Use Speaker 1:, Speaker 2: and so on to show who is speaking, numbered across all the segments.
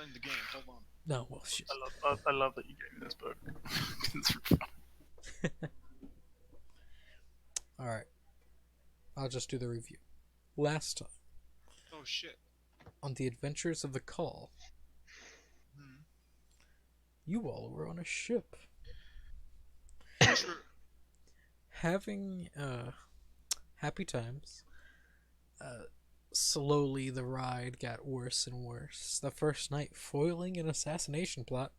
Speaker 1: in the game. Hold on.
Speaker 2: No, well, shit.
Speaker 3: I love that you gave me this book. It's really fun.
Speaker 2: Alright. I'll just do the review. Last time,
Speaker 1: Oh shit.
Speaker 2: on the Adventures of the Call,
Speaker 1: Hmm.
Speaker 2: you all were on a ship.
Speaker 1: Sure.
Speaker 2: Having happy times. Slowly the ride got worse and worse. The first night foiling an assassination plot.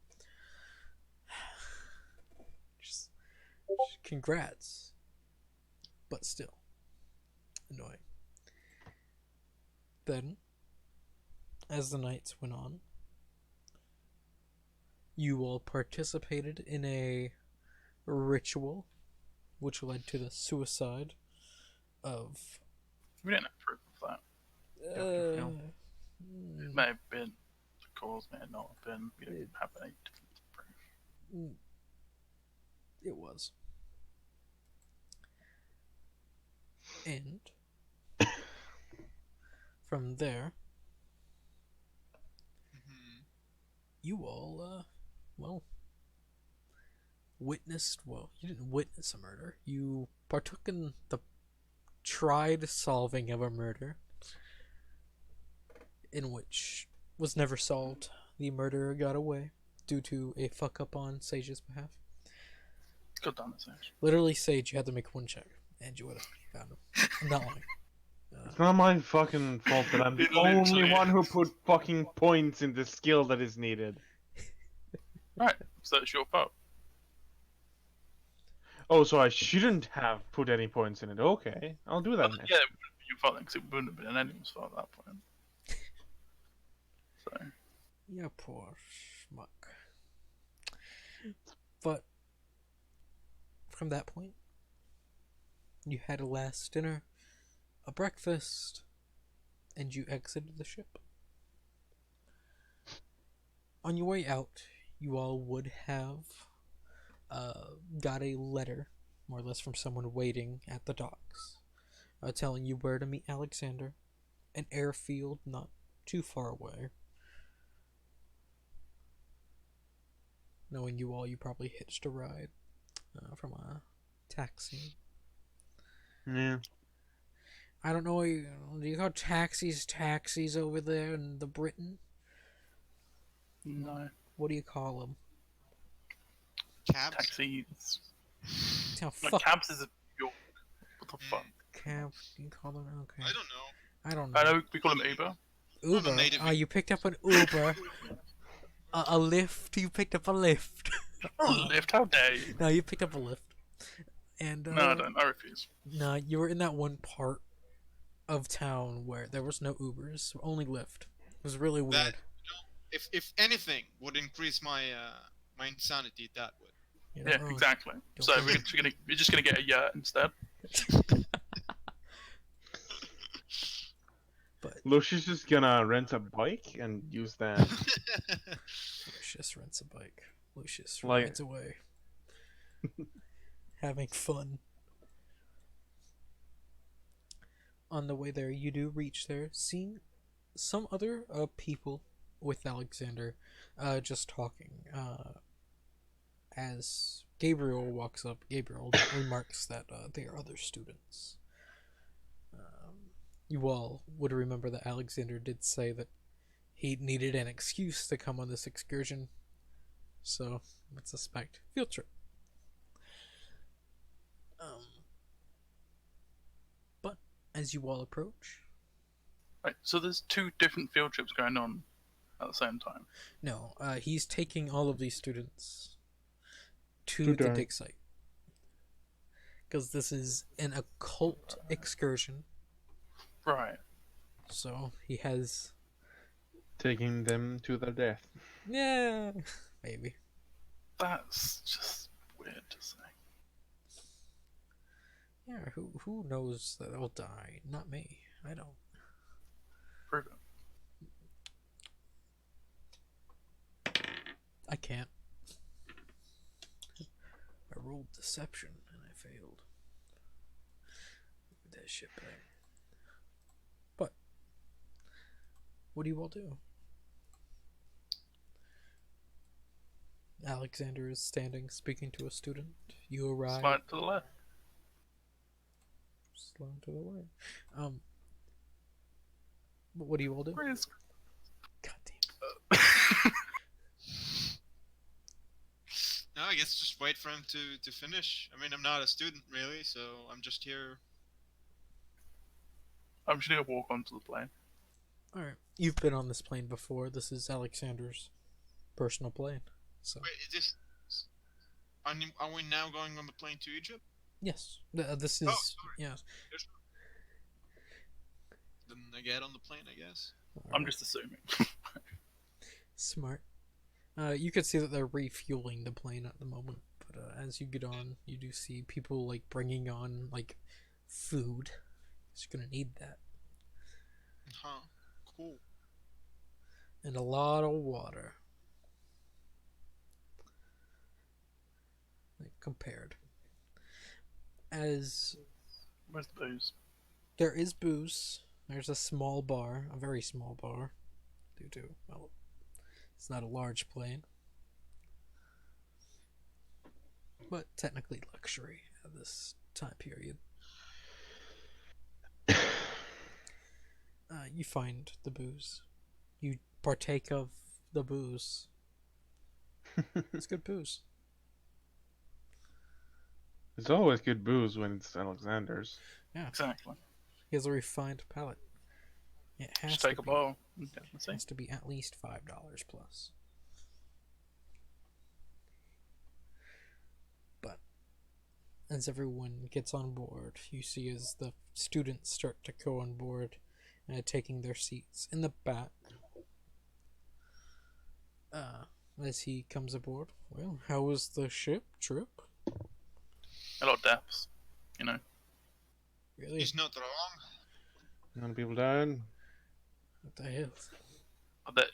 Speaker 2: Just, congrats. But still annoying. Then, as the nights went on, you all participated in a ritual which led to the suicide of
Speaker 3: We didn't have proof of that. It may have been the cause, may have not have been. We don't have any definitive proof.
Speaker 2: it was. And from there,
Speaker 1: Hmm.
Speaker 2: you all, well, witnessed. Well, you didn't witness a murder. You partook in the tried solving of a murder, in which was never solved. The murderer got away due to a fuck up on Sage's behalf.
Speaker 3: God damn it, Sage.
Speaker 2: Literally, Sage, you had to make one check, and you would have found him. I'm not lying.
Speaker 4: It's not my fucking fault that I'm the
Speaker 3: It
Speaker 4: only
Speaker 3: literally
Speaker 4: one who
Speaker 3: is.
Speaker 4: put fucking points in the skill that is needed.
Speaker 3: Right, so it's your fault.
Speaker 4: Oh, so I shouldn't have put any points in it. Okay, I'll do that next.
Speaker 3: Yeah, it wouldn't be your fault because it wouldn't have been anyone's fault at that point. So,
Speaker 2: Yeah, poor schmuck. But from that point, you had a last dinner, a breakfast, and you exited the ship. On your way out, you all would have got a letter, more or less, from someone waiting at the docks, telling you where to meet Alexander, an airfield not too far away. Knowing you all, you probably hitched a ride from a taxi.
Speaker 4: Yeah.
Speaker 2: I don't know. Do you call taxis over there in the Britain?
Speaker 3: no.
Speaker 2: What do you call them?
Speaker 1: Cabs.
Speaker 3: Taxis.
Speaker 2: Oh,
Speaker 3: No,
Speaker 2: fuck.
Speaker 3: cabs is a York. What the fuck?
Speaker 2: Cab. You call them? Okay.
Speaker 1: I don't know.
Speaker 2: I don't
Speaker 3: I
Speaker 2: know.
Speaker 3: know we call them Uber.
Speaker 2: Uber.
Speaker 1: native-
Speaker 2: Oh, you picked up an Uber. A lift. You picked up a lift.
Speaker 3: Oh, lift, how dare you?
Speaker 2: No, you picked up a lift. And
Speaker 3: No, I don't. I refuse.
Speaker 2: no, you were in that one part of town where there was no Ubers, only Lyft. It was really weird.
Speaker 1: That if anything would increase my my insanity, that would.
Speaker 2: You're not
Speaker 3: Yeah,
Speaker 2: wrong.
Speaker 3: exactly.
Speaker 2: Don't
Speaker 3: So
Speaker 2: forget.
Speaker 3: we're just gonna get a yurt instead.
Speaker 2: But
Speaker 4: Lucius is gonna rent a bike and use that.
Speaker 2: Lucius rents a bike. Lucius
Speaker 4: Like-
Speaker 2: rides away. Having fun. On the way there, you do reach there, seeing some other people with Alexander just talking. As Gabriel walks up, Gabriel remarks that they are other students. You all would remember that Alexander did say that he needed an excuse to come on this excursion. So, let's suspect field trip. But as you all approach,
Speaker 3: Right. So there's two different field trips going on at the same time.
Speaker 2: no, he's taking all of these students to
Speaker 4: To
Speaker 2: the
Speaker 4: darn.
Speaker 2: dig site. Because this is an occult excursion.
Speaker 3: Right.
Speaker 2: So he has.
Speaker 4: Taking them to their death.
Speaker 2: Yeah, maybe.
Speaker 3: That's just weird to say.
Speaker 2: Yeah, who knows that they'll die? Not me. I don't.
Speaker 3: Prove it.
Speaker 2: I can't. I rolled deception and I failed. Put that shit back. But what do you all do? Alexander is standing, speaking to a student. You arrive.
Speaker 3: Slide to the left.
Speaker 2: Slow to the way. What do you all do?
Speaker 3: Risk.
Speaker 2: God damn.
Speaker 1: No, I guess just wait for him to finish. I mean, I'm not a student really, so I'm just here.
Speaker 3: I'm just gonna walk onto the plane.
Speaker 2: All right. You've been on this plane before. This is Alexander's personal plane. So
Speaker 1: Wait, is this? Are we now going on the plane to Egypt?
Speaker 2: yes, this is
Speaker 1: Oh, sorry.
Speaker 2: yeah.
Speaker 1: Then I get on the plane, I guess.
Speaker 3: I'm just assuming.
Speaker 2: Smart. You can see that they're refueling the plane at the moment, but as you get on, you do see people like bringing on like food. You're gonna need that,
Speaker 1: Huh. Cool.
Speaker 2: and a lot of water. Like, compared, as
Speaker 3: Where's the booze?
Speaker 2: there is booze. There's a small bar, a very small bar, due to well, it's not a large plane, but technically luxury at this time period. You find the booze. You partake of the booze. It's good booze.
Speaker 4: It's always good booze when it's Alexander's.
Speaker 2: Yeah,
Speaker 3: Exactly.
Speaker 2: he has a refined palate. It has
Speaker 3: Just
Speaker 2: to
Speaker 3: take a
Speaker 2: be,
Speaker 3: bowl. Definitely see.
Speaker 2: has to be at least $5 plus. But as everyone gets on board, you see as the students start to go on board, taking their seats in the back. As he comes aboard, well, how was the ship trip?
Speaker 3: A lot of deaths. You know.
Speaker 2: Really?
Speaker 1: He's not wrong.
Speaker 4: None of people died.
Speaker 2: What the hell?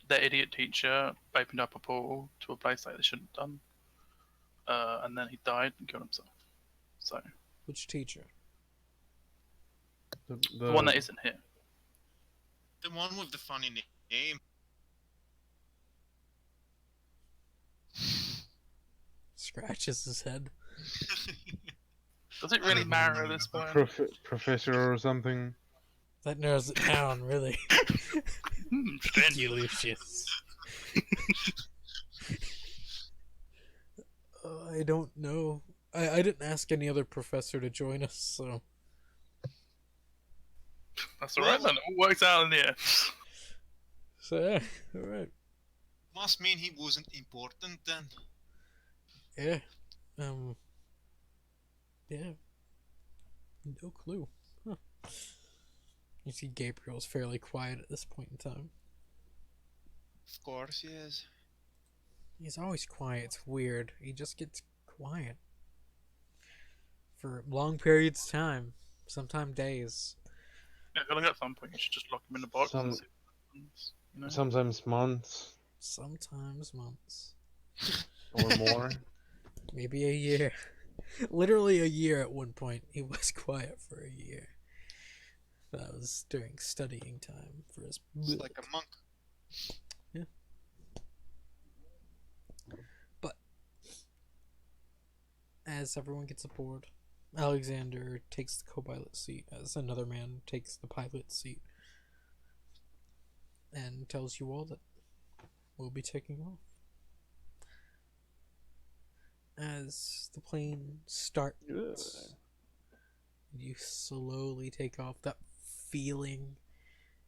Speaker 3: That idiot teacher opened up a portal to a place that they shouldn't have done. And then he died and killed himself. So
Speaker 2: Which teacher?
Speaker 3: the one that isn't here.
Speaker 1: The one with the funny name.
Speaker 2: Scratches his head.
Speaker 3: Does it really matter at this point?
Speaker 4: Professor or something.
Speaker 2: That narrows it down, really.
Speaker 3: Strange.
Speaker 2: You Lucius. I don't know. I didn't ask any other professor to join us, so.
Speaker 3: That's alright then. It all works out in the end.
Speaker 2: So, yeah, alright.
Speaker 1: Must mean he wasn't important then.
Speaker 2: Yeah. Yeah. No clue. Huh. You see Gabriel's fairly quiet at this point in time.
Speaker 1: Of course he is.
Speaker 2: He's always quiet. It's weird. He just gets quiet. For long periods of time. Sometimes days.
Speaker 3: Yeah, I feel like at some point you should just lock him in the box and see what happens, you know?
Speaker 4: Sometimes months
Speaker 2: Sometimes months.
Speaker 4: or more.
Speaker 2: Maybe a year. Literally a year at one point. He was quiet for a year. That was during studying time for his
Speaker 1: It's like a monk.
Speaker 2: But as everyone gets aboard, Alexander takes the co-pilot seat as another man takes the pilot seat and tells you all that we'll be taking off. As the plane starts, you slowly take off. That feeling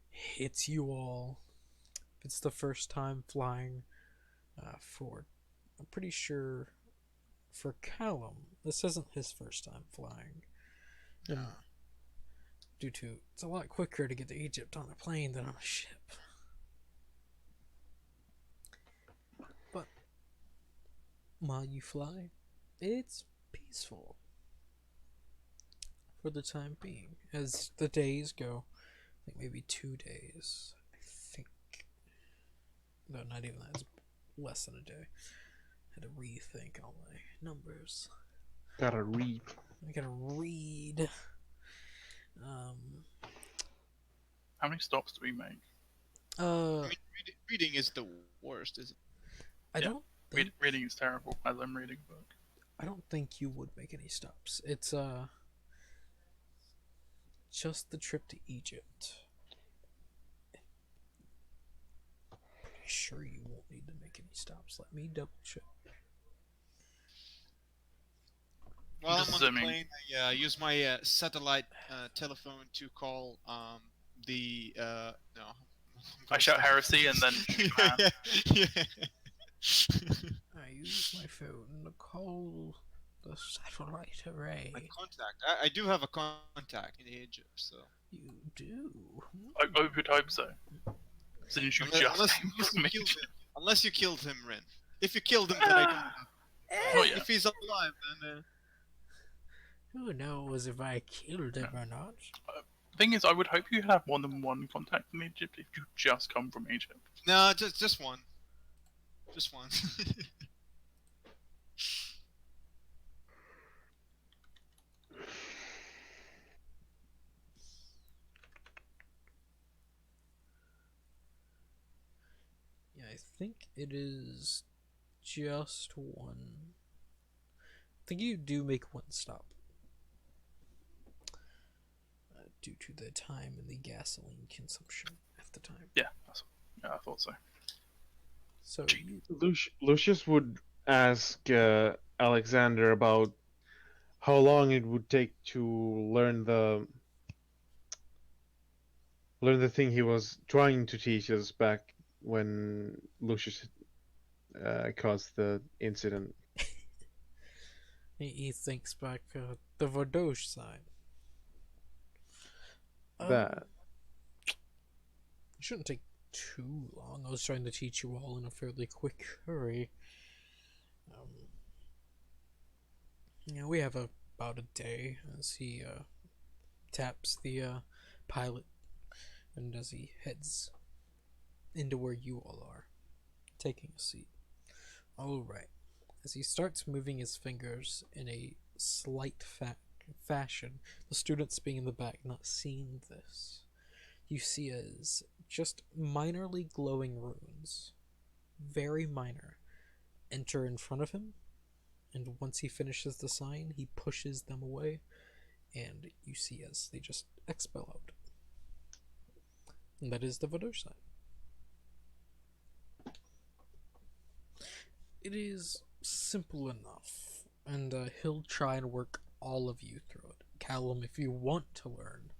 Speaker 2: hits you all. It's the first time flying for, I'm pretty sure, for Callum. This isn't his first time flying. Due to, it's a lot quicker to get to Egypt on a plane than on a ship. But while you fly, it's peaceful for the time being. As the days go, I think maybe 2 days. I think. No, not even that. It's less than a day. Had to rethink all my numbers.
Speaker 4: Gotta read.
Speaker 2: I gotta read.
Speaker 3: How many stops do we make?
Speaker 1: I mean, reading is the worst, isn't it?
Speaker 2: I
Speaker 3: Yeah.
Speaker 2: don't
Speaker 3: Reading is terrible as I'm reading a book.
Speaker 2: I don't think you would make any stops. It's just the trip to Egypt. Pretty sure you won't need to make any stops. Let me double check.
Speaker 1: While
Speaker 3: Just
Speaker 1: I'm on the
Speaker 3: zooming.
Speaker 1: plane, I use my satellite telephone to call the no.
Speaker 3: I shout heresy and then
Speaker 1: yeah, yeah.
Speaker 2: I use my phone to call the satellite array.
Speaker 1: My contact. I do have a contact in Egypt, so.
Speaker 2: You do?
Speaker 3: I would hope so. Since you just came from me.
Speaker 1: Unless you killed him, Ren. If you killed him, then I don't.
Speaker 3: Oh, yeah.
Speaker 1: If he's alive, then.
Speaker 2: Who knows if I killed him or not?
Speaker 3: Thing is, I would hope you have more than one contact in Egypt if you just come from Egypt.
Speaker 1: No, just one. Just one.
Speaker 2: Yeah, I think it is just one. I think you do make one stop. Due to the time and the gasoline consumption at the time.
Speaker 3: Yeah, I thought so.
Speaker 2: So you,
Speaker 4: Lucius would ask Alexander about how long it would take to learn the thing he was trying to teach us back when Lucius caused the incident.
Speaker 2: he thinks back the Vodosh sign.
Speaker 4: That.
Speaker 2: It shouldn't take too long. I was trying to teach you all in a fairly quick hurry. Yeah, we have about a day as he taps the pilot and as he heads into where you all are, taking a seat. Alright. As he starts moving his fingers in a slight fashion, the students being in the back not seeing this, you see as just minorly glowing runes, very minor, enter in front of him, and once he finishes the sign, he pushes them away, and you see as they just expel out. And that is the Vodosh sign. It is simple enough, and he'll try and work all of you through it. Callum, if you want to learn.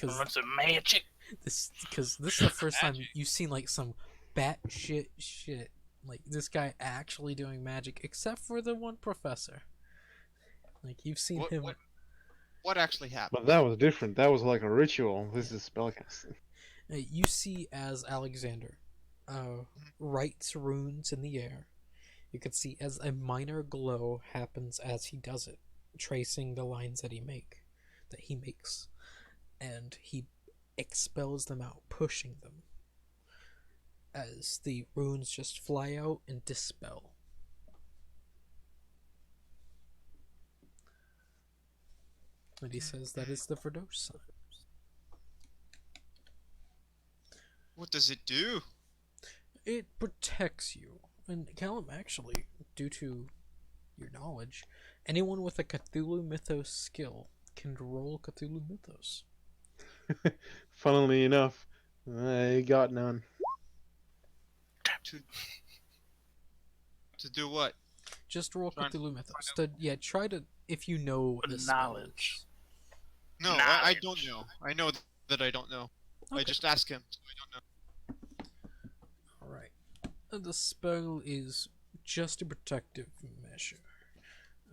Speaker 3: Run some magic.
Speaker 2: This is the first time you've seen like some batshit shit. Like this guy actually doing magic, except for the one professor. Like you've seen him.
Speaker 1: What actually happened?
Speaker 4: But that was different. That was like a ritual. This is spellcasting.
Speaker 2: You see as Alexander writes runes in the air. You can see as a minor glow happens as he does it, tracing the lines that he makes, and he expels them out, pushing them, as the runes just fly out and dispel. And he says that is the Vodosh sign.
Speaker 1: What does it do?
Speaker 2: It protects you. And Callum, actually, due to your knowledge, anyone with a Cthulhu Mythos skill can roll Cthulhu Mythos.
Speaker 4: Funnily enough, I got none.
Speaker 1: To do what?
Speaker 2: Just roll
Speaker 1: Trying-
Speaker 2: Cthulhu Mythos. Try to, if you know
Speaker 3: For
Speaker 2: the
Speaker 3: knowledge.
Speaker 1: No, I don't know. I know that I don't know.
Speaker 2: Okay.
Speaker 1: I just ask him. So I don't know.
Speaker 2: Alright. The spell is just a protective measure.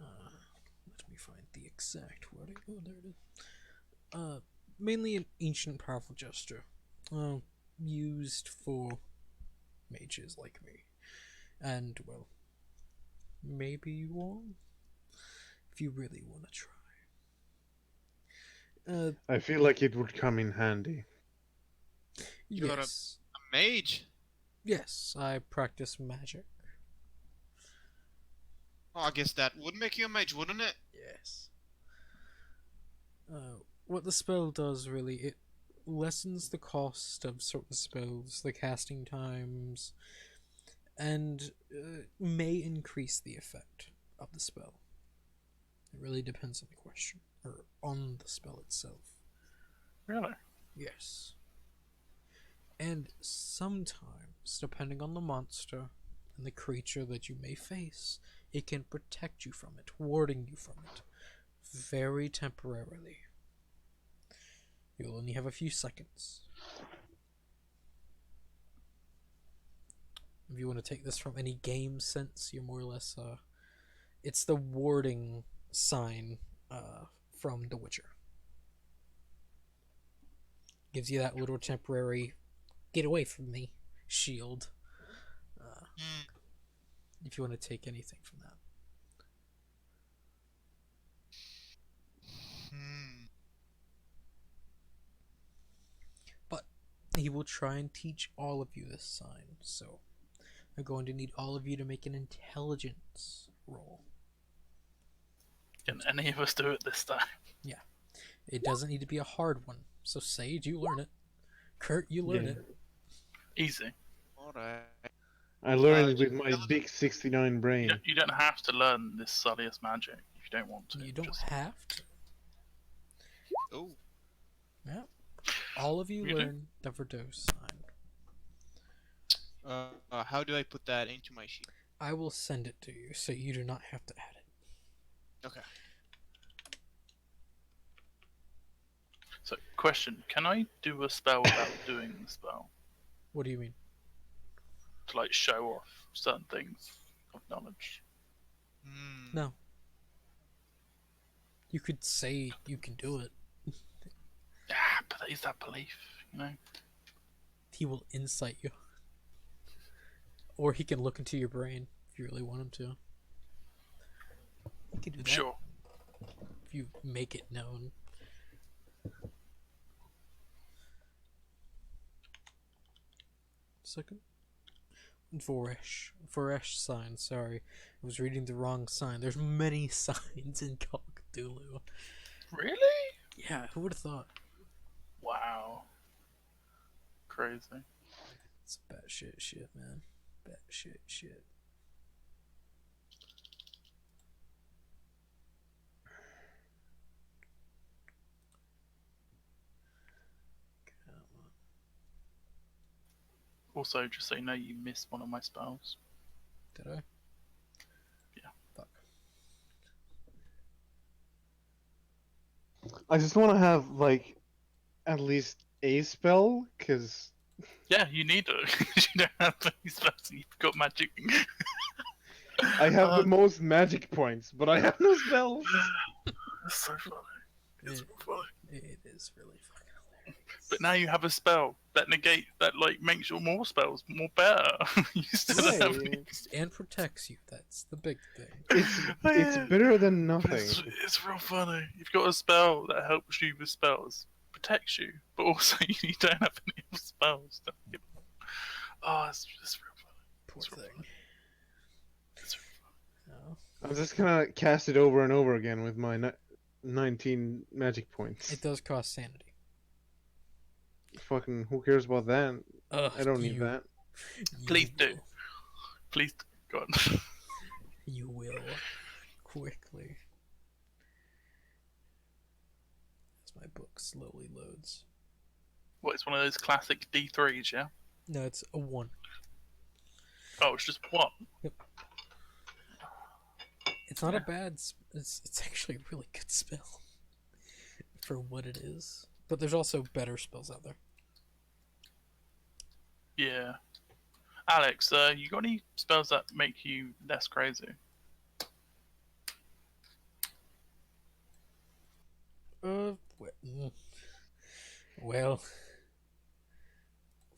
Speaker 2: Let me find the exact wording. Oh, there it is. Mainly an ancient powerful gesture. Used for mages like me. And, well, maybe you all? If you really want to try.
Speaker 4: I feel like it would come in handy.
Speaker 1: You're
Speaker 2: Yes.
Speaker 1: A mage?
Speaker 2: Yes, I practice magic.
Speaker 1: Oh, I guess that would make you a mage, wouldn't it?
Speaker 2: Yes. What the spell does really, it lessens the cost of certain spells, the casting times, and may increase the effect of the spell. It really depends on the question, or on the spell itself.
Speaker 3: Really?
Speaker 2: Yes. And sometimes, depending on the monster and the creature that you may face, it can protect you from it, warding you from it, very temporarily. You'll only have a few seconds. If you want to take this from any game sense, you're more or less, it's the warding sign from The Witcher. Gives you that little temporary, get away from me, shield. If you want to take anything from that.
Speaker 1: Hmm.
Speaker 2: But he will try and teach all of you this sign, so I'm going to need all of you to make an intelligence roll.
Speaker 3: Can any of us do it this time?
Speaker 2: It doesn't need to be a hard one. So Sage, you learn it. Kurt, you learn
Speaker 4: Yeah.
Speaker 2: it.
Speaker 3: Easy.
Speaker 1: Alright.
Speaker 4: I learned it
Speaker 1: just
Speaker 4: with my
Speaker 1: tell
Speaker 4: big 69 brain.
Speaker 3: You don't have to learn this Sullius magic if you don't want to.
Speaker 2: You don't
Speaker 3: Just-
Speaker 2: have to.
Speaker 1: Oh.
Speaker 2: Yeah. All of you
Speaker 3: You do.
Speaker 2: learn the Verdos sign.
Speaker 1: How do I put that into my sheet?
Speaker 2: I will send it to you, so you do not have to add it.
Speaker 1: Okay.
Speaker 3: So, question: can I do a spell without doing the spell
Speaker 2: What do you mean?
Speaker 3: to like show off certain things of knowledge?
Speaker 1: Hmm.
Speaker 2: No. You could say you can do it.
Speaker 3: Ah, but is that belief? You know.
Speaker 2: He will insight you. Or he can look into your brain if you really want him to. He can do that
Speaker 3: Sure.
Speaker 2: if you make it known. Second. Voresh. Voresh sign, sorry. I was reading the wrong sign. There's many signs in Call of Cthulhu.
Speaker 3: Really?
Speaker 2: Yeah, who would have thought?
Speaker 3: Wow. Crazy.
Speaker 2: It's batshit shit, man. Batshit shit. Come on.
Speaker 3: Also, just so you know, you missed one of my spells.
Speaker 2: Did I?
Speaker 3: Yeah.
Speaker 2: Fuck.
Speaker 4: I just want to have, like, at least a spell, because
Speaker 3: Yeah, you need it. you don't have any spells and you've got magic.
Speaker 4: I have the most magic points, but I have no spells.
Speaker 3: That's so funny. It's
Speaker 2: It,
Speaker 3: funny.
Speaker 2: it is really fucking hilarious.
Speaker 3: But now you have a spell that makes your more spells more better. you still don't have
Speaker 4: Yeah,
Speaker 3: any.
Speaker 2: And protects you. That's the big thing.
Speaker 4: it's better than nothing.
Speaker 3: It's real funny. You've got a spell that helps you with spells, protects you, but also you don't have any other spells. Oh, it's real funny.
Speaker 2: Poor
Speaker 3: It's real
Speaker 2: thing.
Speaker 3: funny. It's real funny.
Speaker 2: No.
Speaker 4: I'm just gonna cast it over and over again with my 19 magic points.
Speaker 2: It does cost sanity.
Speaker 4: Fucking, who cares about that?
Speaker 2: Ugh,
Speaker 4: I don't need
Speaker 2: you-
Speaker 4: that.
Speaker 2: you
Speaker 3: Please do.
Speaker 2: will.
Speaker 3: Please, go on.
Speaker 2: You will. Quickly. As my book slowly loads.
Speaker 3: What, it's one of those classic D3s, yeah?
Speaker 2: No, it's a 1.
Speaker 3: Oh, it's just one.
Speaker 2: It's not a
Speaker 3: Yeah.
Speaker 2: bad. It's actually a really good spell for what it is. But there's also better spells out there.
Speaker 3: Yeah. Alex, you got any spells that make you less crazy?
Speaker 2: Well,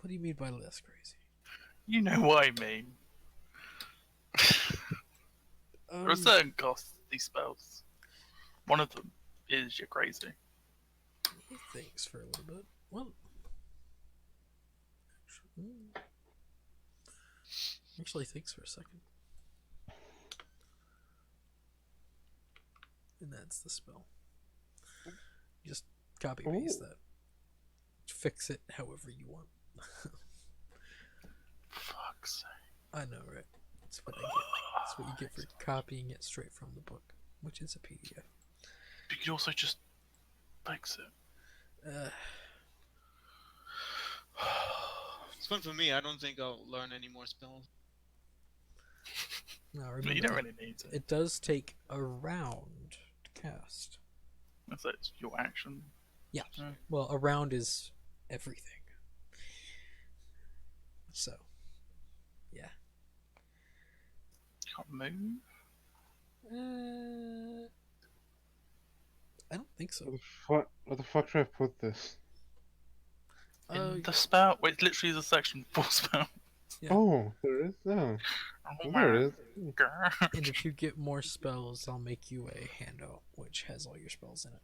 Speaker 2: what do you mean by less crazy?
Speaker 3: You know what I mean. There are certain costs to these spells. One of them is you're crazy.
Speaker 2: Thanks for a little bit. Well, actually, thanks for a second. And that's the spell. Just copy paste that. Fix it however you want.
Speaker 3: Fuck's sake.
Speaker 2: I know, right? That's what I get. That's what you get for copying it straight from the book, which is a PDF.
Speaker 3: You could also just fix it.
Speaker 1: It's fun for me. I don't think I'll learn any more spells.
Speaker 2: Now
Speaker 3: But you
Speaker 2: remember,
Speaker 3: don't really need to.
Speaker 2: it does take a round to cast.
Speaker 3: That's it's your action.
Speaker 2: Yeah.
Speaker 3: Yeah.
Speaker 2: Well, a round is everything. So, yeah.
Speaker 3: Can't move.
Speaker 2: I don't think so.
Speaker 4: Where the fuck should I put this?
Speaker 3: In the spell. Wait, it literally is a section for spell.
Speaker 2: Yeah.
Speaker 4: Oh, there is. Oh,
Speaker 3: Oh,
Speaker 4: there it is.
Speaker 2: And if you get more spells, I'll make you a handout which has all your spells in it.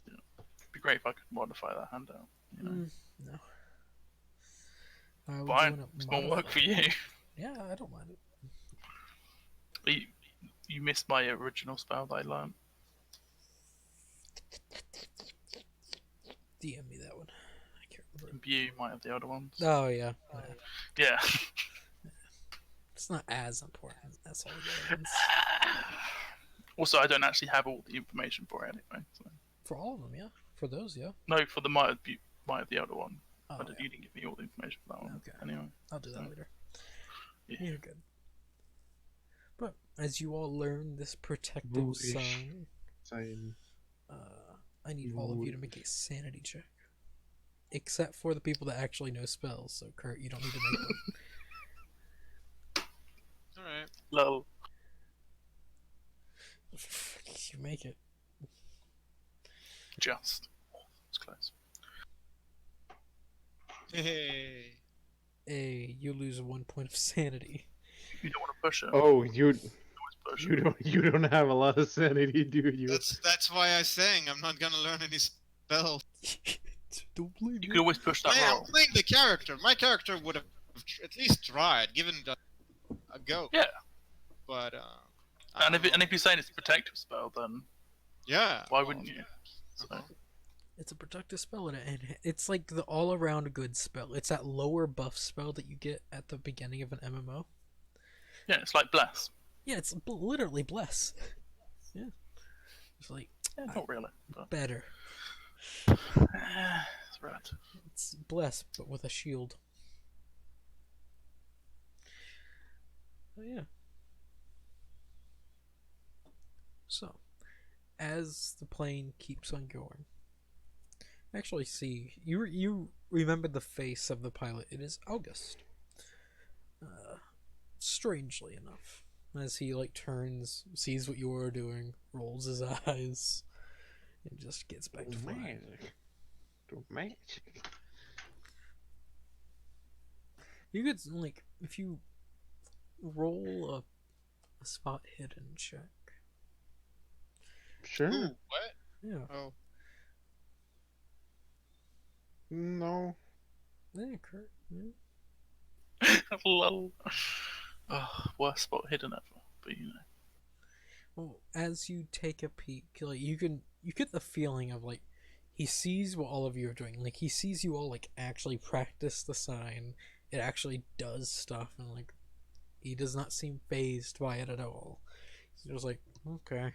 Speaker 3: It'd be great if I could modify that handout. You know?
Speaker 2: No. I would
Speaker 3: Fine.
Speaker 2: wanna
Speaker 3: It's more work
Speaker 2: modify
Speaker 3: for
Speaker 2: it.
Speaker 3: you.
Speaker 2: Yeah, I don't mind it.
Speaker 3: You missed my original spell that I learned.
Speaker 2: DM me that one. I can't remember.
Speaker 3: Imbue might have the other ones.
Speaker 2: Oh yeah.
Speaker 3: Yeah.
Speaker 2: It's not as important. That's all the other ones.
Speaker 3: Also, I don't actually have all the information for it anyway. So.
Speaker 2: For all of them, yeah. For those, yeah.
Speaker 3: No, for the might have the other one.
Speaker 2: Oh,
Speaker 3: But
Speaker 2: yeah.
Speaker 3: you didn't give me all the information for that one.
Speaker 2: Okay.
Speaker 3: Anyway.
Speaker 2: I'll do that
Speaker 3: So,
Speaker 2: later.
Speaker 3: yeah.
Speaker 2: You're good. But as you all learn this protective
Speaker 4: Bullish.
Speaker 2: sign,
Speaker 4: Sign.
Speaker 2: I need all of you to make a sanity check. Except for the people that actually know spells. So Kurt, you don't need to make one.
Speaker 1: Alright.
Speaker 3: Lol.
Speaker 2: You make it.
Speaker 3: Just. It's close.
Speaker 1: Hey.
Speaker 2: You lose 1 point of sanity.
Speaker 3: You don't want to push it.
Speaker 4: Oh,
Speaker 3: Always push it.
Speaker 4: you don't have a lot of sanity, do you?
Speaker 1: That's why I sang I'm not gonna learn any spells.
Speaker 2: Don't blame
Speaker 3: You
Speaker 2: me.
Speaker 3: could always push that
Speaker 1: I'm
Speaker 3: roll.
Speaker 1: playing the character. My character would have at least tried, given it a go.
Speaker 3: Yeah.
Speaker 1: But
Speaker 3: And if you're saying it's a protective spell, then
Speaker 1: yeah.
Speaker 3: why wouldn't you? So,
Speaker 2: It's a productive spell, and it's like the all-around good spell. It's that lower buff spell that you get at the beginning of an MMO.
Speaker 3: yeah, it's like bless.
Speaker 2: Yeah, it's literally bless. Yeah, it's like
Speaker 3: Yeah, not really. But,
Speaker 2: better.
Speaker 3: it's relative.
Speaker 2: It's bless, but with a shield. Oh yeah. So, as the plane keeps on going, actually, see you remember the face of the pilot. It is August. Strangely enough, as he like turns, sees what you are doing, rolls his eyes, and just gets back to flying.
Speaker 4: Magic. Do magic.
Speaker 2: You could like if you roll a spot hidden check.
Speaker 4: Sure.
Speaker 1: Ooh, what?
Speaker 2: Yeah.
Speaker 1: Oh.
Speaker 4: No.
Speaker 2: Yeah, Kurt. Yeah.
Speaker 3: Lol. Oh, worst spot hidden ever. But you know.
Speaker 2: Well, as you take a peek, like you get the feeling of like he sees what all of you are doing. Like he sees you all like actually practice the sign. It actually does stuff, and like he does not seem phased by it at all. He's just like, okay,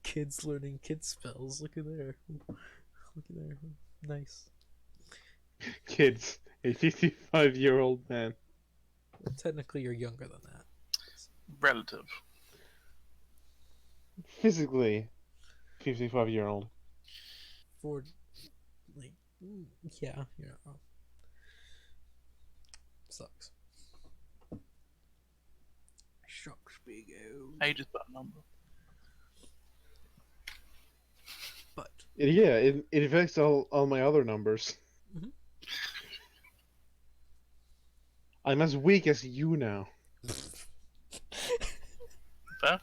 Speaker 2: kids learning kid spells. Look at there, look at there, nice.
Speaker 4: Kids, a 55-year-old man.
Speaker 2: Well, technically, you're younger than that.
Speaker 3: Relative.
Speaker 4: Physically, 55-year-old.
Speaker 2: For like, yeah, sucks. Shucks, big O.
Speaker 3: Age is but a number.
Speaker 2: But
Speaker 4: Yeah, it affects all my other numbers.
Speaker 2: Mhm.
Speaker 4: I'm as weak as you now.
Speaker 3: Fair?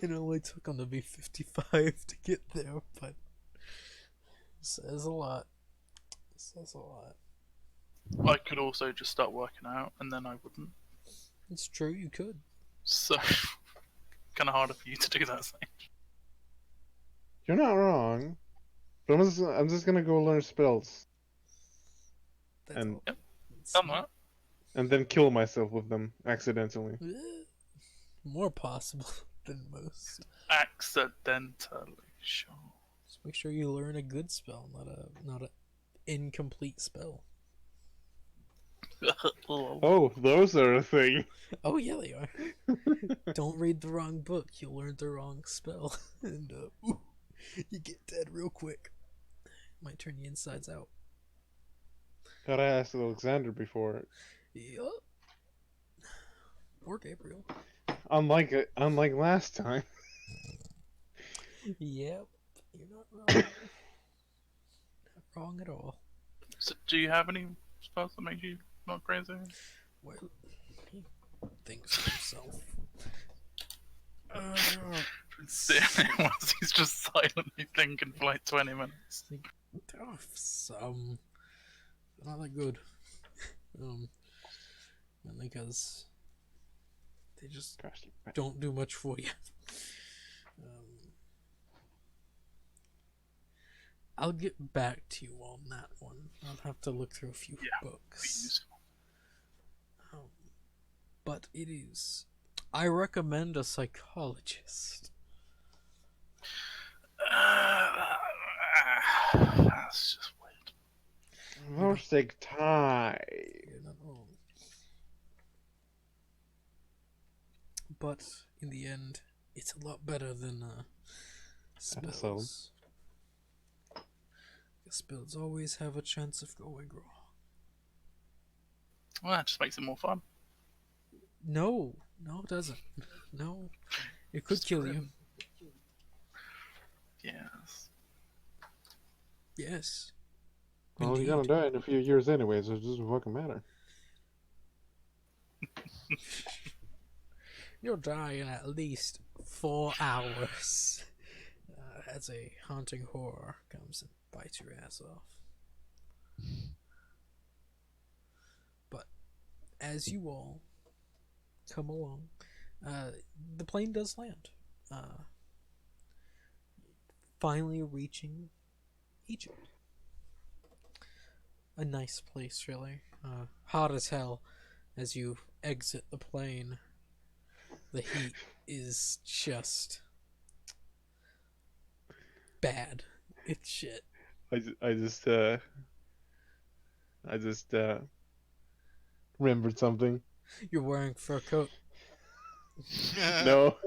Speaker 2: it only took him to be 55 to get there, but says a lot. Says a lot.
Speaker 3: I could also just start working out, and then I wouldn't.
Speaker 2: It's true, you could.
Speaker 3: So, kind of harder for you to do that. Sage.
Speaker 4: You're not wrong. But I'm just gonna go learn spells.
Speaker 2: That's
Speaker 4: And-
Speaker 2: all.
Speaker 3: Yep.
Speaker 2: It's
Speaker 3: Done
Speaker 2: not-
Speaker 3: that.
Speaker 4: and then kill myself with them accidentally.
Speaker 2: More possible than most.
Speaker 3: Accidentally, sure.
Speaker 2: Just make sure you learn a good spell, not a incomplete spell.
Speaker 4: Oh, those are a thing.
Speaker 2: Oh yeah, they are. Don't read the wrong book. You'll learn the wrong spell, and ooh, you get dead real quick. Might turn you insides out.
Speaker 4: Gotta ask Alexander before.
Speaker 2: Yup. Or Gabriel.
Speaker 4: Unlike last time.
Speaker 2: Yep. You're not wrong. Not wrong at all.
Speaker 3: So, do you have any spells that make you not crazy?
Speaker 2: Well, he thinks of himself.
Speaker 3: He's just silently thinking for like 20 minutes.
Speaker 2: Some. They're not that good. Mainly because they just
Speaker 4: Gosh,
Speaker 2: don't do much for you. I'll get back to you on that one. I'll have to look through a few books.
Speaker 3: Please.
Speaker 2: But it is. I recommend a psychologist.
Speaker 3: That's just weird.
Speaker 4: Those take time.
Speaker 2: You're not wrong. But in the end, it's a lot better than spells. Spells always have a chance of going wrong.
Speaker 3: Well, that just makes it more fun.
Speaker 2: No, it doesn't. No, it could kill you.
Speaker 3: Yes.
Speaker 2: Yes.
Speaker 4: Well, you're gonna die in a few years anyway, so it doesn't fucking matter.
Speaker 2: You'll die in at least 4 hours as a haunting horror comes and bites your ass off. But as you all come along, the plane does land. Finally reaching Egypt. A nice place, really. Hot as hell as you exit the plane. The heat is just bad. It's shit.
Speaker 4: I just remembered something.
Speaker 2: You're wearing fur coat.
Speaker 4: No,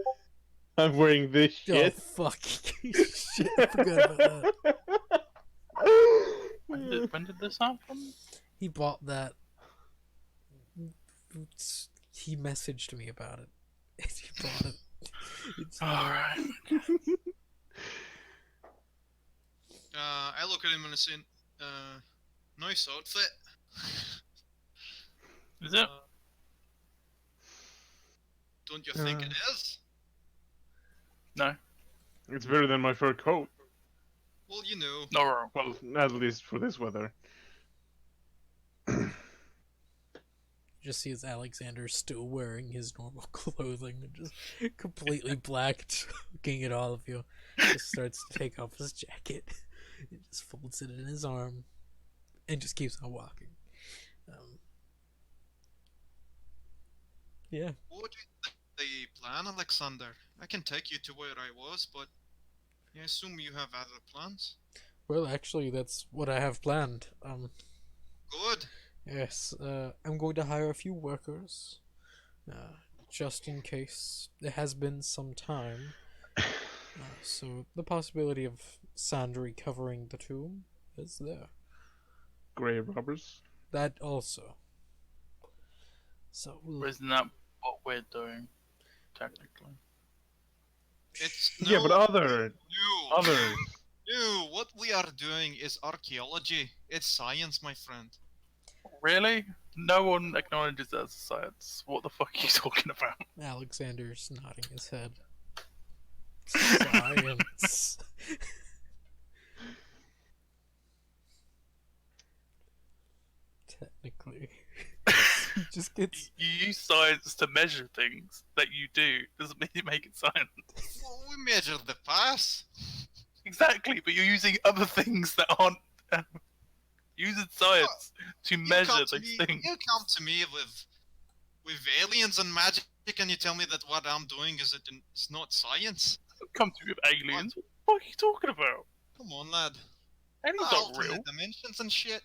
Speaker 4: I'm wearing this shit.
Speaker 2: Oh fuck! Shit, I forgot about that.
Speaker 3: When did this happen?
Speaker 2: He bought that. He messaged me about it. He bought it. It's
Speaker 3: Alright.
Speaker 1: I look at him and I say, nice outfit.
Speaker 3: Is it?
Speaker 1: Don't you think it is?
Speaker 3: No.
Speaker 4: It's better than my fur coat.
Speaker 1: Well, you know.
Speaker 3: Not wrong.
Speaker 4: Well, at least for this weather.
Speaker 2: just see as Alexander still wearing his normal clothing and just completely black, looking at all of you. Just starts to take off his jacket. He just folds it in his arm and just keeps on walking. Yeah.
Speaker 1: What do you plan, Alexander? I can take you to where I was, but I assume you have other plans.
Speaker 2: Well, actually, that's what I have planned.
Speaker 1: Good.
Speaker 2: Yes, I'm going to hire a few workers, just in case there has been some time. So the possibility of sand recovering the tomb is there.
Speaker 4: Grave robbers.
Speaker 2: That also. So we'll...
Speaker 3: Isn't that what we're doing, technically?
Speaker 1: It's
Speaker 4: Yeah, but others.
Speaker 1: No, what we are doing is archaeology. It's science, my friend.
Speaker 3: Really? No one acknowledges that as science. What the fuck are you talking about?
Speaker 2: Alexander's nodding his head. Science. Technically. He just gets...
Speaker 3: You use science to measure things that you do. Doesn't mean you make it science.
Speaker 1: Well, we measure the pass.
Speaker 3: Exactly, but you're using other things that aren't. Using science to measure those things.
Speaker 1: You come to me with aliens and magic, and you tell me that what I'm doing it's not science.
Speaker 3: Come to you with aliens. What are you talking about?
Speaker 1: Come on, lad.
Speaker 3: Aliens aren't
Speaker 1: Alternate
Speaker 3: real.
Speaker 1: dimensions and shit.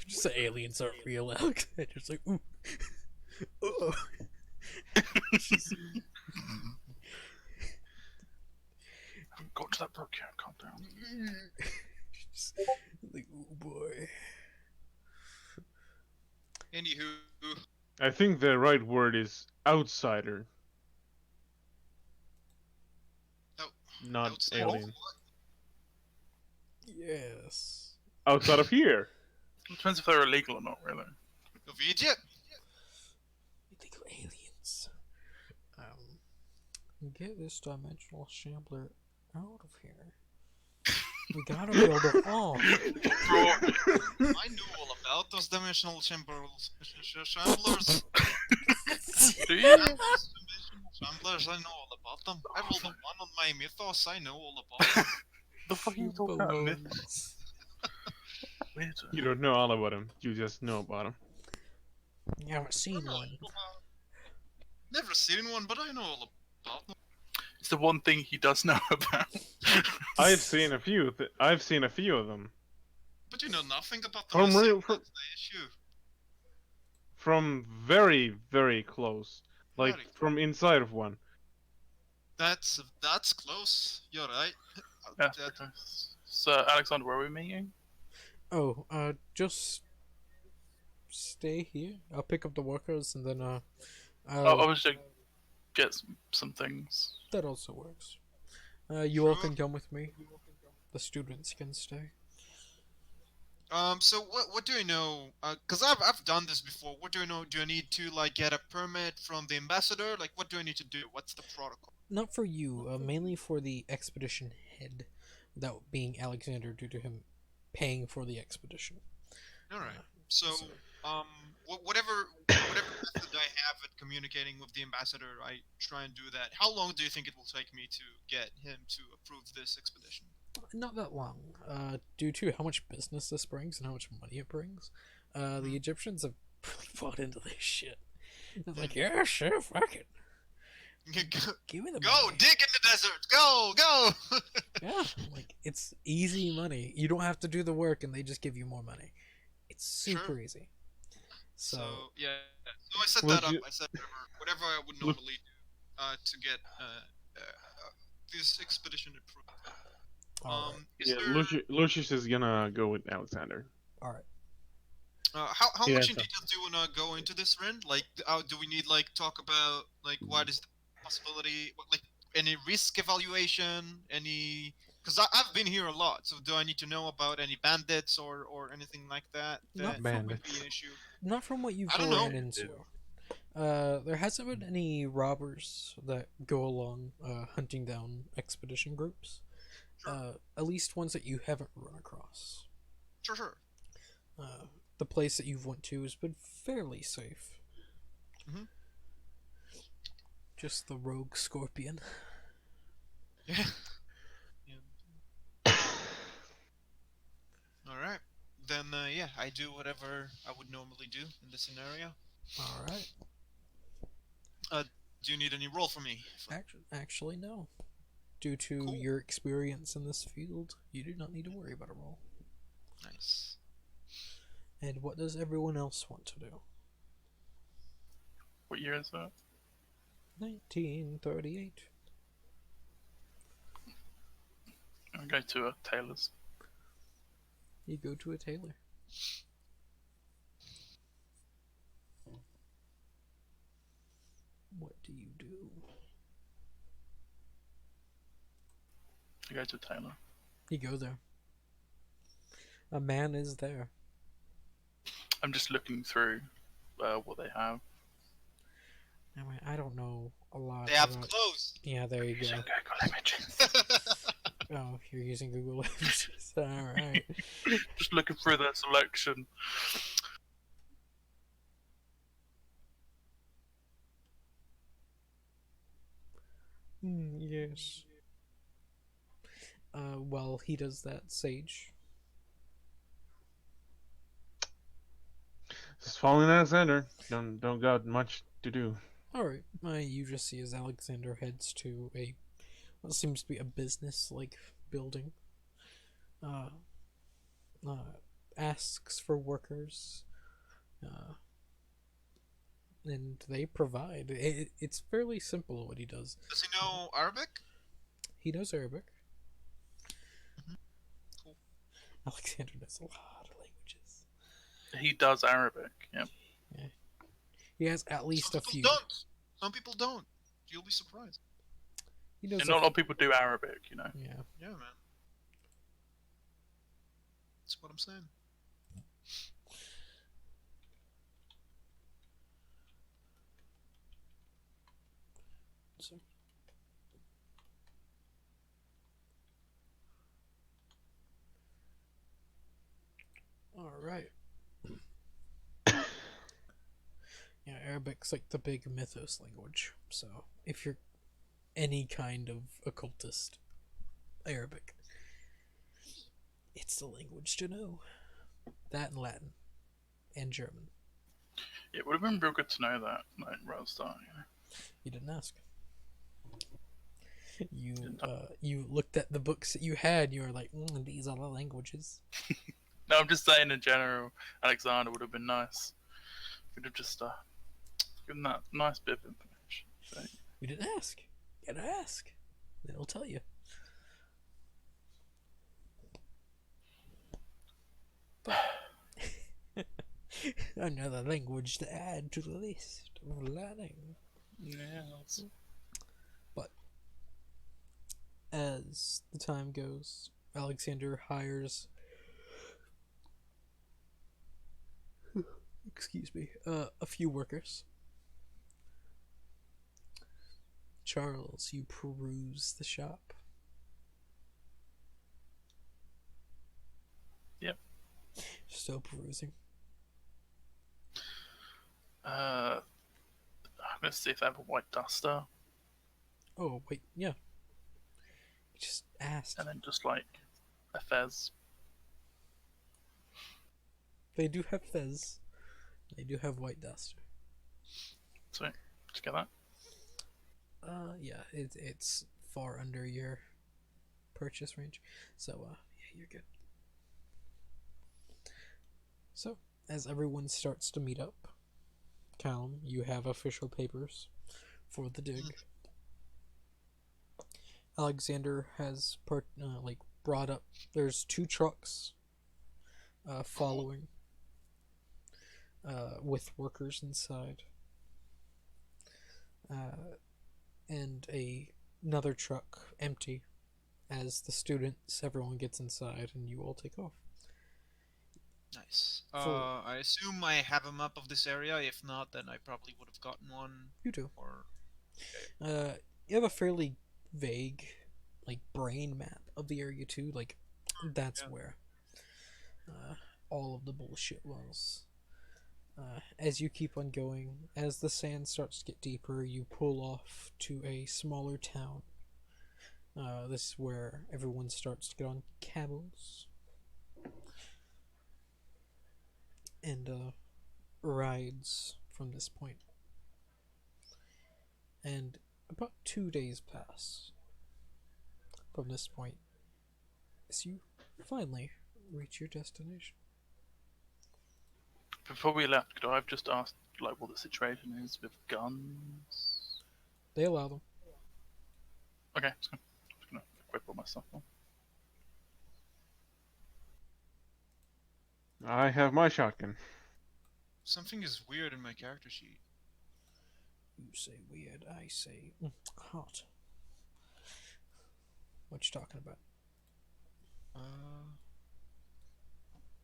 Speaker 2: Just the aliens aren't real, Alexander's like, ooh. Oh.
Speaker 3: Got to that book yet, calm down.
Speaker 2: Just like, oh boy.
Speaker 1: Anywho,
Speaker 4: I think the right word is outsider,
Speaker 1: Oh,
Speaker 4: not
Speaker 1: outside
Speaker 4: alien.
Speaker 2: Yes.
Speaker 4: Outside of here.
Speaker 3: It depends if they're illegal or not, really.
Speaker 1: of Egypt.
Speaker 2: Illegal aliens. Get this dimensional shambler out of here. We gotta build a wall.
Speaker 1: I knew all about those dimensional shamblers.
Speaker 3: Do you?
Speaker 1: Shamblers, I know all about them. I rolled a 1 on my mythos, I know all about them.
Speaker 3: The fuck are you talking about?
Speaker 2: Balloons.
Speaker 3: Mythos? Weird.
Speaker 4: You don't know all about them. You just know about them.
Speaker 2: You haven't seen one.
Speaker 1: Never seen one, but I know all about them.
Speaker 3: It's the one thing he does know about.
Speaker 4: I've seen a few. I've seen a few of them
Speaker 1: But you know nothing about the
Speaker 4: From
Speaker 1: rest,
Speaker 4: real-
Speaker 1: that's the issue.
Speaker 4: from very, very close, like
Speaker 1: Very
Speaker 4: from inside of one.
Speaker 1: That's close. You're right.
Speaker 3: Yeah,
Speaker 1: That-
Speaker 3: okay. So, Alexander, where are we meeting?
Speaker 2: Oh, just stay here. I'll pick up the workers and then
Speaker 3: I was to get some things.
Speaker 2: that also works. You all
Speaker 1: Sure.
Speaker 2: can come with me. The students can stay.
Speaker 1: So what do I know? Cause I've done this before. What do I know? Do I need to like get a permit from the ambassador? Like, what do I need to do? What's the protocol?
Speaker 2: Not for you, mainly for the expedition head. That being Alexander, due to him paying for the expedition.
Speaker 1: All right. So
Speaker 2: So-
Speaker 1: whatever method I have at communicating with the ambassador, I try and do that. How long do you think it will take me to get him to approve this expedition?
Speaker 2: Not that long, due to how much business this brings and how much money it brings. The Egyptians have really bought into this shit. They're like, yeah, sure, fuck it. Give me the
Speaker 1: Go
Speaker 2: money.
Speaker 1: dig in the desert. Go.
Speaker 2: Yeah, like, it's easy money. You don't have to do the work and they just give you more money. It's super
Speaker 1: Sure.
Speaker 2: easy.
Speaker 1: So
Speaker 2: So,
Speaker 1: yeah. So I set
Speaker 4: Would
Speaker 1: that up.
Speaker 4: you-
Speaker 1: I said whatever I would
Speaker 4: Look-
Speaker 1: normally do to get this expedition approved.
Speaker 2: alright.
Speaker 1: Is
Speaker 4: Yeah,
Speaker 1: there,
Speaker 4: Lucius is gonna go with Alexander.
Speaker 2: Alright.
Speaker 1: how
Speaker 4: Yeah,
Speaker 1: much in
Speaker 4: so-
Speaker 1: detail do you wanna go into this, Ren? Like, do we need like talk about like what is the possibility, like any risk evaluation, any? Because I've been here a lot, so do I need to know about any bandits or anything like that?
Speaker 2: Not
Speaker 1: That would be
Speaker 4: bandits.
Speaker 1: an issue.
Speaker 2: Not from what you've
Speaker 1: I don't
Speaker 2: ran
Speaker 1: know.
Speaker 2: into. There hasn't been any robbers that go along hunting down expedition groups. At least ones that you haven't run across.
Speaker 1: Sure.
Speaker 2: The place that you've went to has been fairly safe.
Speaker 1: Mhm.
Speaker 2: Just the rogue scorpion.
Speaker 1: Yeah. All right. Then yeah, I do whatever I would normally do in this scenario.
Speaker 2: Alright.
Speaker 1: Do you need any roll from me?
Speaker 2: Actually, no. Due to
Speaker 1: Cool.
Speaker 2: your experience in this field, you do not need to worry about a roll.
Speaker 1: Nice.
Speaker 2: And what does everyone else want to do?
Speaker 3: What year is that?
Speaker 2: 1938.
Speaker 3: I go to a tailor's.
Speaker 2: You go to a tailor. What do you do?
Speaker 3: I go to a tailor.
Speaker 2: You go there. A man is there.
Speaker 3: I'm just looking through what they have.
Speaker 2: I mean, I don't know a lot
Speaker 1: They have
Speaker 2: about...
Speaker 1: clothes.
Speaker 2: Yeah, there you go.
Speaker 3: Using Google Images.
Speaker 2: Oh, you're using Google Images. Alright.
Speaker 3: Just looking through their selection.
Speaker 2: Yes. While he does that, Sage.
Speaker 4: Just following Alexander. Don't got much to do.
Speaker 2: Alright, you just see as Alexander heads to what seems to be a business-like building. Uh, asks for workers, and they provide. It's fairly simple what he does.
Speaker 1: Does he know Arabic?
Speaker 2: He knows Arabic.
Speaker 1: Cool.
Speaker 2: Alexander knows a lot of languages.
Speaker 3: He does Arabic. Yep.
Speaker 2: He has at least
Speaker 1: Some
Speaker 2: a
Speaker 1: people
Speaker 2: few.
Speaker 1: don't. Some people don't. You'll be surprised.
Speaker 2: He knows
Speaker 3: And not a lot of people do Arabic, you know.
Speaker 2: Yeah.
Speaker 1: Yeah, man. That's what I'm saying.
Speaker 2: So. All right. Yeah, Arabic's like the big mythos language. So if you're any kind of occultist, Arabic, it's the language to know. That and Latin, and German.
Speaker 3: It would have been real good to know that, like, right at the start, you know.
Speaker 2: You didn't ask. You looked at the books that you had. You were like, these are the languages.
Speaker 3: No, I'm just saying in general, Alexander would have been nice. Could have just given that nice bit of information. So,
Speaker 2: You didn't ask. You gotta ask. They'll tell you. But another language to add to the list of learning.
Speaker 3: yeah.
Speaker 2: But as the time goes, Alexander hires a few workers. Charles, you peruse the shop.
Speaker 3: Yep.
Speaker 2: Still perusing.
Speaker 3: I'm gonna see if I have a white duster,
Speaker 2: Oh, wait, yeah. You just asked.
Speaker 3: and then just like a fez.
Speaker 2: They do have fez. They do have white duster.
Speaker 3: So, did you get that?
Speaker 2: Yeah, it's far under your purchase range. So, yeah, you're good. So, as everyone starts to meet up, Callum, you have official papers for the dig. Alexander has brought up. There's 2 trucks following with workers inside, and another truck empty. As the students, everyone gets inside, and you all take off.
Speaker 1: Nice.
Speaker 2: For-
Speaker 1: I assume I have a map of this area. If not, then I probably would have gotten one.
Speaker 2: You do.
Speaker 1: Or
Speaker 2: You have a fairly vague, brain map of the area too. That's
Speaker 1: Yeah.
Speaker 2: where all of the bullshit was. As you keep on going, as the sand starts to get deeper, you pull off to a smaller town. This is where everyone starts to get on camels and rides from this point. And about 2 days pass from this point as you finally reach your destination.
Speaker 3: Before we left, could I have just asked like what the situation is with guns?
Speaker 2: They allow them.
Speaker 3: Okay, just gonna equip all my stuff on.
Speaker 4: I have my shotgun.
Speaker 1: something is weird in my character sheet.
Speaker 2: You say weird, I say hot. What you talking about?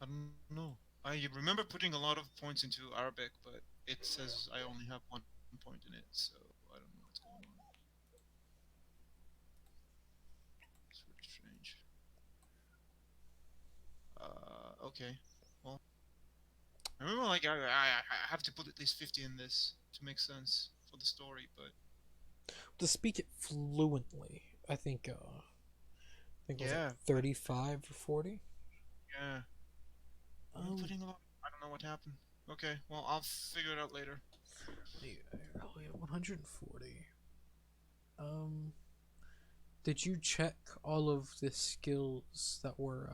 Speaker 1: I don't know. I remember putting a lot of points into Arabic, but it says I only have 1 point in it, so I don't know what's going on. It's really strange. Okay. Well, I remember I have to put at least 50 in this to make sense for the story, but
Speaker 2: To speak it fluently, I think it was
Speaker 1: Yeah.
Speaker 2: 35 or 40.
Speaker 1: yeah. I'm putting a lot. I don't know what happened. Okay, well, I'll figure it out later.
Speaker 2: Oh yeah, 140. Did you check all of the skills that were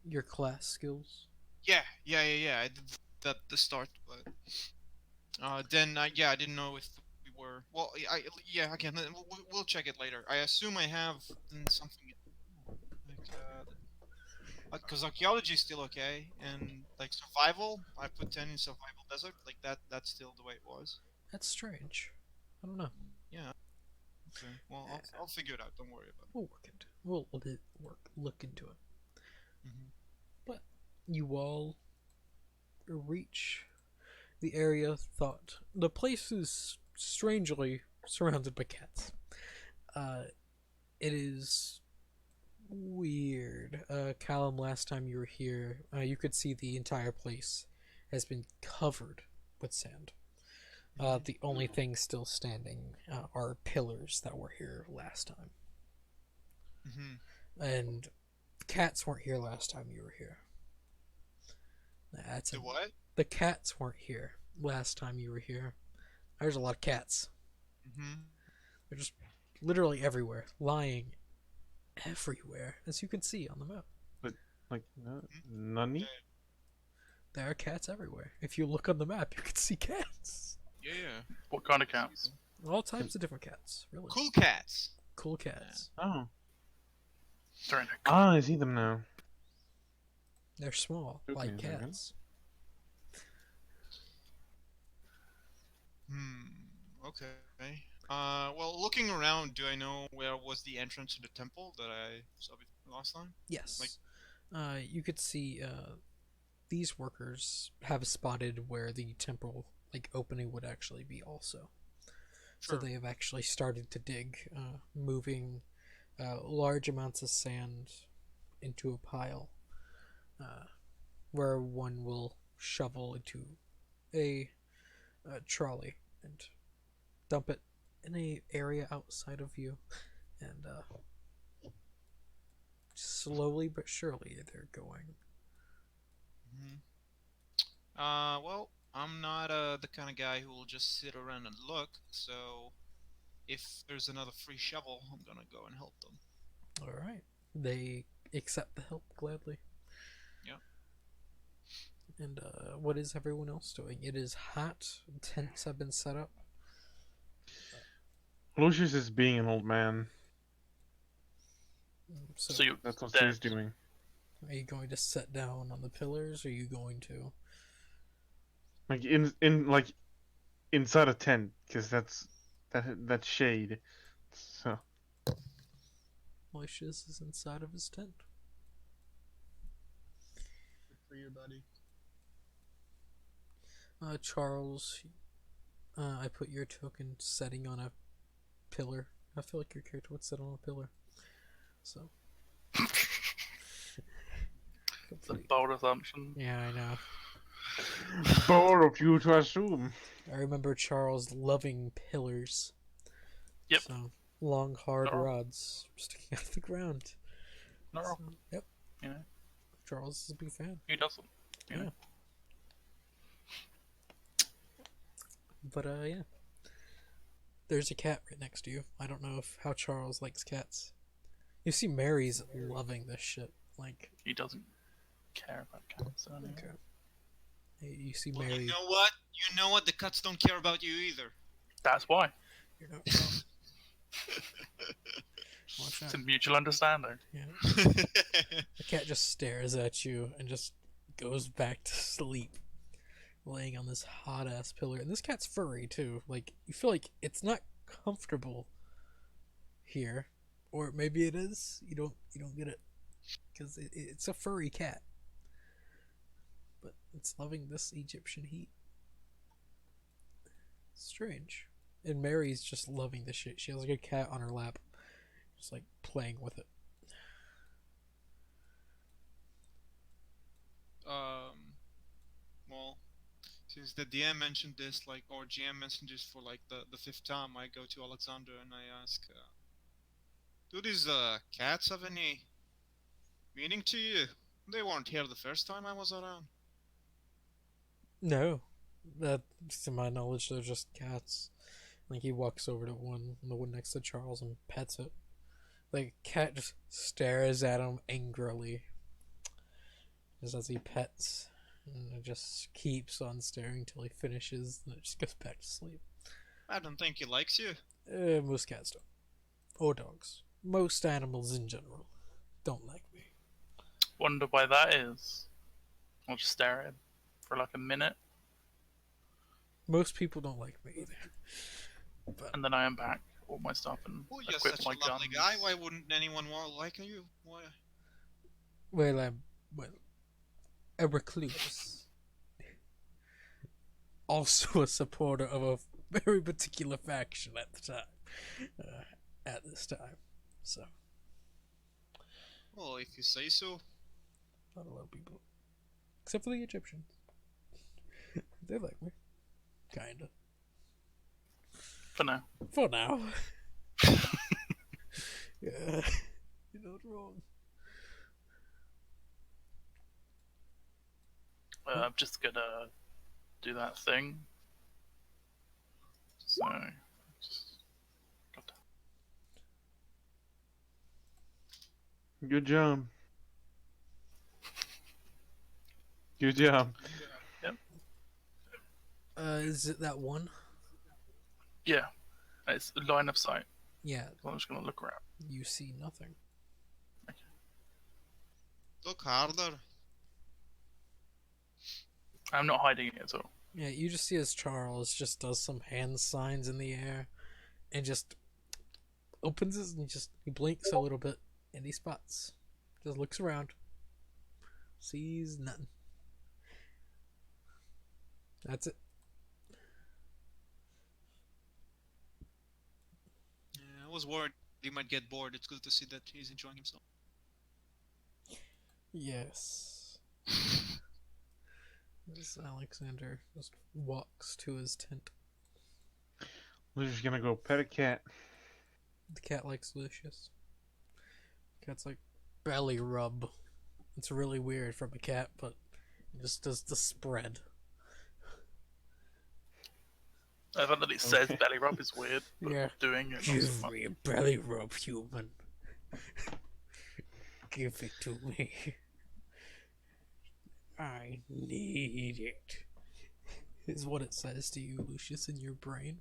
Speaker 2: your class skills?
Speaker 1: Yeah. I did that at the start, but then yeah, I didn't know if we were. Well, yeah. Again, we'll check it later. I assume I have something like because archaeology is still okay, and like survival, I put 10 in survival desert. Like that's still the way it was.
Speaker 2: That's strange. I don't know.
Speaker 1: Yeah. Okay. Well, I'll figure it out. Don't worry about
Speaker 2: We'll work it. We'll look into it.
Speaker 1: it. Hmm.
Speaker 2: But you all reach the area thought. The place is strangely surrounded by cats. Uh, it is weird. Callum, last time you were here, you could see the entire place has been covered with sand. The only thing still standing are pillars that were here last time.
Speaker 1: Hmm.
Speaker 2: And cats weren't here last time you were here. That's
Speaker 1: The what?
Speaker 2: The cats weren't here last time you were here. There's a lot of cats.
Speaker 1: Hmm.
Speaker 2: They're just literally everywhere, lying everywhere, as you can see on the map.
Speaker 4: Like, nani?
Speaker 2: There are cats everywhere. If you look on the map, you can see cats.
Speaker 1: Yeah.
Speaker 3: What kind of cats?
Speaker 2: All types of different cats, really.
Speaker 1: Cool cats.
Speaker 2: Cool cats.
Speaker 4: Oh.
Speaker 3: They're in a
Speaker 4: Ah, I see them now.
Speaker 2: They're small,
Speaker 4: Okay,
Speaker 2: like
Speaker 4: okay.
Speaker 2: cats.
Speaker 1: Okay. Well, looking around, do I know where was the entrance to the temple that I saw last time?
Speaker 2: Yes. You could see these workers have spotted where the temple opening would actually be also. So
Speaker 1: Sure.
Speaker 2: they have actually started to dig, moving large amounts of sand into a pile, where one will shovel into a trolley and dump it in a area outside of you, and slowly but surely they're going.
Speaker 1: Hmm. Well, I'm not the kind of guy who will just sit around and look. So, if there's another free shovel, I'm gonna go and help them.
Speaker 2: All right, they accept the help gladly.
Speaker 1: Yeah.
Speaker 2: And what is everyone else doing? It is hot. Tents have been set up.
Speaker 4: Lucius is being an old man.
Speaker 2: So,
Speaker 3: So you
Speaker 4: That's what
Speaker 3: there.
Speaker 4: she's doing.
Speaker 2: are you going to sit down on the pillars? Or are you going to?
Speaker 4: Like in like inside a tent, because that's shade. So
Speaker 2: Moishes is inside of his tent.
Speaker 1: Good for you, buddy.
Speaker 2: Charles, I put your token setting on a pillar. I feel like your character would sit on a pillar. So.
Speaker 3: It's a bold assumption.
Speaker 2: Yeah, I know.
Speaker 4: bold of you to assume.
Speaker 2: I remember Charles loving pillars.
Speaker 3: Yep.
Speaker 2: So long, hard
Speaker 3: Oh.
Speaker 2: rods sticking out of the ground.
Speaker 3: No,
Speaker 2: So, yep.
Speaker 3: you know,
Speaker 2: Charles is a big fan.
Speaker 3: who doesn't? You
Speaker 2: Yeah.
Speaker 3: know?
Speaker 2: But yeah. There's a cat right next to you. I don't know how Charles likes cats. You see Mary's loving this shit. Like,
Speaker 3: He doesn't care about cats. I don't know.
Speaker 2: okay. You see
Speaker 1: Well,
Speaker 2: Mary.
Speaker 1: you know what? You know what? The cats don't care about you either.
Speaker 3: That's why.
Speaker 2: You're not wrong. Watch out.
Speaker 3: It's a mutual understanding.
Speaker 2: Yeah. The cat just stares at you and just goes back to sleep, laying on this hot ass pillar. And this cat's furry too. Like, you feel like it's not comfortable here, or maybe it is. You don't get it because it's a furry cat, but it's loving this Egyptian heat. Strange. And Mary's just loving this shit. She has like a cat on her lap, just like playing with it.
Speaker 1: Well, since the DM mentioned this, like, or GM mentioned this for like the fifth time, I go to Alexander and I ask, do these cats have any meaning to you? They weren't here the first time I was around.
Speaker 2: No, that to my knowledge, they're just cats. Like he walks over to the one next to Charles, and pets it. Like cat just stares at him angrily, just as he pets, and it just keeps on staring till he finishes, and it just goes back to sleep.
Speaker 1: I don't think he likes you.
Speaker 2: Most cats don't, or dogs. Most animals in general don't like me.
Speaker 3: Wonder why that is. I'll just stare at him for like a minute,
Speaker 2: Most people don't like me either. But
Speaker 3: and then I am back, all my stuff, and
Speaker 1: Oh, you're
Speaker 3: equip
Speaker 1: such
Speaker 3: my
Speaker 1: a lovely
Speaker 3: guns.
Speaker 1: guy. Why wouldn't anyone want like you? Why?
Speaker 2: well, I'm a recluse. Also a supporter of a very particular faction at the time. At this time. So,
Speaker 1: Well, if you say so.
Speaker 2: not a lot of people. Except for the Egyptians. They like me. Kinda.
Speaker 3: For now.
Speaker 2: For now. Yeah. You're not wrong.
Speaker 3: I'm just gonna do that thing. So, just got that.
Speaker 4: Good job. Good job.
Speaker 2: Is it that one?
Speaker 3: Yeah, it's a line of sight.
Speaker 2: Yeah,
Speaker 3: So I'm just gonna look around.
Speaker 2: you see nothing.
Speaker 1: Look harder.
Speaker 3: I'm not hiding it at all.
Speaker 2: Yeah, you just see as Charles just does some hand signs in the air and just opens his and he blinks a little bit and he spots. Just looks around. Sees nothing. That's it.
Speaker 1: Yeah, I was worried he might get bored. It's good to see that he's enjoying himself.
Speaker 2: Yes. This Alexander just walks to his tent.
Speaker 4: Lucius gonna go pet a cat.
Speaker 2: The cat likes Lucius. Cat's like belly rub. It's really weird from a cat, but it just does the spread.
Speaker 3: I thought that it says
Speaker 4: Okay.
Speaker 3: belly rub is weird, but
Speaker 2: Yeah.
Speaker 3: doing it.
Speaker 2: Give me a belly rub, human. Give it to me. I need it. Is what it says to you, Lucius, in your brain.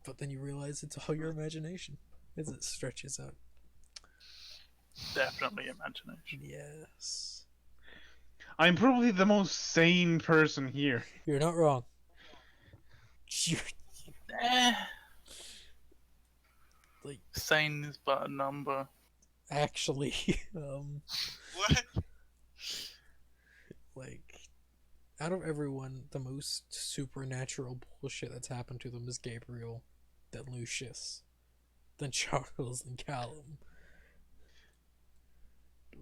Speaker 2: But then you realize it's all your imagination as it stretches out.
Speaker 3: Definitely imagination.
Speaker 2: Yes.
Speaker 4: I'm probably the most sane person here.
Speaker 2: You're not wrong. You're like
Speaker 3: Sane is but a number.
Speaker 2: actually
Speaker 1: What?
Speaker 2: like out of everyone, the most supernatural bullshit that's happened to them is Gabriel, then Lucius, then Charles and Callum.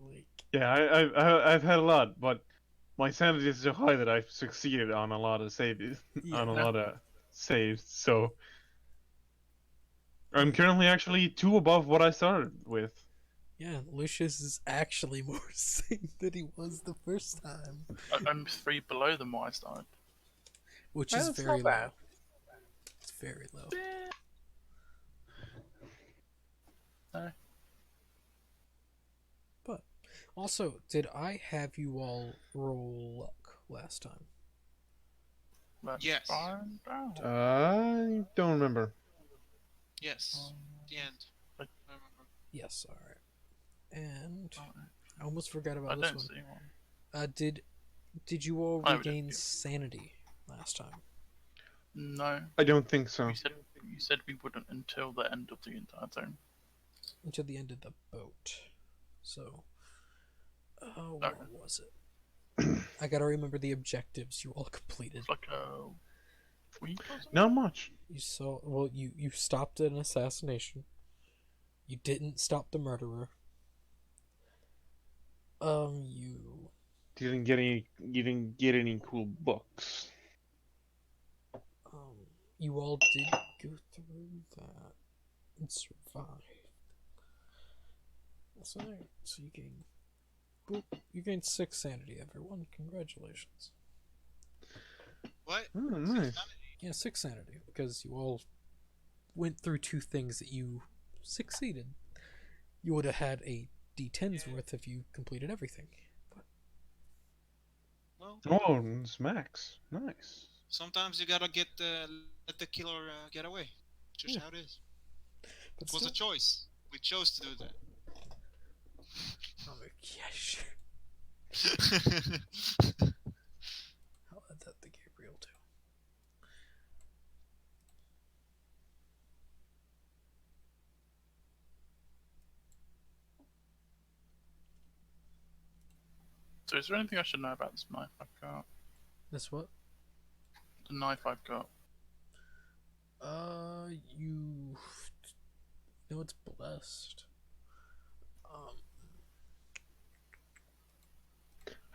Speaker 2: Like
Speaker 4: Yeah, I've had a lot, but my sanity is so high that I've succeeded on a lot of saves. On a
Speaker 2: Yeah.
Speaker 4: lot of saves, so I'm currently actually 2 above what I started with.
Speaker 2: yeah, Lucius is actually more sane than he was the first time,
Speaker 3: I'm 3 below than what I started.
Speaker 2: which
Speaker 4: Well,
Speaker 2: is
Speaker 4: it's
Speaker 2: very
Speaker 4: not bad.
Speaker 2: low. It's very low.
Speaker 3: No.
Speaker 2: But also, did I have you all roll luck last time?
Speaker 3: But
Speaker 1: Yes.
Speaker 3: fine, down.
Speaker 4: I don't remember.
Speaker 1: Yes. The end.
Speaker 3: Like-
Speaker 1: I remember.
Speaker 2: Yes, alright. And
Speaker 3: Alright.
Speaker 2: I almost forgot
Speaker 3: I
Speaker 2: about this
Speaker 3: don't
Speaker 2: one.
Speaker 3: see one.
Speaker 2: Did you all
Speaker 3: I would
Speaker 2: regain
Speaker 3: do.
Speaker 2: sanity last time?
Speaker 3: No,
Speaker 4: I don't think so.
Speaker 3: you said we wouldn't until the end of the entire thing.
Speaker 2: Until the end of the boat. So, what
Speaker 3: Okay.
Speaker 2: was it? I gotta remember the objectives you all completed.
Speaker 3: It's like a week or something.
Speaker 4: Not much.
Speaker 2: You saw, well, you stopped an assassination. You didn't stop the murderer. You
Speaker 4: You didn't get any cool books.
Speaker 2: you all did go through that and survive. That's alright. So you gain 6 sanity, everyone. Congratulations.
Speaker 1: What?
Speaker 4: Oh, nice.
Speaker 2: Yeah, 6 sanity, because you all went through 2 things that you succeeded. You would have had a d10's worth if you completed everything. But
Speaker 1: Well,
Speaker 4: Oh, it's max. Nice.
Speaker 1: sometimes you gotta let the killer get away. Just
Speaker 2: Yeah.
Speaker 1: how it is.
Speaker 2: but
Speaker 1: It was
Speaker 2: still,
Speaker 1: a choice. We chose to do that.
Speaker 2: oh, yeah, sure. I'll add that to Gabriel too.
Speaker 3: So is there anything I should know about this knife I've got?
Speaker 2: This what?
Speaker 3: The knife I've got.
Speaker 2: You know it's blessed.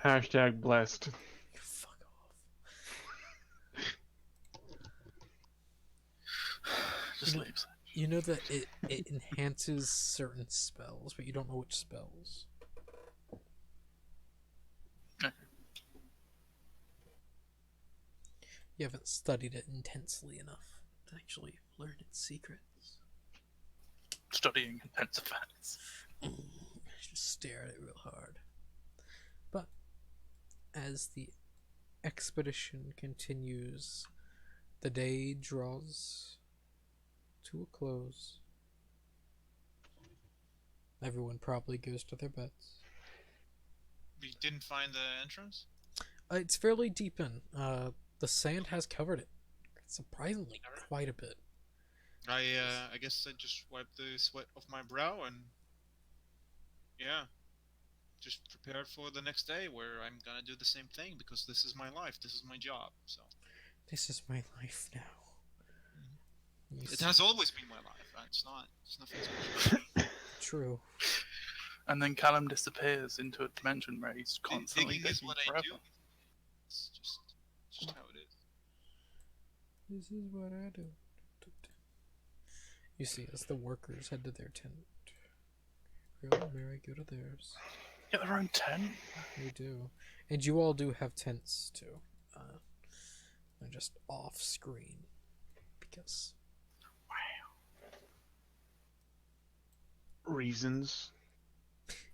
Speaker 4: Hashtag blessed.
Speaker 2: Fuck off.
Speaker 3: Just
Speaker 2: You know-
Speaker 3: leaves.
Speaker 2: You know that it enhances certain spells, but you don't know which spells.
Speaker 3: Okay.
Speaker 2: You haven't studied it intensely enough to actually learn its secrets.
Speaker 3: Studying intensive facts.
Speaker 2: Just stare at it real hard. But as the expedition continues, the day draws to a close. Everyone probably goes to their beds.
Speaker 1: We didn't find the entrance?
Speaker 2: It's fairly deep in. The sand has covered it. Surprisingly, quite a bit.
Speaker 1: I guess I just wiped the sweat off my brow and yeah, just prepared for the next day where I'm gonna do the same thing because this is my life, this is my job. So
Speaker 2: This is my life now. You
Speaker 1: it
Speaker 2: see-
Speaker 1: has always been my life. It's not. It's nothing special.
Speaker 2: True.
Speaker 3: And then Callum disappears into a dimension where he's constantly
Speaker 1: Digging is
Speaker 3: digging
Speaker 1: what I
Speaker 3: forever.
Speaker 1: do. It's just how it is.
Speaker 2: This is what I do. You see, as the workers head to their tent, Gabriel and Mary go to theirs.
Speaker 3: Get their own tent.
Speaker 2: They do. And you all do have tents, too. They're just off screen. Because
Speaker 4: Reasons.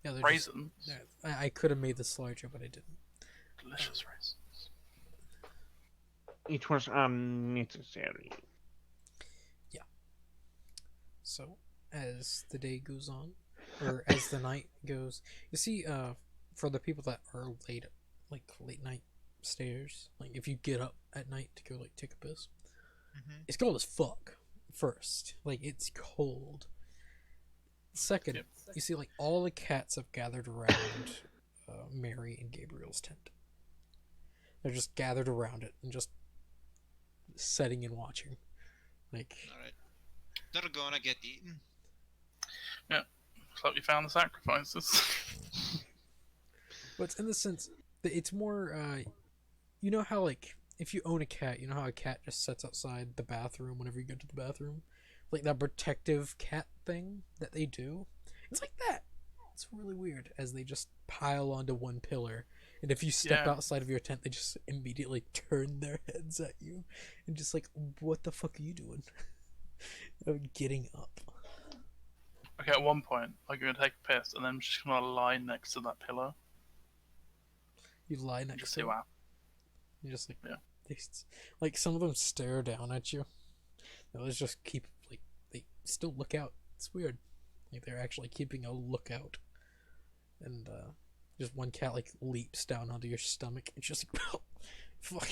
Speaker 2: yeah, they're
Speaker 3: Raisins.
Speaker 2: Just, I could have made this larger, but I didn't.
Speaker 3: Delicious raisins.
Speaker 4: It was unnecessary.
Speaker 2: So, as the day goes on, or as the night goes, you see, for the people that are late night stairs, like if you get up at night to go like take a piss,
Speaker 1: Mm-hmm.
Speaker 2: it's cold as fuck. First, like it's cold. Second,
Speaker 3: Yep.
Speaker 2: you see like all the cats have gathered around Mary and Gabriel's tent. They're just gathered around it and just sitting and watching. Like,
Speaker 1: All right, they're gonna get eaten.
Speaker 3: Looks like we found the sacrifices.
Speaker 2: but it's in the sense that it's more, you know how like if you own a cat, you know how a cat just sits outside the bathroom whenever you go to the bathroom, like that protective cat thing that they do. It's like that. It's really weird as they just pile onto one pillar, and if you step
Speaker 3: Yeah.
Speaker 2: outside of your tent, they just immediately turn their heads at you, and just like, what the fuck are you doing? Getting up.
Speaker 3: Okay, at one point, I'm going to take a piss, and then I'm just going to lie next to that pillar
Speaker 2: You lie
Speaker 3: and
Speaker 2: next
Speaker 3: just
Speaker 2: to
Speaker 3: see
Speaker 2: it.
Speaker 3: what happens.
Speaker 2: You just like,
Speaker 3: Yeah.
Speaker 2: like some of them stare down at you. The others just keep like they still look out. It's weird. Like they're actually keeping a lookout. And just one cat like leaps down onto your stomach. It's just like, fuck.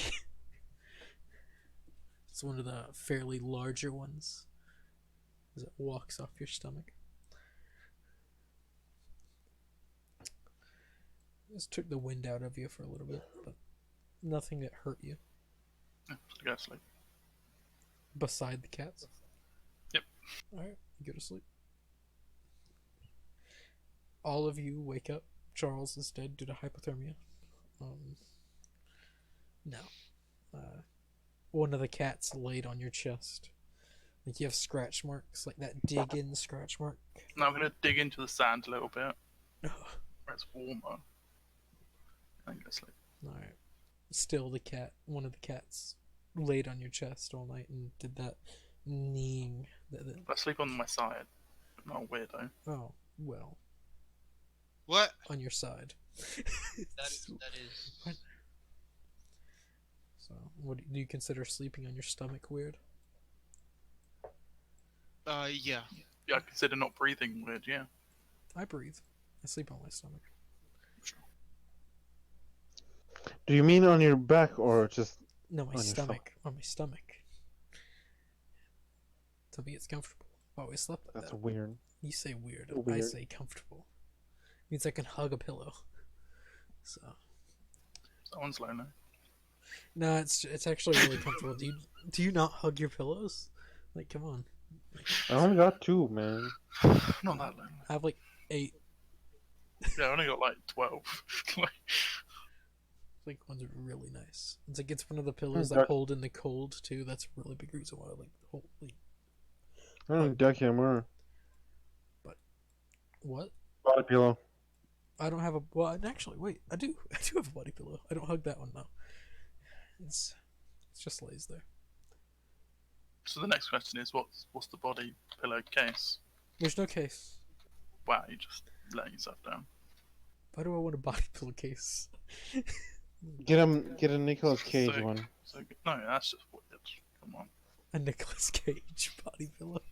Speaker 2: It's one of the fairly larger ones. As it walks off your stomach. Just took the wind out of you for a little bit, but nothing that hurt you.
Speaker 3: Yeah, so go to sleep.
Speaker 2: Beside the cats?
Speaker 3: Yep.
Speaker 2: Alright, you go to sleep. All of you wake up. Charles is dead due to hypothermia. No. One of the cats laid on your chest. Like you have scratch marks, like that dig in scratch mark.
Speaker 3: Now I'm going to dig into the sand a little bit, where it's warmer, and go to sleep.
Speaker 2: Alright. Still, one of the cats, laid on your chest all night and did that kneeing.
Speaker 3: I sleep on my side. I'm not a weirdo.
Speaker 2: Oh, well,
Speaker 1: What?
Speaker 2: on your side.
Speaker 1: That is.
Speaker 2: What? So, do you consider sleeping on your stomach weird?
Speaker 1: Yeah.
Speaker 3: Yeah, I consider not breathing weird, yeah.
Speaker 2: I breathe. I sleep on my stomach.
Speaker 4: Do you mean on your back or just
Speaker 2: No, my
Speaker 4: on your
Speaker 2: stomach. On my stomach. To me, it's comfortable. I've always slept like
Speaker 4: That's
Speaker 2: that.
Speaker 4: weird.
Speaker 2: You say weird. I
Speaker 4: Weird.
Speaker 2: say comfortable. Means I can hug a pillow. So
Speaker 3: Someone's lonely.
Speaker 2: no, it's actually really comfortable. Do you not hug your pillows? Like, come on.
Speaker 4: I only got 2, man.
Speaker 3: Not that lonely.
Speaker 2: I have like 8.
Speaker 3: Yeah, I only got like 12.
Speaker 2: Like ones are really nice. It's like it's one of the pillows that
Speaker 4: dark-
Speaker 2: hold in the cold too. That's a really big reason why I like the whole. Like,
Speaker 4: I don't duck anymore.
Speaker 2: what?
Speaker 4: Body pillow.
Speaker 2: I don't have a. Well, actually, wait. I do. I do have a body pillow. I don't hug that one though. It just lays there.
Speaker 3: So the next question is, what's the body pillow case?
Speaker 2: There's no case.
Speaker 3: Wow, you just let yourself down.
Speaker 2: Why do I want a body pillow-case?
Speaker 4: Get a Nicolas Cage
Speaker 3: So-
Speaker 4: one.
Speaker 3: So no, that's just weird. Come on.
Speaker 2: A Nicolas Cage body pillow.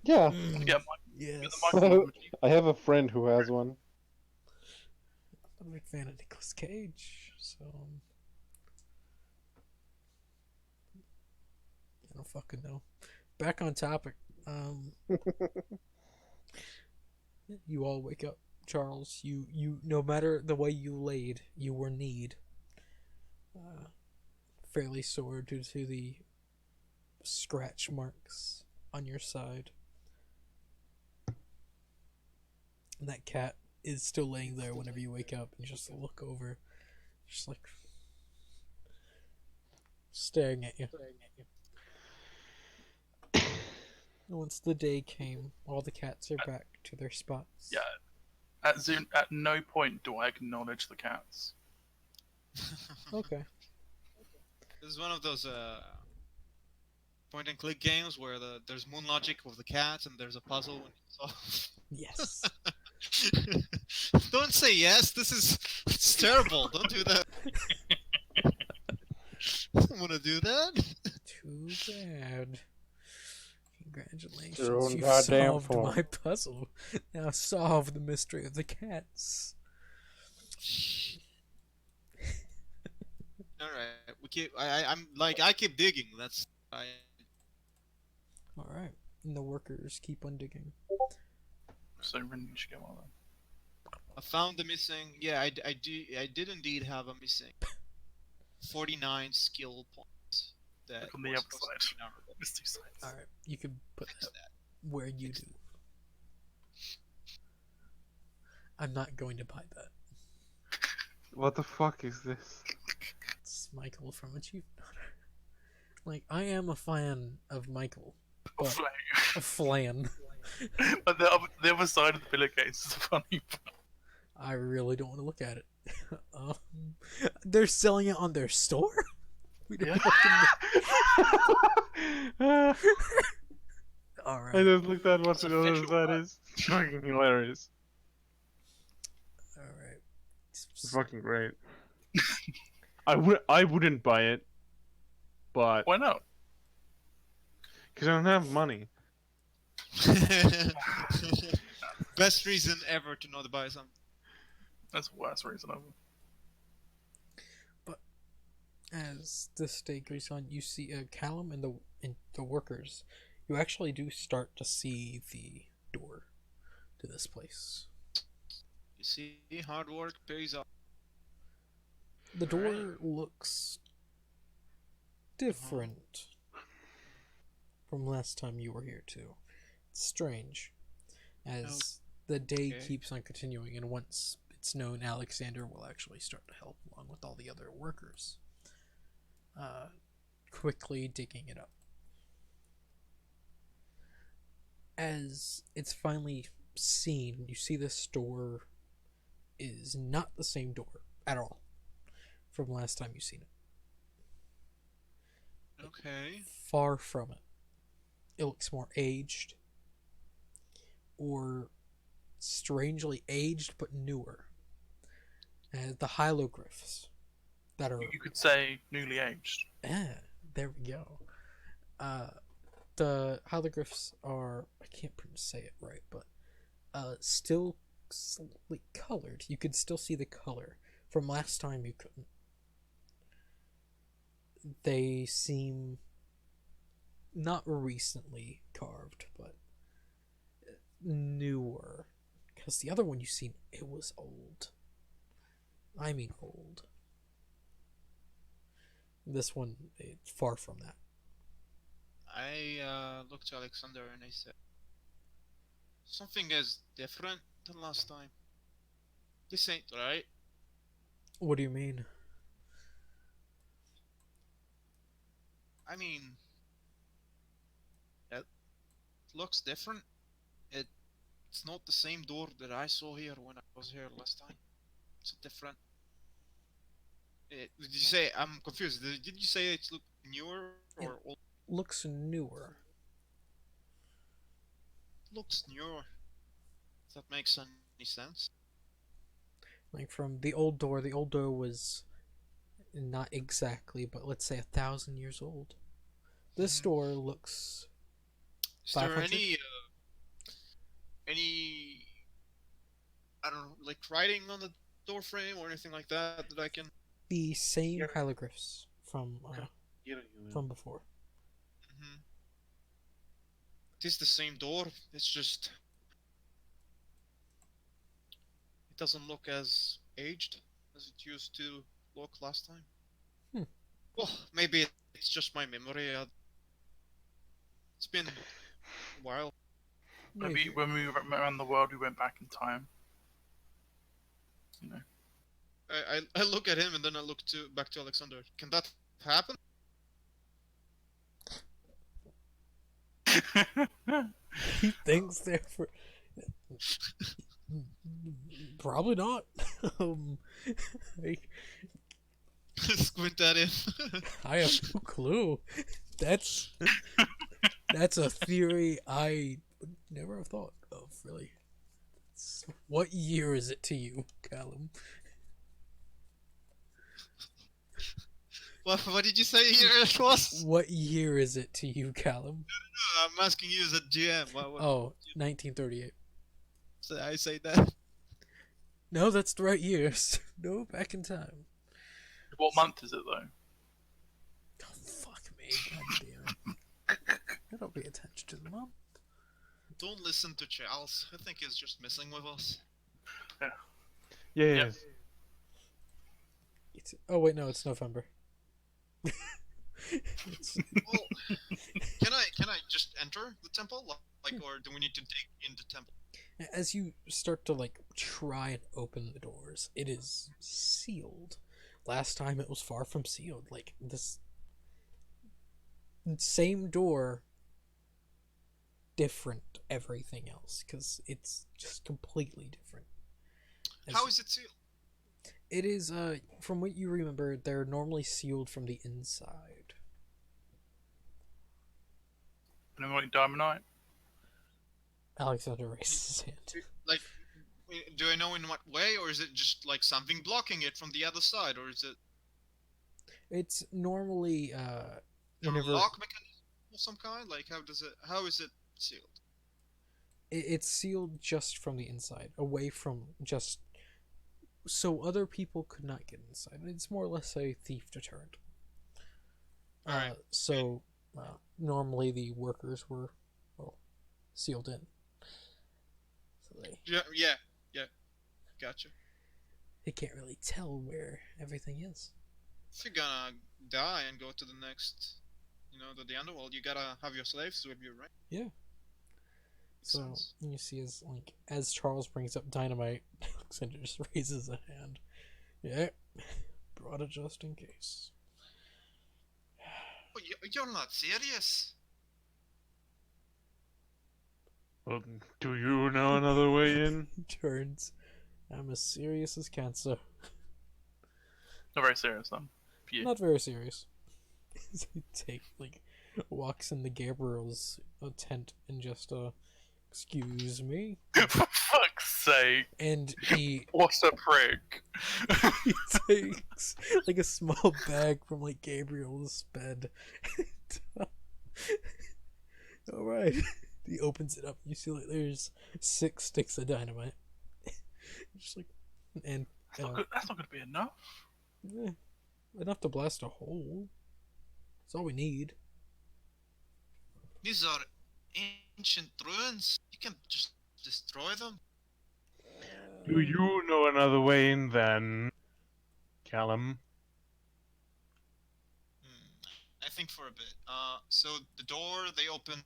Speaker 4: Yeah,
Speaker 2: Mm,
Speaker 3: Yeah,
Speaker 2: yes.
Speaker 3: the Michael Woodley.
Speaker 4: I have a friend who has one.
Speaker 2: I'm a big fan of Nicolas Cage, so I don't fucking know. Back on topic. You all wake up, Charles. You no matter the way you laid, you were kneed. Fairly sore due to the scratch marks on your side. And that cat is still laying there whenever you wake up and you just look over, just like staring at you. And once the day came, all the cats are back to their spots.
Speaker 3: Yeah. At no point do I acknowledge the cats.
Speaker 2: Okay.
Speaker 1: This is one of those point and click games where there's moon logic with the cats and there's a puzzle when you solve.
Speaker 2: Yes.
Speaker 1: Don't say yes. It's terrible. Don't do that. I don't want to do that.
Speaker 2: Too bad. Congratulations,
Speaker 4: Your own
Speaker 2: you've
Speaker 4: goddamn
Speaker 2: solved
Speaker 4: fault.
Speaker 2: my puzzle. Now solve the mystery of the cats.
Speaker 1: All right, we keep. I'm like I keep digging. That's I.
Speaker 2: Alright. And the workers keep on digging.
Speaker 3: So Rin, you should go on then.
Speaker 1: I found the missing. Yeah, I did indeed have a missing 49 skill points. That
Speaker 3: Look on the
Speaker 1: was
Speaker 3: other
Speaker 1: supposed to
Speaker 3: side.
Speaker 1: be numbered.
Speaker 3: There's 2 sides.
Speaker 2: Alright. You can put
Speaker 1: Fix
Speaker 2: that
Speaker 1: that.
Speaker 2: where you
Speaker 1: Fix
Speaker 2: do. I'm not going to buy that.
Speaker 4: What the fuck is this?
Speaker 2: It's Michael from Achievement Hunter. Like, I am a fan of Michael.
Speaker 3: Or
Speaker 2: But-
Speaker 3: flame.
Speaker 2: A flan.
Speaker 3: But the other side of the pillowcase is the funny part.
Speaker 2: I really don't want to look at it. They're selling it on their store? We don't
Speaker 3: Yeah.
Speaker 2: fucking
Speaker 4: I
Speaker 2: Alright.
Speaker 4: just looked at what
Speaker 3: It's
Speaker 4: the other
Speaker 3: official,
Speaker 4: side
Speaker 3: right?
Speaker 4: is. It's fucking hilarious.
Speaker 2: Alright.
Speaker 4: It's fucking great. I wouldn't buy it, but
Speaker 3: Why not?
Speaker 4: because I don't have money.
Speaker 1: Best reason ever to not buy something.
Speaker 3: That's the worst reason ever.
Speaker 2: As this day goes on, you see Callum and the workers. You actually do start to see the door to this place.
Speaker 1: You see, hard work pays off.
Speaker 2: The door looks different from last time you were here too. It's strange, as the day
Speaker 1: Okay.
Speaker 2: keeps on continuing, and once it's known, Alexander will actually start to help along with all the other workers, quickly digging it up. As it's finally seen, you see this door is not the same door at all. from last time you've seen it.
Speaker 1: Okay.
Speaker 2: Far from it. It looks more aged, or strangely aged but newer. The hieroglyphs that are
Speaker 3: You could say newly aged.
Speaker 2: there we go. The hieroglyphs are, I can't say it right, but still slightly colored. You could still see the color. From last time you couldn't. They seem not recently carved, but newer. Because the other one you seen, it was old. I mean old. This one, it's far from that.
Speaker 1: I looked to Alexander and I said, something is different than last time. This ain't right.
Speaker 2: What do you mean?
Speaker 1: I mean, it looks different. It's not the same door that I saw here when I was here last time. It's different. Did you say? I'm confused. Did you say it look newer or old?
Speaker 2: Looks newer.
Speaker 1: Looks newer. If that makes any sense.
Speaker 2: Like from the old door was not exactly, but let's say 1,000 years old. This
Speaker 1: Mhm.
Speaker 2: door looks
Speaker 1: Is there
Speaker 2: 500?
Speaker 1: any I don't know, like writing on the door frame or anything like that that I can?
Speaker 2: the same
Speaker 4: Yeah.
Speaker 2: hieroglyphs from before.
Speaker 1: Mhm. It is the same door. It's just it doesn't look as aged as it used to look last time.
Speaker 2: Hmm.
Speaker 1: Well, maybe it's just my memory. It's been a while.
Speaker 3: Maybe when we went around the world, we went back in time. You know.
Speaker 1: I look at him and then I look to back to Alexander. Can that happen?
Speaker 2: He thinks they're for. Probably not. I,
Speaker 1: Squint at him.
Speaker 2: I have no clue. That's a theory I would never have thought of, really. What year is it to you, Callum?
Speaker 1: What did you say here it was?
Speaker 2: What year is it to you, Callum?
Speaker 1: I'm asking you as a GM. What
Speaker 2: Oh, 1938.
Speaker 1: I say that?
Speaker 2: No, that's the right years. No, back in time.
Speaker 3: What month is it though?
Speaker 2: Oh, fuck me. God damn it. I don't pay attention to the month.
Speaker 1: Don't listen to Charles. I think he's just messing with us.
Speaker 4: Yes.
Speaker 2: Oh, wait, no, it's November. It's-
Speaker 1: Well, can I just enter the temple? Like, or do we need to dig in the temple?
Speaker 2: As you start to try and open the doors, it is sealed. Last time it was far from sealed. Like this same door, different everything else, because it's just completely different.
Speaker 1: How is it sealed?
Speaker 2: It is from what you remember, they're normally sealed from the inside.
Speaker 3: And like Diamondite.
Speaker 2: Alexander raises his hand.
Speaker 1: Like, do I know in what way, or is it just like something blocking it from the other side, or is it
Speaker 2: It's normally
Speaker 1: a
Speaker 2: whenever
Speaker 1: lock mechanism of some kind? Like, how is it sealed?
Speaker 2: it's sealed just from the inside, away from just so other people could not get inside. It's more or less a thief deterrent.
Speaker 1: Alright.
Speaker 2: So normally the workers were sealed in. So
Speaker 1: Yeah. Gotcha.
Speaker 2: they can't really tell where everything is.
Speaker 1: If you're gonna die and go to the next, to the underworld, you gotta have your slaves with you, right?
Speaker 2: Yeah.
Speaker 1: Makes
Speaker 2: So
Speaker 1: sense.
Speaker 2: you see as Charles brings up dynamite, Alexander just raises a hand. Yeah. Brought it just in case.
Speaker 1: Oh, you're not serious.
Speaker 4: Well, do you know another way in?
Speaker 2: He turns. I'm as serious as cancer.
Speaker 3: Not very serious then. For you.
Speaker 2: Not very serious. He walks into Gabriel's tent and just excuse me,
Speaker 3: For fuck's sake.
Speaker 2: and he
Speaker 3: What a prick.
Speaker 2: he takes like a small bag from like Gabriel's bed. All right. He opens it up. You see, like, there's 6 sticks of dynamite. Just like, and
Speaker 3: That's not going to be enough.
Speaker 2: eh, enough to blast a hole. That's all we need.
Speaker 1: These are ancient ruins. You can just destroy them.
Speaker 4: Do you know another way in then, Callum?
Speaker 1: I think for a bit. So the door they open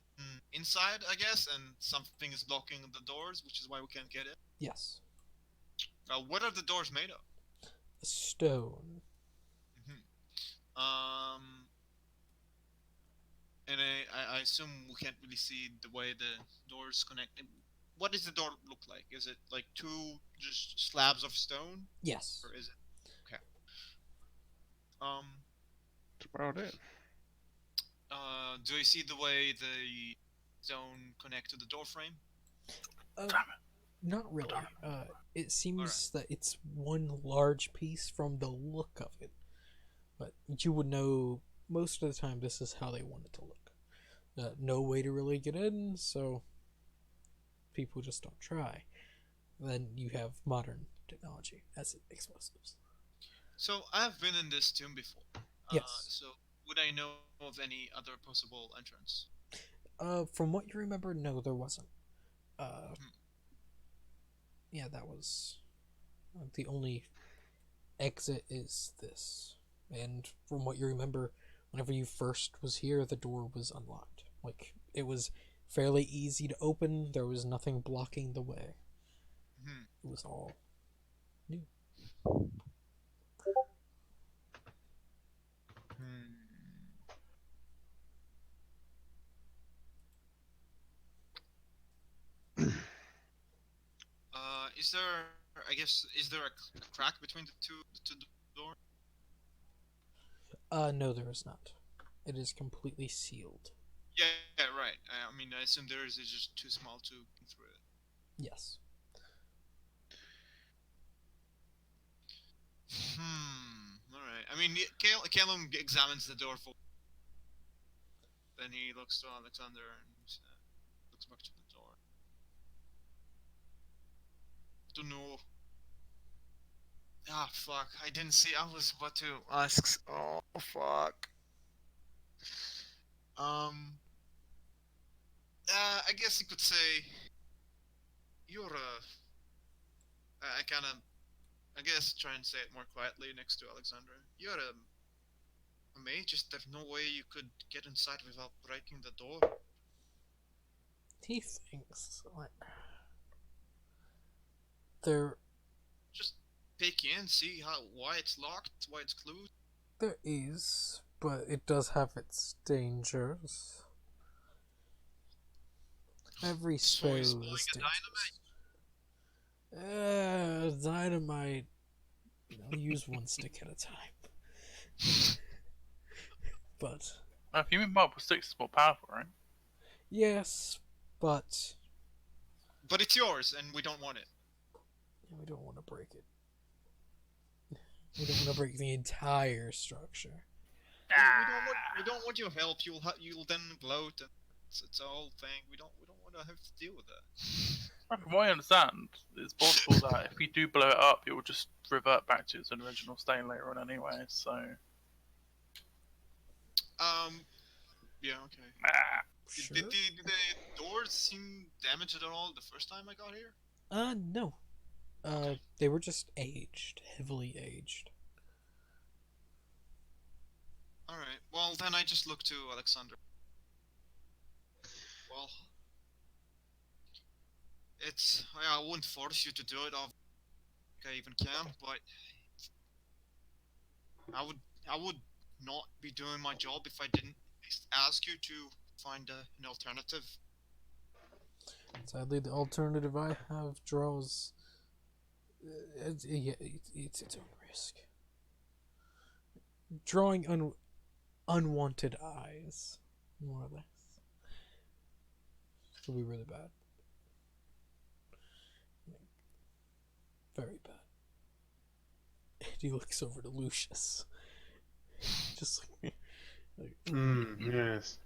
Speaker 1: inside, I guess, and something is blocking the doors, which is why we can't get in.
Speaker 2: Yes.
Speaker 1: What are the doors made of?
Speaker 2: A stone.
Speaker 1: And I assume we can't really see the way the doors connect. What does the door look like? Is it like 2 just slabs of stone,
Speaker 2: Yes.
Speaker 1: or is it? Okay.
Speaker 4: That's about it.
Speaker 1: Do you see the way the stone connect to the door frame?
Speaker 2: Not really. It seems that it's one large piece from the look of it. But you would know most of the time this is how they want it to look. No way to really get in, so people just don't try. Then you have modern technology as explosives.
Speaker 1: So I've been in this tomb before.
Speaker 2: Yes.
Speaker 1: So would I know of any other possible entrance?
Speaker 2: From what you remember, no, there wasn't. Yeah, that was the only exit is this. And from what you remember, whenever you first was here, the door was unlocked. Like, it was fairly easy to open. There was nothing blocking the way. It was all new.
Speaker 1: Is there? I guess is there a crack between the two doors?
Speaker 2: No, there is not. It is completely sealed.
Speaker 1: Yeah, right. I mean, I assume there is. It's just too small to get through it.
Speaker 2: Yes.
Speaker 1: All right. I mean, Calum examines the door for. Then he looks to Alexander and looks back to the door. Don't know. Ah, fuck. I didn't see. I was about to ask. Oh, fuck. I guess you could say. You're I kind of. I guess try and say it more quietly next to Alexander. You're a mage. Just there's no way you could get inside without breaking the door.
Speaker 2: He thinks like there
Speaker 1: Just peek in, see why it's locked, why it's closed.
Speaker 2: there is, but it does have its dangers. Every
Speaker 1: So
Speaker 2: spell
Speaker 1: he's
Speaker 2: is
Speaker 1: pulling a
Speaker 2: dangerous. Dynamite. I'll use one stick at a time. But
Speaker 3: If you mean multiple sticks, it's more powerful, right?
Speaker 2: yes, but
Speaker 1: But it's yours, and we don't want it.
Speaker 2: we don't want to break it. We don't want to break the entire structure.
Speaker 1: We don't want your help. You'll then gloat. And it's a whole thing. We don't want to have to deal with that.
Speaker 3: From what I understand, it's possible that if you do blow it up, it will just revert back to its original state later on anyway, so.
Speaker 1: Yeah, okay.
Speaker 2: Sure.
Speaker 1: Did the doors seem damaged at all the first time I got here?
Speaker 2: No. They were just aged, heavily aged.
Speaker 1: Alright, well then I just look to Alexander. Well, I wouldn't force you to do it, if I even can, but I would not be doing my job if I didn't at least ask you to find an alternative.
Speaker 2: Sadly, the alternative I have draws. It's its own risk. drawing unwanted eyes, more or less. It'll be really bad. Very bad. And he looks over to Lucius. Just like
Speaker 4: Yes.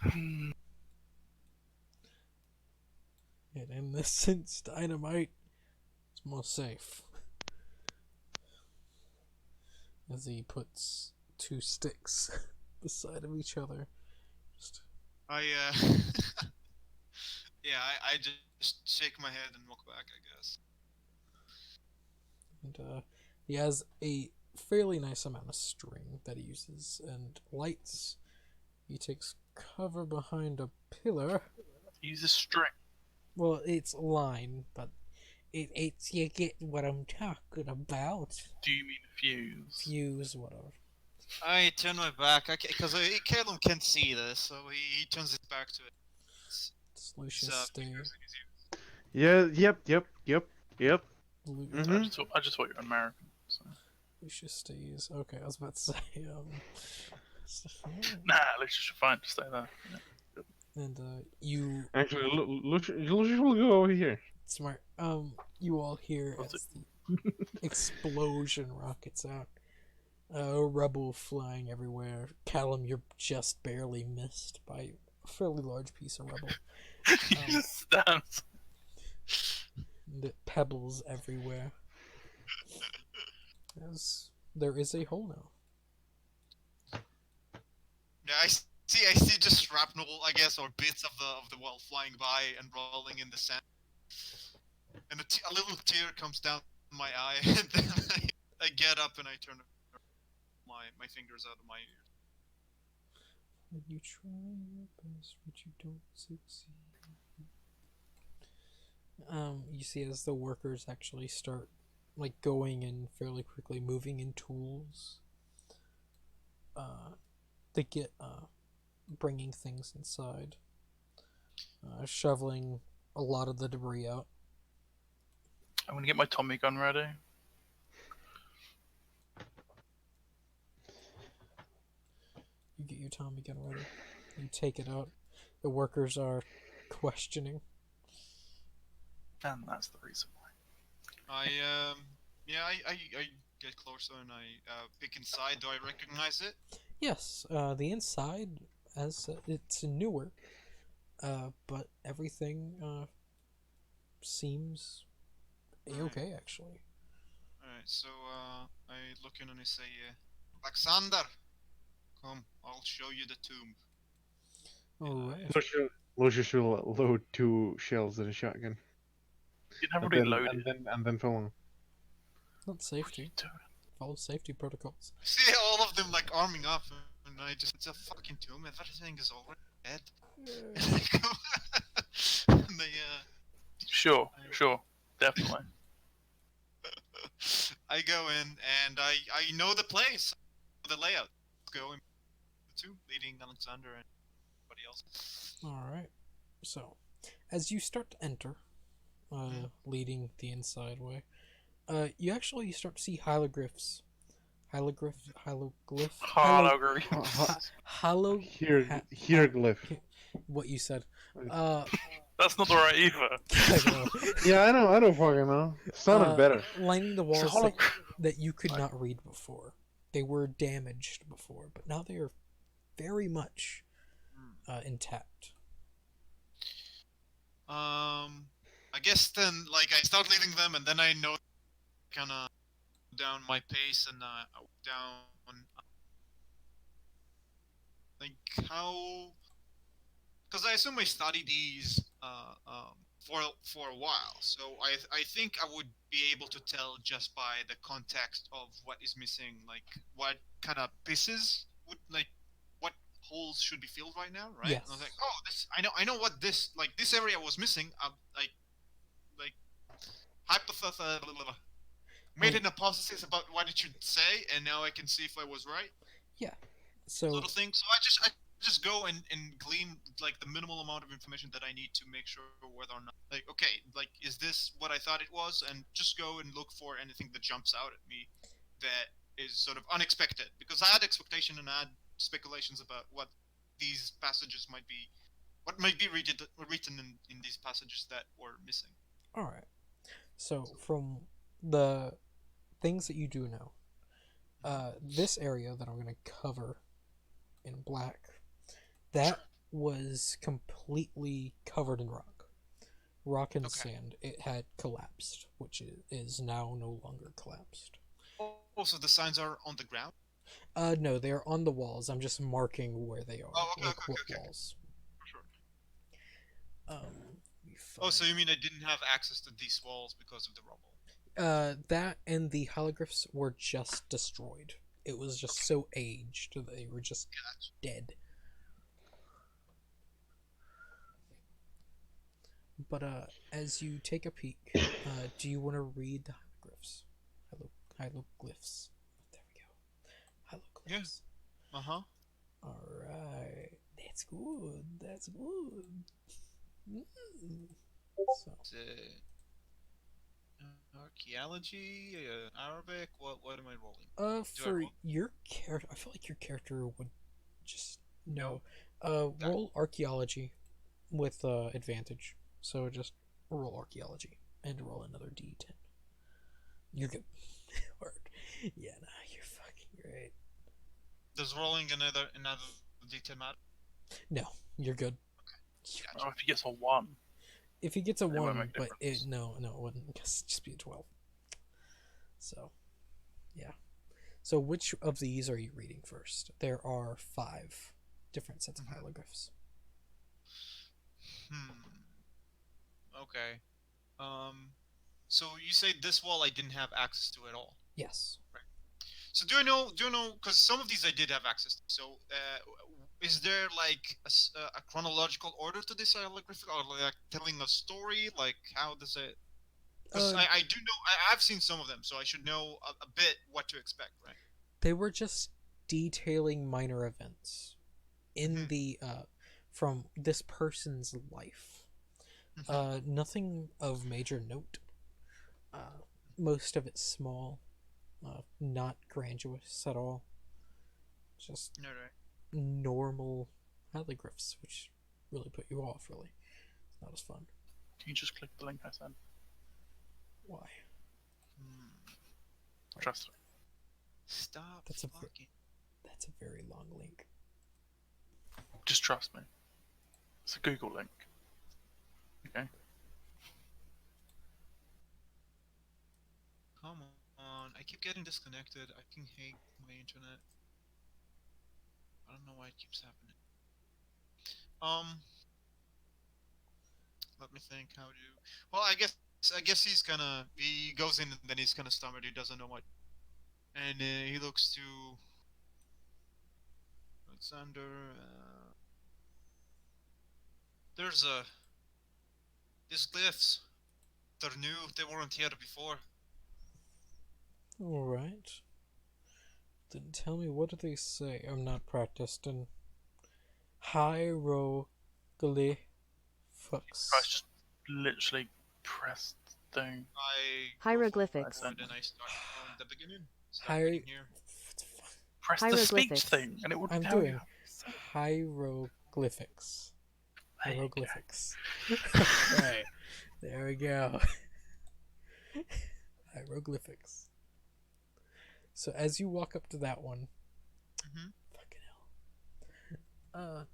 Speaker 2: and in this sense, dynamite is more safe. As he puts two sticks beside of each other. Just
Speaker 1: I yeah, I just shake my head and walk back, I guess.
Speaker 2: and he has a fairly nice amount of string that he uses and lights. He takes cover behind a pillar.
Speaker 3: Use a string.
Speaker 2: Well, it's line, but it's you get what I'm talking about.
Speaker 3: Do you mean fuse?
Speaker 2: Fuse, whatever.
Speaker 1: I turn my back, because Caleb can't see this, so he turns his back to it. It's,
Speaker 2: Lucius stays.
Speaker 4: Yeah. Yep.
Speaker 3: I just thought you were American. So.
Speaker 2: Lucius stays. Okay, I was about to say.
Speaker 3: Nah, Lucius should fine to stay there. Yeah.
Speaker 2: And you
Speaker 4: Actually, Lucius will go over here.
Speaker 2: smart. You all hear
Speaker 3: What's
Speaker 2: as the explosion rockets out. Rubble flying everywhere. Callum, you're just barely missed by a fairly large piece of rubble.
Speaker 3: He just stands.
Speaker 2: And pebbles everywhere. As there is a hole now.
Speaker 1: yeah, I see just shrapnel, I guess, or bits of the wall flying by and rolling in the sand. And a little tear comes down my eye, and then I get up and I turn my fingers out of my ears.
Speaker 2: When you try your best, but you don't succeed. You see as the workers actually start like going and fairly quickly moving in tools. They get bringing things inside, shoveling a lot of the debris out.
Speaker 3: I'm gonna get my Tommy gun ready.
Speaker 2: You get your Tommy gun ready. You take it out. The workers are questioning.
Speaker 3: And that's the reason why.
Speaker 1: I get closer and I peek inside. Do I recognize it?
Speaker 2: Yes, the inside, as it's newer, but everything seems a-okay, actually.
Speaker 1: Alright, so I look in and I say, Alexander, come, I'll show you the tomb.
Speaker 2: Alright.
Speaker 4: Lucius will load 2 shells in a shotgun.
Speaker 3: You never
Speaker 4: And
Speaker 3: really
Speaker 4: then,
Speaker 3: loaded.
Speaker 4: and then fill them.
Speaker 2: Not safety.
Speaker 3: Dude,
Speaker 2: Follow safety protocols.
Speaker 1: See all of them like arming up, and I just, it's a fucking tomb, everything is already dead. And they,
Speaker 3: Sure, definitely.
Speaker 1: I go in and I know the place, the layout. Go in the tomb, leading Alexander and everybody else.
Speaker 2: Alright. So, as you start to enter, leading the inside way, you actually start to see hieroglyphs. Hieroglyph.
Speaker 3: Hologram.
Speaker 2: Hollow.
Speaker 4: Hieroglyph.
Speaker 2: What you said.
Speaker 3: That's not the right either.
Speaker 2: I know.
Speaker 4: Yeah, I don't fucking know. It sounded better.
Speaker 2: Lining the
Speaker 3: It's a
Speaker 2: walls
Speaker 3: hologram.
Speaker 2: that you could not read before. They were damaged before, but now they are very much intact.
Speaker 1: I guess then, like, I start leading them, and then I know, kind of down my pace, and down, like, how, because I assume I studied these for a while, so I think I would be able to tell just by the context of what is missing, like what kind of pieces would, like, what holes should be filled right now, right?
Speaker 2: Yes.
Speaker 1: And I was like, oh, this, I know what this, like, this area was missing. Like hypothesis, made an hypothesis about what it should say, and now I can see if I was right.
Speaker 2: So
Speaker 1: Little thing. So I just go and glean like the minimal amount of information that I need to make sure whether or not, like, okay, like, is this what I thought it was, and just go and look for anything that jumps out at me that is sort of unexpected because I had expectation and I had speculations about what these passages might be, what might be written in these passages that were missing.
Speaker 2: All right. So from the things that you do know, this area that I'm going to cover in black, that was completely covered in rock and
Speaker 1: Okay.
Speaker 2: sand. It had collapsed, which is now no longer collapsed.
Speaker 1: Also, the signs are on the ground.
Speaker 2: No, they're on the walls. I'm just marking where they are,
Speaker 1: Oh, okay,
Speaker 2: like
Speaker 1: okay,
Speaker 2: what
Speaker 1: okay, okay.
Speaker 2: walls.
Speaker 1: For sure.
Speaker 2: We
Speaker 1: Oh, so
Speaker 2: find-
Speaker 1: you mean I didn't have access to these walls because of the rubble?
Speaker 2: that and the hologlyphs were just destroyed. It was just so aged that they were just
Speaker 1: Gotcha.
Speaker 2: dead. But as you take a peek, do you want to read the hieroglyphs? Hieroglyphs. There we go. Hieroglyphs.
Speaker 1: Uh huh.
Speaker 2: All right. That's good. That's good. Mm. So,
Speaker 1: Archaeology, Arabic. What am I rolling?
Speaker 2: for
Speaker 1: roll?
Speaker 2: your character, I feel like your character would just know.
Speaker 1: That-
Speaker 2: Roll archaeology with advantage. So just roll archaeology and roll another d10. You're good. Word. Yeah, nah, you're fucking great.
Speaker 1: Does rolling another D10 matter?
Speaker 2: No, you're good.
Speaker 1: Gotcha.
Speaker 3: Oh, if he gets a 1.
Speaker 2: If he gets a
Speaker 3: won't
Speaker 2: 1,
Speaker 3: make
Speaker 2: but
Speaker 3: difference.
Speaker 2: no, it wouldn't. Because it'd just be a 12. So, yeah. So, which of these are you reading first? There are 5 different sets of
Speaker 1: Mhm.
Speaker 2: hieroglyphs.
Speaker 1: Okay. So you say this wall I didn't have access to at all.
Speaker 2: Yes.
Speaker 1: So do you know? Because some of these I did have access to. So is there like a chronological order to this hieroglyphic, or like telling a story? Like how does it? Because
Speaker 2: Uh,
Speaker 1: I do know I've seen some of them, so I should know a bit what to expect, right?
Speaker 2: They were just detailing minor events in
Speaker 1: Mhm.
Speaker 2: the from this person's life. Nothing of major note. Most of it's small, not grandiose at all. Just
Speaker 1: No, right.
Speaker 2: normal hieroglyphs, which really put you off. Really, it's not as fun.
Speaker 3: Can you just click the link I sent?
Speaker 2: Why?
Speaker 3: Trust me.
Speaker 1: Stop
Speaker 2: That's a
Speaker 1: fucking.
Speaker 2: That's a very long link.
Speaker 3: Just trust me. It's a Google link. Okay?
Speaker 1: Come on, I keep getting disconnected. I can hate my internet. I don't know why it keeps happening. Let me think. How do? Well, I guess he goes in and then he's kind of stammered. He doesn't know what, and he looks to Alexander. There's these glyphs. They're new. They weren't here before.
Speaker 2: All right. Then tell me, what do they say? I'm not practiced in hieroglyphics.
Speaker 3: I just literally pressed down.
Speaker 1: I
Speaker 5: Hieroglyphics.
Speaker 1: and then I start from the beginning. Start
Speaker 2: Hier-
Speaker 1: reading here.
Speaker 3: Press the speech
Speaker 5: Hieroglyphics.
Speaker 3: thing, and it would
Speaker 2: I'm
Speaker 3: tell
Speaker 2: doing
Speaker 3: you.
Speaker 2: hieroglyphics.
Speaker 3: There you go.
Speaker 2: Hieroglyphics. Right. There we go. Hieroglyphics. So as you walk up to that one,
Speaker 1: Mhm.
Speaker 2: fucking hell.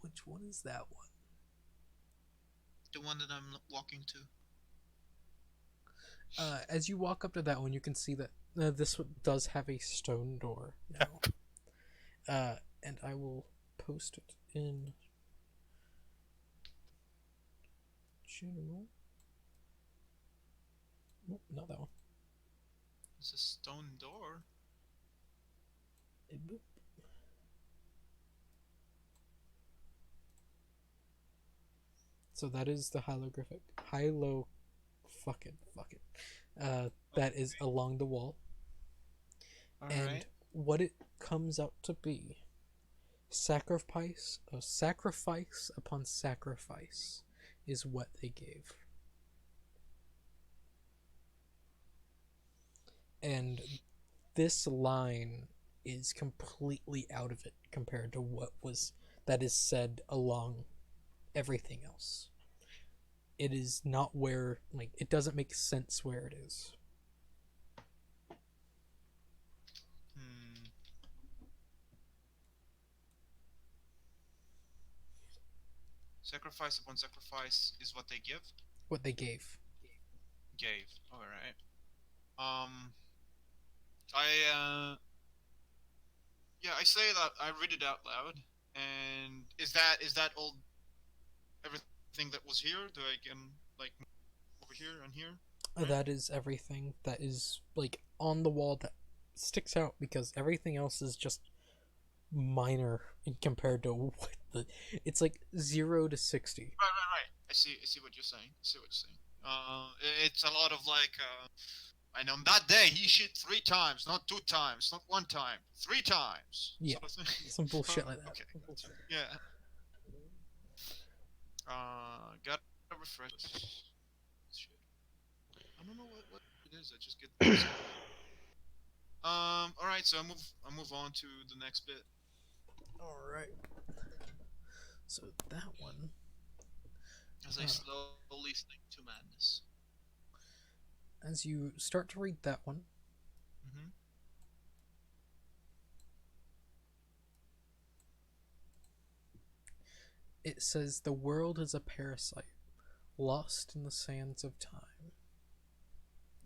Speaker 2: Which one is that one?
Speaker 1: The one that I'm walking to.
Speaker 2: As you walk up to that one, you can see that this one does have a stone door now. And I will post it in general. Nope, not that one.
Speaker 1: It's a stone door.
Speaker 2: Boop. So that is the hieroglyphic. Fuck it. That is along the wall. And
Speaker 1: Alright.
Speaker 2: what it comes out to be, sacrifice upon sacrifice is what they gave. And this line is completely out of it compared to what was that is said along everything else. It is not where, like, it doesn't make sense where it is.
Speaker 1: Hmm. Sacrifice upon sacrifice is what they give.
Speaker 2: What they gave.
Speaker 1: Gave. All right. I yeah, I say that I read it out loud. And is that all? Everything that was here? Do I can like over here and here? Right.
Speaker 2: That is everything that is, like, on the wall that sticks out, because everything else is just minor in compared to what the. It's like 0 to 60.
Speaker 1: Right. I see what you're saying. It's a lot of like. And on that day, he shit 3 times, not 2 times, not 1 time, 3 times.
Speaker 2: Yeah.
Speaker 1: Sort of thing.
Speaker 2: Some bullshit like that.
Speaker 1: Okay. Yeah. Got a refresh. Shit. I don't know what it is. I just get. All right. So I move on to the next bit.
Speaker 2: Alright. So that one.
Speaker 1: As I slowly sink to madness.
Speaker 2: As you start to read that one,
Speaker 1: Mm-hmm.
Speaker 2: it says the world is a parasite, lost in the sands of time.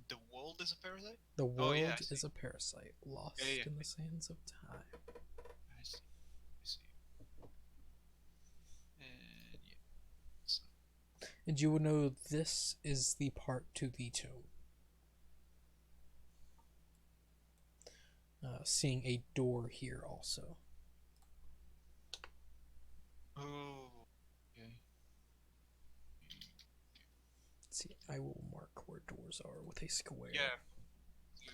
Speaker 1: The world is a parasite?
Speaker 2: The
Speaker 1: Oh,
Speaker 2: world
Speaker 1: yeah, I
Speaker 2: is
Speaker 1: see.
Speaker 2: a parasite, lost
Speaker 1: Yeah.
Speaker 2: in the sands of time.
Speaker 1: I see. And yeah. So,
Speaker 2: And you will know this is the part to the tomb. Seeing a door here also.
Speaker 1: oh. Okay.
Speaker 2: Let's see, I will mark where doors are with a square.
Speaker 1: Yeah. You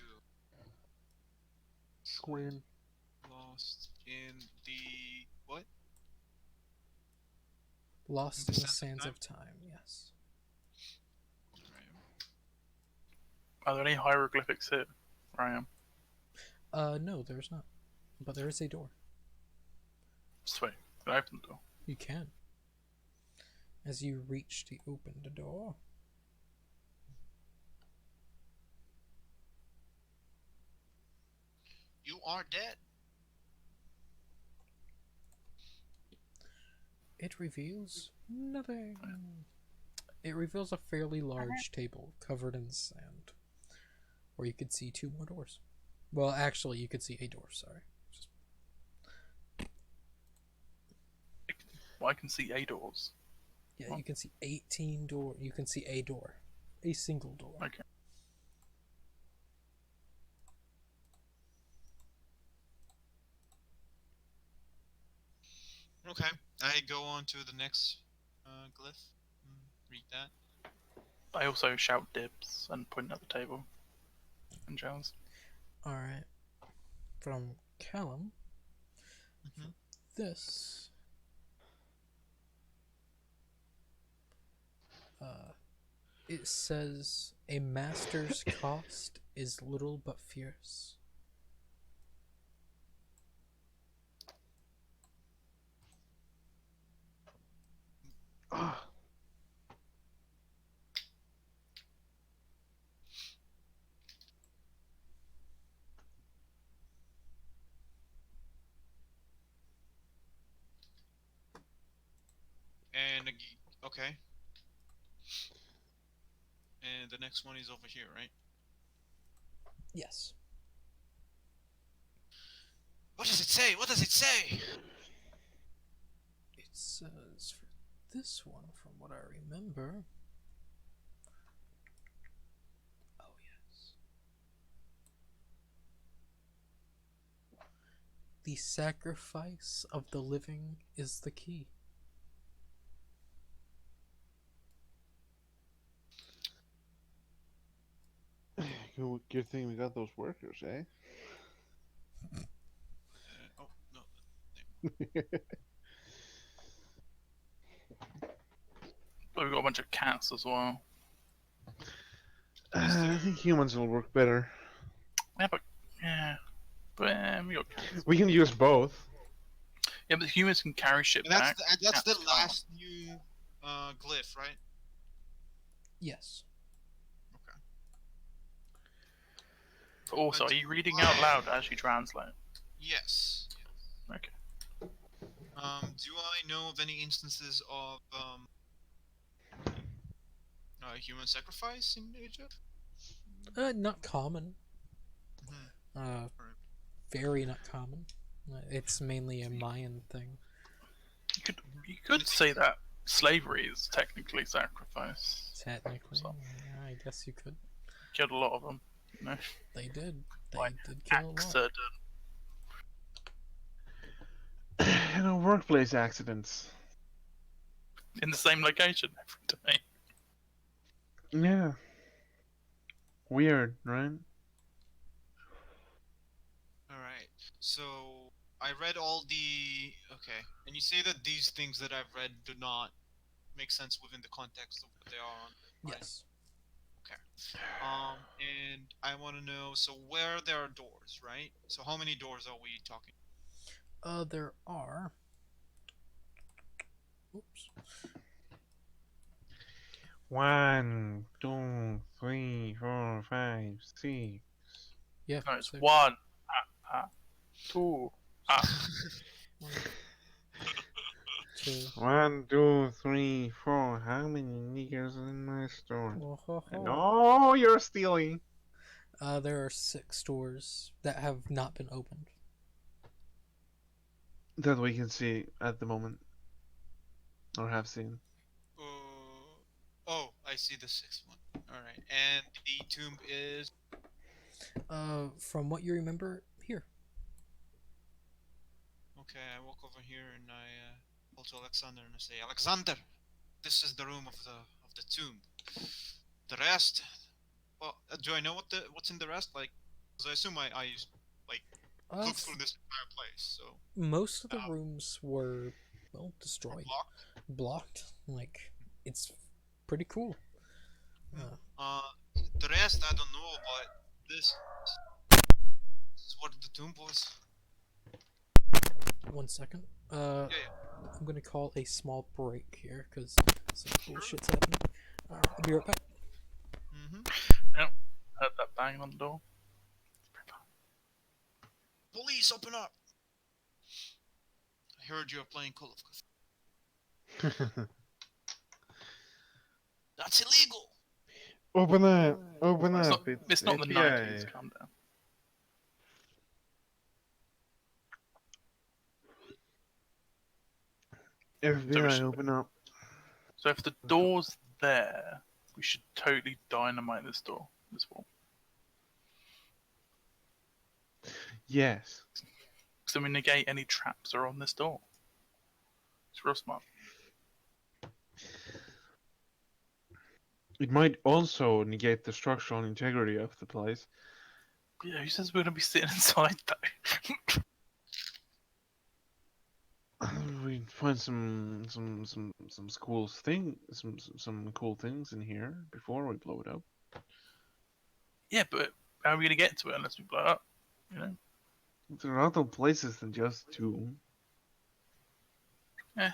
Speaker 4: Square.
Speaker 1: lost in the what?
Speaker 2: Lost
Speaker 1: The
Speaker 2: in the
Speaker 1: sands
Speaker 2: sands
Speaker 1: of
Speaker 2: of time, yes.
Speaker 1: Right.
Speaker 3: Are there any hieroglyphics here where I am?
Speaker 2: No, there's not. But there is a door.
Speaker 3: Sweet. Can I open the door?
Speaker 2: You can. As you reach the opened door,
Speaker 1: You are dead.
Speaker 2: it reveals nothing. It reveals a fairly large table covered in sand, where you could see 2 more doors. Well, actually, you could see a door, sorry.
Speaker 3: Well, I can see 8 doors.
Speaker 2: Yeah, you can see 18 door. You can see a door. A single door.
Speaker 3: Okay.
Speaker 1: Okay. I go on to the next glyph. Read that.
Speaker 3: I also shout dibs and point at the table. And Jones.
Speaker 2: Alright. From Callum,
Speaker 1: Mm-hmm.
Speaker 2: this. It says a master's cost is little but fierce.
Speaker 4: Ah,
Speaker 1: And okay. And the next one is over here, right?
Speaker 2: Yes.
Speaker 1: What does it say? What does it say?
Speaker 2: It says for this one, from what I remember. Oh, yes. The sacrifice of the living is the key.
Speaker 4: good thing we got those workers, eh?
Speaker 1: Oh no.
Speaker 3: But we've got a bunch of cats as well.
Speaker 4: I think humans will work better.
Speaker 3: Yeah, but yeah, We got cats.
Speaker 4: We can use both.
Speaker 3: Yeah, but humans can carry shit
Speaker 1: And that's
Speaker 3: back.
Speaker 1: that's the
Speaker 3: Cats can't.
Speaker 1: last new glyph, right?
Speaker 2: Yes.
Speaker 1: Okay.
Speaker 3: But also, are you reading out loud as you translate?
Speaker 1: Yes.
Speaker 3: Okay.
Speaker 1: Do I know of any instances of human sacrifice in Egypt?
Speaker 2: Not common.
Speaker 1: Mhm.
Speaker 2: Very not common. It's mainly a Mayan thing.
Speaker 3: You could say that slavery is technically sacrifice.
Speaker 2: Technically,
Speaker 3: So,
Speaker 2: yeah, I guess you could.
Speaker 3: killed a lot of them. You know,
Speaker 2: They did. They
Speaker 3: Like
Speaker 2: did kill a lot.
Speaker 3: accident.
Speaker 4: Workplace accidents.
Speaker 3: In the same location every day.
Speaker 4: Yeah. Weird, right?
Speaker 1: All right. So I read all the okay, and you say that these things that I've read do not make sense within the context of what they are on. Right.
Speaker 2: Yes.
Speaker 1: And I want to know, so where there are doors, right? So how many doors are we talking?
Speaker 2: There are. Oops.
Speaker 4: 1, 2, 3, 4, 5, 6.
Speaker 2: Yeah.
Speaker 3: No, it's
Speaker 2: six.
Speaker 3: 1, 2,
Speaker 2: One, two.
Speaker 4: 1, 2, 3, 4. How many niggas in my store?
Speaker 2: Oh, ho, ho.
Speaker 4: No, you're stealing.
Speaker 2: There are 6 doors that have not been opened.
Speaker 4: That we can see at the moment. Or have seen.
Speaker 1: Oh, I see the sixth one. All right, and the tomb is
Speaker 2: From what you remember, here.
Speaker 1: okay. I walk over here and I call to Alexander and I say, Alexander, this is the room of the tomb. The rest, well, do I know what's in the rest? Like, because I assume I
Speaker 2: Uh,
Speaker 1: looked through this entire place, so
Speaker 2: most of the rooms were, well,
Speaker 1: we're
Speaker 2: destroyed,
Speaker 1: blocked.
Speaker 2: blocked. Like, it's pretty cool.
Speaker 1: The rest I don't know, but this is what the tomb was.
Speaker 2: 1 second.
Speaker 1: Yeah.
Speaker 2: I'm gonna call a small break here because some bullshit's happening. I'll be right back.
Speaker 3: Heard that bang on the door.
Speaker 1: Police, open up! I heard you're playing Call of Cthulhu. That's illegal.
Speaker 4: Open up! Open
Speaker 3: It's
Speaker 4: up!
Speaker 3: not, it's not the
Speaker 4: FBI.
Speaker 3: 90s, calm down.
Speaker 4: FBI, open up.
Speaker 3: So if the door's there, we should totally dynamite this door, this wall.
Speaker 4: Yes.
Speaker 3: So we negate any traps that are on this door. It's real smart.
Speaker 4: It might also negate the structural integrity of the place.
Speaker 3: Yeah, who says we're gonna be sitting inside though?
Speaker 4: We find some cool some cool things in here before we blow it up.
Speaker 3: Yeah, but how are we gonna get to it unless we blow it up? You know?
Speaker 4: There are other places than just two.
Speaker 3: Eh.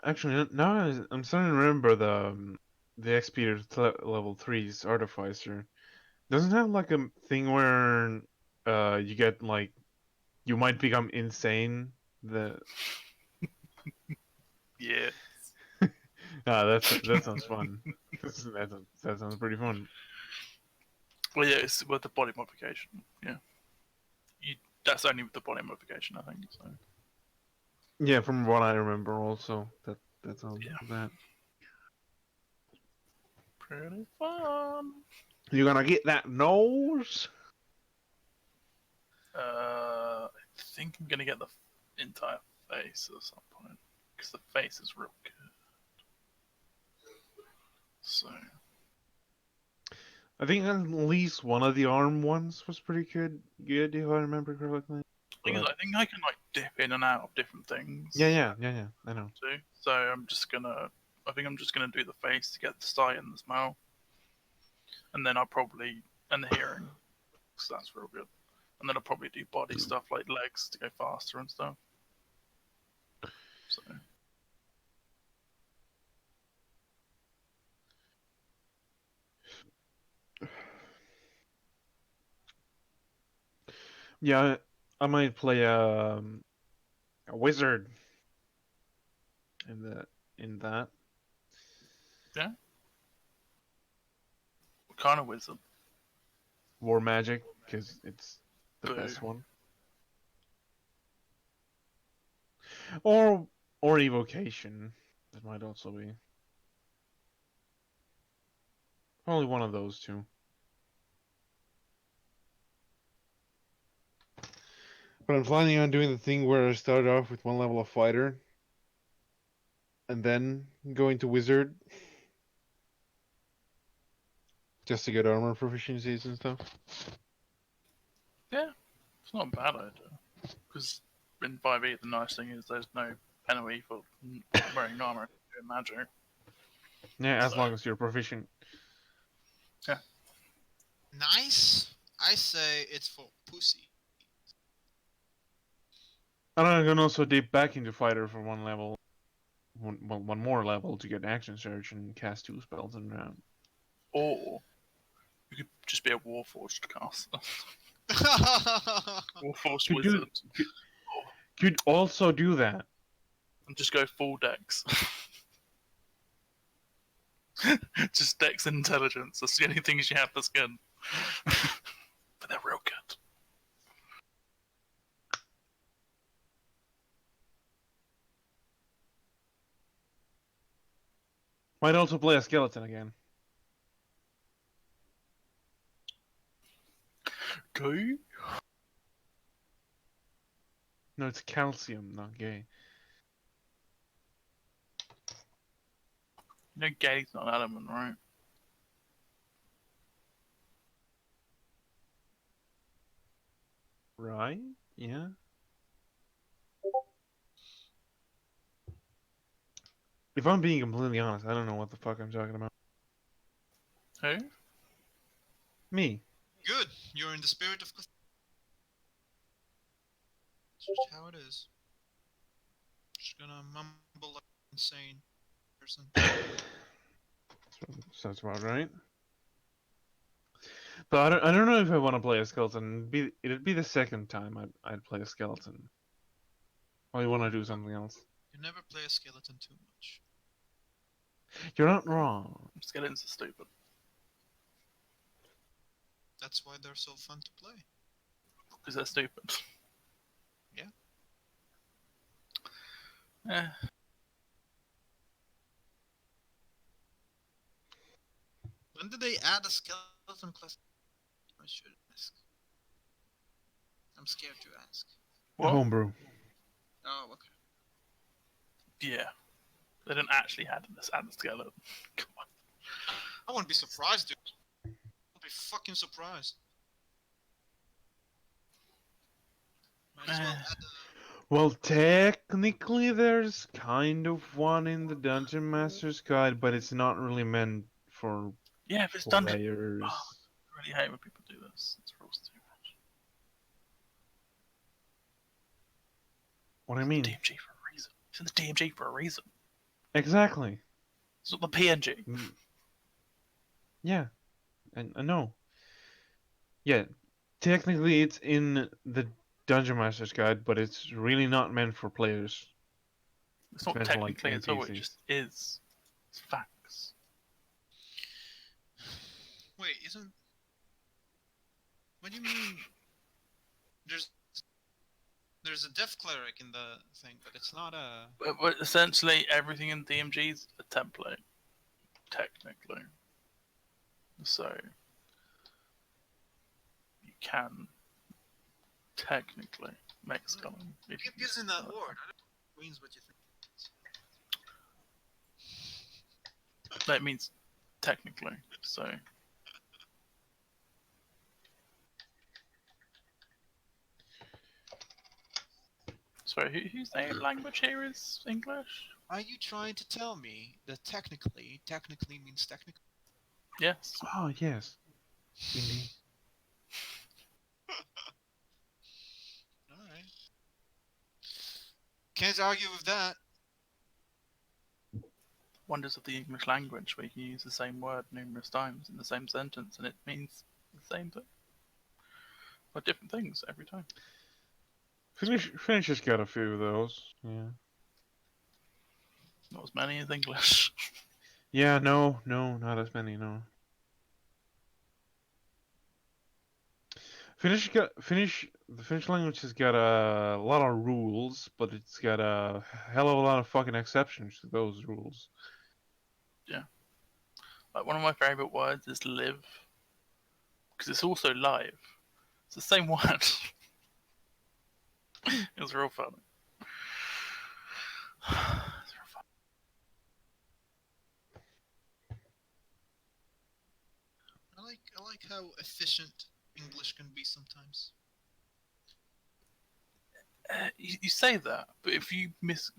Speaker 4: Actually, now I'm starting to remember the XP level 3's artificer. Doesn't it have like a thing where you get like you might become insane.
Speaker 3: Yeah.
Speaker 4: That sounds fun. That sounds pretty fun.
Speaker 3: Well, yeah, it's with the body modification. Yeah. That's only with the body modification, I think. So.
Speaker 4: Yeah, from what I remember, also that sounds that.
Speaker 3: Pretty fun.
Speaker 4: You're gonna get that nose.
Speaker 3: I think I'm gonna get the entire face at some point because the face is real good. So
Speaker 4: I think at least one of the arm ones was pretty good if I remember correctly.
Speaker 3: because
Speaker 4: But-
Speaker 3: I think I can like dip in and out of different things.
Speaker 4: Yeah, I know.
Speaker 3: Too. So I think I'm just gonna do the face to get the sight and the smell, and then and the hearing, because that's real good. And then I'll probably do body stuff like legs to go faster and stuff. So
Speaker 4: Yeah, I might play a wizard in that.
Speaker 3: what kind of wizard?
Speaker 4: War magic, because it's the
Speaker 3: Boo.
Speaker 4: best one. Or evocation. That might also be. Only one of those two. But I'm planning on doing the thing where I start off with one level of fighter, and then going to wizard, just to get armor proficiencies and stuff.
Speaker 3: It's not a bad idea. Because in 5e, the nice thing is there's no penalty for wearing armor doing magic.
Speaker 4: Yeah, as
Speaker 3: So-
Speaker 4: long as you're proficient.
Speaker 1: Nice. I say it's for pussy.
Speaker 4: And I can also dip back into fighter for one level, one more level to get action surge and cast 2 spells in a round.
Speaker 3: Or you could just be a Warforged caster. Warforged
Speaker 4: Could do-
Speaker 3: wizard.
Speaker 4: Could also do that.
Speaker 3: And just go full dex. Just dex and intelligence. That's the only things you have that's good. But they're real good.
Speaker 4: Might also play a skeleton again.
Speaker 3: Go.
Speaker 4: No, it's calcium, not gay.
Speaker 3: You know gay's not an element, right?
Speaker 4: Right? Yeah. If I'm being completely honest, I don't know what the fuck I'm talking about.
Speaker 3: Who?
Speaker 4: Me.
Speaker 1: Good. You're in the spirit of. That's just how it is. Just gonna mumble like an insane person.
Speaker 4: Sounds about right. But I don't know if I want to play a skeleton. It'd be the second time I'd play a skeleton. I want to do something else.
Speaker 1: You never play a skeleton too much.
Speaker 4: You're not wrong.
Speaker 3: Skeletons are stupid.
Speaker 1: That's why they're so fun to play.
Speaker 3: Because they're stupid.
Speaker 1: Yeah.
Speaker 3: Eh.
Speaker 1: When did they add a skeleton class? I should ask. I'm scared to ask.
Speaker 3: What?
Speaker 4: Homebrew.
Speaker 1: Oh, okay.
Speaker 3: Yeah. They didn't actually add the skeleton. Come on.
Speaker 1: I wouldn't be surprised, dude. I'd be fucking surprised. Might as well add
Speaker 4: Well, technically, there's kind of one in the Dungeon Master's Guide, but it's not really meant for
Speaker 3: Yeah, if it's done. I
Speaker 4: players.
Speaker 3: really hate when people do this. It's real stupid.
Speaker 4: What do you mean?
Speaker 3: DMG for a reason. It's in the DMG for a reason.
Speaker 4: Exactly.
Speaker 3: It's not the PNG.
Speaker 4: Mm. Yeah, I know. Yeah, technically it's in the Dungeon Master's Guide, but it's really not meant for players.
Speaker 3: It's not
Speaker 4: meant for, like,
Speaker 3: technically at all. It
Speaker 4: NPCs.
Speaker 3: just is. It's facts.
Speaker 1: Wait, isn't? What do you mean? There's a death cleric in the thing, but it's not a.
Speaker 3: But essentially, everything in DMG is a template. Technically. So. You can. Technically. Mexican.
Speaker 1: Keep using that word. I don't know what it means what you think.
Speaker 3: That means technically. So sorry, whose native language here is English?
Speaker 1: Are you trying to tell me that technically means technically?
Speaker 3: Yes.
Speaker 4: Oh yes. Indeed.
Speaker 1: Alright. Can't argue with that.
Speaker 3: Wonders of the English language, where you can use the same word numerous times in the same sentence and it means the same thing. Or different things every time.
Speaker 4: Finnish has got a few of those. Yeah.
Speaker 3: Not as many as English.
Speaker 4: Yeah. No. Not as many. No. The Finnish language has got a lot of rules, but it's got a hell of a lot of fucking exceptions to those rules.
Speaker 3: Like one of my favourite words is live. Because it's also live. It's the same word. It was real funny. It's real funny.
Speaker 1: I like how efficient English can be sometimes.
Speaker 3: You say that, but if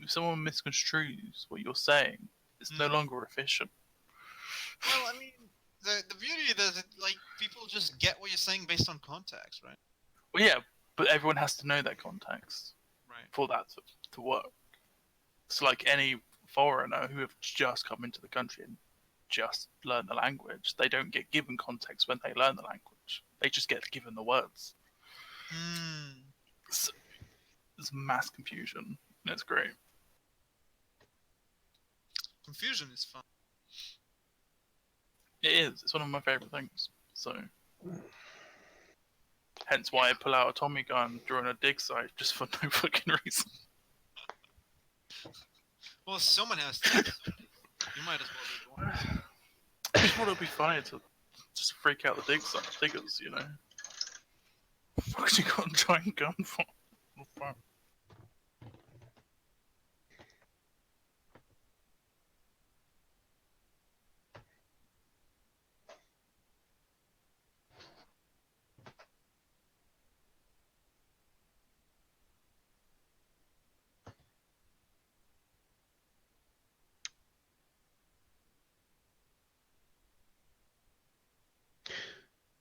Speaker 3: someone misconstrues what you're saying, it's no longer efficient.
Speaker 1: Well, I mean, the beauty is that like people just get what you're saying based on context, right?
Speaker 3: Well, yeah, but everyone has to know that context
Speaker 1: Right.
Speaker 3: for that to work. It's like any foreigner who have just come into the country and just learn the language. They don't get given context when they learn the language. They just get given the words.
Speaker 1: Hmm.
Speaker 3: So, there's mass confusion, and it's great.
Speaker 1: Confusion is fun.
Speaker 3: It is. It's one of my favorite things. So, hence why I pull out a Tommy gun during a dig site just for no fucking reason.
Speaker 1: Well, someone has to. You might as well be the one.
Speaker 3: I just thought it'd be funny to just freak out the diggers, you know. What the fuck you got a giant gun for? What the fuck?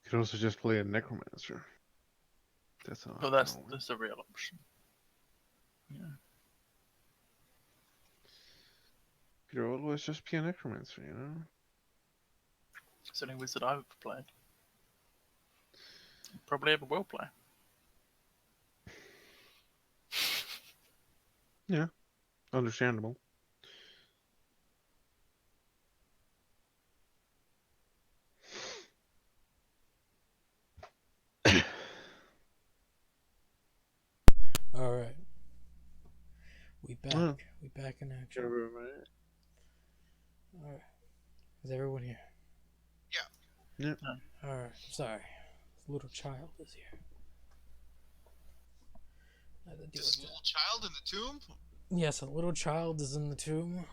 Speaker 4: You could also just play a necromancer. That's all.
Speaker 3: But that's a real option. Yeah.
Speaker 4: You could always just be a necromancer, you know.
Speaker 3: It's the only wizard I've ever played. Probably ever will play.
Speaker 4: Understandable.
Speaker 2: Alright. We back.
Speaker 4: Yeah.
Speaker 2: We back in action.
Speaker 4: Alright.
Speaker 2: Alright. Is everyone here?
Speaker 1: Yeah.
Speaker 4: Yeah.
Speaker 2: Alright. Sorry. The little child is here. I had to deal
Speaker 1: This
Speaker 2: with that.
Speaker 1: little child in the tomb?
Speaker 2: Yes, a little child is in the tomb.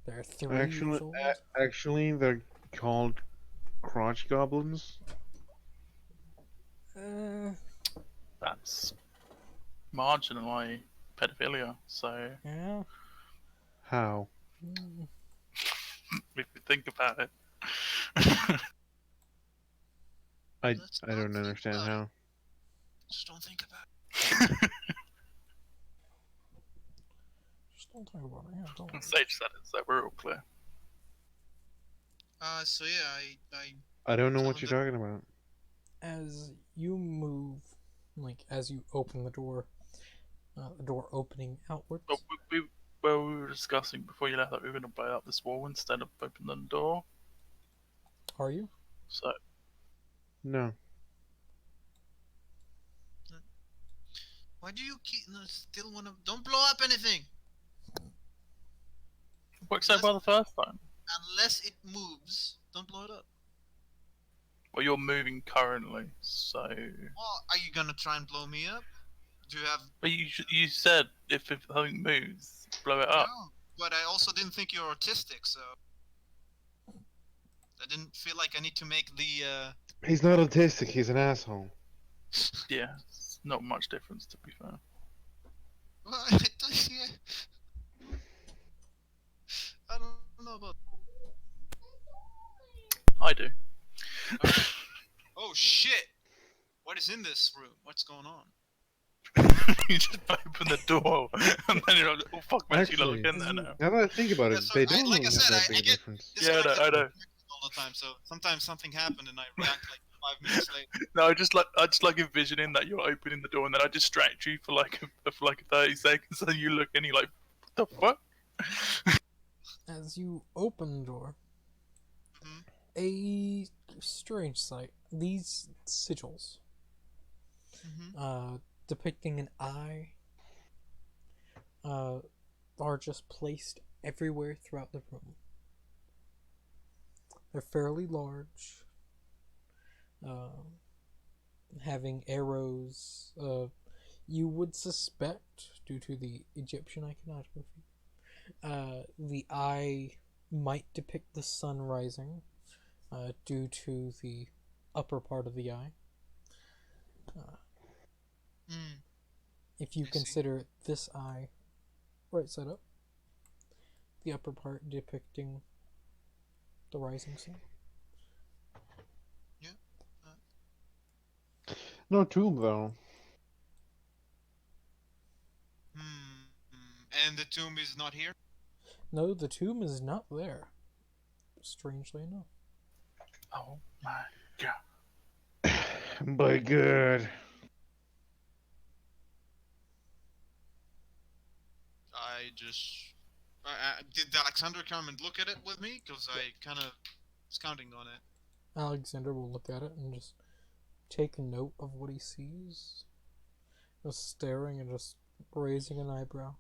Speaker 2: They're 3 years old.
Speaker 4: Actually, they're called crotch goblins.
Speaker 3: That's marginally pedophilia, so
Speaker 2: Yeah.
Speaker 4: How?
Speaker 2: Mm,
Speaker 3: if you think about it.
Speaker 4: I
Speaker 1: Let's
Speaker 4: I don't
Speaker 1: not think
Speaker 4: understand
Speaker 1: about
Speaker 4: how.
Speaker 1: Just don't think about it.
Speaker 2: just don't talk about it. Yeah, don't.
Speaker 3: Sage said it, so we're all clear.
Speaker 1: So yeah,
Speaker 4: I don't know
Speaker 1: Tell
Speaker 4: what
Speaker 1: them
Speaker 4: you're talking about.
Speaker 2: As you move, like as you open the door opening outwards.
Speaker 3: But we were discussing before you left that we were going to blow up this wall instead of opening the door.
Speaker 2: Are you?
Speaker 3: So
Speaker 4: No.
Speaker 1: why do you still wanna? Don't blow up anything
Speaker 3: worked so well the first time.
Speaker 1: unless it moves. Don't blow it up.
Speaker 3: Well, you're moving currently, so
Speaker 1: Well, are you gonna try and blow me up? Do you have?
Speaker 3: But you said if something moves, blow it up.
Speaker 1: No, but I also didn't think you're autistic, so I didn't feel like I need to make the.
Speaker 4: He's not autistic. He's an asshole.
Speaker 3: Yeah, it's not much difference to be fair.
Speaker 1: Well, yeah. I don't know about.
Speaker 3: I do.
Speaker 1: Alright. Oh shit! What is in this room? What's going on?
Speaker 3: You just open the door, and then you're like, oh fuck, man, you
Speaker 4: Actually,
Speaker 3: look in there now.
Speaker 4: Now that I think about
Speaker 1: Yeah,
Speaker 4: it,
Speaker 1: so
Speaker 4: they
Speaker 1: I-
Speaker 4: don't
Speaker 1: like
Speaker 4: really
Speaker 1: I
Speaker 4: have
Speaker 1: said,
Speaker 4: that
Speaker 1: I
Speaker 4: big a
Speaker 1: get-
Speaker 4: difference.
Speaker 3: Yeah, I know, I know.
Speaker 1: All the time, so sometimes something happened and I react like 5 minutes later.
Speaker 3: No, I just like envisioning that you're opening the door, and then I distract you for like 30 seconds, and you look and you're like, what the fuck?
Speaker 2: As you open the door,
Speaker 1: Mhm.
Speaker 2: a strange sight. These sigils, depicting an eye, are just placed everywhere throughout the room. They're fairly large, having arrows. You would suspect, due to the Egyptian iconography, the eye might depict the sun rising, due to the upper part of the eye.
Speaker 1: Mm.
Speaker 2: If you
Speaker 1: I see.
Speaker 2: consider this eye right side up, the upper part depicting the rising sun.
Speaker 4: No tomb though.
Speaker 1: And the tomb is not here.
Speaker 2: No, the tomb is not there. Strangely enough.
Speaker 3: Oh my god.
Speaker 4: But good.
Speaker 1: I just. Did Alexander come and look at it with me? Because I kind of was counting on it.
Speaker 2: Alexander will look at it and just take note of what he sees. Just staring and just raising an eyebrow.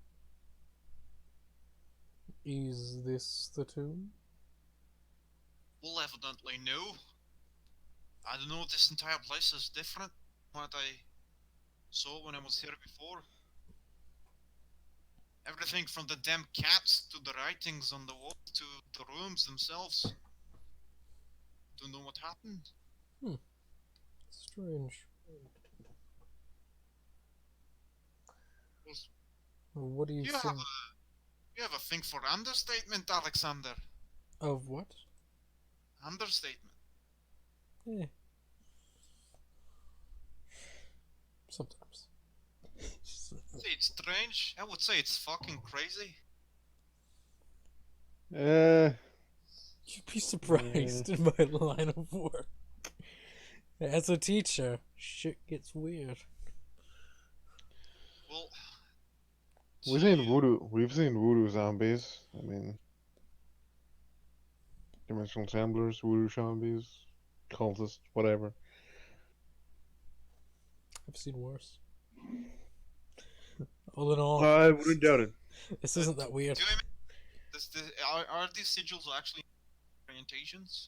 Speaker 2: Is this the tomb?
Speaker 1: Well, evidently no. I don't know. This entire place is different from what I saw when I was here before. Everything from the damn cats to the writings on the wall to the rooms themselves. Don't know what happened.
Speaker 2: Strange.
Speaker 1: Was-
Speaker 2: What do you
Speaker 1: You
Speaker 2: think?
Speaker 1: have a thing for understatement, Alexander.
Speaker 2: Of what?
Speaker 1: Understatement.
Speaker 2: Eh. Sometimes.
Speaker 1: Say it's strange. I would say it's fucking crazy.
Speaker 2: You'd be surprised in my line of work. As a teacher, shit gets weird.
Speaker 1: Well,
Speaker 4: We've
Speaker 1: gee,
Speaker 4: seen voodoo. We've seen voodoo zombies. I mean, dimensional samplers, voodoo zombies, cultists, whatever.
Speaker 2: I've seen worse. All in all,
Speaker 4: I wouldn't doubt it.
Speaker 2: this isn't that weird.
Speaker 1: do I mean, are these sigils actually orientations?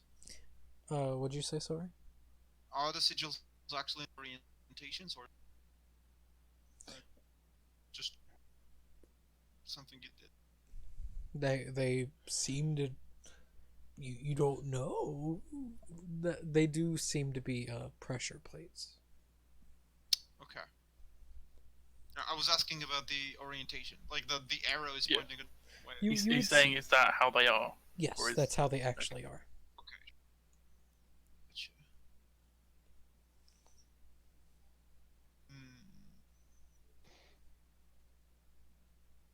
Speaker 2: What'd you say, sorry?
Speaker 1: Are the sigils actually orientations or just something you did?
Speaker 2: They seem to. You don't know. They do seem to be pressure plates.
Speaker 1: Okay. I was asking about the orientation, like the arrow is
Speaker 3: Yeah.
Speaker 1: pointing.
Speaker 2: You-
Speaker 3: He's,
Speaker 2: you
Speaker 3: he's
Speaker 2: would
Speaker 3: saying, is that how they are?
Speaker 2: Yes,
Speaker 3: Or is-
Speaker 2: that's how they actually are.
Speaker 1: Okay. Gotcha.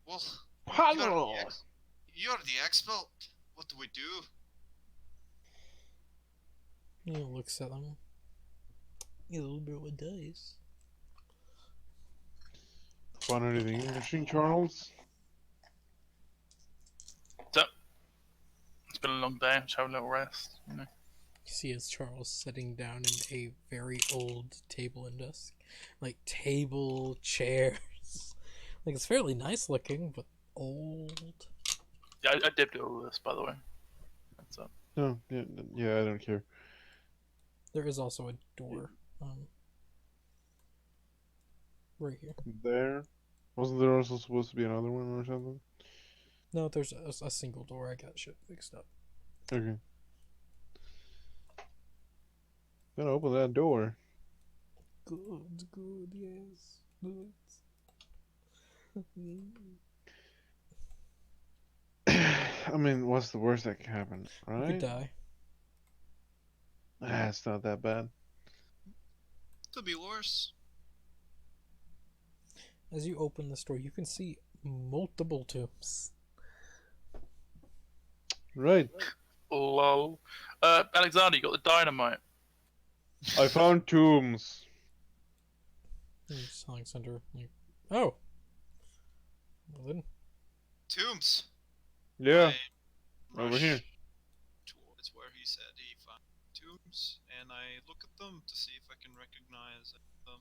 Speaker 1: Well,
Speaker 4: Hello.
Speaker 1: you're the expert. What do we do?
Speaker 2: He looks at them. A little bit with dice.
Speaker 4: Find anything interesting, Charles?
Speaker 3: So, it's been a long day. Let's have a little rest. You know.
Speaker 2: You see as Charles sitting down in a very old table and desk. Like table, chairs. Like it's fairly nice looking, but old.
Speaker 3: Yeah, I did do all this, by the way. That's up.
Speaker 4: No, yeah, I don't care.
Speaker 2: There is also a door. right here.
Speaker 4: There. Wasn't there also supposed to be another one or something?
Speaker 2: No, there's a single door. I got shit mixed up.
Speaker 4: Okay. Gotta open that door.
Speaker 2: Good, yes, good.
Speaker 4: I mean, what's the worst that can happen,
Speaker 2: You
Speaker 4: right?
Speaker 2: could die.
Speaker 4: It's not that bad.
Speaker 1: Could be worse.
Speaker 2: As you open this door, you can see multiple tombs.
Speaker 4: Right.
Speaker 3: Lol. Alexander, you got the dynamite.
Speaker 4: I found tombs.
Speaker 2: There's Alexander. Like, oh. Well then,
Speaker 1: Tombs.
Speaker 4: Yeah,
Speaker 1: I
Speaker 4: over
Speaker 1: rush
Speaker 4: here.
Speaker 1: towards where he said he found tombs, and I look at them to see if I can recognize them.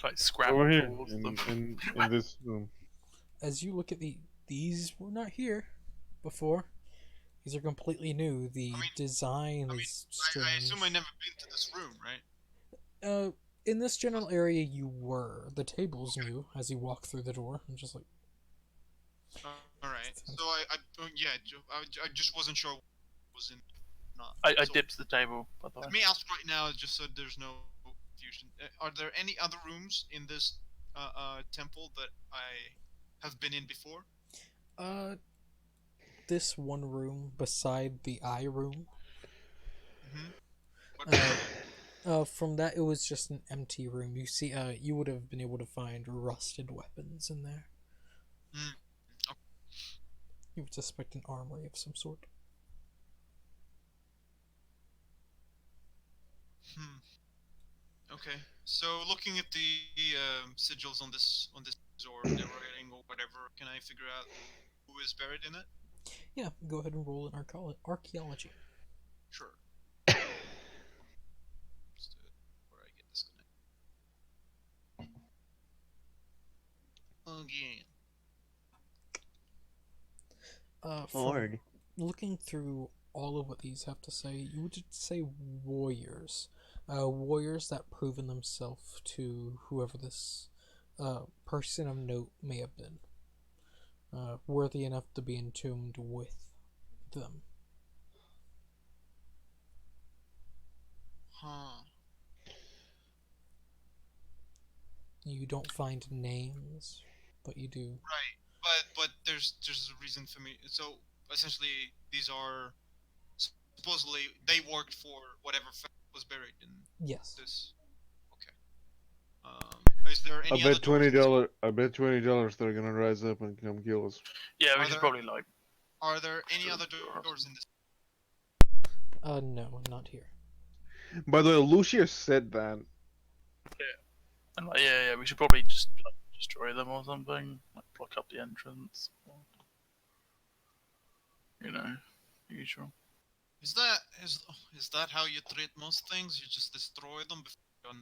Speaker 3: Like scramble
Speaker 4: Over here,
Speaker 3: towards
Speaker 4: in,
Speaker 3: them.
Speaker 4: in this room.
Speaker 2: as you look at these were not here before. These are completely new. The
Speaker 1: I mean-
Speaker 2: design
Speaker 1: I mean,
Speaker 2: is
Speaker 1: I
Speaker 2: strange.
Speaker 1: assume I never been to this room, right?
Speaker 2: In this general area, you were. The table's new as you walk through the door. I'm just like,
Speaker 1: All right. So I just wasn't sure what was in. Not.
Speaker 3: I
Speaker 1: So
Speaker 3: dipped the table, by the way.
Speaker 1: let me ask right now, just so there's no confusion. Are there any other rooms in this temple that I have been in before?
Speaker 2: this one room beside the eye room.
Speaker 1: Mm-hmm.
Speaker 2: From that, it was just an empty room. You see, you would have been able to find rusted weapons in there.
Speaker 1: Mm.
Speaker 2: You would suspect an armory of some sort.
Speaker 1: Okay. So looking at the sigils on this or the writing or whatever, can I figure out who is buried in it?
Speaker 2: Yeah, go ahead and roll an archaeology.
Speaker 1: Sure. Let's do it before I get disconnected. Again.
Speaker 2: From looking through all of what these have to say, you would say warriors. Warriors that proven themselves to whoever this person of note may have been. Worthy enough to be entombed with them.
Speaker 1: Huh.
Speaker 2: You don't find names, but you do.
Speaker 1: Right. But there's a reason for me. So essentially, these are supposedly they worked for whatever was buried in
Speaker 2: Yes.
Speaker 1: this. Okay. Is there any
Speaker 4: I
Speaker 1: other
Speaker 4: bet
Speaker 1: doors?
Speaker 4: $20. I bet $20 they're gonna rise up and come kill us.
Speaker 3: Yeah, we
Speaker 1: Are
Speaker 3: should
Speaker 1: there-
Speaker 3: probably like.
Speaker 1: Are there any
Speaker 3: Sure,
Speaker 1: other
Speaker 3: sure.
Speaker 1: doors in this?
Speaker 2: No, not here.
Speaker 4: By the way, Lucius said that.
Speaker 3: And like, yeah, we should probably just like, destroy them or something. Like block up the entrance. Or, you know, usual.
Speaker 1: Is that how you treat most things? You just destroy them before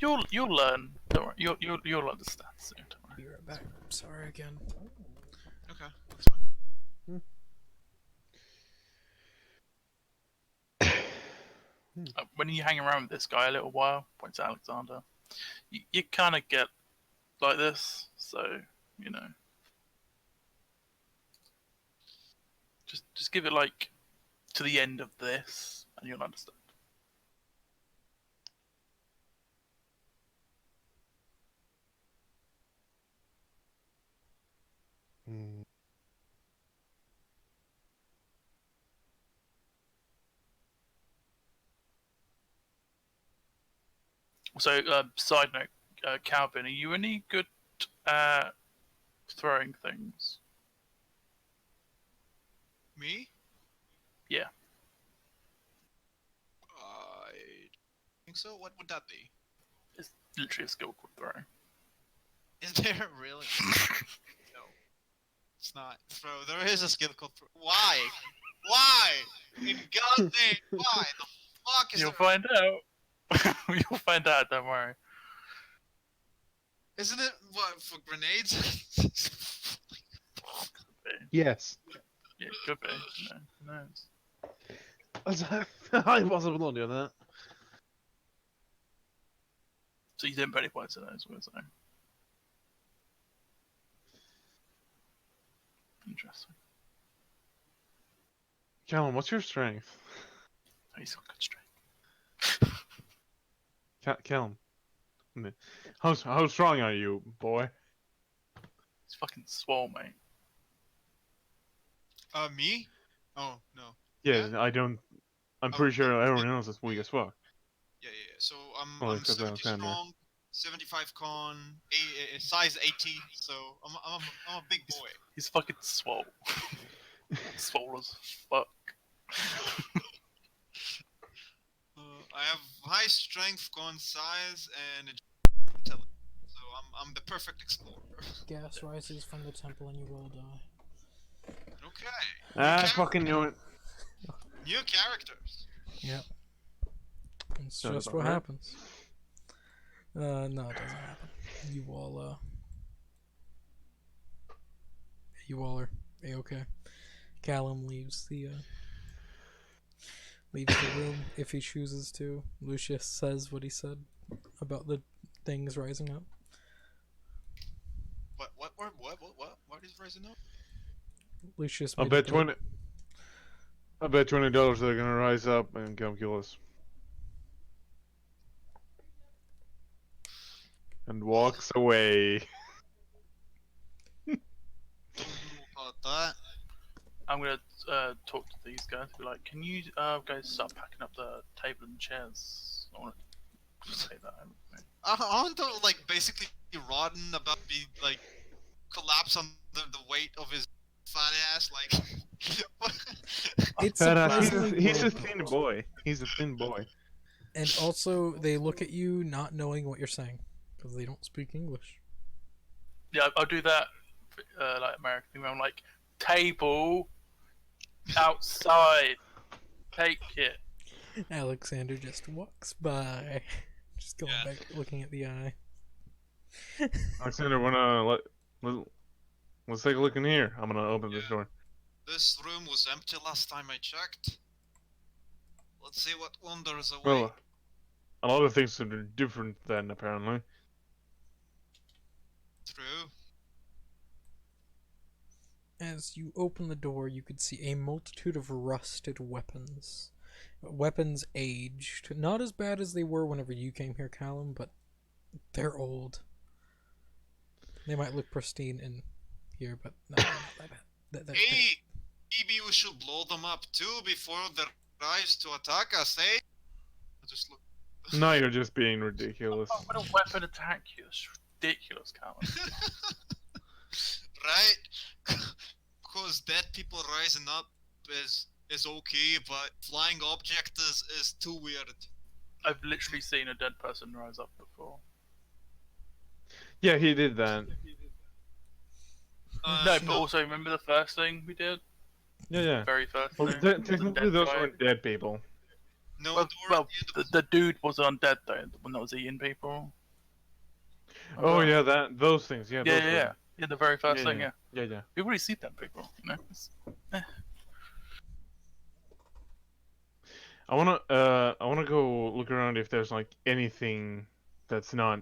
Speaker 1: you
Speaker 3: You'll learn. Don't worry. You'll understand soon. Don't worry.
Speaker 2: Be right back. Sorry again.
Speaker 1: Okay, that's fine.
Speaker 3: When you hang around with this guy a little while, points out Alexander, you kind of get like this. So you know, just give it like to the end of this, and you'll understand.
Speaker 4: Hmm.
Speaker 3: So, side note, Calvin, are you any good at throwing things?
Speaker 1: Me?
Speaker 3: Yeah.
Speaker 1: I think so. What would that be?
Speaker 3: It's literally a skill called throwing.
Speaker 1: Is there really? No, it's not. Bro, there is a skill called. Why? Why? In God's name, why? The fuck is
Speaker 3: You'll
Speaker 1: there?
Speaker 3: find out. You'll find out. Don't worry.
Speaker 1: Isn't it what for grenades?
Speaker 3: Could be.
Speaker 4: Yes.
Speaker 3: Yeah, it could be. You know, who knows?
Speaker 4: I wasn't on that.
Speaker 3: So you didn't put any points in those, was there? Interesting.
Speaker 4: Callum, what's your strength?
Speaker 3: Oh, he's got good strength.
Speaker 4: Callum, how strong are you, boy?
Speaker 3: He's fucking swole, mate.
Speaker 1: Me? Oh no.
Speaker 4: Yeah,
Speaker 1: Yeah?
Speaker 4: I don't. I'm
Speaker 1: Oh,
Speaker 4: pretty sure
Speaker 1: yeah.
Speaker 4: everyone else is weak as fuck.
Speaker 1: Yeah. So
Speaker 4: Well,
Speaker 1: I'm
Speaker 4: except
Speaker 1: 70
Speaker 4: Alexander.
Speaker 1: strong, 75 con, size 80. So I'm a big boy.
Speaker 3: He's fucking swole. Swole as fuck.
Speaker 1: I have high strength, con size, and intelligence. So I'm the perfect explorer.
Speaker 2: Gas rises from the temple and you will die.
Speaker 1: Okay.
Speaker 4: I fucking knew it.
Speaker 1: New characters.
Speaker 2: Yep. It's
Speaker 4: Sounds
Speaker 2: just
Speaker 4: about
Speaker 2: what
Speaker 4: right.
Speaker 2: happens. No, it doesn't happen. You all are a-okay. Callum leaves the room if he chooses to. Lucius says what he said about the things rising up.
Speaker 1: What is rising up?
Speaker 2: Lucius
Speaker 4: I
Speaker 2: made
Speaker 4: bet
Speaker 2: a bet.
Speaker 4: $20 they're gonna rise up and come kill us. And walks away.
Speaker 1: Don't know about that.
Speaker 3: I'm gonna talk to these guys. Be like, can you guys start packing up the table and chairs? I want to say that.
Speaker 1: Aren't they like basically rotten about to be like collapse under the weight of his fat ass? Like, what?
Speaker 2: It's
Speaker 4: Badass.
Speaker 2: surprisingly
Speaker 4: He's a
Speaker 2: well
Speaker 4: thin
Speaker 2: built.
Speaker 4: boy. He's a thin boy.
Speaker 2: And also, they look at you not knowing what you're saying because they don't speak English.
Speaker 3: Yeah, I'll do that. Like American thing. Where I'm like, table outside. Take it.
Speaker 2: Alexander just walks by, just going
Speaker 1: Yeah.
Speaker 2: back, looking at the eye.
Speaker 4: Alexander, let's take a look in here. I'm gonna open this door.
Speaker 1: This room was empty last time I checked. Let's see what wanders away.
Speaker 4: Well, a lot of things are different then, apparently.
Speaker 1: True.
Speaker 2: As you open the door, you could see a multitude of rusted weapons. Weapons aged. Not as bad as they were whenever you came here, Callum, but they're old. They might look pristine in here, but not that bad.
Speaker 1: Hey, maybe we should blow them up too before they rise to attack us, eh? I just look.
Speaker 4: No, you're just being ridiculous.
Speaker 3: Oh, when a weapon attack you, it's ridiculous, Callum.
Speaker 1: Right? Because dead people rising up is okay, but flying object is too weird.
Speaker 3: I've literally seen a dead person rise up before.
Speaker 4: Yeah, he did that.
Speaker 3: No, but also remember the first thing we did?
Speaker 4: Yeah, yeah.
Speaker 3: Very first
Speaker 4: Well,
Speaker 3: thing?
Speaker 4: technically,
Speaker 3: dead
Speaker 4: those
Speaker 3: guy.
Speaker 4: weren't dead people.
Speaker 1: No,
Speaker 3: Well,
Speaker 1: there were
Speaker 3: the dude was undead though, when that was eating people.
Speaker 4: Oh yeah, those things. Yeah,
Speaker 3: Yeah,
Speaker 4: those
Speaker 3: yeah,
Speaker 4: were-
Speaker 3: yeah. Yeah, the very first
Speaker 4: Yeah,
Speaker 3: thing,
Speaker 4: yeah.
Speaker 3: yeah.
Speaker 4: Yeah.
Speaker 3: We've already seen dead people, you know?
Speaker 4: I wanna go look around if there's like anything that's not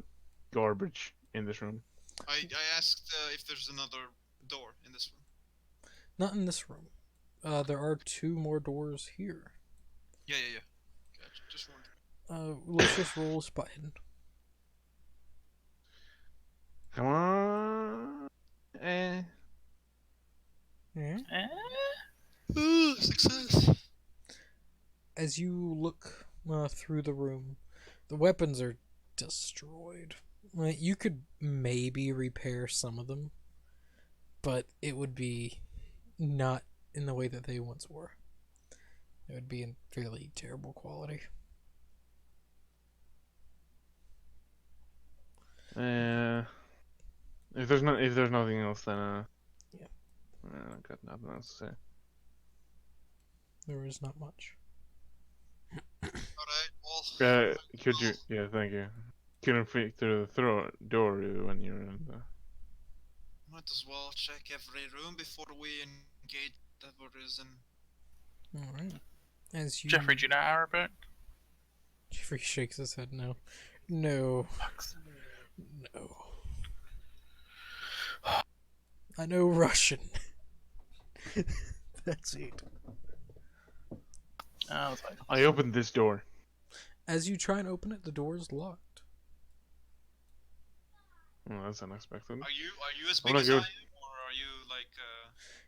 Speaker 4: garbage in this room.
Speaker 1: I asked if there's another door in this room.
Speaker 2: Not in this room. There are 2 more doors here.
Speaker 1: Yeah. Gotcha. Just wondering.
Speaker 2: Let's just roll spot hidden.
Speaker 4: Come on.
Speaker 2: Yeah.
Speaker 1: Ooh, success.
Speaker 2: As you look through the room, the weapons are destroyed. You could maybe repair some of them, but it would be not in the way that they once were. It would be in fairly terrible quality.
Speaker 4: If there's nothing else, then
Speaker 2: Yeah.
Speaker 4: I got nothing else to say.
Speaker 2: There is not much.
Speaker 1: Alright, well.
Speaker 4: Could you? Yeah, thank you. Couldn't fit through the door when you're in the.
Speaker 1: Might as well check every room before we engage whatever is in.
Speaker 2: Alright. As you...
Speaker 3: Jeffrey, do you know Arabic?
Speaker 2: Jeffrey shakes his head no. No.
Speaker 3: Fuck's
Speaker 2: No. I know Russian. That's it.
Speaker 3: I was like,
Speaker 4: I opened this door.
Speaker 2: As you try and open it, the door is locked.
Speaker 4: Oh, that's unexpected.
Speaker 1: Are you as
Speaker 4: I'm
Speaker 1: big
Speaker 4: gonna
Speaker 1: as
Speaker 4: go-
Speaker 1: I am, or are you like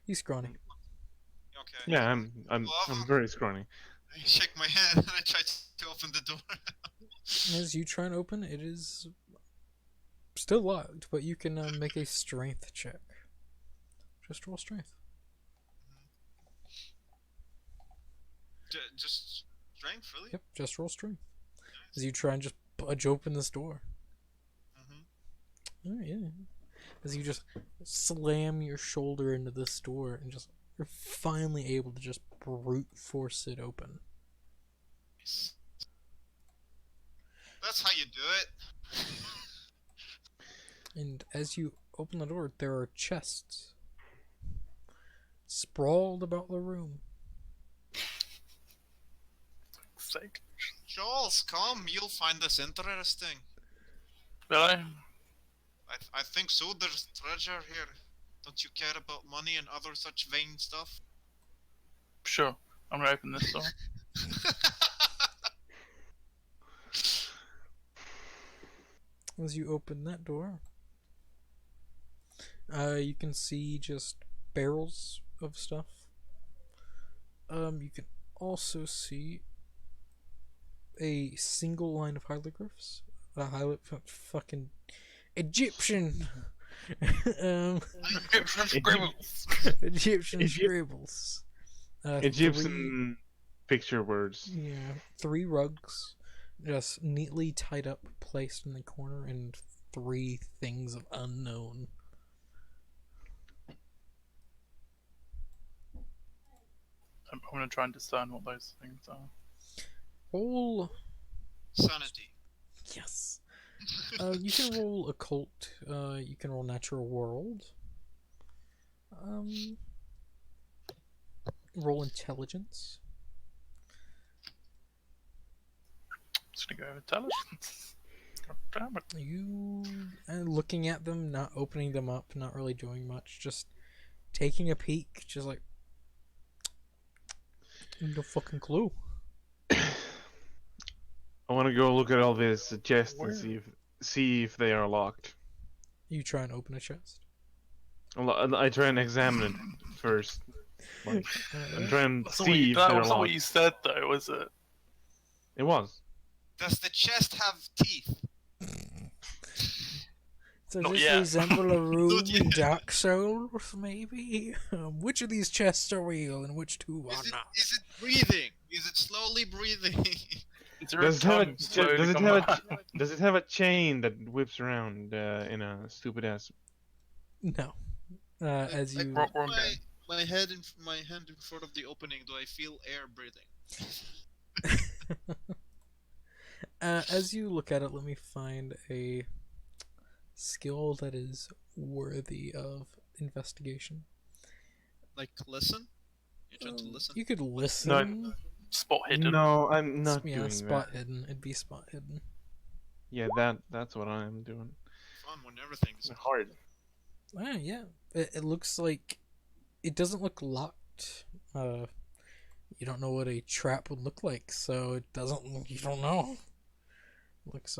Speaker 2: He's scrawny.
Speaker 1: okay?
Speaker 4: Yeah, I'm very scrawny.
Speaker 1: I shake my head and I try to open the door.
Speaker 2: As you try and open, it is still locked, but you can make a strength check. Just roll strength.
Speaker 1: Just strength, really?
Speaker 2: Yep, just roll strength. As you try and just budge open this door.
Speaker 1: Mm-hmm.
Speaker 2: Oh yeah. As you just slam your shoulder into this door and just you're finally able to just brute force it open.
Speaker 1: Nice. That's how you do it.
Speaker 2: And as you open the door, there are chests sprawled about the room.
Speaker 3: sake.
Speaker 1: Charles, come. You'll find this interesting.
Speaker 3: Really?
Speaker 1: I think so. There's treasure here. Don't you care about money and other such vain stuff?
Speaker 3: Sure. I'm gonna open this door.
Speaker 2: As you open that door, you can see just barrels of stuff. You can also see a single line of hieroglyphs. Fucking Egyptian.
Speaker 3: Egyptian scribbles.
Speaker 2: Egyptian scribbles.
Speaker 4: Egyptian picture words.
Speaker 2: Yeah, 3 rugs, just neatly tied up, placed in the corner, and 3 things of unknown.
Speaker 3: I'm gonna try and discern what those things are.
Speaker 2: Roll.
Speaker 1: Sanity.
Speaker 2: Yes. You can roll occult. You can roll natural world. Roll intelligence.
Speaker 3: Just gonna go intelligence. God damn it.
Speaker 2: You looking at them, not opening them up, not really doing much, just taking a peek, just like no fucking clue.
Speaker 4: I want to go look at all these chests and see if they are locked.
Speaker 2: You try and open a chest.
Speaker 4: I try and examine it first. Like, I'm trying to
Speaker 3: That's not
Speaker 4: see if
Speaker 3: that
Speaker 4: they're
Speaker 3: was not what
Speaker 4: locked.
Speaker 3: you said, though, was it?
Speaker 4: It was.
Speaker 1: Does the chest have teeth?
Speaker 2: Does
Speaker 3: Not
Speaker 2: this
Speaker 3: yet.
Speaker 2: resemble a room
Speaker 1: Not
Speaker 2: in
Speaker 1: yet.
Speaker 2: Dark Souls, maybe? Which of these chests are real and which 2 are not?
Speaker 1: Is it breathing? Is it slowly breathing?
Speaker 3: Is there
Speaker 4: Does
Speaker 3: a
Speaker 4: it have
Speaker 3: tongue
Speaker 4: a
Speaker 3: slowly
Speaker 4: does it
Speaker 3: come
Speaker 4: have
Speaker 3: out?
Speaker 4: a does it have a chain that whips around in a stupid ass?
Speaker 2: No. As you
Speaker 3: Wrong game.
Speaker 1: my hand in front of the opening. Do I feel air breathing?
Speaker 2: as you look at it, let me find a skill that is worthy of investigation.
Speaker 1: Like listen? You're trying to listen?
Speaker 2: You could listen.
Speaker 3: Spot hidden.
Speaker 4: No, I'm not
Speaker 2: Yeah,
Speaker 4: doing
Speaker 2: spot
Speaker 4: that.
Speaker 2: hidden. It'd be spot hidden.
Speaker 4: Yeah, that's what I am doing.
Speaker 1: Fun when everything is
Speaker 4: Hard.
Speaker 2: Ah, yeah. It looks like it doesn't look locked. You don't know what a trap would look like, so it doesn't. You don't know. Looks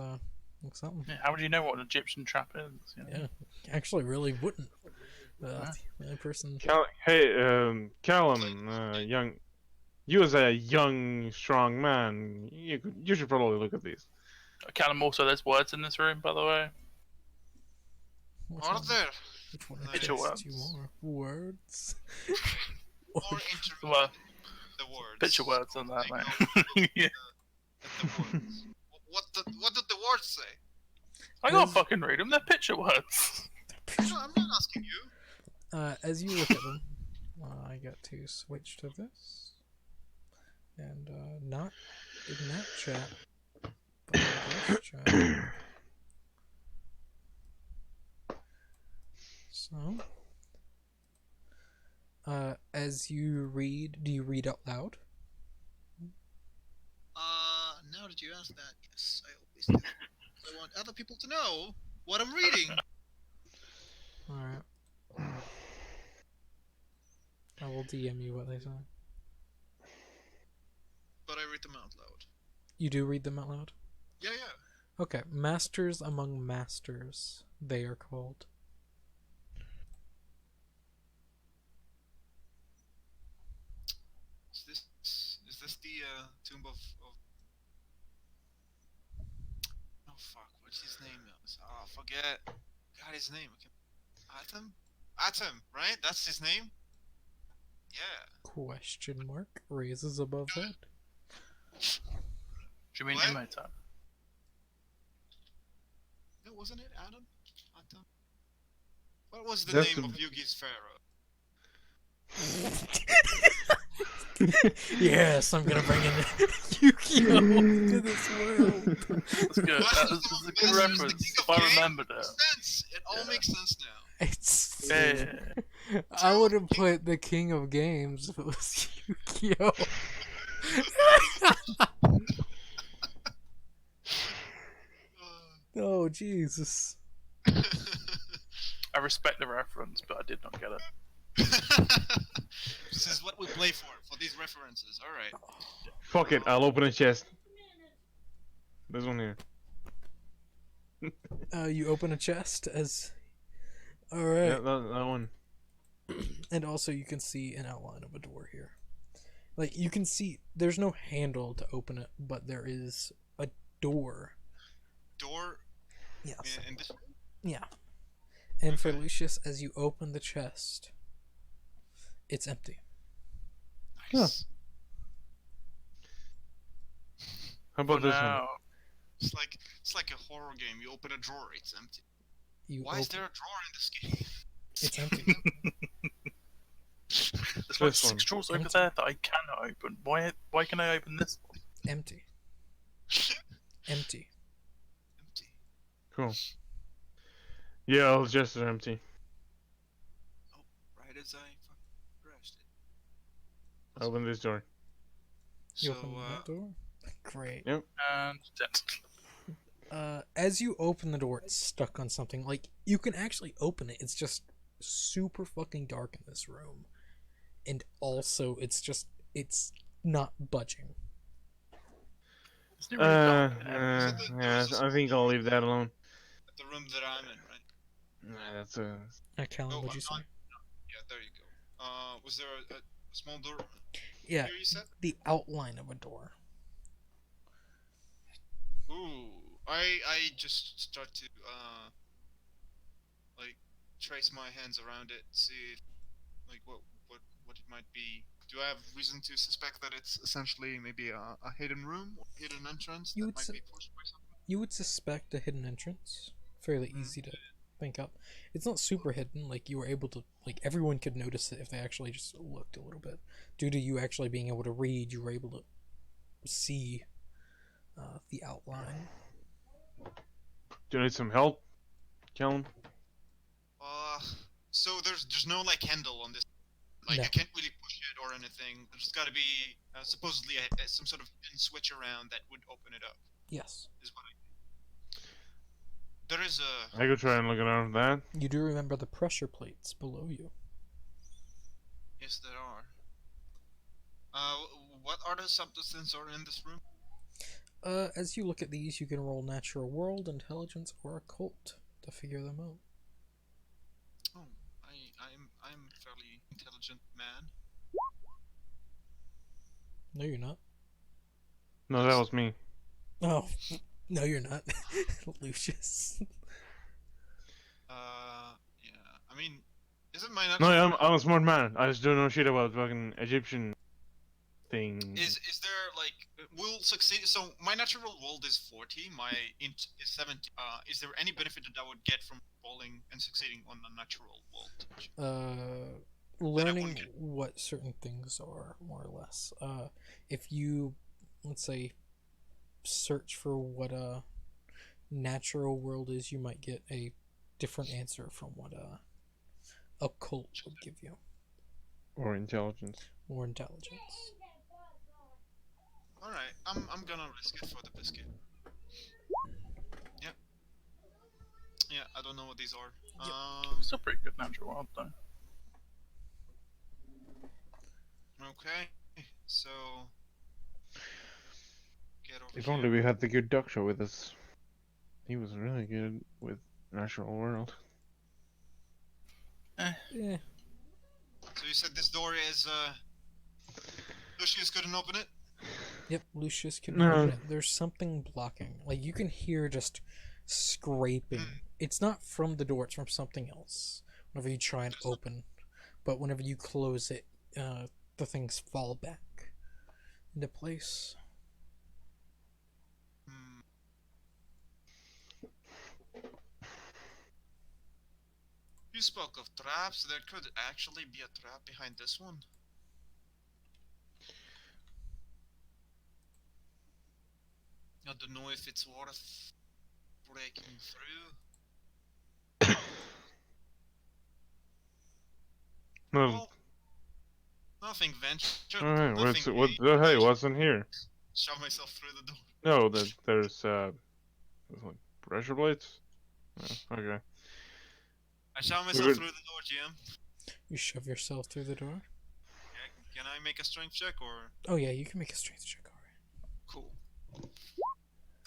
Speaker 2: something.
Speaker 3: Yeah, how would you know what an Egyptian trap is? You know?
Speaker 2: Yeah, actually, really wouldn't. The only person.
Speaker 4: Callum, young, you as a young, strong man, you should probably look at these.
Speaker 3: Callum, also, there's words in this room, by the way.
Speaker 2: Which
Speaker 1: Are
Speaker 2: one?
Speaker 1: there
Speaker 2: Which one
Speaker 3: Picture
Speaker 2: interests you
Speaker 3: words.
Speaker 2: more? Words.
Speaker 1: more interest
Speaker 3: Well,
Speaker 1: the words?
Speaker 3: picture words on that,
Speaker 1: Like,
Speaker 3: man. Yeah.
Speaker 1: the words. What did the words say?
Speaker 3: I can't fucking read them, they're picture words.
Speaker 1: No, I'm not asking you.
Speaker 2: As you look at them, I got to switch to this, and not in that chat, but in this chat. So, as you read, do you read out loud?
Speaker 1: Now that you ask that, yes, I always do. I want other people to know what I'm reading.
Speaker 2: Alright. I will DM you what they say.
Speaker 1: But I read them out loud.
Speaker 2: You do read them out loud?
Speaker 1: Yeah, yeah.
Speaker 2: Okay. Masters among masters, they are called.
Speaker 1: Is this the tomb of oh fuck, what's his name? Oh, forget. Got his name. Okay. Atom? Atom, right? That's his name? Yeah.
Speaker 2: Question mark raises above head.
Speaker 3: Do you mean
Speaker 1: What?
Speaker 3: Imhotep?
Speaker 1: No, wasn't it Adam? Atom? What was the
Speaker 4: That's
Speaker 1: name
Speaker 4: the-
Speaker 1: of Yugi's pharaoh?
Speaker 2: Yes, I'm gonna bring in Yu-Gi-Oh to this world.
Speaker 3: That's good. That's a good reference. If I remembered it.
Speaker 1: Makes sense. It all
Speaker 3: Yeah.
Speaker 1: makes sense now.
Speaker 2: It's.
Speaker 3: Yeah.
Speaker 2: I would have put the king of games if it was Yu-Gi-Oh. Oh Jesus!
Speaker 3: I respect the reference, but I did not get it.
Speaker 1: This is what we play for these references. All right.
Speaker 4: Fuck it, I'll open a chest. This one here.
Speaker 2: You open a chest as. All
Speaker 4: Yeah,
Speaker 2: right,
Speaker 4: that one.
Speaker 2: and also you can see an outline of a door here. Like you can see, there's no handle to open it, but there is a door.
Speaker 1: Door
Speaker 2: Yes.
Speaker 1: in this.
Speaker 2: Yeah. And for
Speaker 1: Okay.
Speaker 2: Lucius, as you open the chest, it's empty.
Speaker 1: Nice.
Speaker 4: How about
Speaker 3: For
Speaker 4: this one?
Speaker 3: now,
Speaker 1: It's like a horror game. You open a drawer, it's empty.
Speaker 2: You
Speaker 1: Why is
Speaker 2: open,
Speaker 1: there a drawer in this game?
Speaker 2: It's empty.
Speaker 3: there's like
Speaker 4: This one.
Speaker 3: 6 drawers over there that I cannot open. Why can I open this one?
Speaker 2: Empty. Empty.
Speaker 1: Empty.
Speaker 4: Cool. Yeah, all the chests are empty.
Speaker 1: Right as I fucking pressed it.
Speaker 4: Open this door.
Speaker 2: You
Speaker 1: So,
Speaker 2: open that door? Great.
Speaker 4: Yep.
Speaker 3: And dead.
Speaker 2: As you open the door, it's stuck on something. Like, you can actually open it. It's just super fucking dark in this room. And also, it's not budging.
Speaker 3: Isn't it really dark in there?
Speaker 4: Yeah, I think I'll leave that alone.
Speaker 1: the room that I'm in, right?
Speaker 4: Nah, that's a.
Speaker 2: Callum,
Speaker 1: Oh,
Speaker 2: what'd
Speaker 1: I'm
Speaker 2: you say?
Speaker 1: not- Yeah, there you go. Was there a small door
Speaker 2: Yeah,
Speaker 1: here you said?
Speaker 2: the outline of a door.
Speaker 1: Ooh, I just start to like trace my hands around it, see like what it might be. Do I have reason to suspect that it's essentially maybe a hidden room or hidden entrance
Speaker 2: You
Speaker 1: that
Speaker 2: would
Speaker 1: might
Speaker 2: su-
Speaker 1: be pushed by something?
Speaker 2: You would suspect a hidden entrance. Fairly easy to think up. It's not super hidden, like you were able to, like everyone could notice it if they actually just looked a little bit. Due to you actually being able to read, you were able to see the outline.
Speaker 4: Do you need some help, Kellen?
Speaker 1: So there's no like handle on this. Like
Speaker 2: No.
Speaker 1: I can't really push it or anything. There's got to be supposedly some sort of hidden switch around that would open it up.
Speaker 2: Yes.
Speaker 1: Is what I. There is a.
Speaker 4: I could try and look around that.
Speaker 2: You do remember the pressure plates below you.
Speaker 1: Yes, there are. What are the substances are in this room?
Speaker 2: As you look at these, you can roll natural world, intelligence, or occult to figure them out.
Speaker 1: Oh, I'm a fairly intelligent man.
Speaker 2: No, you're not.
Speaker 4: No, that was me.
Speaker 2: Oh, no, you're not. Lucius.
Speaker 1: Yeah. I mean, isn't my
Speaker 4: No,
Speaker 1: natural
Speaker 4: I'm a smart man. I just don't know shit about fucking Egyptian things.
Speaker 1: is there like will succeed? So my natural world is 40. My int is 70. Is there any benefit that I would get from rolling and succeeding on the natural world?
Speaker 2: Learning what certain things are, more or less. If you, let's say, search for what a natural world is, you might get a different answer from what a occult would give you,
Speaker 4: Or intelligence.
Speaker 2: or intelligence.
Speaker 1: All right, I'm gonna risk it for the biscuit. Yeah, I don't know what these are.
Speaker 3: It's a pretty good natural world though.
Speaker 1: Okay, so get over
Speaker 4: If
Speaker 1: here.
Speaker 4: only we had the good doctor with us. He was really good with Natural World.
Speaker 2: Yeah.
Speaker 1: So you said this door is Lucius couldn't open it?
Speaker 2: Yep, Lucius can
Speaker 4: No.
Speaker 2: open it. There's something blocking. Like, you can hear just scraping. It's not from the door, it's from something else. Whenever you try and open. But whenever you close it, the things fall back into place.
Speaker 1: Hmm. You spoke of traps. There could actually be a trap behind this one. I don't know if it's worth breaking through.
Speaker 4: No.
Speaker 1: Well, nothing ventured.
Speaker 4: Alright,
Speaker 1: Nothing
Speaker 4: what
Speaker 1: gained.
Speaker 4: the hey,
Speaker 1: I
Speaker 4: what's in here?
Speaker 1: shove myself through the door.
Speaker 4: No, there's like pressure plates? Oh, okay.
Speaker 1: I shove
Speaker 4: We're
Speaker 1: myself
Speaker 4: good.
Speaker 1: through the door, GM.
Speaker 2: You shove yourself through the door.
Speaker 1: Can I make a strength check or?
Speaker 2: Oh yeah, you can make a strength check, alright.
Speaker 1: Cool.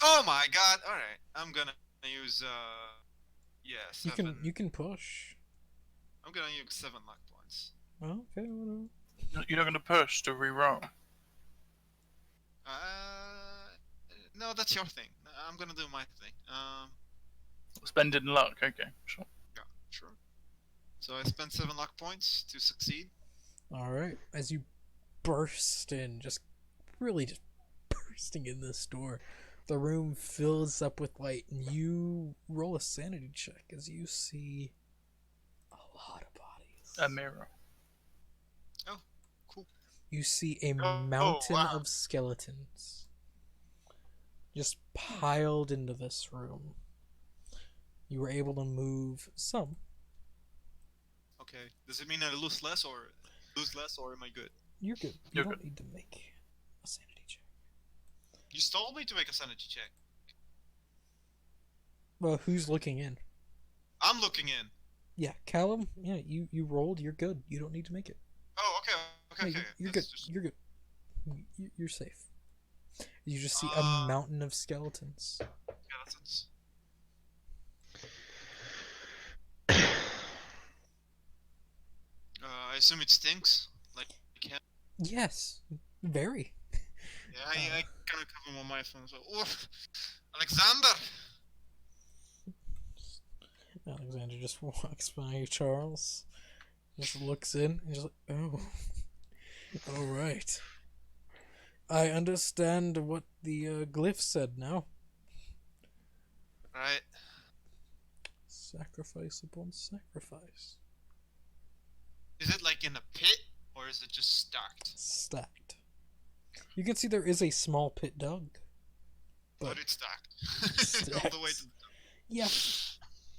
Speaker 1: Oh my god! Alright, I'm gonna use, yeah,
Speaker 2: You
Speaker 1: 7.
Speaker 2: can push.
Speaker 1: I'm gonna use 7 luck points.
Speaker 2: Oh, okay, whatever.
Speaker 3: You're not going to push to re-roll.
Speaker 1: No, that's your thing. I'm gonna do my thing.
Speaker 3: Spend it in luck. Okay, sure.
Speaker 1: Yeah, sure. So I spent 7 luck points to succeed.
Speaker 2: Alright, as you burst in, just bursting in this door, the room fills up with light, and you roll a sanity check as you see a lot of bodies.
Speaker 3: A mirror.
Speaker 1: Cool.
Speaker 2: You see a
Speaker 1: Oh,
Speaker 2: mountain
Speaker 1: wow.
Speaker 2: of skeletons just piled into this room. You were able to move some.
Speaker 1: Okay. Does it mean I lose less, or am I good?
Speaker 2: You're good. You
Speaker 3: You're
Speaker 2: don't
Speaker 3: good.
Speaker 2: need to make a sanity check.
Speaker 1: You told me to make a sanity check.
Speaker 2: Well, who's looking in?
Speaker 1: I'm looking in.
Speaker 2: Yeah, Callum. Yeah, you rolled. You're good. You don't need to make it.
Speaker 1: Oh, okay, okay,
Speaker 2: Yeah,
Speaker 1: okay.
Speaker 2: you're good.
Speaker 1: That's just-
Speaker 2: You're good. You're safe. You just see a
Speaker 1: Uh,
Speaker 2: mountain of skeletons.
Speaker 1: Skeletons. I assume it stinks. Like hell.
Speaker 2: Yes, very.
Speaker 1: Yeah, I kind of cover my mouth and so. Oof. Alexander.
Speaker 2: Alexander just walks by Charles, just looks in, and just like, oh, all right. I understand what the glyph said now.
Speaker 1: Right.
Speaker 2: Sacrifice upon sacrifice.
Speaker 1: Is it like in a pit, or is it just stacked?
Speaker 2: Stacked. You can see there is a small pit dug.
Speaker 1: But it's stacked. All the way to the top.
Speaker 2: Yeah,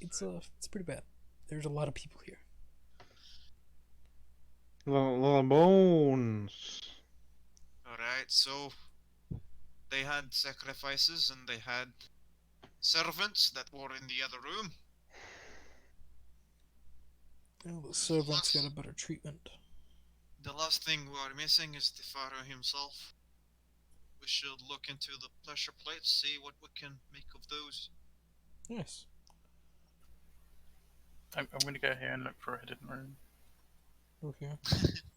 Speaker 2: it's pretty bad. There's a lot of people here.
Speaker 4: Little bones.
Speaker 1: Alright, so they had sacrifices and they had servants that were in the other room.
Speaker 2: Well, the servants got a better treatment.
Speaker 1: The last thing we are missing is the pharaoh himself. We should look into the pleasure plates, see what we can make of those.
Speaker 2: Yes.
Speaker 3: I'm going to go here and look for a hidden room.
Speaker 2: Okay.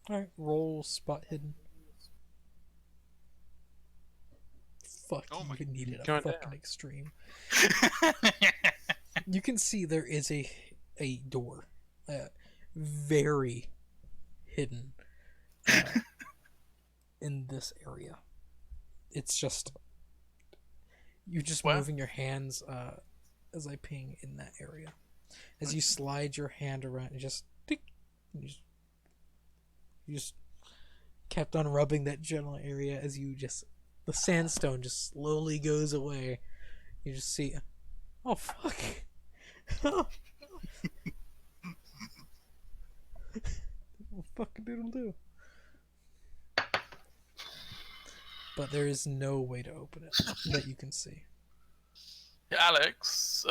Speaker 2: Alright, roll spot hidden. Fuck,
Speaker 1: Oh my-
Speaker 2: you needed a
Speaker 4: God damn.
Speaker 2: fucking extreme. You can see there is a door. Very hidden in this area. It's just you're just
Speaker 3: Where?
Speaker 2: moving your hands as I ping in that area. As you slide your hand around, you just tick, you just kept on rubbing that general area as you just the sandstone just slowly goes away. You just see, oh fuck. Fucking doodle do. But there is no way to open it that you can see.
Speaker 3: Yeah, Alex,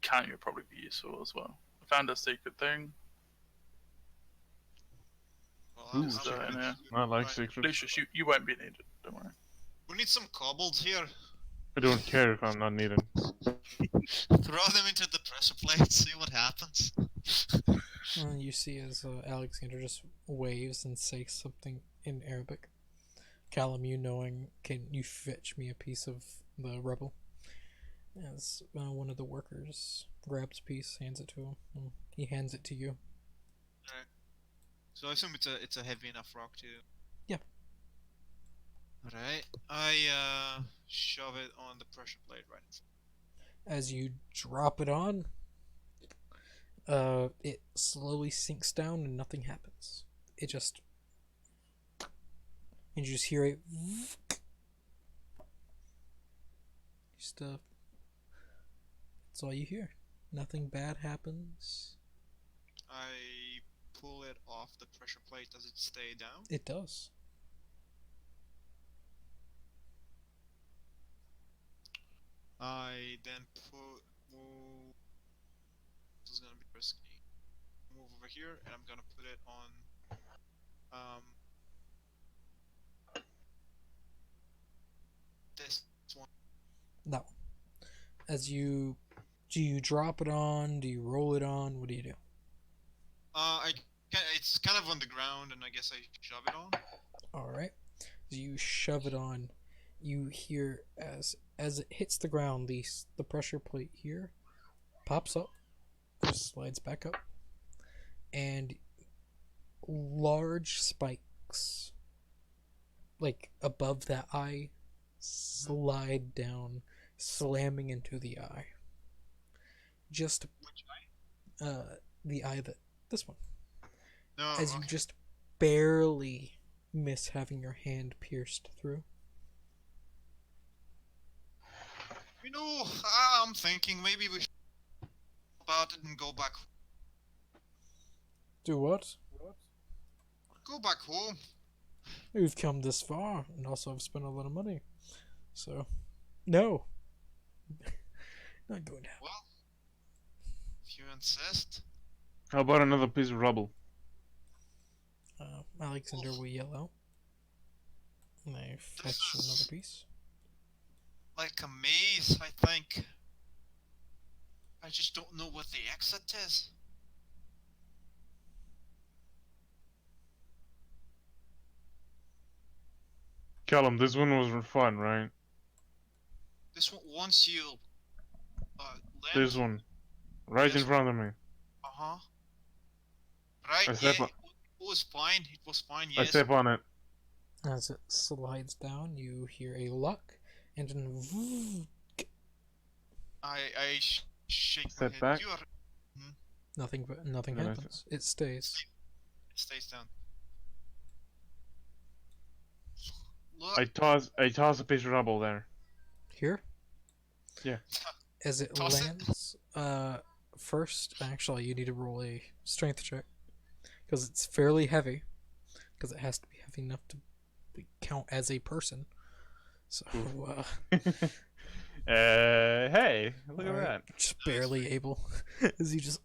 Speaker 3: can would probably be useful as well. I found a secret thing.
Speaker 1: Well,
Speaker 4: Ooh,
Speaker 3: Just, in here.
Speaker 4: I like
Speaker 1: Right.
Speaker 4: secrets.
Speaker 3: Lucius, you won't be needed. Don't worry.
Speaker 1: We need some kobolds here.
Speaker 4: I don't care if I'm not needed.
Speaker 1: Throw them into the pressure plate, see what happens.
Speaker 2: And you see as Alexander just waves and says something in Arabic. Callum, you knowing, can you fetch me a piece of the rubble? As one of the workers grabs a piece, hands it to him. And he hands it to you.
Speaker 1: So I assume it's a heavy enough rock to.
Speaker 2: Yeah.
Speaker 1: Alright. I shove it on the pressure plate right in front.
Speaker 2: As you drop it on, it slowly sinks down and nothing happens. It just, and you just hear a just that's all you hear. Nothing bad happens.
Speaker 1: I pull it off the pressure plate. Does it stay down?
Speaker 2: It does.
Speaker 1: I then move. This is gonna be risky. Move over here, and I'm gonna put it on. This one.
Speaker 2: That one. As you, do you drop it on? Do you roll it on? What do you do?
Speaker 1: It's kind of on the ground, and I guess I shove it on.
Speaker 2: All right. As you shove it on, you hear as it hits the ground, the pressure plate here pops up, just slides back up, and large spikes, like above that eye, slide down, slamming into the eye. Just
Speaker 1: Which eye?
Speaker 2: the eye that this one.
Speaker 1: No.
Speaker 2: As you
Speaker 1: Okay.
Speaker 2: just barely miss having your hand pierced through.
Speaker 1: You know, I'm thinking maybe we should about it and go back.
Speaker 2: Do what?
Speaker 1: Go back home.
Speaker 2: We've come this far, and also I've spent a lot of money. So, no. Not going to happen.
Speaker 1: Well, if you insist.
Speaker 4: How about another piece of rubble?
Speaker 2: Alexander will yell out. And I fetch
Speaker 1: is-
Speaker 2: another piece.
Speaker 1: Like a maze, I think. I just don't know what the exit is.
Speaker 4: Callum, this one was fun, right?
Speaker 1: This one, once you land.
Speaker 4: This one. Right
Speaker 1: This
Speaker 4: in front of me.
Speaker 1: Uh-huh. Right,
Speaker 4: I
Speaker 1: yeah,
Speaker 4: step on-
Speaker 1: it was fine. It was fine,
Speaker 4: I
Speaker 1: yes.
Speaker 4: step on it.
Speaker 2: As it slides down, you hear a lock, and then
Speaker 1: I shake my
Speaker 4: Step
Speaker 1: head.
Speaker 4: back.
Speaker 1: You are...
Speaker 2: nothing
Speaker 4: No,
Speaker 2: happens. It stays.
Speaker 1: It stays down. Look,
Speaker 4: I toss a piece of rubble there.
Speaker 2: Here?
Speaker 4: Yeah.
Speaker 2: As it
Speaker 1: Toss it.
Speaker 2: lands, first, actually, you need to roll a strength check. Because it's fairly heavy. Because it has to be heavy enough to count as a person. So,
Speaker 4: Hey, look at
Speaker 2: alright,
Speaker 4: that.
Speaker 2: just barely able. As you just.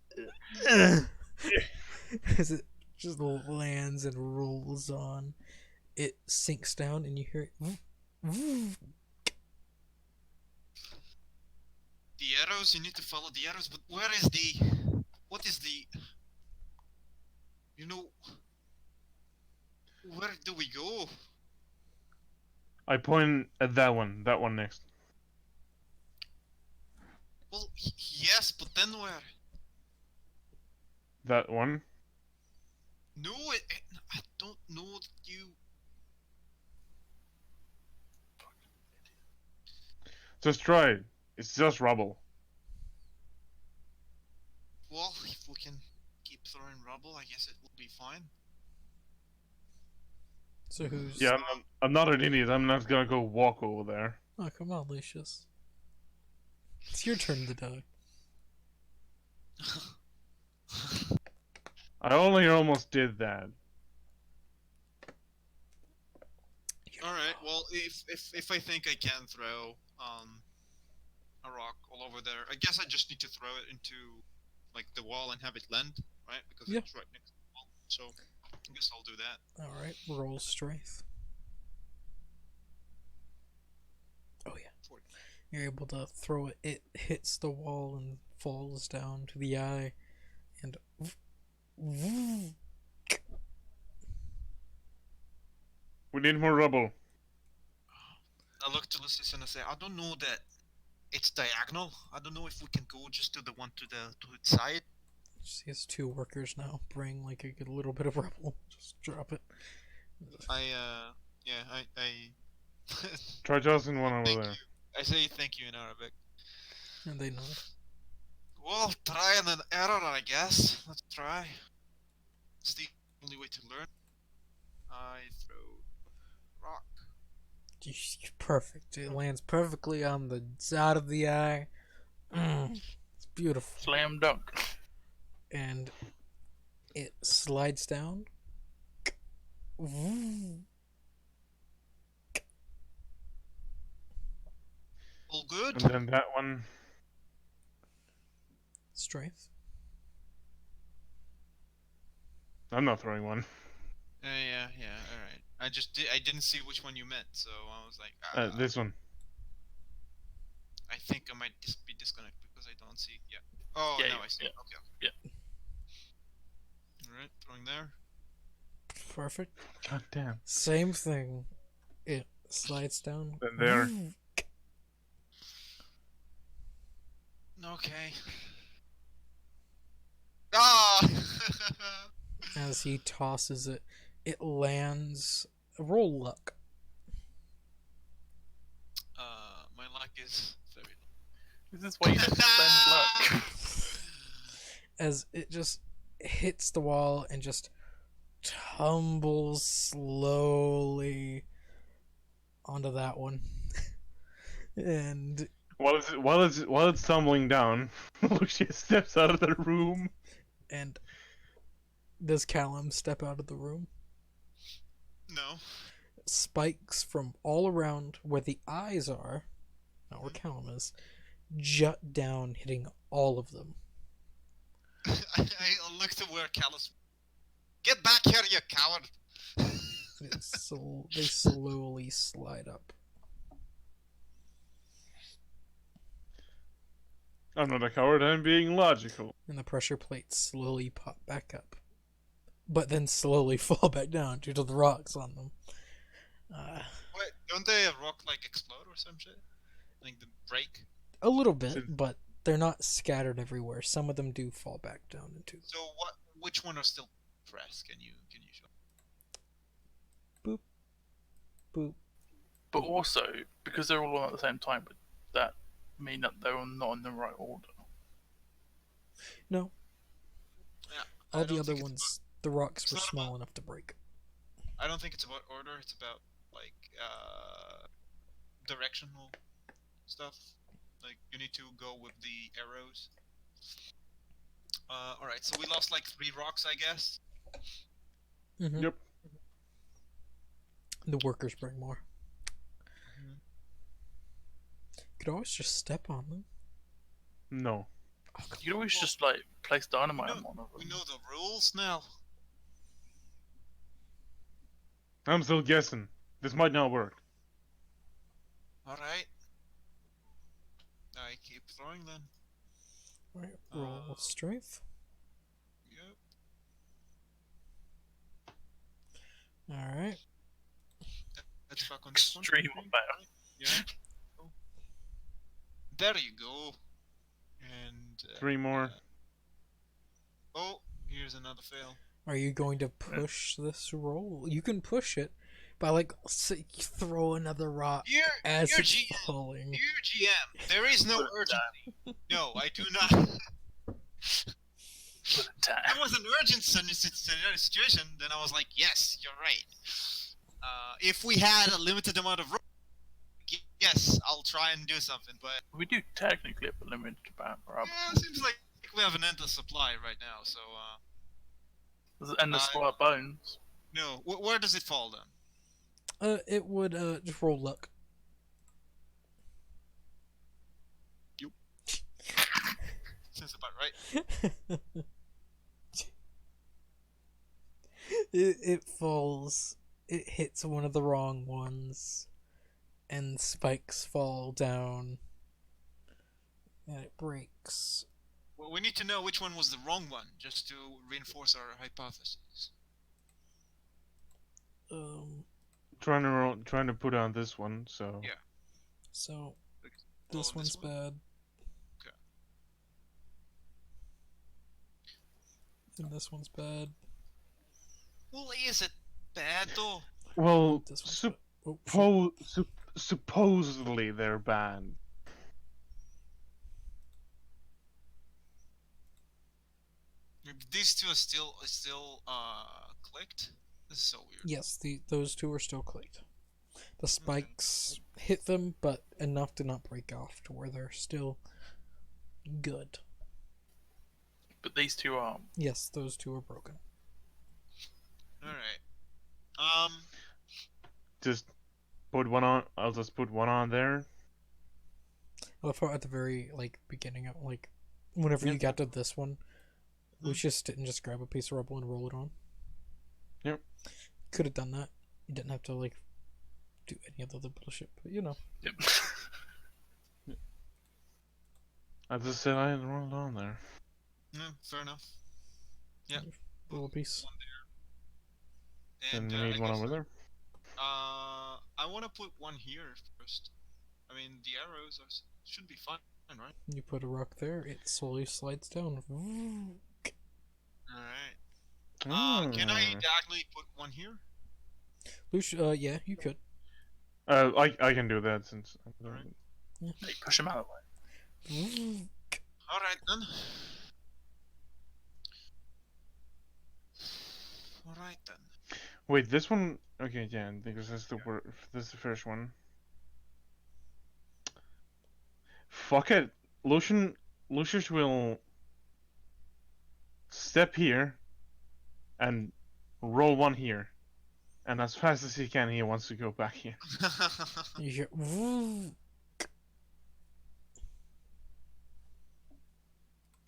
Speaker 2: As it just lands and rolls on, it sinks down and you hear it.
Speaker 1: the arrows, you need to follow the arrows, but where is the... What is the... You know... Where do we go?
Speaker 4: I point at that one next.
Speaker 1: Well, yes, but then where?
Speaker 4: That one.
Speaker 1: No, I don't know that you...
Speaker 4: Just try it. It's just rubble.
Speaker 1: Well, if we can keep throwing rubble, I guess it will be fine.
Speaker 2: So who's.
Speaker 4: Yeah, I'm not an idiot. I'm not gonna go walk over there.
Speaker 2: Oh, come on, Lucius. It's your turn to die.
Speaker 4: I only almost did that.
Speaker 1: Alright, well, if I think I can throw a rock all over there. I guess I just need to throw it into like the wall and have it land, right? Because
Speaker 2: Yeah.
Speaker 1: it's right next to the wall. So I guess I'll do that.
Speaker 2: All right, roll strength. Oh yeah,
Speaker 1: 40.
Speaker 2: you're able to throw it. It hits the wall and falls down to the eye, and
Speaker 4: We need more rubble.
Speaker 1: I look to Lucius and I say, I don't know that it's diagonal. I don't know if we can go just to the one to its side.
Speaker 2: she has 2 workers now. Bring like a good little bit of rubble. Just drop it.
Speaker 1: I
Speaker 4: Try tossing one over
Speaker 1: Thank
Speaker 4: there.
Speaker 1: you. I say thank you in Arabic.
Speaker 2: And they nod.
Speaker 1: Well, try and an error, I guess. Let's try. It's the only way to learn. I throw rock.
Speaker 2: Perfect. It lands perfectly on the side of the eye. It's beautiful.
Speaker 3: Slam dunk.
Speaker 2: And it slides down.
Speaker 1: All good.
Speaker 4: And then that one.
Speaker 2: Strength.
Speaker 4: I'm not throwing one.
Speaker 1: Yeah. All right. I didn't see which one you meant, so I was like,
Speaker 4: This one.
Speaker 1: I think I might be disconnected because I don't see. Yeah. Oh,
Speaker 3: Yeah,
Speaker 1: now I see.
Speaker 3: yeah.
Speaker 1: Okay. All right, throwing there.
Speaker 2: Perfect.
Speaker 4: God damn.
Speaker 2: Same thing. It slides down.
Speaker 4: Then there.
Speaker 1: Okay. Ah!
Speaker 2: As he tosses it, it lands. Roll luck.
Speaker 1: My luck is very low.
Speaker 3: This is why you don't spend luck.
Speaker 2: As it just hits the wall and just tumbles slowly onto that one. And
Speaker 4: While it's tumbling down, Lucius steps out of the room.
Speaker 2: does Callum step out of the room?
Speaker 1: No.
Speaker 2: Spikes from all around where the eyes are, not where Callum is, jut down, hitting all of them.
Speaker 1: I look to where Callus. Get back here, you coward!
Speaker 2: They slowly slide up.
Speaker 4: I'm not a coward, I'm being logical.
Speaker 2: And the pressure plates slowly pop back up. But then slowly fall back down due to the rocks on them.
Speaker 1: Wait, don't they rock like explode or some shit? Like the break?
Speaker 2: A little bit, but they're not scattered everywhere. Some of them do fall back down into.
Speaker 1: So what? Which one are still pressed? Can you show?
Speaker 2: Boop. Boop.
Speaker 3: But also, because they're all on at the same time, would that mean that they're not in the right order?
Speaker 2: No.
Speaker 1: Yeah.
Speaker 2: All
Speaker 1: I
Speaker 2: the
Speaker 1: don't
Speaker 2: other
Speaker 1: think it's
Speaker 2: ones, the rocks
Speaker 1: it's
Speaker 2: were
Speaker 1: not
Speaker 2: small
Speaker 1: about-
Speaker 2: enough to break.
Speaker 1: I don't think it's about order. It's about like directional stuff. Like you need to go with the arrows. All right. So we lost like 3 rocks, I guess.
Speaker 2: Mm-hmm.
Speaker 4: Yep.
Speaker 2: The workers bring more.
Speaker 1: Mhm.
Speaker 2: Could always just step on them.
Speaker 4: No.
Speaker 3: You could always just like place dynamite
Speaker 1: No,
Speaker 3: on one of
Speaker 1: We
Speaker 3: them.
Speaker 1: know the rules now.
Speaker 4: I'm still guessing. This might not work.
Speaker 1: All right. I keep throwing then.
Speaker 2: Alright, roll strength.
Speaker 1: Yep.
Speaker 2: Alright.
Speaker 1: Let's fuck on this one.
Speaker 3: Extreme amount.
Speaker 1: Yeah. Cool. There you go. And
Speaker 4: 3 more.
Speaker 1: oh, here's another fail.
Speaker 2: Are you going to push this roll? You can push it by like throw another rock as
Speaker 1: You're
Speaker 2: it's
Speaker 1: GM.
Speaker 2: falling.
Speaker 1: Dear GM, there is no
Speaker 3: Put it
Speaker 1: urgency. No, I do not.
Speaker 3: Put it down.
Speaker 1: If it was an urgent situation, then I was like, yes, you're right. If we had a limited amount of rope, yes, I'll try and do something. But
Speaker 3: We do technically have a limited amount of rubber.
Speaker 1: yeah, it seems like we have an endless supply right now. So
Speaker 3: And the spot bones.
Speaker 1: no, where does it fall then?
Speaker 2: It would just roll luck.
Speaker 1: Yup. Seems about right.
Speaker 2: it falls. It hits one of the wrong ones, and spikes fall down, and it breaks.
Speaker 1: Well, we need to know which one was the wrong one, just to reinforce our hypothesis.
Speaker 4: Trying to put on this one, so
Speaker 1: Yeah.
Speaker 2: So
Speaker 1: Oh,
Speaker 2: this one's
Speaker 1: one?
Speaker 2: bad.
Speaker 1: Okay.
Speaker 2: And this one's bad.
Speaker 1: Well, is it bad though?
Speaker 4: well,
Speaker 2: This one's bad. Oh, shit.
Speaker 4: supposedly they're banned.
Speaker 1: These two are still clicked. This is so weird.
Speaker 2: Yes, those two are still clicked. The spikes hit them, but enough to not break off to where they're still good.
Speaker 3: But these two are.
Speaker 2: Yes, those two are broken.
Speaker 1: All right.
Speaker 4: Just put one on. I'll just put one on there.
Speaker 2: I thought at the very beginning of whenever you
Speaker 4: Yep.
Speaker 2: got to this one, Lucius didn't just grab a piece of rubble and roll it on.
Speaker 4: Yep.
Speaker 2: Could have done that. You didn't have to do any of the other bullshit, but
Speaker 3: Yep.
Speaker 4: I just said I had rolled on there.
Speaker 1: Yeah, fair enough. Yeah.
Speaker 2: roll a piece.
Speaker 1: One there.
Speaker 4: And you
Speaker 1: I
Speaker 4: need one
Speaker 1: guess,
Speaker 4: over there.
Speaker 1: I want to put one here first. I mean, the arrows should be fine, right?
Speaker 2: You put a rock there, it slowly slides down.
Speaker 1: All right. Can
Speaker 4: Hmm.
Speaker 1: I diagonally put one here?
Speaker 2: Lucius, yeah, you could.
Speaker 4: I can do that since.
Speaker 1: Alright.
Speaker 3: Hey, push him out of the way.
Speaker 1: All right then. All right then.
Speaker 4: Wait, this one. Okay, yeah, because that's this is the first one. Fuck it, Lucius will step here and roll one here, and as fast as he can, he wants to go back here.
Speaker 2: You hear.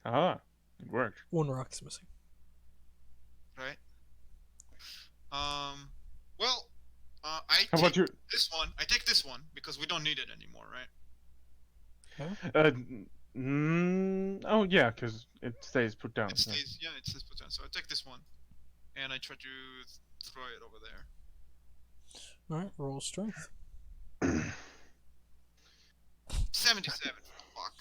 Speaker 4: Ah, it worked.
Speaker 2: One rock's missing.
Speaker 1: Right. Well, I
Speaker 4: How about
Speaker 1: take
Speaker 4: your?
Speaker 1: this one. I take this one because we don't need it anymore, right?
Speaker 4: Oh yeah, because it stays put down.
Speaker 1: It stays. Yeah, it says put down. So I take this one, and I try to throw it over there.
Speaker 2: Alright, roll strength.
Speaker 1: 77. Fuck.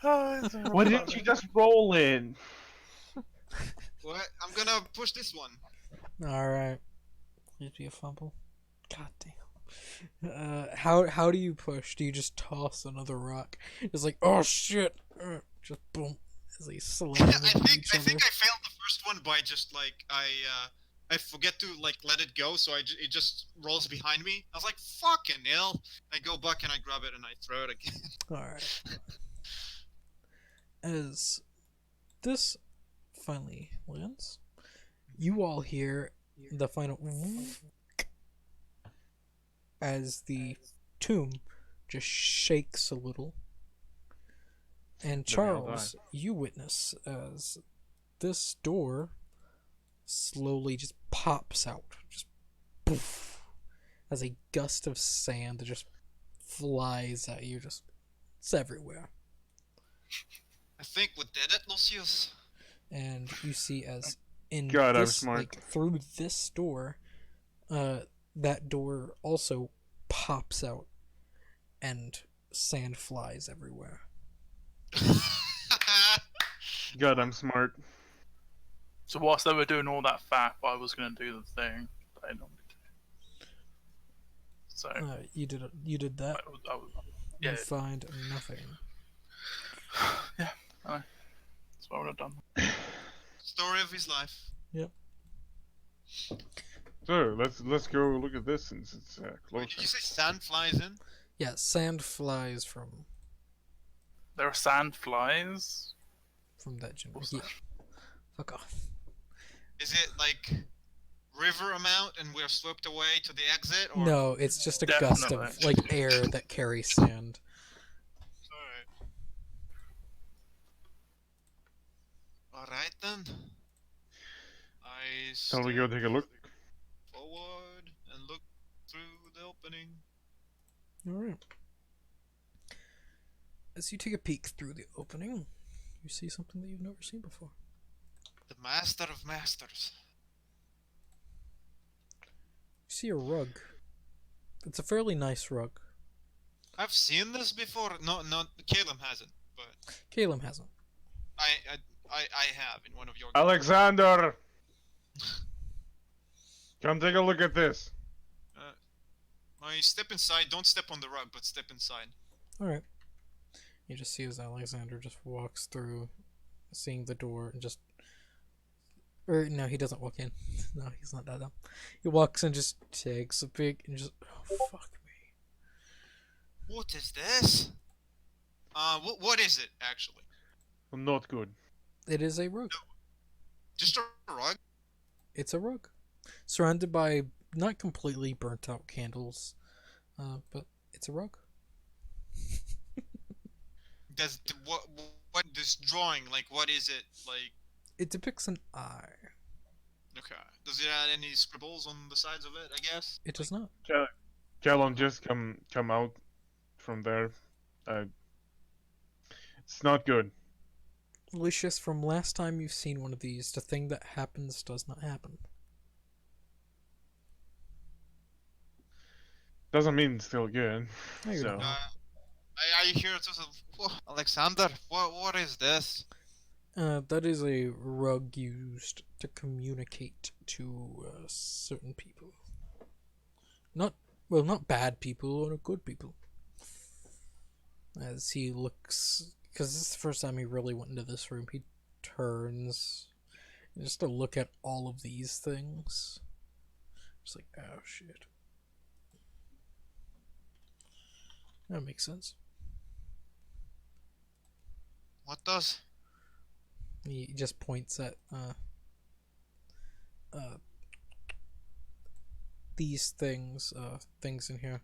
Speaker 3: Oh, it's so
Speaker 4: Why didn't
Speaker 3: funny.
Speaker 4: you just roll in?
Speaker 1: What? I'm gonna push this one.
Speaker 2: Alright. It'd be a fumble. God damn. How do you push? Do you just toss another rock? It's like, oh shit! Just boom. As they slam
Speaker 1: I
Speaker 2: into
Speaker 1: think
Speaker 2: each
Speaker 1: I think
Speaker 2: other.
Speaker 1: I failed the first one by just I forget to let it go, so it just rolls behind me. I was like, fucking hell! I go back and I grab it and I throw it again.
Speaker 2: Alright. As this finally lands, you all hear the final as the tomb just shakes a little. And
Speaker 4: Then we all
Speaker 2: Charles, you witness as this door slowly just pops out. Just poof, as a gust of sand just flies at you. Just it's everywhere.
Speaker 1: I think we did it, Lucius.
Speaker 2: And you see as in
Speaker 4: God, I'm
Speaker 2: this,
Speaker 4: smart.
Speaker 2: through this door, that door also pops out, and sand flies everywhere.
Speaker 4: God, I'm smart.
Speaker 3: So whilst they were doing all that fap, I was going to do the thing that I normally do. So
Speaker 2: You did that.
Speaker 3: I was, yeah,
Speaker 2: You find nothing.
Speaker 3: yeah, that's what I would have done.
Speaker 1: Story of his life.
Speaker 4: So let's go look at this since it's
Speaker 1: Wait,
Speaker 4: closer.
Speaker 1: did you say sand flies in?
Speaker 2: Yeah, sand flies from
Speaker 3: There are sand flies.
Speaker 2: that general.
Speaker 3: What's
Speaker 2: Yeah.
Speaker 3: that?
Speaker 2: Fuck off.
Speaker 1: Is it like river amount and we're swept away to the exit? Or...
Speaker 2: No, it's just a gust of
Speaker 3: Definitely.
Speaker 2: air that carries sand.
Speaker 1: Alright. Alright then. I
Speaker 4: Shall we go
Speaker 1: step
Speaker 4: take a look?
Speaker 1: forward and look through the opening.
Speaker 2: Alright. As you take a peek through the opening, you see something that you've never seen before.
Speaker 1: The master of masters.
Speaker 2: You see a rug. It's a fairly nice rug.
Speaker 1: I've seen this before. No, not Caleb hasn't, but
Speaker 2: Caleb hasn't.
Speaker 1: I have in one of your.
Speaker 4: Alexander! Come take a look at this.
Speaker 1: I step inside. Don't step on the rug, but step inside.
Speaker 2: Alright. You just see as Alexander just walks through, seeing the door, and just... Or, no, he doesn't walk in. No, he's not that dumb. He walks and just takes a peek and just... Oh, fuck me.
Speaker 1: What is this? What is it actually?
Speaker 4: Not good.
Speaker 2: It is a rug.
Speaker 1: Just a rug?
Speaker 2: It's a rug. Surrounded by not completely burnt out candles, but it's a rug.
Speaker 1: Does what this drawing like? What is it like?
Speaker 2: It depicts an eye.
Speaker 1: Okay. Does it have any scribbles on the sides of it? I guess.
Speaker 2: It does not.
Speaker 4: Callum, just come out from there. It's not good.
Speaker 2: Lucius, from last time you've seen one of these, the thing that happens does not happen.
Speaker 4: Doesn't mean it's still good.
Speaker 2: No, you're
Speaker 4: So,
Speaker 2: not.
Speaker 1: I hear just Alexander. What is this?
Speaker 2: That is a rug used to communicate to certain people. Not bad people or good people. As he looks, because this is the first time he really went into this room, he turns just to look at all of these things. Just like, oh shit. That makes sense.
Speaker 1: What does?
Speaker 2: He just points at these things in here.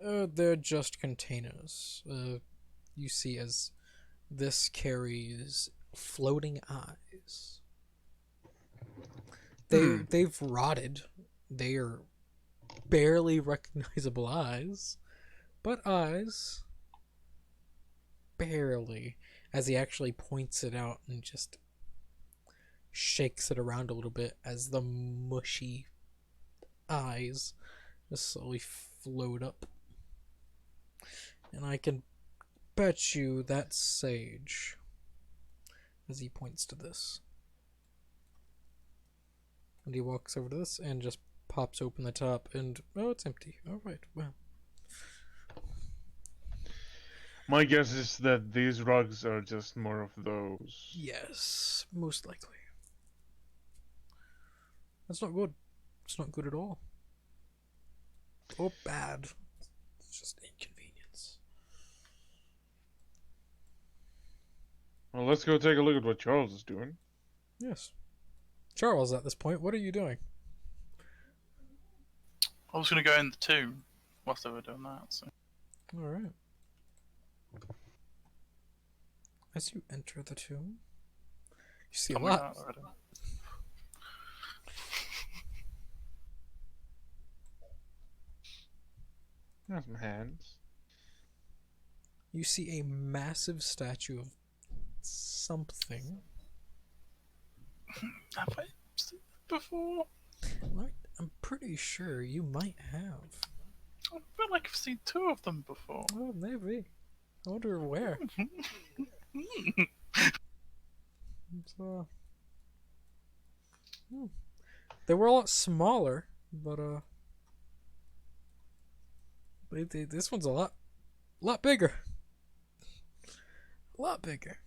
Speaker 2: They're just containers. You see as this carries floating eyes. They've rotted. They are barely recognizable eyes, but eyes. Barely. As he actually points it out and just shakes it around a little bit as the mushy eyes just slowly float up. And I can bet you that's Sage. As he points to this. And he walks over to this and just pops open the top and, oh, it's empty. Alright, well.
Speaker 4: my guess is that these rugs are just more of those.
Speaker 2: Yes, most likely. That's not good. It's not good at all. Or bad. It's just inconvenience.
Speaker 4: Well, let's go take a look at what Charles is doing.
Speaker 2: Yes. Charles, at this point, what are you doing?
Speaker 3: I was going to go in the tomb whilst they were doing that. So.
Speaker 2: Alright. As you enter the tomb, you see a
Speaker 3: Coming
Speaker 2: lot.
Speaker 3: out already.
Speaker 4: There's some hands.
Speaker 2: You see a massive statue of something.
Speaker 3: Have I seen that before?
Speaker 2: I'm pretty sure you might have.
Speaker 3: I feel like I've seen two of them before.
Speaker 2: Oh, maybe. I wonder where. So, they were a lot smaller, but this one's a lot bigger. A lot bigger.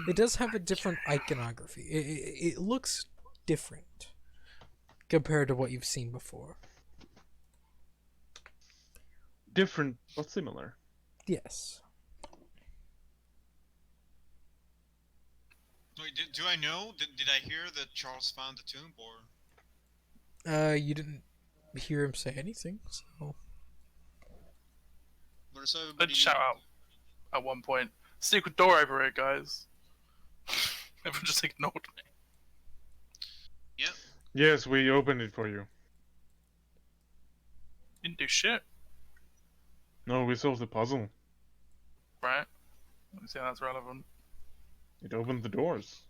Speaker 2: It does have a different iconography. It looks different compared to what you've seen before.
Speaker 4: Different, but similar.
Speaker 2: Yes.
Speaker 1: Wait, do I know? Did I hear that Charles found the tomb, or
Speaker 2: You didn't hear him say anything, so.
Speaker 1: where's everybody?
Speaker 3: I'd shout out at one point, secret door over here, guys. Everyone just ignored me.
Speaker 4: Yes, we opened it for you.
Speaker 3: Didn't do shit,
Speaker 4: No, we solved the puzzle.
Speaker 3: right? Let me see how that's relevant.
Speaker 4: It opened the doors.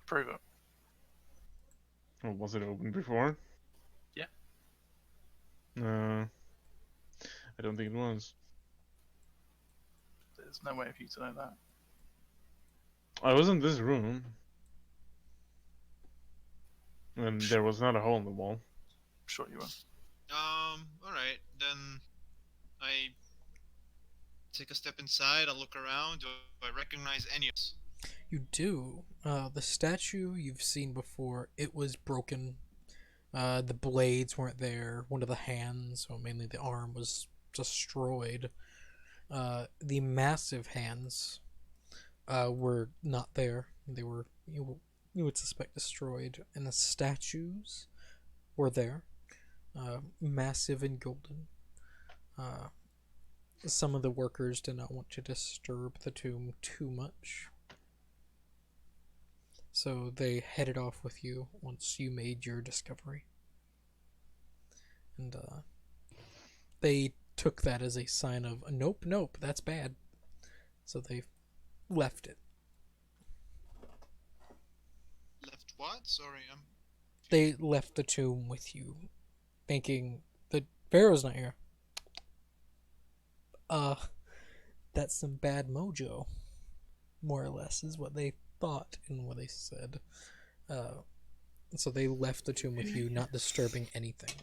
Speaker 3: Prove it.
Speaker 4: Well, was it open before?
Speaker 3: Yeah.
Speaker 4: I don't think it was.
Speaker 3: There's no way for you to know that.
Speaker 4: I was in this room. And there was not a hole in the wall.
Speaker 3: I'm sure you were.
Speaker 1: Alright, then I take a step inside, I look around, do I recognize any of this?
Speaker 2: You do. The statue you've seen before, it was broken. The blades weren't there. One of the hands, or mainly the arm, was destroyed. The massive hands were not there. They were, you would suspect, destroyed. And the statues were there. Massive and golden. Some of the workers did not want to disturb the tomb too much. So they headed off with you once you made your discovery. And they took that as a sign of, nope, that's bad. So they left it.
Speaker 1: Left what? Sorry,
Speaker 2: They left the tomb with you, thinking the Pharaoh's not here. That's some bad mojo, more or less, is what they thought and what they said. So they left the tomb with you, not disturbing anything.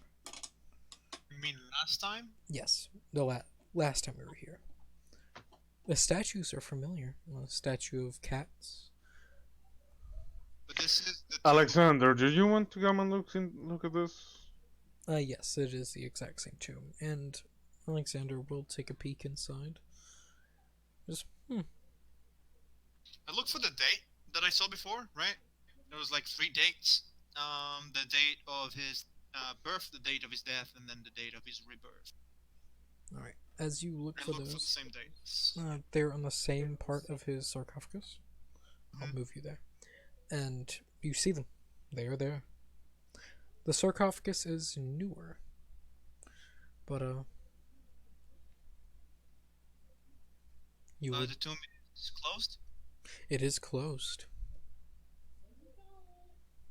Speaker 1: You mean last time?
Speaker 2: Yes, the last time we were here. The statues are familiar. A statue of cats.
Speaker 1: But this is the
Speaker 4: Alexander, do you want to come and look at this?
Speaker 2: Yes, it is the exact same tomb. And Alexander will take a peek inside. Just,
Speaker 1: I looked for the date that I saw before, right? There was like 3 dates. The date of his birth, the date of his death, and then the date of his rebirth.
Speaker 2: Alright. As you look
Speaker 1: I
Speaker 2: for
Speaker 1: looked for the
Speaker 2: those,
Speaker 1: same dates.
Speaker 2: they're on the same part of his sarcophagus. I'll
Speaker 1: Mhm.
Speaker 2: move you there. And you see them. They are there. The sarcophagus is newer. But, you would,
Speaker 1: The tomb is closed?
Speaker 2: it is closed.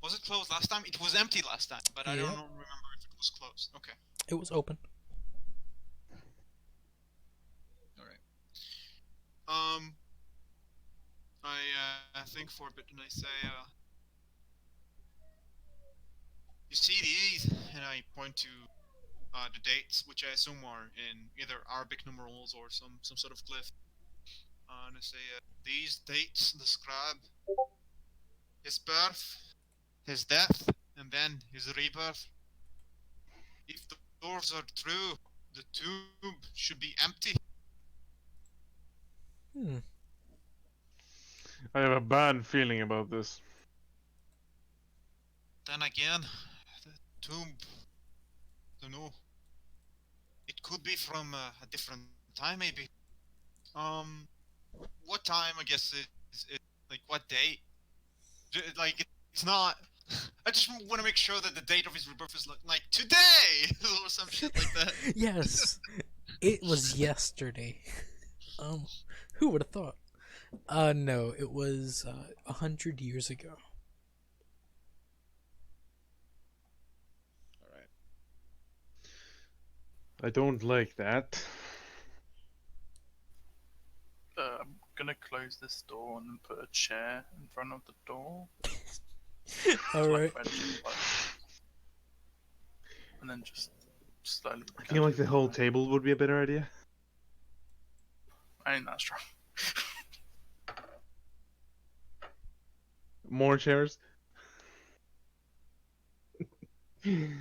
Speaker 1: Was it closed last time? It was empty last time, but I don't
Speaker 2: Yep.
Speaker 1: remember if it was closed. Okay,
Speaker 2: It was open.
Speaker 1: alright. I think for a bit and I say, you see these? And I point to the dates, which I assume are in either Arabic numerals or some sort of glyph. And I say, these dates describe his birth, his death, and then his rebirth. If the doors are true, the tomb should be empty.
Speaker 4: I have a bad feeling about this.
Speaker 1: Then again, the tomb, don't know. It could be from a different time, maybe. What time? I guess it like what date? Like it's not. I just want to make sure that the date of his rebirth is like today or some shit like that.
Speaker 2: Yes, it was yesterday. Who would have thought? No, it was 100 years ago.
Speaker 1: All right.
Speaker 4: I don't like that.
Speaker 3: I'm gonna close this door and then put a chair in front of the door.
Speaker 2: All right.
Speaker 3: And then just slowly.
Speaker 4: I feel like the whole table would be a better idea.
Speaker 3: I ain't that strong.
Speaker 4: More chairs. Mhm.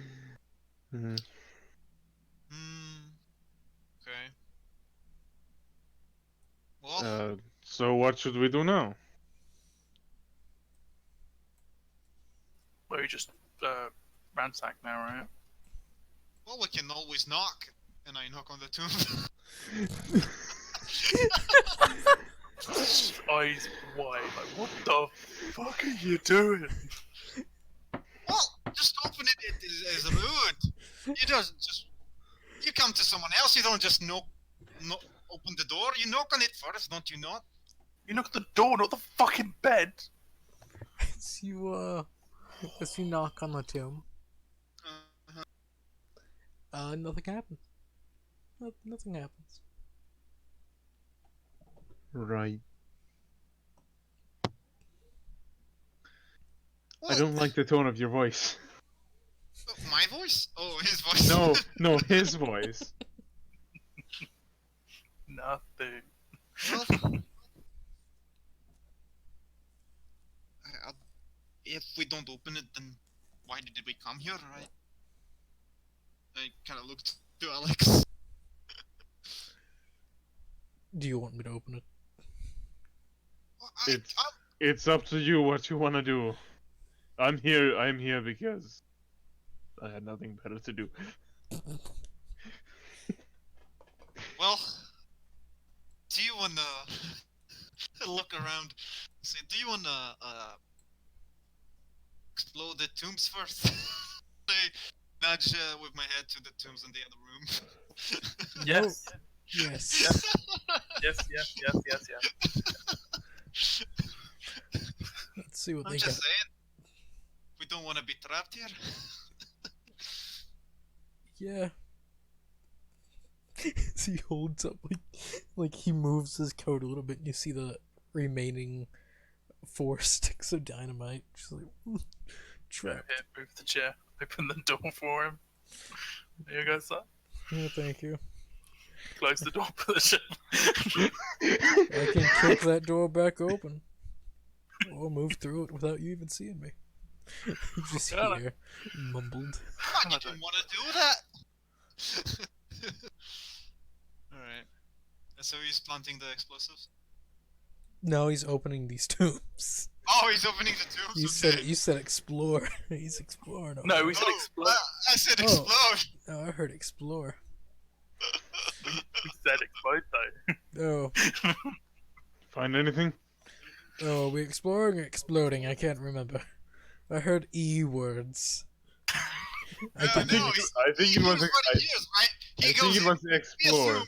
Speaker 1: Okay. Well,
Speaker 4: So what should we do now?
Speaker 3: Well, you just ransack now, right?
Speaker 1: well, we can always knock, and I knock on the tomb.
Speaker 3: Eyes wide, like, what the fuck are you doing?
Speaker 1: Well, just open it is rude. You just you come to someone else. You don't just knock open the door. You knock on it first, don't you not?
Speaker 3: You knock at the door, not the fucking bed.
Speaker 2: As you knock on the tomb, nothing happens. Nothing happens.
Speaker 4: Right. I
Speaker 1: Well,
Speaker 4: don't like the tone of your voice.
Speaker 1: my voice. Oh, his voice.
Speaker 4: No, his voice.
Speaker 3: Nothing.
Speaker 1: Well, if we don't open it, then why did we come here, right? I kind of looked to Alex.
Speaker 2: Do you want me to open it?
Speaker 1: Well,
Speaker 4: It's up to you what you want to do. I'm here because I had nothing better to do.
Speaker 1: well, do you wanna look around? Say, do you wanna explode the tombs first? I nudge with my head to the tombs in the other room.
Speaker 3: Yes.
Speaker 2: Yes.
Speaker 3: Yes.
Speaker 2: Let's see what
Speaker 1: I'm
Speaker 2: they
Speaker 1: just
Speaker 2: got.
Speaker 1: saying, we don't want to be trapped here.
Speaker 2: Yeah. So he holds up like he moves his coat a little bit, and you see the remaining 4 sticks of dynamite. Just like trapped.
Speaker 3: Here, move the chair. Open the door for him. There you go, sir.
Speaker 2: Yeah, thank you.
Speaker 3: Close the door for the chair.
Speaker 2: I can kick that door back open, or move through it without you even seeing me. Just
Speaker 3: Got it.
Speaker 2: here, mumbled.
Speaker 1: I didn't want to do that. Alright. So he's planting the explosives?
Speaker 2: No, he's opening these tombs.
Speaker 1: Oh, he's opening the tombs?
Speaker 2: You said explore. He's exploring. over
Speaker 3: No,
Speaker 2: there.
Speaker 3: we said explode.
Speaker 1: I said
Speaker 2: Oh.
Speaker 1: explode!
Speaker 2: Oh, I heard explore.
Speaker 3: We said explode though.
Speaker 2: Oh,
Speaker 4: Find anything?
Speaker 2: oh, we exploring or exploding? I can't remember. I heard E words. I
Speaker 1: Yeah,
Speaker 2: can
Speaker 1: no,
Speaker 4: I think
Speaker 1: he
Speaker 4: it was.
Speaker 1: knows what he is, right? He
Speaker 4: I
Speaker 1: goes
Speaker 4: think it
Speaker 1: in,
Speaker 4: was
Speaker 1: we
Speaker 4: explore.
Speaker 1: assume,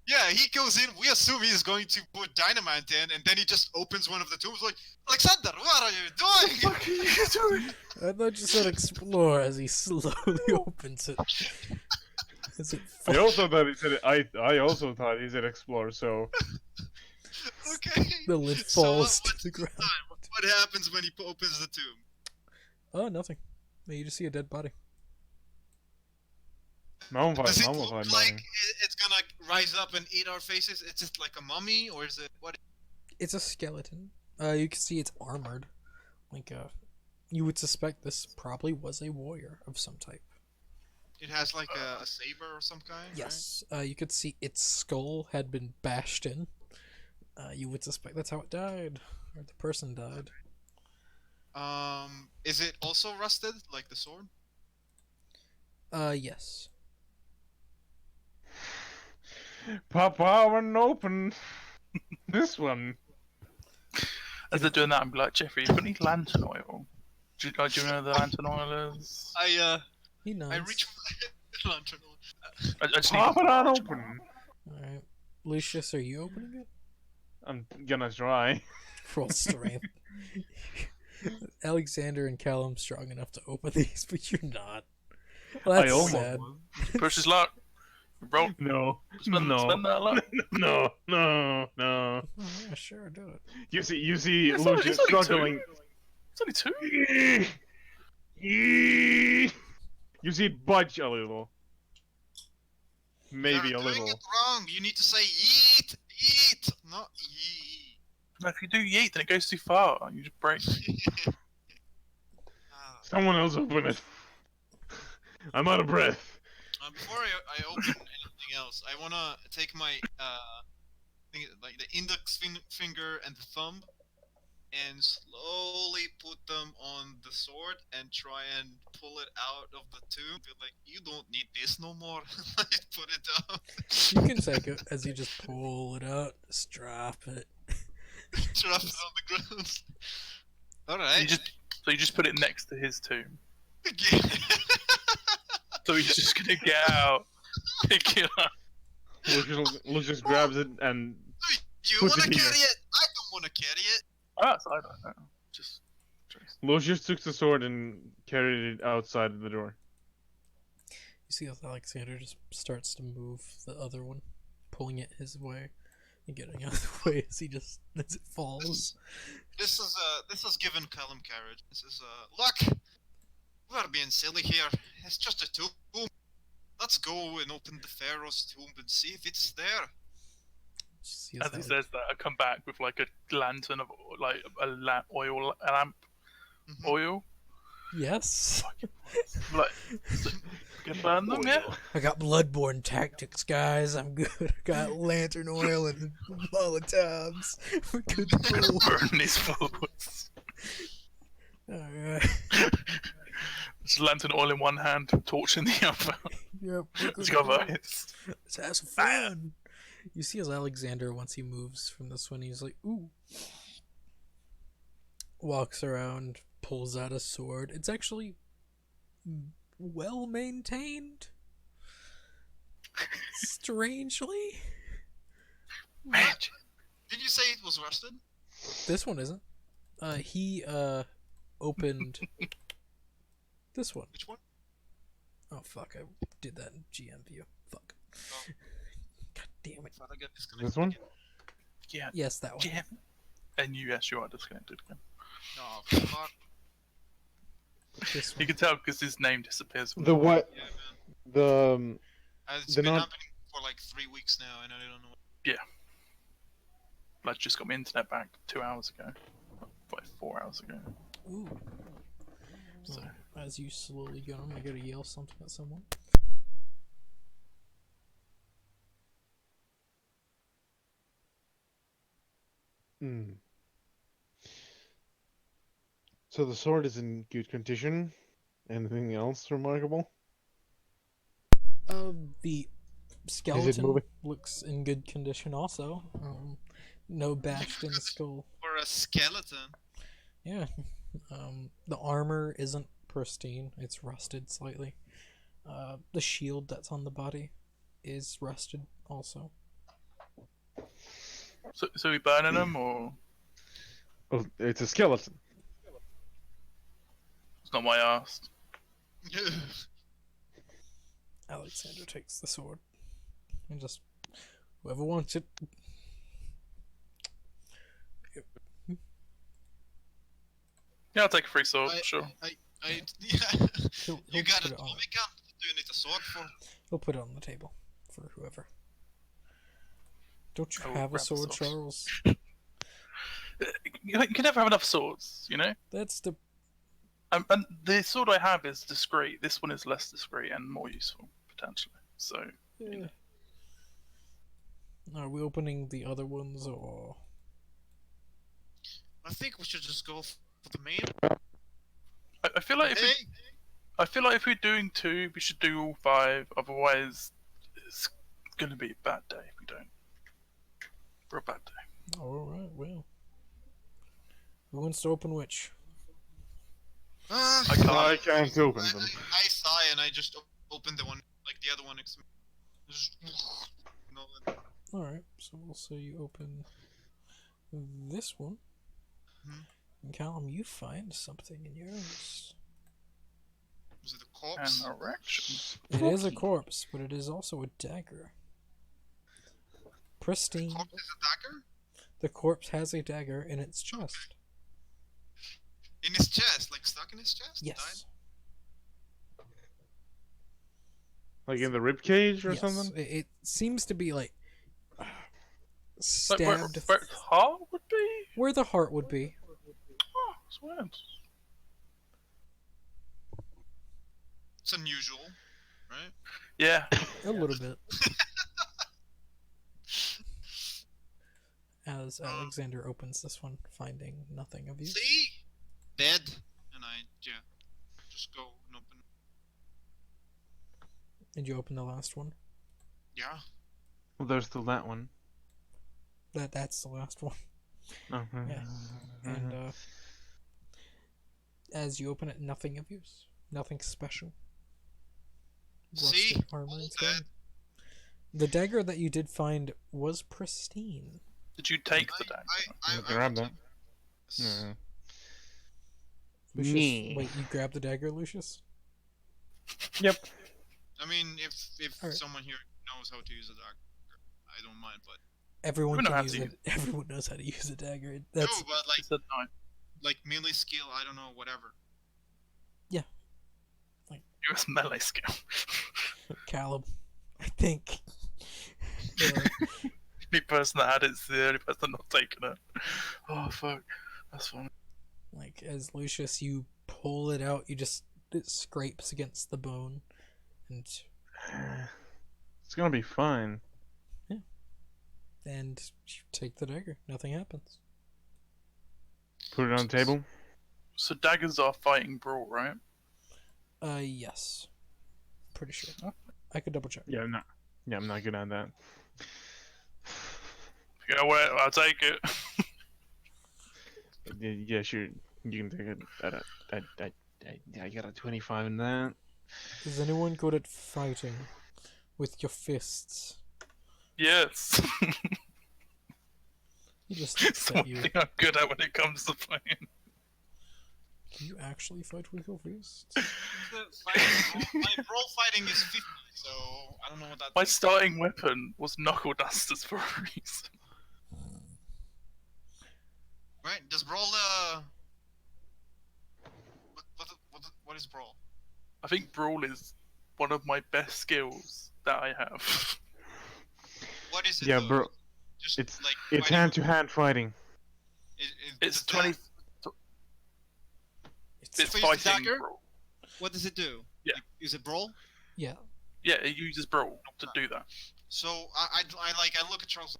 Speaker 1: yeah, he goes in, we assume he's going to put dynamite in, and then he just opens one of the tombs like, Alexander, what are you doing?
Speaker 3: What are you doing?
Speaker 2: I thought you said explore as he slowly opens it. As it
Speaker 4: I also thought he said. I also thought he said explore. So
Speaker 1: Okay.
Speaker 2: the lid
Speaker 1: So
Speaker 2: falls
Speaker 1: what's
Speaker 2: to the ground.
Speaker 1: What happens when he opens the tomb?
Speaker 2: Oh, nothing. You just see a dead body.
Speaker 1: Does it
Speaker 4: mummified
Speaker 1: look
Speaker 4: body.
Speaker 1: like it's gonna rise up and eat our faces? It's just like a mummy, or is it what?
Speaker 2: It's a skeleton. You can see it's armored. Like you would suspect this probably was a warrior of some type.
Speaker 1: It has like a saber or some kind.
Speaker 2: Yes. You could see its skull had been bashed in. You would suspect that's how it died, or the person died.
Speaker 1: Right? Is it also rusted like the sword?
Speaker 2: Yes.
Speaker 4: Pop out and open this one.
Speaker 3: As they're doing that, I'm like, Jeffrey, you got any lantern oil? Do you know where the lantern oil is?
Speaker 2: He nods.
Speaker 1: I reach for my lantern.
Speaker 3: I just need
Speaker 4: Pop
Speaker 3: to
Speaker 4: it on
Speaker 3: watch
Speaker 4: open.
Speaker 3: one.
Speaker 2: Alright. Lucius, are you opening it?
Speaker 4: I'm gonna try.
Speaker 2: Roll strength. Alexander and Callum strong enough to open these, but you're not. Well, that's
Speaker 4: almost
Speaker 2: sad.
Speaker 3: Push his luck. Roll.
Speaker 4: No,
Speaker 3: Spend that luck.
Speaker 4: no.
Speaker 2: Oh, yeah, sure, do it.
Speaker 4: You see,
Speaker 3: It's only-
Speaker 4: Lucius
Speaker 3: it's only
Speaker 4: struggling.
Speaker 3: It's only 2.
Speaker 4: You see it budge a little. Maybe
Speaker 1: You're
Speaker 4: a
Speaker 1: doing
Speaker 4: little.
Speaker 1: it wrong. You need to say yeet, not yee.
Speaker 3: No, if you do yeet, then it goes too far. You just break.
Speaker 4: Someone else open it. I'm out of breath.
Speaker 1: Before I open anything else, I wanna take my like the index finger and the thumb, and slowly put them on the sword and try and pull it out of the tomb. Be like, you don't need this no more. Put it down.
Speaker 2: You can take it as you just pull it out, just drop it.
Speaker 1: Drop it on the ground. All
Speaker 3: You
Speaker 1: right.
Speaker 3: so you just put it next to his tomb.
Speaker 1: Yeah.
Speaker 3: So he's just gonna get out, pick it up.
Speaker 4: Lucius grabs it and
Speaker 1: You
Speaker 4: Put
Speaker 1: want to
Speaker 4: it here.
Speaker 1: carry it? I don't want to carry it.
Speaker 3: Oh, I don't know. Just.
Speaker 4: Lucius took the sword and carried it outside the door.
Speaker 2: You see how Alexander just starts to move the other one, pulling it his way and getting out of the way as it falls.
Speaker 1: This is giving Callum courage. This is look, we're being silly here. It's just a tomb. Let's go and open the Pharaoh's tomb and see if it's there.
Speaker 2: See
Speaker 3: As he says that, I come back with like a lantern of like a oil lamp.
Speaker 1: Mhm.
Speaker 3: Oil.
Speaker 2: Yes.
Speaker 3: Like, can burn them, yeah?
Speaker 2: I got bloodborne tactics, guys. I'm good. I got lantern oil and Molotovs. We're good to go.
Speaker 3: Burn these fools.
Speaker 2: Alright.
Speaker 3: Just lantern oil in one hand, torch in the other.
Speaker 2: Yep.
Speaker 3: Let's go, boys.
Speaker 2: Let's have some fun. You see as Alexander, once he moves from this one, he's like, ooh. Walks around, pulls out a sword. It's actually well maintained. Strangely.
Speaker 3: Magic.
Speaker 1: Did you say it was rusted?
Speaker 2: This one isn't. He opened this one.
Speaker 1: Which one?
Speaker 2: Oh fuck, I did that in GM view. Fuck.
Speaker 1: Oh.
Speaker 2: God damn it.
Speaker 1: Thought I got disconnected.
Speaker 4: This one?
Speaker 1: again.
Speaker 3: Yeah,
Speaker 2: Yes, that one.
Speaker 3: damn. And yes, you are disconnected again.
Speaker 1: No, fuck.
Speaker 2: This
Speaker 3: You
Speaker 2: one.
Speaker 3: can tell because his name disappears.
Speaker 4: The what?
Speaker 1: Yeah, man.
Speaker 4: The
Speaker 1: It's
Speaker 4: They're
Speaker 1: been
Speaker 4: not-
Speaker 1: happening for like 3 weeks now, and I don't know.
Speaker 3: I just got my internet back 2 hours ago. Like 4 hours ago.
Speaker 2: Ooh.
Speaker 3: So,
Speaker 2: Well, as you slowly go, I'm gonna yell something at someone.
Speaker 4: Hmm. So the sword is in good condition. Anything else remarkable?
Speaker 2: The skeleton
Speaker 4: moving?
Speaker 2: looks in good condition also. No bashed in the skull.
Speaker 1: For a skeleton.
Speaker 2: Yeah. The armor isn't pristine. It's rusted slightly. The shield that's on the body is rusted also.
Speaker 3: so we burning them or
Speaker 4: Oh, it's a skeleton.
Speaker 3: it's not what I asked?
Speaker 2: Alexander takes the sword. And just whoever wants it.
Speaker 3: Yeah, I'll take a free sword,
Speaker 1: I-
Speaker 3: sure.
Speaker 1: yeah.
Speaker 2: He'll
Speaker 1: You got
Speaker 2: put
Speaker 1: it,
Speaker 2: it on.
Speaker 1: Omega? What do you need a sword for?
Speaker 2: He'll put it on the table for whoever. Don't you
Speaker 3: I will
Speaker 2: have a
Speaker 3: grab the
Speaker 2: sword,
Speaker 3: sword.
Speaker 2: Charles?
Speaker 3: You can never have enough swords, you know?
Speaker 2: That's the
Speaker 3: And the sword I have is discreet. This one is less discreet and more useful, potentially. So,
Speaker 2: Yeah. Are we opening the other ones or?
Speaker 1: I think we should just go for the main.
Speaker 3: I feel like
Speaker 1: Hey!
Speaker 3: if we're doing 2, we should do all 5. Otherwise, it's gonna be a bad day if we don't. For a bad day.
Speaker 2: Alright, well. Who wants to open which?
Speaker 1: Ah,
Speaker 3: I can't.
Speaker 4: I can't open
Speaker 1: I,
Speaker 4: them.
Speaker 1: I sigh and I just opened the one, like the other one next to me. Just, no,
Speaker 2: Alright, so we'll say you open this one.
Speaker 1: Hmm.
Speaker 2: And Callum, you find something in yours.
Speaker 1: is it a corpse?
Speaker 3: An erection.
Speaker 2: It is a corpse, but it is also a dagger. Pristine.
Speaker 1: Corpse is a dagger?
Speaker 2: The corpse has a dagger in its chest.
Speaker 1: In his chest, like stuck in his chest?
Speaker 2: Yes.
Speaker 4: Like in the rib cage or
Speaker 2: Yes.
Speaker 4: something?
Speaker 2: It seems to be like
Speaker 3: Like
Speaker 2: stabbed
Speaker 3: where its heart would be?
Speaker 2: where the heart would be.
Speaker 3: Oh, it's weird.
Speaker 1: It's unusual, right?
Speaker 3: Yeah.
Speaker 2: A little bit. As Alexander opens this one, finding nothing of you.
Speaker 1: See? Dead. And I, yeah, just go and open.
Speaker 2: Did you open the last one?
Speaker 1: Yeah.
Speaker 4: Well, there's still that one.
Speaker 2: That's the last one. Yeah. And as you open it, nothing of use. Nothing special.
Speaker 1: See?
Speaker 2: Rusted armor
Speaker 1: All
Speaker 2: instead.
Speaker 1: that.
Speaker 2: The dagger that you did find was pristine.
Speaker 3: Did you take the dagger?
Speaker 1: I
Speaker 4: grab
Speaker 1: will
Speaker 4: that.
Speaker 1: take this.
Speaker 2: Lucius,
Speaker 4: Me.
Speaker 2: wait, you grabbed the dagger, Lucius?
Speaker 4: Yep.
Speaker 1: I mean, if
Speaker 2: Alright.
Speaker 1: someone here knows how to use a dagger, I don't mind. But
Speaker 2: Everyone
Speaker 3: We know
Speaker 2: can
Speaker 3: how
Speaker 2: use
Speaker 3: to
Speaker 2: it. Everyone knows how to use a dagger.
Speaker 1: no,
Speaker 2: That's
Speaker 1: but
Speaker 3: It's a knife.
Speaker 1: like melee skill, I don't know, whatever.
Speaker 3: US melee skill.
Speaker 2: Callum, I think. Uh,
Speaker 3: The only person that had it's the only person not taking it. Oh fuck, that's funny.
Speaker 2: like as Lucius, you pull it out. It scrapes against the bone, and
Speaker 4: It's gonna be fine.
Speaker 2: you take the dagger. Nothing happens.
Speaker 4: Put it on the table.
Speaker 3: So daggers are fighting brawl, right?
Speaker 2: Yes. Pretty sure.
Speaker 3: Oh.
Speaker 2: I could double check.
Speaker 4: Yeah, I'm not. Yeah, I'm not good at that.
Speaker 3: Yeah, well, I'll take it.
Speaker 4: Yeah, sure. You can take it. I got a 25 in that.
Speaker 2: Is anyone good at fighting with your fists?
Speaker 3: Yes.
Speaker 2: He just
Speaker 3: It's
Speaker 2: looks
Speaker 3: the
Speaker 2: at
Speaker 3: one
Speaker 2: you.
Speaker 3: thing I'm good at when it comes to playing.
Speaker 2: Can you actually fight with your fists?
Speaker 1: My brawl fighting is 50, so I don't know what that.
Speaker 3: My starting weapon was knuckle dusters for a reason.
Speaker 1: Right? Does brawl what is brawl?
Speaker 3: I think brawl is one of my best skills that I have.
Speaker 1: What is it?
Speaker 4: Yeah,
Speaker 1: though?
Speaker 4: bro.
Speaker 1: Just
Speaker 4: It's
Speaker 1: like
Speaker 4: It's
Speaker 1: fighting-
Speaker 4: hand-to-hand fighting.
Speaker 3: It's
Speaker 1: does that-
Speaker 3: 20. It's
Speaker 1: If I use the
Speaker 3: fighting
Speaker 1: dagger?
Speaker 3: brawl.
Speaker 1: What does it do?
Speaker 3: Yeah.
Speaker 1: Like, is it brawl?
Speaker 2: Yeah.
Speaker 3: Yeah, it uses brawl to do that.
Speaker 1: So I look at Charles.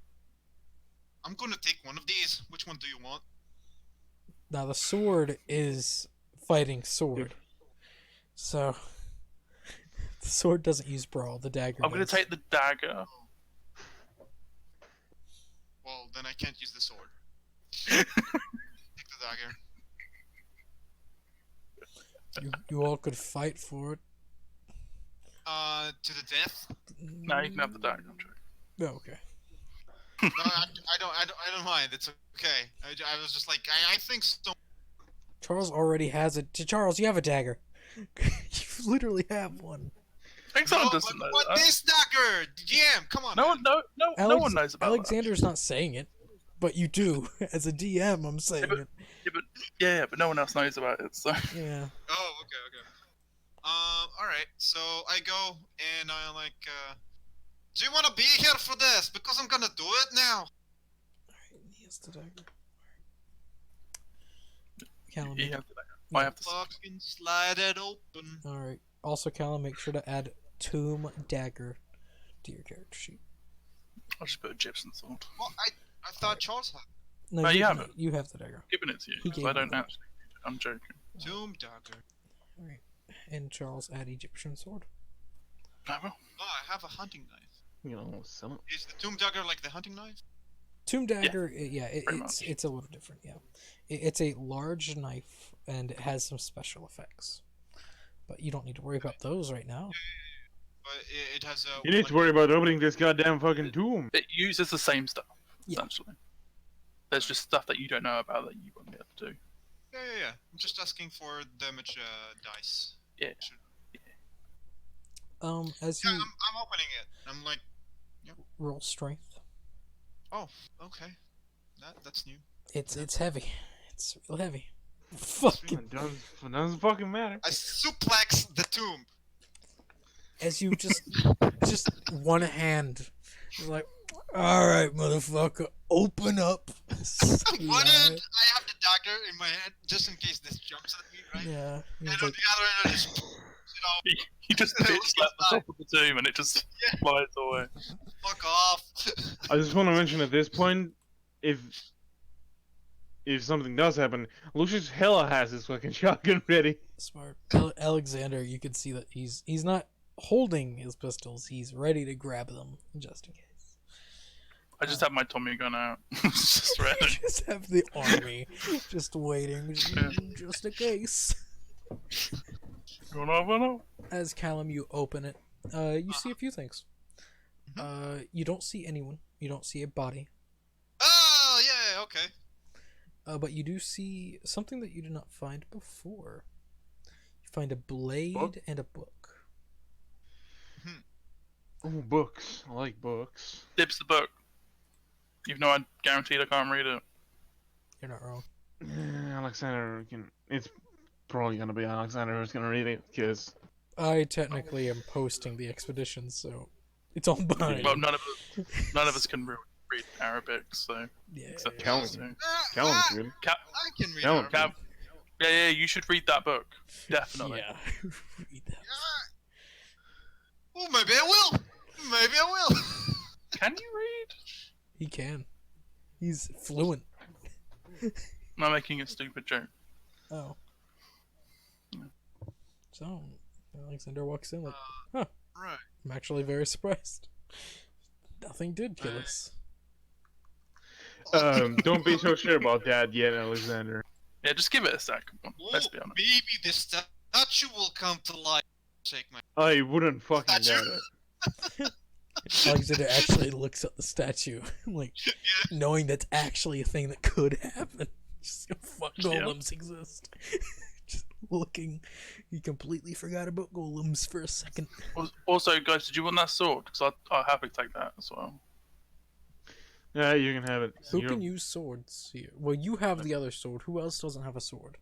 Speaker 1: I'm gonna take one of these. Which one do you want?
Speaker 2: Now the sword is fighting sword. So the sword doesn't use brawl, the dagger
Speaker 3: I'm gonna
Speaker 2: does.
Speaker 3: take the dagger.
Speaker 1: Well, then I can't use the sword. Take the dagger.
Speaker 2: You all could fight for it.
Speaker 1: To the death.
Speaker 3: No, you can have the dagger. I'm joking.
Speaker 2: Oh, okay.
Speaker 1: No, I don't mind. It's okay. I was just like, I think so.
Speaker 2: Charles already has it. Charles, you have a dagger. You literally have one.
Speaker 3: Exxon
Speaker 1: No,
Speaker 3: doesn't
Speaker 1: but
Speaker 3: know
Speaker 1: what
Speaker 3: that.
Speaker 1: this dagger? GM, come on.
Speaker 3: No
Speaker 1: man.
Speaker 3: one, no one knows about
Speaker 2: Alexander's not saying it, but you do. As a DM, I'm saying
Speaker 3: but-
Speaker 2: it.
Speaker 3: that. Yeah, but no one else knows about it. So
Speaker 2: Yeah.
Speaker 1: Oh, okay. All right. So I go and I like. Do you want to be here for this? Because I'm gonna do it now.
Speaker 2: He has the dagger. Callum,
Speaker 3: he has the dagger. I have the.
Speaker 1: Fucking slide it open.
Speaker 2: Alright. Also, Callum, make sure to add Tomb Dagger to your character sheet.
Speaker 3: I'll just put a Gibson sword.
Speaker 1: Well, I thought Charles had
Speaker 2: No,
Speaker 3: No, you have it.
Speaker 2: You have the dagger.
Speaker 3: Giving it to you.
Speaker 2: He
Speaker 3: 'cause
Speaker 2: gave
Speaker 3: I
Speaker 2: you
Speaker 3: don't
Speaker 2: that.
Speaker 3: actually. I'm joking.
Speaker 1: Tomb Dagger.
Speaker 2: Alright. And Charles, add Egyptian sword.
Speaker 3: I will.
Speaker 1: No, I have a hunting knife.
Speaker 4: You know, sell it.
Speaker 1: Is the Tomb Dagger like the hunting knife?
Speaker 2: Tomb Dagger,
Speaker 3: pretty
Speaker 2: it's
Speaker 3: much.
Speaker 2: it's a little different, yeah. It's a large knife, and it has some special effects. But you don't need to worry about those right now.
Speaker 1: But it has a.
Speaker 4: You need to worry about opening this goddamn fucking tomb.
Speaker 3: It uses the same stuff.
Speaker 2: Yeah.
Speaker 3: Essentially. There's just stuff that you don't know about that you won't be able to do.
Speaker 1: Yeah. I'm just asking for damage dice.
Speaker 3: Yeah.
Speaker 2: As
Speaker 1: Yeah,
Speaker 2: you
Speaker 1: I'm opening it. I'm like,
Speaker 2: roll strength,
Speaker 1: oh, okay. That's new.
Speaker 2: it's heavy. It's real heavy. Fucking
Speaker 4: It doesn't fucking matter.
Speaker 1: I suplex the tomb.
Speaker 2: as you just one hand, you're like, all right, motherfucker, open up.
Speaker 1: One
Speaker 2: Slide.
Speaker 1: hand, I have the dagger in my hand just in case this jumps at me, right?
Speaker 2: Yeah.
Speaker 1: And
Speaker 2: He's
Speaker 1: on
Speaker 2: like,
Speaker 1: the other end, I just,
Speaker 3: You just bitch slap the top of the tomb and it just flies away.
Speaker 1: fuck off.
Speaker 4: I just want to mention at this point, if something does happen, Lucius hella has his fucking shotgun ready.
Speaker 2: smart. Alexander, you can see that he's not holding his pistols. He's ready to grab them just in case.
Speaker 3: I just have my Tommy gun out. Just ready.
Speaker 2: Just have the army just waiting,
Speaker 3: Yeah.
Speaker 2: just in case.
Speaker 3: You never know.
Speaker 2: As Callum, you open it. You see a few things. You don't see anyone. You don't see a body.
Speaker 1: Oh yeah, okay.
Speaker 2: But you do see something that you did not find before. You find a blade
Speaker 4: Book?
Speaker 2: and a book.
Speaker 4: Oh, books. I like books.
Speaker 3: Dibs the book. Even though I guaranteed I can't read it.
Speaker 2: You're not wrong.
Speaker 4: Alexander can. It's probably gonna be Alexander who's gonna read it because
Speaker 2: I technically am posting the expedition, so it's on mine.
Speaker 3: Well, none of us can read Arabic, so
Speaker 2: Yeah.
Speaker 3: except
Speaker 4: Callum.
Speaker 3: us two.
Speaker 4: Callum's good.
Speaker 1: I can read
Speaker 4: Callum.
Speaker 1: Arabic.
Speaker 3: Yeah, you should read that book. Definitely.
Speaker 2: Yeah. Read that.
Speaker 1: Oh, maybe I will. Maybe I will.
Speaker 3: Can you read?
Speaker 2: He can. He's fluent.
Speaker 3: I'm making a stupid joke.
Speaker 2: Oh.
Speaker 3: Yeah.
Speaker 2: So, Alexander walks in like,
Speaker 1: Right.
Speaker 2: I'm actually very surprised. Nothing did kill us.
Speaker 4: Don't be so sure about that yet, Alexander.
Speaker 3: Yeah, just give it a sec. Let's
Speaker 1: Ooh,
Speaker 3: be honest.
Speaker 1: maybe the statue will come to life. Shake my.
Speaker 4: I wouldn't fucking
Speaker 1: Statue?
Speaker 4: doubt it.
Speaker 2: Alexander actually looks at the statue, like, knowing that's actually a thing that could happen. Just fuck golems exist. Just looking, he completely forgot about golems for a second.
Speaker 3: Also, guys, did you want that sword? Because I'll happily take that as well.
Speaker 4: Yeah, you can have it.
Speaker 2: Who
Speaker 4: You're-
Speaker 2: can use swords here? Well, you have the other sword. Who else doesn't have a sword?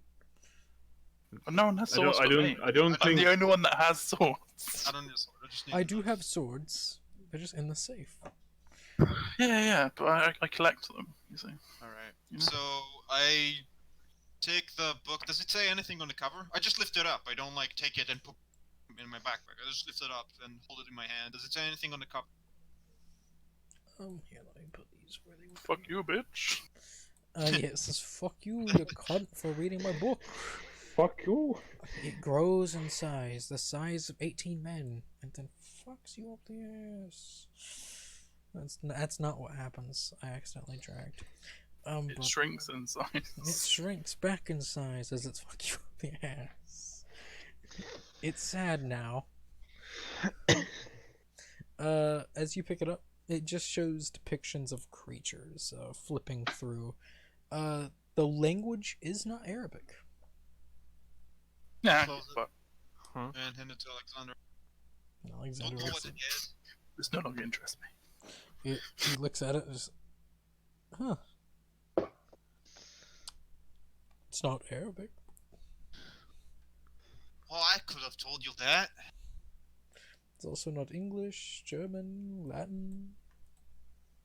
Speaker 3: But no one has
Speaker 4: I don't.
Speaker 3: swords
Speaker 4: I
Speaker 3: but
Speaker 4: don't.
Speaker 3: me.
Speaker 4: I don't
Speaker 3: I'm
Speaker 4: think.
Speaker 3: the only one that has swords.
Speaker 1: I don't just. I just need
Speaker 2: I
Speaker 1: to
Speaker 2: do
Speaker 1: know.
Speaker 2: have swords. They're just in the safe.
Speaker 3: Yeah, but I collect them. You see.
Speaker 1: All right.
Speaker 3: Yeah.
Speaker 1: So I take the book. Does it say anything on the cover? I just lift it up. I don't like take it and put it in my backpack. I just lift it up and hold it in my hand. Does it say anything on the cover?
Speaker 2: Here, let me put these where they would
Speaker 3: Fuck
Speaker 2: be.
Speaker 3: you, bitch.
Speaker 2: Yeah, it says, fuck you, you cunt, for reading my book.
Speaker 4: Fuck you.
Speaker 2: It grows in size, the size of 18 men, and then fucks you up the ass. That's not what happens. I accidentally dragged.
Speaker 3: It
Speaker 2: But
Speaker 3: shrinks in size.
Speaker 2: it shrinks back in size as it's fuck you up the ass. It's sad now. As you pick it up, it just shows depictions of creatures flipping through. The language is not Arabic.
Speaker 3: Yeah,
Speaker 1: Close it.
Speaker 3: but
Speaker 1: And hand it to Alexander.
Speaker 2: Alexander
Speaker 1: Don't know
Speaker 2: looks
Speaker 1: what
Speaker 2: at
Speaker 1: it is.
Speaker 3: this no longer interests me.
Speaker 2: he looks at it and just, huh. It's not Arabic.
Speaker 1: Well, I could have told you that.
Speaker 2: It's also not English, German, Latin,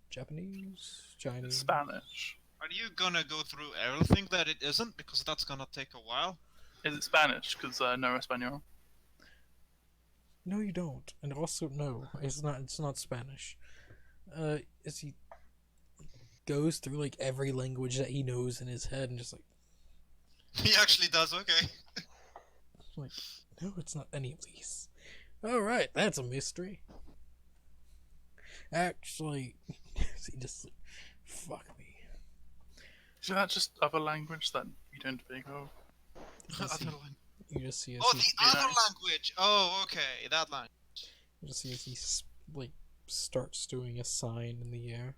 Speaker 2: Japanese, Chinese.
Speaker 3: It's Spanish.
Speaker 1: Are you gonna go through everything that it isn't? Because that's gonna take a while.
Speaker 3: Is it Spanish? Because no Espanol.
Speaker 2: No, you don't. And also, no, it's not. It's not Spanish. As he goes through like every language that he knows in his head, and just
Speaker 1: He actually does. Okay.
Speaker 2: like, no, it's not any of these. All right, that's a mystery. Actually, he just like, fuck me.
Speaker 3: Is that just other language that you don't speak of?
Speaker 2: Let's see.
Speaker 1: Other one.
Speaker 2: You just see as
Speaker 1: Oh,
Speaker 2: he,
Speaker 1: the other language. Oh, okay, that language.
Speaker 2: you just see as he like starts doing a sign in the air.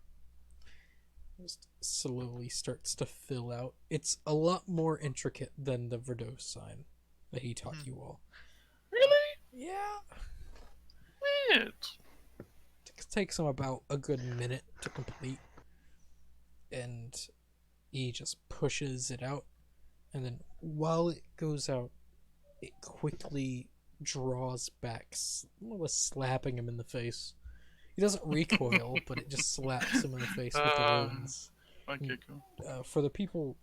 Speaker 2: Just slowly starts to fill out. It's a lot more intricate than the Verdos sign that he taught you all.
Speaker 3: Really?
Speaker 2: Yeah.
Speaker 3: Weird.
Speaker 2: It takes him about a good minute to complete, and he just pushes it out, and then while it goes out, it quickly draws back, more or less slapping him in the face. He doesn't recoil, but it just slaps him in the face with the runes.
Speaker 3: Okay, cool.
Speaker 2: For the people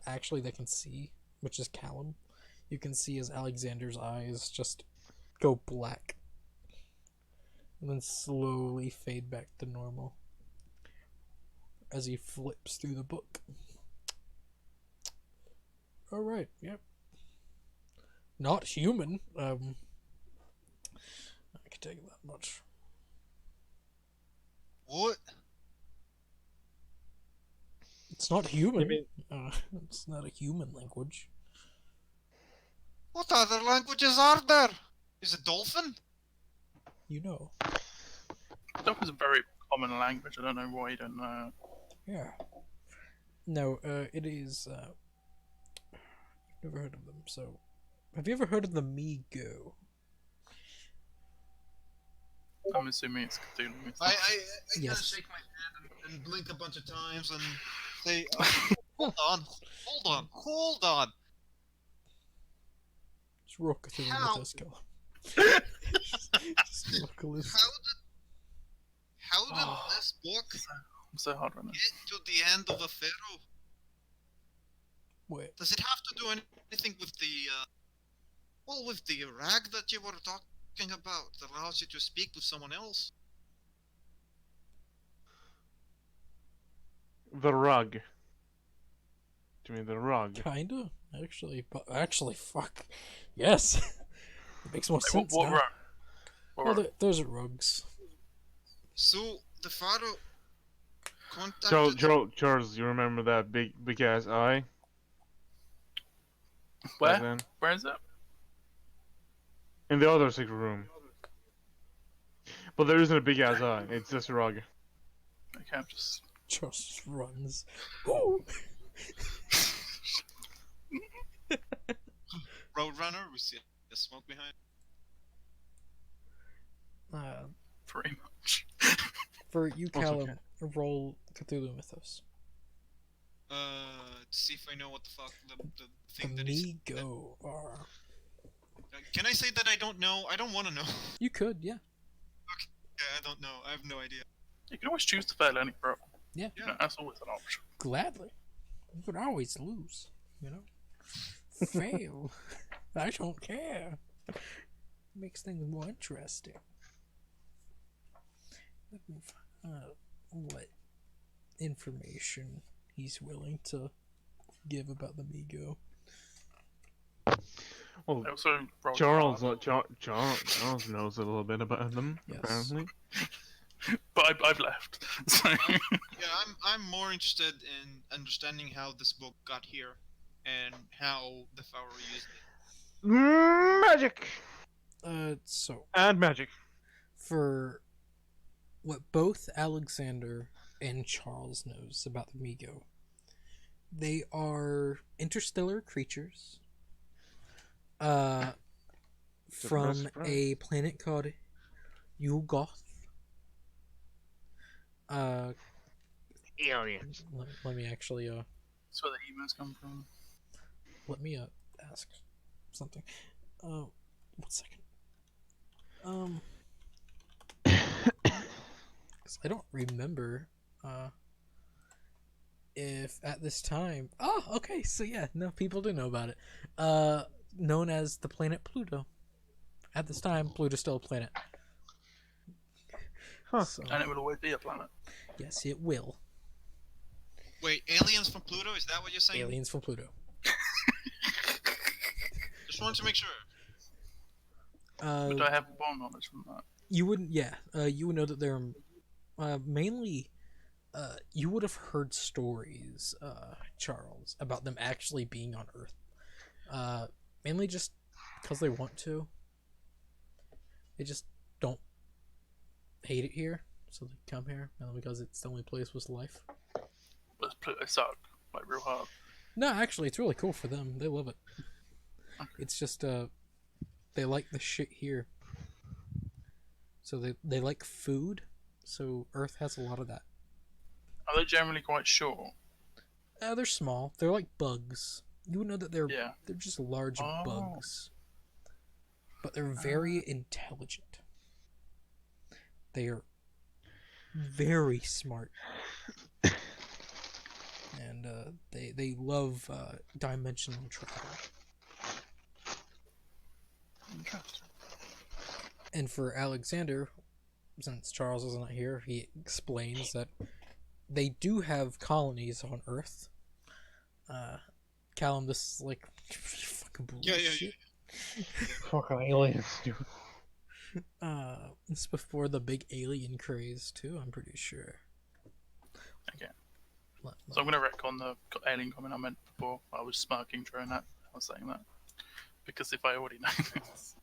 Speaker 2: actually that can see, which is Callum, you can see as Alexander's eyes just go black and then slowly fade back to normal as he flips through the book. Alright, yep. Not human. I can tell you that much.
Speaker 1: What?
Speaker 2: It's not human.
Speaker 4: mean-
Speaker 2: It's not a human language.
Speaker 1: What other languages are there? Is it Dolphin?
Speaker 2: You know.
Speaker 3: That was a very common language. I don't know why you don't know.
Speaker 2: Yeah. No, it is, you've never heard of them, so... Have you ever heard of the Migo?
Speaker 3: I'm assuming it's Cthulhu.
Speaker 1: I
Speaker 2: Yes.
Speaker 1: gotta shake my head and blink a bunch of times and say, hold on.
Speaker 2: Just roll Cthulhu
Speaker 1: How?
Speaker 2: with us, Callum. Just roll Cthulhu.
Speaker 1: How did this book
Speaker 3: I'm so hard right now.
Speaker 1: get to the end of a pharaoh?
Speaker 2: Wait,
Speaker 1: Does it have to do anything with the, with the rag that you were talking about that allows you to speak with someone else?
Speaker 4: The rug. Do you mean the rug?
Speaker 2: kinda, actually, but actually, fuck. Yes! It makes more
Speaker 3: What,
Speaker 2: sense
Speaker 3: what
Speaker 2: now.
Speaker 3: row? What
Speaker 2: Well,
Speaker 3: row?
Speaker 2: those are rugs.
Speaker 1: So, the pharaoh contacted...
Speaker 4: Charles, you remember that big ass eye? back
Speaker 3: Where?
Speaker 4: then?
Speaker 3: Where is it?
Speaker 4: In the other secret room. But there isn't a big ass eye. It's just a rug.
Speaker 3: Okay, I'm just.
Speaker 2: Just runs. Ooh.
Speaker 1: Roadrunner, we see the smoke behind.
Speaker 3: Pretty much.
Speaker 2: For you,
Speaker 4: Also
Speaker 2: Callum, roll Cthulhu Mythos.
Speaker 1: To see if I know what the fuck the
Speaker 2: The
Speaker 1: thing that is.
Speaker 2: Migo are.
Speaker 1: Can I say that I don't know? I don't want to know.
Speaker 2: You could, yeah.
Speaker 1: Yeah, I don't know. I have no idea.
Speaker 3: You can always choose to fail any row.
Speaker 2: Yeah.
Speaker 3: You know, that's always an option.
Speaker 2: Gladly. You could always lose, you know? Fail. I don't care. Makes things more interesting. Let me find out what information he's willing to give about the Migo.
Speaker 4: Well,
Speaker 3: I also rolled
Speaker 4: Charles,
Speaker 3: hard,
Speaker 4: Charles knows a little bit about them.
Speaker 2: Yes.
Speaker 4: Apparently.
Speaker 3: but I've left. So
Speaker 1: Yeah, I'm more interested in understanding how this book got here, and how the Pharaoh used it.
Speaker 4: Magic
Speaker 2: So
Speaker 4: and magic.
Speaker 2: for what both Alexander and Charles knows about the Migo, they are interstellar creatures. From
Speaker 4: surprise.
Speaker 2: a planet called Yulgoth.
Speaker 4: Aliens.
Speaker 2: Let me actually
Speaker 3: that's where the emails come from.
Speaker 2: let me ask something. 1 second. 'Cause I don't remember if at this time. Oh, okay. So yeah, no, people do know about it. Known as the planet Pluto. At this time, Pluto's still a planet.
Speaker 4: Huh.
Speaker 2: So,
Speaker 3: And it will always be a planet.
Speaker 2: yes, it will.
Speaker 1: Wait, aliens from Pluto? Is that what you're saying?
Speaker 2: Aliens from Pluto.
Speaker 1: Just wanted to make sure.
Speaker 3: But I have more knowledge from that.
Speaker 2: You wouldn't, yeah. You would know that they're mainly. You would have heard stories, Charles, about them actually being on Earth. Mainly just because they want to. They just don't hate it here, so they come here, and because it's the only place with life.
Speaker 3: But Pluto suck, like real hard.
Speaker 2: No, actually, it's really cool for them. They love it. It's just they like the shit here. So they like food. So Earth has a lot of that.
Speaker 3: Are they generally quite short?
Speaker 2: They're small. They're like bugs. You would know that they're
Speaker 3: Yeah.
Speaker 2: just large
Speaker 3: Oh.
Speaker 2: bugs. But they're very intelligent. They are very smart. And they love dimensional travel.
Speaker 3: Interesting.
Speaker 2: And for Alexander, since Charles isn't here, he explains that they do have colonies on Earth. Callum, this is like fucking bullshit.
Speaker 1: Yeah.
Speaker 4: Fucking aliens, dude.
Speaker 2: It's before the big alien craze too, I'm pretty sure.
Speaker 3: Okay. So I'm gonna retcon the alien comment I meant before. I was smirking during that. I was saying that because if I already know this,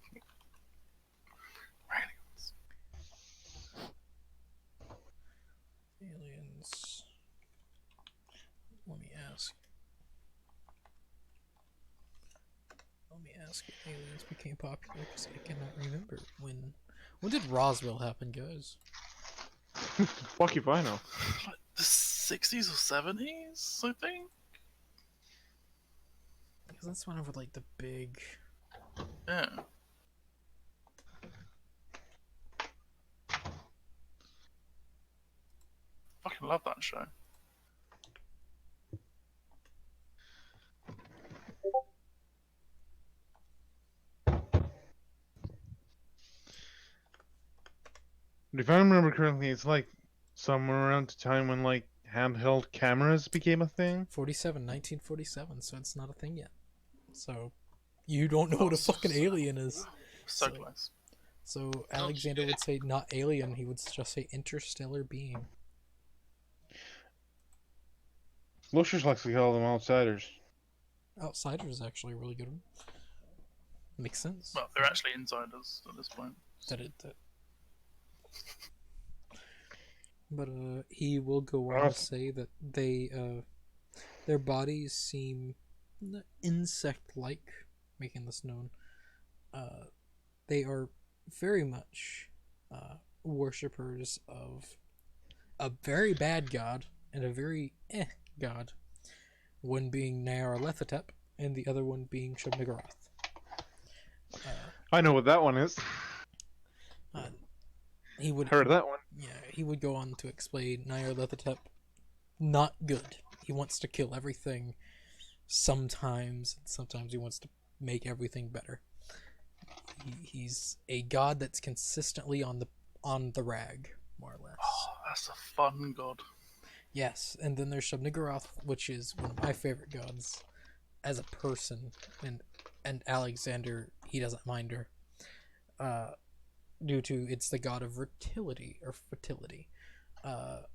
Speaker 3: aliens.
Speaker 2: Aliens. Let me ask. If aliens became popular because I cannot remember when. When did Roswell happen, guys?
Speaker 4: Fuck if I know.
Speaker 3: Like the 60s or 70s, I think.
Speaker 2: Because that's whenever like the big.
Speaker 3: Yeah. Fucking love that show.
Speaker 4: If I remember correctly, it's like somewhere around the time when like handheld cameras became a thing.
Speaker 2: 1947, so it's not a thing yet. So, you don't know what a fucking alien is.
Speaker 3: So
Speaker 2: So-
Speaker 3: close.
Speaker 2: So, Alexander would say not alien, he would just say interstellar being.
Speaker 4: Lushers likes to call them outsiders.
Speaker 2: Outsiders is actually a really good one. Makes sense.
Speaker 3: Well, they're actually insiders at this point.
Speaker 2: But he will go on to say that their bodies seem insect-like, making this known. They are very much worshippers of a very bad god and a very god. One being Nyarlathotep and the other one being Shub-Niggurath.
Speaker 4: I know what that one is.
Speaker 2: He would
Speaker 4: Heard that one.
Speaker 2: Yeah, he would go on to explain Nyarlathotep not good. He wants to kill everything sometimes, and sometimes he wants to make everything better. He's a god that's consistently on the rag, more or less.
Speaker 3: Oh, that's a fun god.
Speaker 2: Yes, and then there's Shub-Niggurath, which is one of my favorite gods as a person, and Alexander, he doesn't mind her. Due to it's the god of fertility or fertility. That's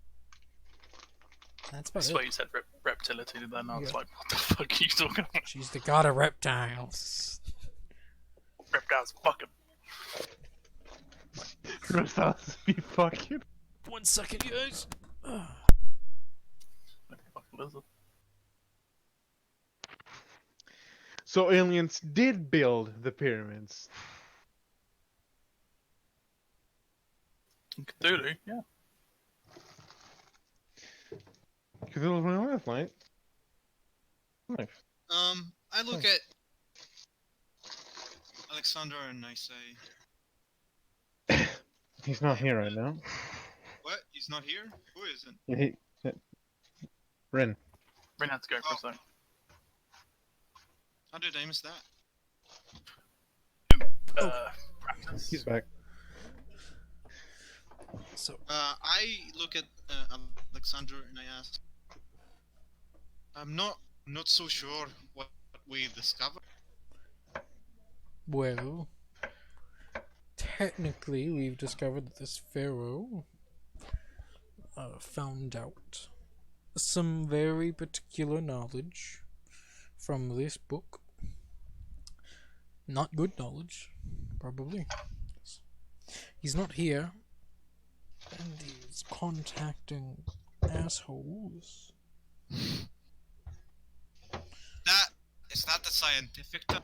Speaker 2: about
Speaker 3: I
Speaker 2: it.
Speaker 3: swear you said reptility then. I was
Speaker 2: Yeah.
Speaker 3: like, what the fuck are you talking about?
Speaker 2: She's the god of reptiles.
Speaker 3: Reptiles fucking.
Speaker 4: Reptiles be fucking.
Speaker 2: 1 second, guys.
Speaker 3: Fucking lizard.
Speaker 4: So aliens did build the pyramids.
Speaker 3: Cthulhu, yeah.
Speaker 4: Cthulhu's my last night. Nice.
Speaker 1: I look at Alexander and I say,
Speaker 4: He's not here right now.
Speaker 1: "What? He's not here? Who isn't?"
Speaker 4: Ren.
Speaker 3: Rin had to go for a sec.
Speaker 1: How did I miss that?
Speaker 3: Practice.
Speaker 4: He's back.
Speaker 2: So
Speaker 1: I look at Alexander and I ask, "I'm not so sure what we discovered."
Speaker 2: well, technically, we've discovered that this pharaoh found out some very particular knowledge from this book. Not good knowledge, probably. He's not here, and he's contacting assholes.
Speaker 1: Is that the scientific term?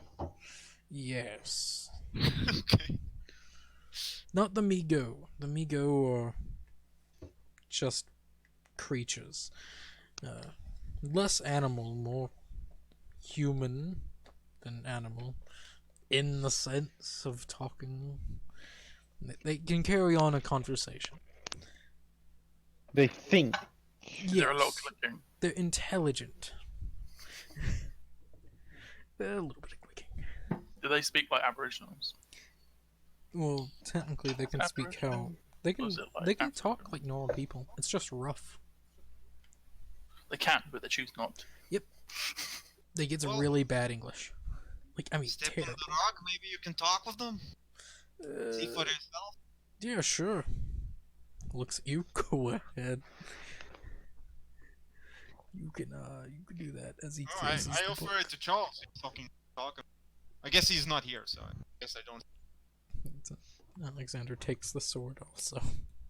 Speaker 2: Yes.
Speaker 1: Okay.
Speaker 2: Not the Migo. The Migo are just creatures. Less animal, more human than animal. In the sense of talking. They can carry on a conversation.
Speaker 4: They think.
Speaker 3: They're a lot
Speaker 2: Yes,
Speaker 3: clicking.
Speaker 2: they're intelligent. They're a little bit of clicking.
Speaker 3: Do they speak like Aboriginals?
Speaker 2: Well, technically they can speak how
Speaker 3: Aboriginal?
Speaker 2: they can
Speaker 3: Was it like
Speaker 2: they can
Speaker 3: African?
Speaker 2: talk like normal people. It's just rough.
Speaker 3: They can, but they choose not to.
Speaker 2: They get
Speaker 1: Well-
Speaker 2: really bad English. Like, I mean,
Speaker 1: Step on
Speaker 2: terrible.
Speaker 1: the rock. Maybe you can talk with them. See for yourself.
Speaker 2: Yeah, sure. Looks at you. Go ahead. You can do that as he
Speaker 1: Alright,
Speaker 2: closes
Speaker 1: I
Speaker 2: the
Speaker 1: offer
Speaker 2: book.
Speaker 1: it to Charles. Fucking talk. I guess he's not here, so I guess I don't.
Speaker 2: Alexander takes the sword also.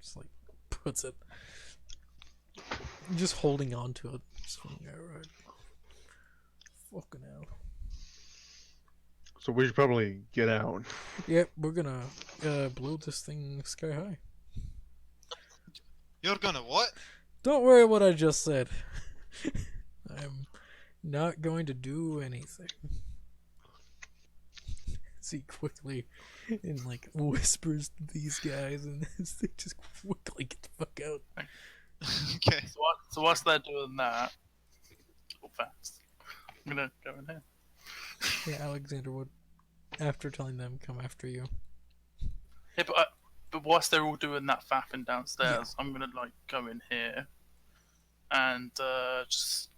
Speaker 2: Just like puts it. Just holding on to it. Just like, alright. Fucking hell.
Speaker 4: So we should probably get out.
Speaker 2: Yep, we're gonna blow this thing sky high.
Speaker 1: You're gonna what?
Speaker 2: Don't worry what I just said. I'm not going to do anything. He quickly and like whispers to these guys and they just quickly get the fuck out.
Speaker 1: Okay.
Speaker 3: So whilst they're doing that, go fast. I'm gonna go in here.
Speaker 2: Yeah, Alexander would, after telling them, come after you.
Speaker 3: Yeah, but whilst they're all doing that faffing downstairs, I'm gonna like go in here and just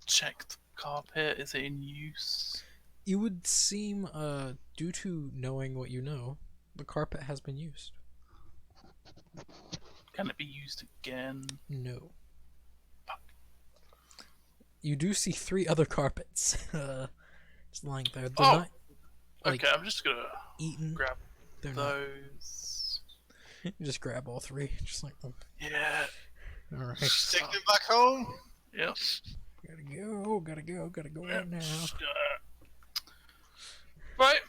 Speaker 3: check the carpet. Is it in use?
Speaker 2: You would seem, due to knowing what you know, the carpet has been used.
Speaker 3: Can it be used again?
Speaker 2: No. You do see 3 other carpets, just lying there. They're
Speaker 3: Oh!
Speaker 2: not like,
Speaker 3: Okay, I'm just gonna
Speaker 2: eaten.
Speaker 3: grab
Speaker 2: They're not.
Speaker 3: those.
Speaker 2: You just grab all 3. Just like, oh,
Speaker 3: Yeah.
Speaker 2: alright.
Speaker 1: Take them back home.
Speaker 3: Yep.
Speaker 2: Gotta go out now.
Speaker 3: Just, right.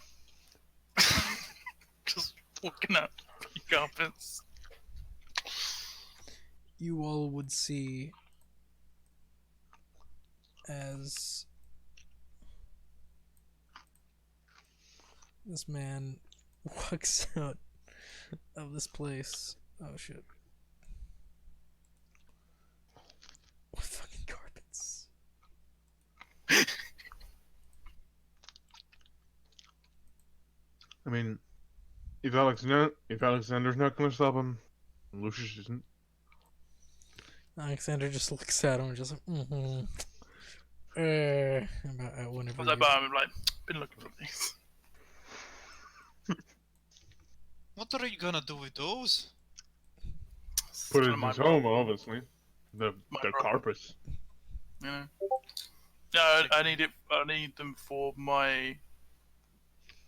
Speaker 3: Just walking out the carpets.
Speaker 2: You all would see as this man walks out of this place. Oh shit. What fucking carpets?
Speaker 4: I mean, if Alexander's not gonna stop him, Lucius isn't.
Speaker 2: Alexander just looks at him and just like, mm-hmm. About whenever
Speaker 3: Was I
Speaker 2: you-
Speaker 3: by him? Like, been looking for these.
Speaker 1: What are you gonna do with those?
Speaker 4: Put it
Speaker 3: Still
Speaker 4: in
Speaker 3: my
Speaker 4: his
Speaker 3: role,
Speaker 4: home, obviously. The
Speaker 3: My
Speaker 4: the
Speaker 3: role.
Speaker 4: carpets.
Speaker 3: You know. No, I need it. I need them for my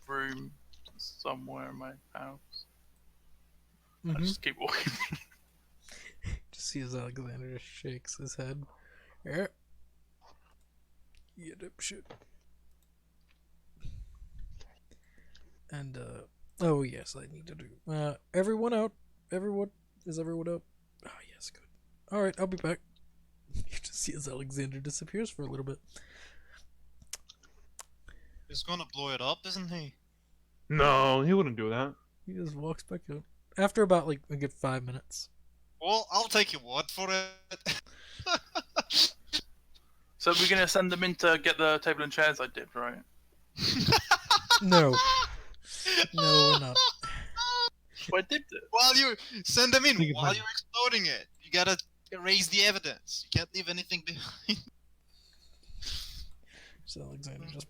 Speaker 3: room somewhere in my house. I
Speaker 2: Mhm.
Speaker 3: just keep walking.
Speaker 2: Just see as Alexander just shakes his head. Yeah. You dipshit. And, oh yes, I need to do, everyone out. Is everyone out? Oh yes, good. Alright, I'll be back. You just see as Alexander disappears for a little bit.
Speaker 1: He's gonna blow it up, isn't he?
Speaker 4: No, he wouldn't do that.
Speaker 2: He just walks back out. After about, like, a good 5 minutes.
Speaker 1: Well, I'll take your word for it.
Speaker 3: So we're gonna send them in to get the table and chairs I did, right?
Speaker 2: No. No, we're not.
Speaker 3: Well, I did it.
Speaker 1: While you send them in,
Speaker 4: Think
Speaker 1: while
Speaker 4: about
Speaker 1: you're exploding it, you gotta erase the evidence. You can't leave anything behind.
Speaker 2: So Alexander just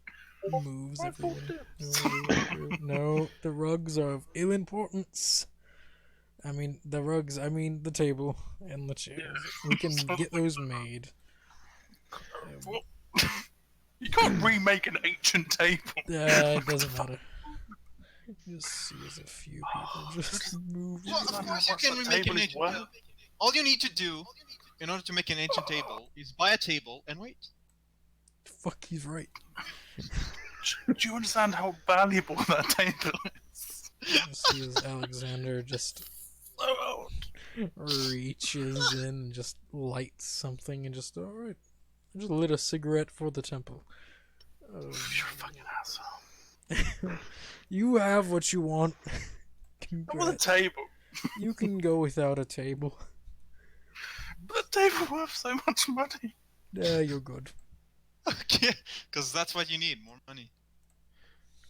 Speaker 2: moves
Speaker 3: My fault,
Speaker 2: everywhere. No, the rugs are of ill importance. I mean, the table and the chairs. We can get those made.
Speaker 3: You can't remake an ancient table.
Speaker 2: It doesn't matter. Just see as a few people just move.
Speaker 1: Well, of course you
Speaker 3: What's
Speaker 1: can
Speaker 3: that
Speaker 1: remake
Speaker 3: table
Speaker 1: an
Speaker 3: is
Speaker 1: ancient
Speaker 3: worth?
Speaker 1: table. All you need to do, in order to make an ancient table, is buy a table and wait.
Speaker 2: Fuck, he's right.
Speaker 3: Do you understand how valuable that table is?
Speaker 2: Just see as Alexander just
Speaker 3: Oh,
Speaker 2: reaches in and just lights something and just, alright. I just lit a cigarette for the temple.
Speaker 3: you're a fucking asshole.
Speaker 2: You have what you want.
Speaker 3: I want a
Speaker 2: Congrats.
Speaker 3: table.
Speaker 2: You can go without a table.
Speaker 3: But the table worth so much money.
Speaker 2: Yeah, you're good.
Speaker 1: Okay, because that's what you need, more money.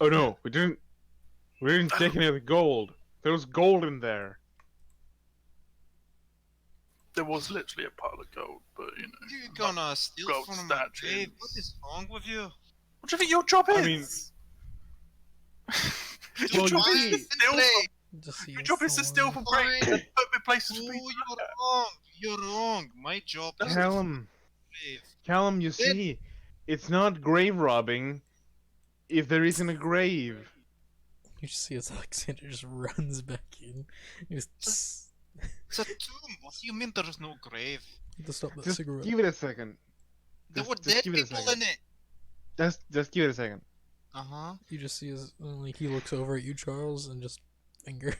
Speaker 4: Oh no, we didn't take any of the gold. There was gold in there.
Speaker 3: There was literally a pile of gold, but you know.
Speaker 1: You're gonna steal
Speaker 3: gold
Speaker 1: from my
Speaker 3: statues.
Speaker 1: grave? What is wrong with you?
Speaker 3: What do you think your job is?
Speaker 4: I mean-
Speaker 3: your
Speaker 4: Well,
Speaker 3: job
Speaker 4: you
Speaker 3: is
Speaker 4: see-
Speaker 3: to steal from,
Speaker 2: Just see
Speaker 3: your
Speaker 2: as
Speaker 3: job is to steal
Speaker 2: someone-
Speaker 3: from great
Speaker 1: Fine.
Speaker 3: and put them in places
Speaker 1: Oh,
Speaker 3: for people.
Speaker 1: you're wrong. You're wrong. My job is
Speaker 4: Tell him.
Speaker 1: grave.
Speaker 4: Callum, you
Speaker 1: Then-
Speaker 4: see, it's not grave robbing if there isn't a grave.
Speaker 2: You just see as Alexander just runs back in. He just
Speaker 1: It's a tomb. What do you mean there's no grave?
Speaker 2: to stop that
Speaker 4: Just
Speaker 2: cigarette.
Speaker 4: give it a second.
Speaker 1: There
Speaker 4: Just-
Speaker 1: were
Speaker 4: just
Speaker 1: dead
Speaker 4: give it a
Speaker 1: people
Speaker 4: second.
Speaker 1: in it.
Speaker 4: Just give it a second.
Speaker 1: Uh-huh.
Speaker 2: You just see as like he looks over at you, Charles, and just finger.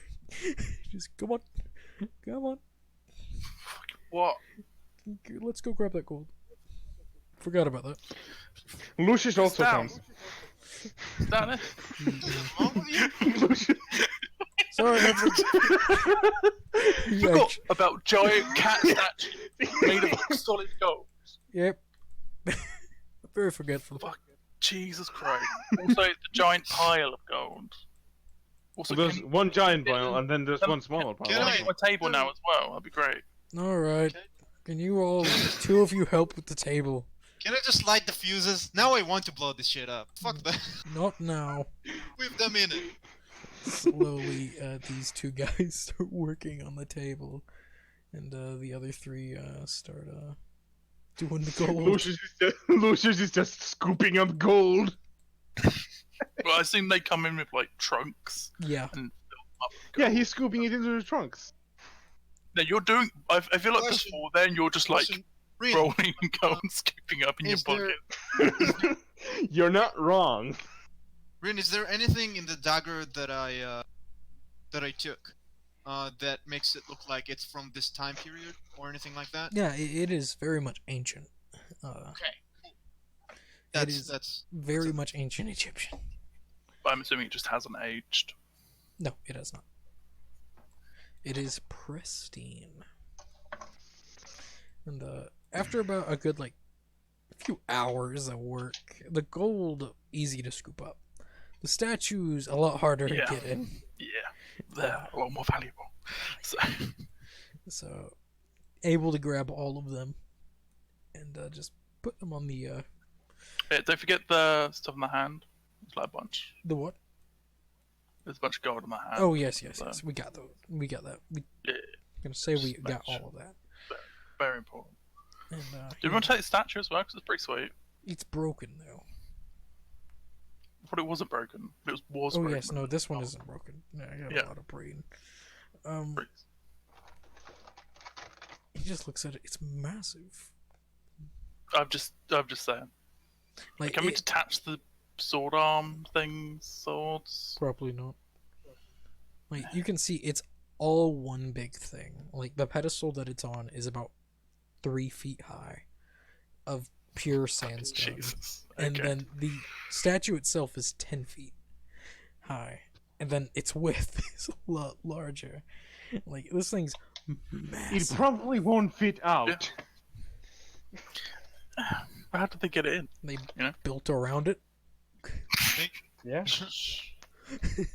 Speaker 2: Just come on, come on.
Speaker 3: What?
Speaker 2: Let's go grab that gold. Forgot about that.
Speaker 4: Lucius also
Speaker 3: down.
Speaker 4: comes.
Speaker 3: Is that it?
Speaker 1: What's wrong with you?
Speaker 4: Lucius.
Speaker 2: Sorry, I
Speaker 3: Forgot
Speaker 2: yeah,
Speaker 3: about giant cat statues made of solid gold.
Speaker 2: yep. Very forgetful.
Speaker 3: Fuck. Jesus Christ. Also, the giant pile of gold. Also,
Speaker 4: So there's
Speaker 3: can,
Speaker 4: one giant pile, and then there's
Speaker 3: Can-
Speaker 4: one smaller pile.
Speaker 1: can
Speaker 3: can I
Speaker 1: I-
Speaker 3: get my table now as well? That'd be great.
Speaker 2: All right. Can you all, two of you, help with the table?
Speaker 1: Can I just light the fuses? Now I want to blow this shit up. Fuck that.
Speaker 2: Not now.
Speaker 1: With them in it.
Speaker 2: Slowly, these two guys start working on the table, and the other three start doing the gold.
Speaker 4: Lucius is just scooping up gold.
Speaker 3: Well, I assume they come in with like trunks.
Speaker 2: Yeah.
Speaker 3: Up with
Speaker 4: Yeah,
Speaker 3: gold.
Speaker 4: he's scooping it into the trunks.
Speaker 3: No, you're doing. I feel like
Speaker 1: Question.
Speaker 3: before then you're just like
Speaker 1: Listen, Rin,
Speaker 3: rolling gold, scooping up in your
Speaker 1: is there-
Speaker 3: pocket.
Speaker 4: You're not wrong.
Speaker 1: Rin, is there anything in the dagger that I took that makes it look like it's from this time period or anything like that?
Speaker 2: Yeah, it is very much ancient.
Speaker 1: That's
Speaker 2: is-
Speaker 1: that's
Speaker 2: Very much ancient Egyptian.
Speaker 3: But I'm assuming it just hasn't aged.
Speaker 2: No, it has not. It is pristine. And after about a good few hours of work, the gold easy to scoop up. The statues a lot harder
Speaker 3: Yeah.
Speaker 2: to get in.
Speaker 3: Yeah, they're a lot more valuable. So,
Speaker 2: So able to grab all of them and just put them on the
Speaker 3: yeah, don't forget the stuff in the hand. There's like a bunch.
Speaker 2: what?
Speaker 3: There's a bunch of gold in the hand.
Speaker 2: Oh yes. We got those. We got that. We
Speaker 3: Yeah,
Speaker 2: gonna say we
Speaker 3: Just
Speaker 2: got
Speaker 3: make
Speaker 2: all of that.
Speaker 3: very important.
Speaker 2: And
Speaker 3: Do you want to take the statue as well? Because it's pretty sweet.
Speaker 2: it's broken though.
Speaker 3: But it wasn't broken. It was
Speaker 2: Oh
Speaker 3: broken.
Speaker 2: yes, no, this one isn't broken. Yeah, I got
Speaker 3: Yeah.
Speaker 2: a lot of brain.
Speaker 3: Pretty-
Speaker 2: He just looks at it. It's massive.
Speaker 3: I'm just saying.
Speaker 2: Like,
Speaker 3: Can we
Speaker 2: it-
Speaker 3: detach the sword arm things, swords?
Speaker 2: Probably not. Like you can see, it's all one big thing. Like the pedestal that it's on is about 3 feet high, of pure sandstone,
Speaker 3: Jesus.
Speaker 2: and
Speaker 3: Okay.
Speaker 2: then the statue itself is 10 feet high, and then its width is a lot larger. Like this thing's
Speaker 4: It
Speaker 2: massive.
Speaker 4: probably won't fit out.
Speaker 3: How did they get it in?
Speaker 2: They
Speaker 3: Yeah.
Speaker 2: built around it.
Speaker 4: Yeah.
Speaker 1: Is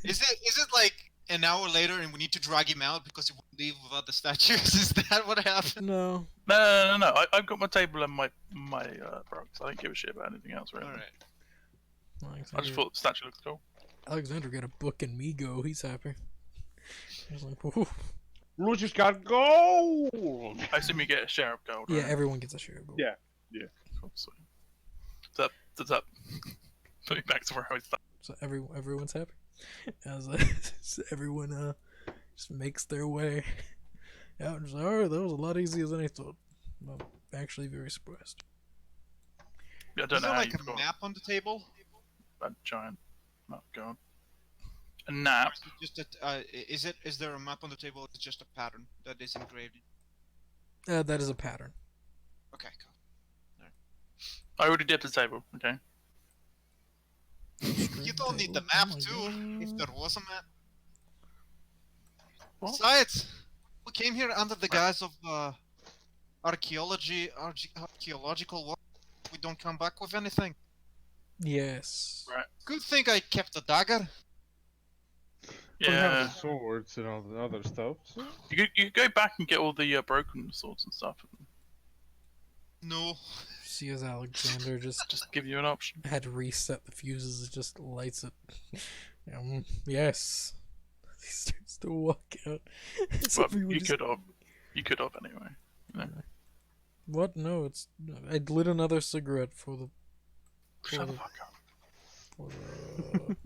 Speaker 1: it like an hour later and we need to drag him out because he won't leave without the statues? Is that what happened?
Speaker 2: No,
Speaker 3: No. I've got my table and my products. I don't give a shit about anything else, really.
Speaker 1: Alright.
Speaker 3: I just
Speaker 2: Alexander,
Speaker 3: thought the statue looked cool.
Speaker 2: Alexander got a book and me go. He's happy. He's like, "Whoa."
Speaker 4: Lucius got gold.
Speaker 3: I assume you get a share of gold.
Speaker 2: Yeah,
Speaker 3: right?
Speaker 2: everyone gets a share of gold.
Speaker 4: Yeah.
Speaker 3: Cool, sweet. Does that put me back to where I was?
Speaker 2: So everyone's happy. As so everyone just makes their way out and just, all right, that was a lot easier than I thought. I'm actually very surprised.
Speaker 3: I
Speaker 1: Is
Speaker 3: don't know
Speaker 1: there
Speaker 3: how
Speaker 1: like
Speaker 3: you've
Speaker 1: a
Speaker 3: got
Speaker 1: map on the table?
Speaker 3: that giant map going. A nap.
Speaker 1: Or is it just is there a map on the table? Or is it just a pattern that is engraved?
Speaker 2: That is a pattern.
Speaker 1: Okay, cool.
Speaker 3: I already did the table. Okay.
Speaker 1: You don't need the map
Speaker 2: Oh my
Speaker 1: too. If
Speaker 2: God.
Speaker 1: there was a map.
Speaker 3: What?
Speaker 1: Besides, we came here under the guise of archaeological work. We don't come back with anything.
Speaker 2: Yes.
Speaker 3: Right.
Speaker 1: Good thing I kept the dagger.
Speaker 4: We have
Speaker 3: Yeah.
Speaker 4: the swords and all the other stuff. So.
Speaker 3: You could go back and get all the broken swords and stuff.
Speaker 1: No.
Speaker 2: See as Alexander
Speaker 3: Just give you an option.
Speaker 2: had to reset the fuses, it just lights it. Yes. He starts to walk out. So
Speaker 3: But
Speaker 2: everyone
Speaker 3: you
Speaker 2: just-
Speaker 3: could have. You could have anyway.
Speaker 2: What? No, it's. I lit another cigarette for the.
Speaker 3: Shut the
Speaker 2: the-
Speaker 3: fuck up.
Speaker 2: For the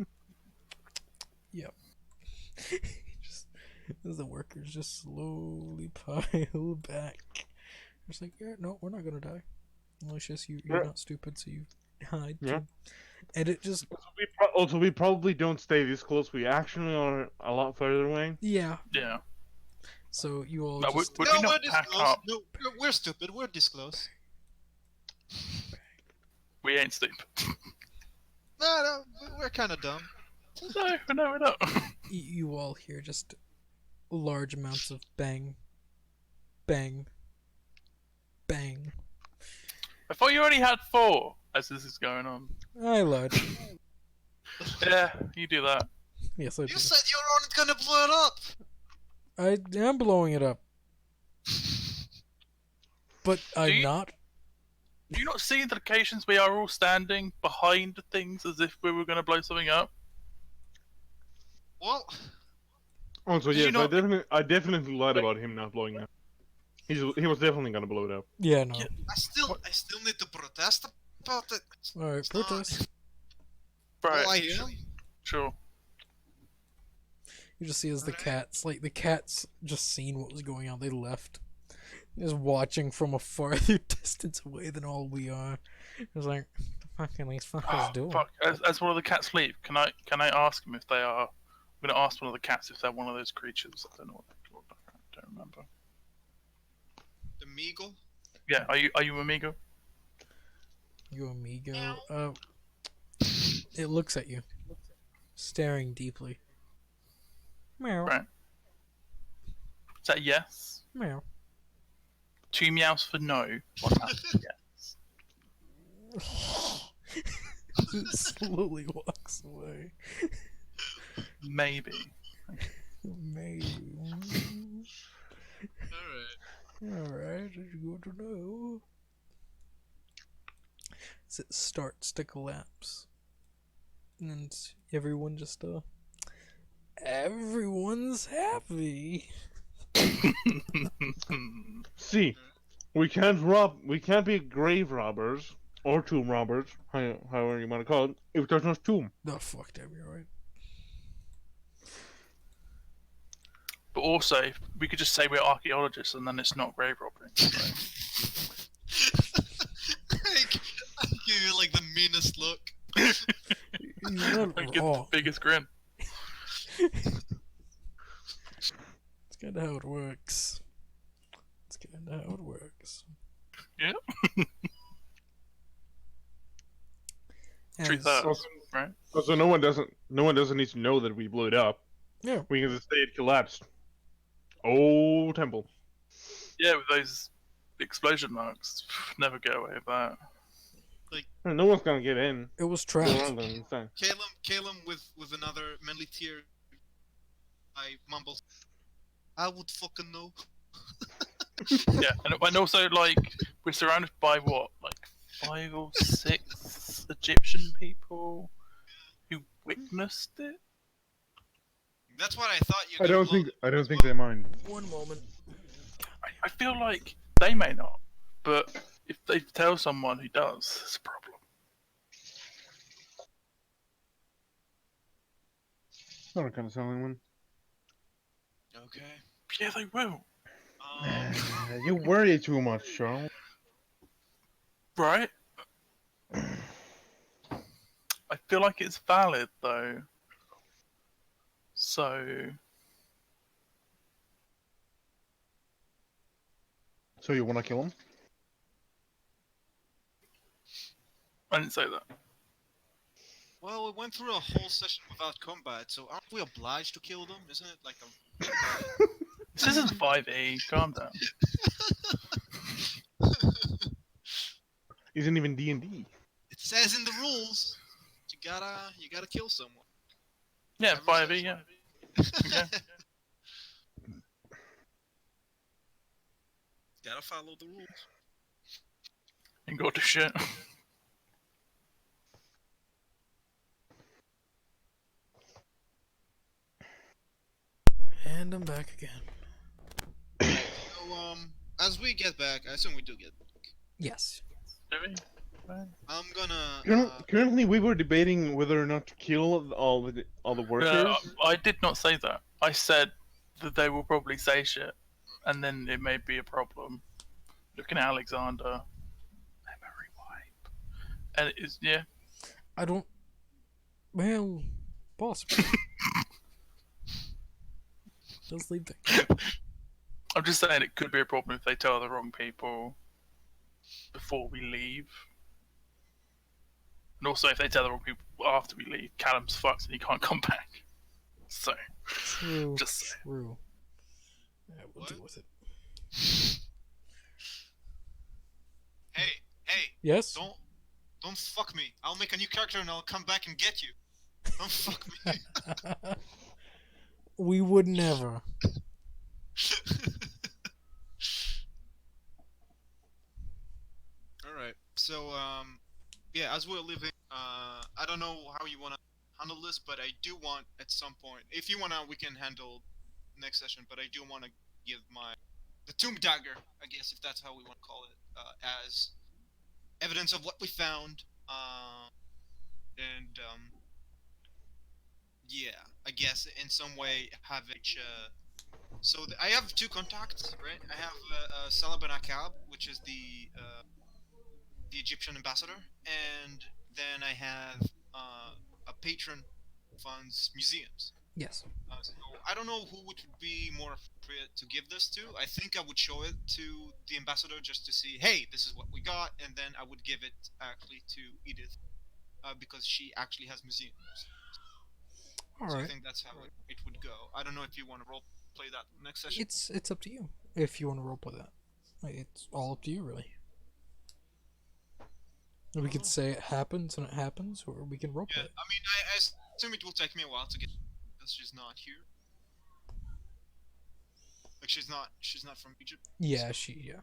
Speaker 2: yep. Just as the workers just slowly pile back. It's like, yeah, no, we're not gonna die. Unless just you're
Speaker 4: Yeah.
Speaker 2: not stupid, so you hide.
Speaker 4: Yeah.
Speaker 2: And it just,
Speaker 4: Also, we probably don't stay this close. We actually are a lot further away.
Speaker 2: yeah.
Speaker 3: Yeah.
Speaker 2: So you all
Speaker 3: No,
Speaker 2: just.
Speaker 3: would
Speaker 1: No,
Speaker 3: we
Speaker 1: we're
Speaker 3: not
Speaker 1: this
Speaker 3: pack
Speaker 1: close.
Speaker 3: up?
Speaker 1: No, we're stupid. We're this close.
Speaker 3: We ain't stupid.
Speaker 1: No, we're kind of dumb.
Speaker 3: No, we're not.
Speaker 2: You all hear just large amounts of bang, bang, bang.
Speaker 3: I thought you already had 4 as this is going on.
Speaker 2: I lied.
Speaker 3: Yeah, you do that.
Speaker 2: Yes, I
Speaker 1: You
Speaker 2: did.
Speaker 1: said you were only gonna blow it up.
Speaker 2: I am blowing it up, but I'm
Speaker 3: you-
Speaker 2: not.
Speaker 3: Do you not see the occasions we are all standing behind things as if we were going to blow something up?
Speaker 1: Well,
Speaker 4: Also,
Speaker 3: Did you
Speaker 4: yes,
Speaker 3: not-
Speaker 4: I definitely lied about him not blowing up. He was definitely gonna blow it up.
Speaker 2: Yeah, no.
Speaker 3: Yeah.
Speaker 1: I still need to protest about it.
Speaker 2: All right,
Speaker 1: It's not-
Speaker 2: protest.
Speaker 3: Right.
Speaker 1: Well, I am.
Speaker 3: Sure.
Speaker 2: You just see as the
Speaker 1: Alright.
Speaker 2: cats just seen what was going on. They left, just watching from a farther distance away than all we are. It was like, what the fuck are these fuckers doing?
Speaker 3: Fuck. As one of the cats leave, can I ask them if they are? I'm going to ask one of the cats if they're one of those creatures. I don't know what they're called. I don't remember.
Speaker 1: The Meagle.
Speaker 3: Yeah. Are you Amigo?
Speaker 2: You amigo. It looks at you, staring deeply. Meow.
Speaker 3: Right. Is that a yes?
Speaker 2: Meow.
Speaker 3: 2 meows for no. 1 meow for yes.
Speaker 2: It slowly walks away.
Speaker 3: Maybe.
Speaker 2: Maybe.
Speaker 1: Alright.
Speaker 2: Alright, it's good to know. As it starts to collapse. And everyone just, everyone's happy.
Speaker 4: See, we can't be grave robbers or tomb robbers, however you want to call it, if there's no tomb.
Speaker 2: Oh, fuck that, you're right.
Speaker 3: But also, we could just say we're archaeologists and then it's not grave robbing. So.
Speaker 1: I give you like the meanest look.
Speaker 2: You're not
Speaker 3: I get the
Speaker 2: wrong.
Speaker 3: biggest grin.
Speaker 2: It's kinda how it works. It's kinda how it works.
Speaker 3: Yeah.
Speaker 2: As-
Speaker 3: Truth hurts, right?
Speaker 4: Also, no one doesn't need to know that we blew it up.
Speaker 2: Yeah.
Speaker 4: We can just say it collapsed. Oh, temple.
Speaker 3: Yeah, with those explosion marks. Never get away with that.
Speaker 4: No one's gonna get in.
Speaker 2: It was
Speaker 4: Go
Speaker 2: trapped.
Speaker 4: around them, so.
Speaker 1: Calum with another manly tear. I mumble. I would fucking know.
Speaker 3: Yeah, and also, like, we're surrounded by what? Like 5 or 6 Egyptian people who witnessed it?
Speaker 1: That's what I thought you.
Speaker 4: I don't think
Speaker 1: as
Speaker 4: they mind.
Speaker 2: One moment.
Speaker 3: I feel like they may not, but if they tell someone who does, it's a problem.
Speaker 4: Not gonna tell anyone.
Speaker 1: Okay.
Speaker 3: Yeah, they will.
Speaker 4: You worry too much, Charles.
Speaker 3: Right? I feel like it's valid, though. So...
Speaker 4: So you wanna kill him?
Speaker 3: I didn't say that.
Speaker 1: Well, we went through a whole session without combat, so aren't we obliged to kill them? Isn't it like a?
Speaker 3: This isn't 5e, calm down.
Speaker 4: Isn't even D&D.
Speaker 1: It says in the rules, you gotta kill someone.
Speaker 3: Yeah,
Speaker 1: Never
Speaker 3: 5e,
Speaker 1: says
Speaker 3: yeah.
Speaker 1: 5e.
Speaker 3: Yeah.
Speaker 1: Gotta follow the rules.
Speaker 3: Ain't got to shit.
Speaker 2: And I'm back again.
Speaker 1: So, as we get back, I assume we do get back.
Speaker 2: Yes.
Speaker 3: Do we?
Speaker 1: I'm gonna.
Speaker 4: Currently, we were debating whether or not to kill all the workers.
Speaker 3: I did not say that. I said that they will probably say shit, and then it may be a problem. Looking at Alexander, memory wipe, and it is
Speaker 2: I don't. Well, possible. Just leave it.
Speaker 3: I'm just saying it could be a problem if they tell the wrong people before we leave. And also, if they tell the wrong people after we leave, Callum's fucked and he can't come back. So,
Speaker 2: True.
Speaker 3: just
Speaker 2: True. Yeah, we'll
Speaker 1: What?
Speaker 2: deal with it.
Speaker 1: Hey,
Speaker 2: Yes.
Speaker 1: don't fuck me. I'll make a new character and I'll come back and get you. Don't fuck me.
Speaker 2: We would never.
Speaker 1: All right. So yeah, as we're leaving, I don't know how you wanna handle this, but I do want at some point, if you wanna, we can handle next session. But I do wanna give the tomb dagger, I guess, if that's how we want to call it, as evidence of what we found. And yeah, I guess in some way have it. So I have two contacts, right? I have Salah Ben Akab, which is the Egyptian ambassador, and then I have a patron who funds museums.
Speaker 2: Yes.
Speaker 1: So I don't know who would be more appropriate to give this to. I think I would show it to the ambassador just to see, hey, this is what we got, and then I would give it actually to Edith because she actually has museums.
Speaker 2: All
Speaker 1: So I
Speaker 2: right.
Speaker 1: think that's how it would go. I don't know if you want to role play that next session.
Speaker 2: It's up to you if you want to roleplay that. Like, it's all up to you, really. We could say it happens and it happens, or we can roleplay
Speaker 1: Yeah,
Speaker 2: it.
Speaker 1: I mean, I assume it will take me a while to get because she's not here. Like she's not from Egypt.
Speaker 2: Yeah, yeah.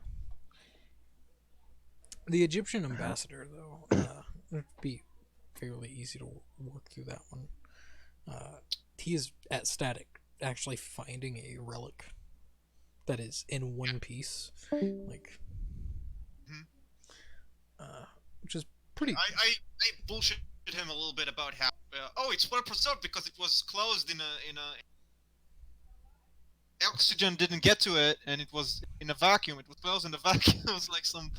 Speaker 2: The Egyptian ambassador, though, it'd be fairly easy to work through that one. He is at Static actually finding a relic that is in one piece, like,
Speaker 1: Mhm.
Speaker 2: which is pretty.
Speaker 1: I bullshitted him a little bit about how it's well preserved because it was closed in a oxygen didn't get to it and it was in a vacuum. It was closed in a vacuum. It was like some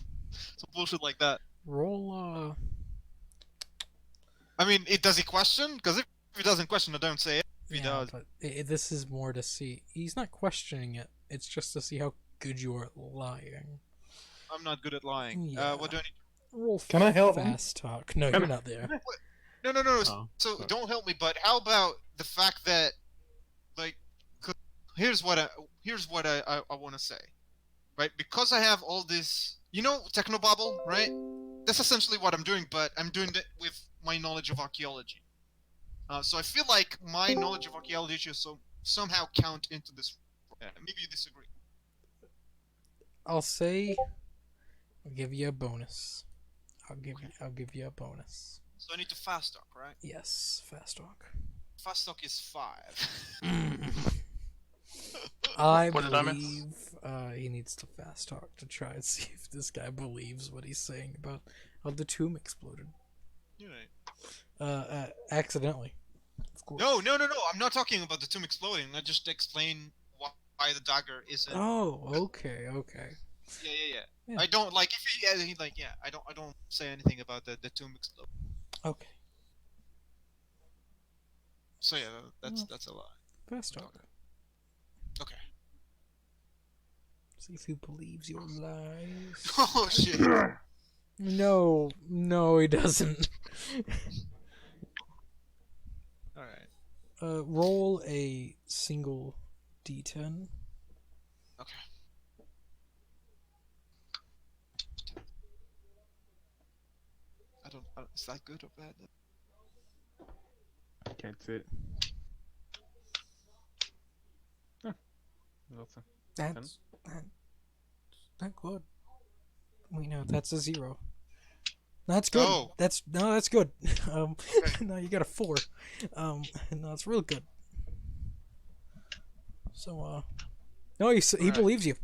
Speaker 1: bullshit like that.
Speaker 2: Roll.
Speaker 1: I mean, does he question? Because if he doesn't question, I don't say it. If he
Speaker 2: Yeah,
Speaker 1: does,
Speaker 2: but this is more to see. He's not questioning it. It's just to see how good you are at lying.
Speaker 1: I'm not good at lying.
Speaker 2: Yeah.
Speaker 1: What do I need?
Speaker 2: Roll.
Speaker 4: Can I help him?
Speaker 2: Fast talk. No, you're not there.
Speaker 1: No.
Speaker 4: Oh,
Speaker 1: So
Speaker 4: sorry.
Speaker 1: don't help me. But how about the fact that, like, 'cause here's what I want to say, right? Because I have all this, Technobabble, right? That's essentially what I'm doing, but I'm doing it with my knowledge of archaeology. So I feel like my knowledge of archaeology should somehow count into this. Maybe you disagree.
Speaker 2: I'll say, I'll give you a bonus. I'll give you a bonus.
Speaker 1: So I need to fast talk, right?
Speaker 2: Yes, fast talk.
Speaker 1: Fast talk is 5.
Speaker 2: I
Speaker 3: What did I miss?
Speaker 2: believe he needs to fast talk to try and see if this guy believes what he's saying about how the tomb exploded.
Speaker 1: You're right.
Speaker 2: Accidentally. Of course.
Speaker 1: No. I'm not talking about the tomb exploding. I just explain why the dagger isn't.
Speaker 2: Oh, okay.
Speaker 1: Yeah.
Speaker 2: Yeah.
Speaker 1: I don't like if he like yeah. I don't say anything about the tomb exploding.
Speaker 2: Okay.
Speaker 1: So yeah,
Speaker 2: Well.
Speaker 1: that's a lie.
Speaker 2: Fast talk.
Speaker 1: Okay.
Speaker 2: See if he believes your lies.
Speaker 1: Oh shit.
Speaker 2: No, he doesn't.
Speaker 1: All right.
Speaker 2: Roll a single d10.
Speaker 1: Okay. I don't. Is that good or bad?
Speaker 4: Can't see it. Huh. Also,
Speaker 2: That's not good. Wait, no, that's a 0. That's good.
Speaker 1: Oh.
Speaker 2: That's good.
Speaker 1: Okay.
Speaker 2: No, you got a 4. No, it's real good. So, no, he
Speaker 1: Right.
Speaker 2: believes you.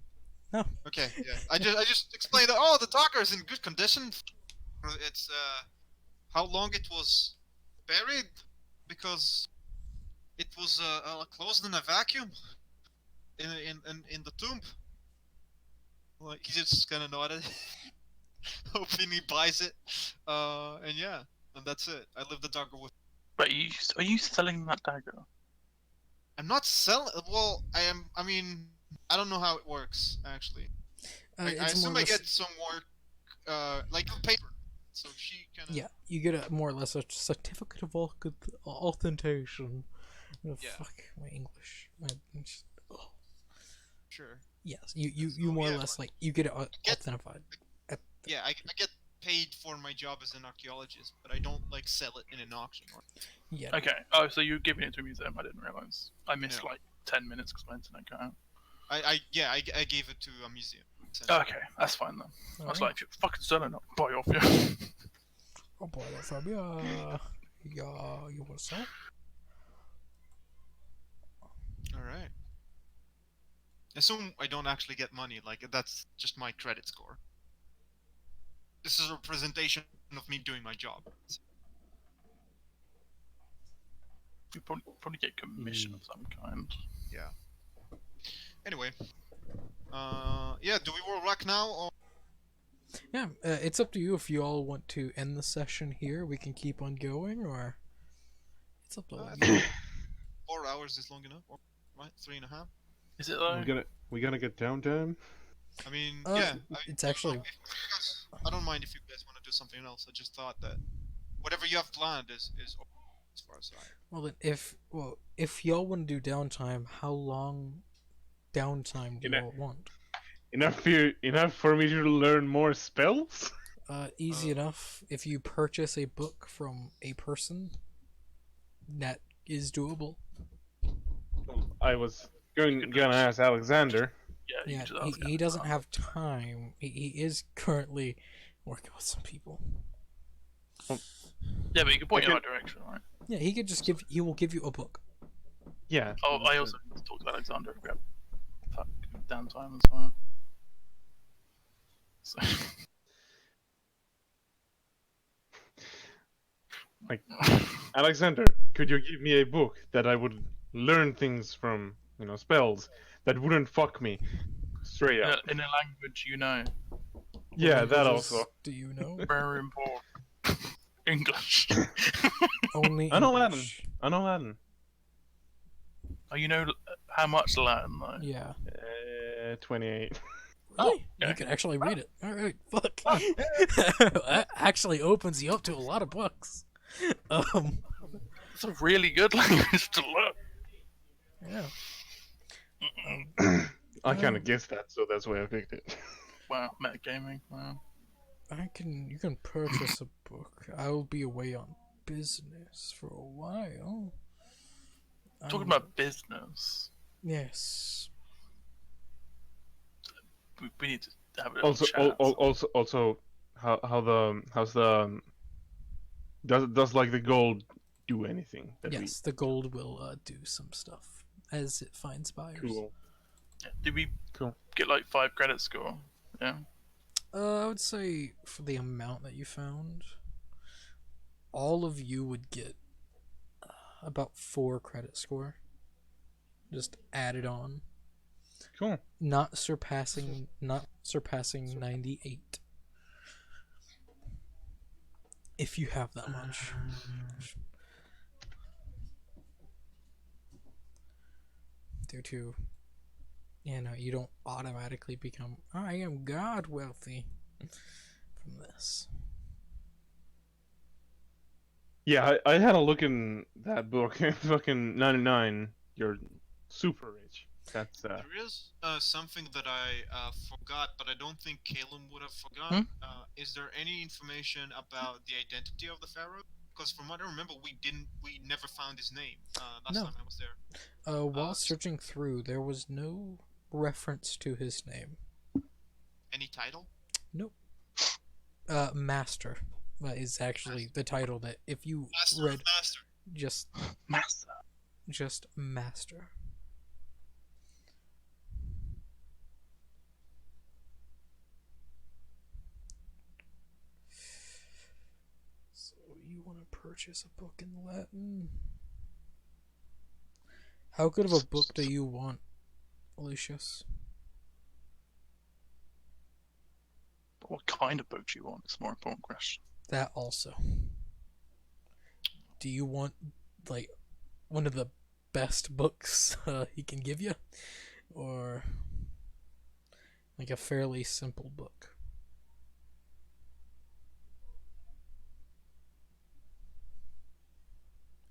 Speaker 2: No.
Speaker 1: Okay, yeah. I just explained that. Oh, the dagger is in good condition. It's how long it was buried, because it was closed in a vacuum in the tomb. Like, he just kind of nodded, hoping he buys it. And yeah, and that's it. I leave the dagger with.
Speaker 3: But are you selling that dagger?
Speaker 1: I'm not selling. Well, I am. I mean, I don't know how it works actually. I
Speaker 2: It's more
Speaker 1: assume
Speaker 2: or
Speaker 1: I
Speaker 2: less,
Speaker 1: get some work, like a paper. So she kind of.
Speaker 2: yeah, you get a more or less a certificate of authentication. Oh,
Speaker 1: Yeah.
Speaker 2: fuck my English. Oh.
Speaker 1: Sure.
Speaker 2: Yes, you
Speaker 1: So,
Speaker 2: more or
Speaker 1: yeah,
Speaker 2: less like you get it
Speaker 1: get-
Speaker 2: authentified.
Speaker 1: Yeah, I get paid for my job as an archaeologist, but I don't like sell it in an auction.
Speaker 2: Yeah.
Speaker 3: Okay. Oh, so you're giving it to a museum? I didn't realize. I missed
Speaker 1: Yeah.
Speaker 3: like 10 minutes because my internet cut out.
Speaker 1: I gave it to a museum. essentially.
Speaker 3: Okay, that's fine then. I was
Speaker 2: Alright.
Speaker 3: like, if you're fucking selling it, buy off you.
Speaker 2: I'll buy that from you. Yeah, you want to sell?
Speaker 1: All right. Assume I don't actually get money. Like, that's just my credit score. This is a representation of me doing my job.
Speaker 3: You probably get commission of some kind.
Speaker 1: Anyway. Yeah. Do we roll rack now, or
Speaker 2: Yeah, it's up to you if you all want to end the session here. We can keep on going, or it's up to all of you.
Speaker 1: 4 hours is long enough? Or, right, 3.5.
Speaker 3: Is it though?
Speaker 4: We gonna get downtime.
Speaker 1: I mean,
Speaker 2: Uh,
Speaker 1: yeah.
Speaker 2: it's actually
Speaker 1: I don't mind if you guys want to do something else. I just thought that whatever you have planned is as far as I.
Speaker 2: well. Then if y'all want to do downtime, how long downtime do
Speaker 4: You know-
Speaker 2: y'all want?
Speaker 4: Enough for me to learn more spells.
Speaker 2: Easy enough. If you purchase a book from a person, that is doable.
Speaker 4: I was gonna ask Alexander.
Speaker 3: Yeah, you
Speaker 2: Yeah,
Speaker 3: can just ask
Speaker 2: he
Speaker 3: him.
Speaker 2: doesn't have time. He is currently working with some people.
Speaker 3: Yeah, but you can point in
Speaker 4: I
Speaker 3: the right direction, right?
Speaker 2: Yeah, he could just give. He will give you a book.
Speaker 4: Yeah.
Speaker 3: Oh, I also talked to Alexander about downtime as well. So,
Speaker 4: Like, Alexander, could you give me a book that I would learn things from, spells that wouldn't fuck me straight up?
Speaker 3: in a language you know,
Speaker 4: Yeah,
Speaker 2: What
Speaker 4: that
Speaker 2: languages
Speaker 4: also.
Speaker 2: Do you know?
Speaker 3: very important. English.
Speaker 2: Only
Speaker 4: I know Latin.
Speaker 2: English.
Speaker 4: I know Latin.
Speaker 3: Oh, you know how much Latin though?
Speaker 2: Yeah.
Speaker 4: 28.
Speaker 2: Really?
Speaker 3: okay.
Speaker 2: You can actually read it. All right. Fuck. That actually opens you up to a lot of books.
Speaker 3: It's a really good language to learn.
Speaker 2: Yeah.
Speaker 4: I kind of guessed that, so that's why I picked it.
Speaker 3: Wow, metagaming. Wow.
Speaker 2: You can purchase a book. I will be away on business for a while.
Speaker 3: Talking about business,
Speaker 2: Yes.
Speaker 3: we need to have a little
Speaker 4: Also,
Speaker 3: chat.
Speaker 4: also, how's the does like the gold do anything?
Speaker 2: Yes, the gold will do some stuff as it finds buyers.
Speaker 4: Cool.
Speaker 3: Did we
Speaker 4: Cool.
Speaker 3: get like 5 credit score? Yeah.
Speaker 2: I would say for the amount that you found, all of you would get about 4 credit score. Just added on,
Speaker 4: Cool.
Speaker 2: not surpassing 98. If you have that much. Due to, you don't automatically become, I am God wealthy from this.
Speaker 4: Yeah, I had a look in that book. Fucking 99. You're super rich. That's
Speaker 1: There is something that I forgot, but I don't think Caleb would have forgotten. Is there any information about the identity of the pharaoh? Because from what I remember, we never found his name last
Speaker 2: No.
Speaker 1: time I was there.
Speaker 2: While searching through, there was no reference to his name.
Speaker 1: Any title?
Speaker 2: Master is actually the title that if you
Speaker 1: Master
Speaker 2: read
Speaker 1: of Master.
Speaker 2: just
Speaker 3: Master.
Speaker 2: Master. purchase a book in Latin. How good of a book do you want, Lucius?
Speaker 3: What kind of book do you want? It's a more important question.
Speaker 2: That also. Do you want, like, one of the best books he can give you? Or, like, a fairly simple book?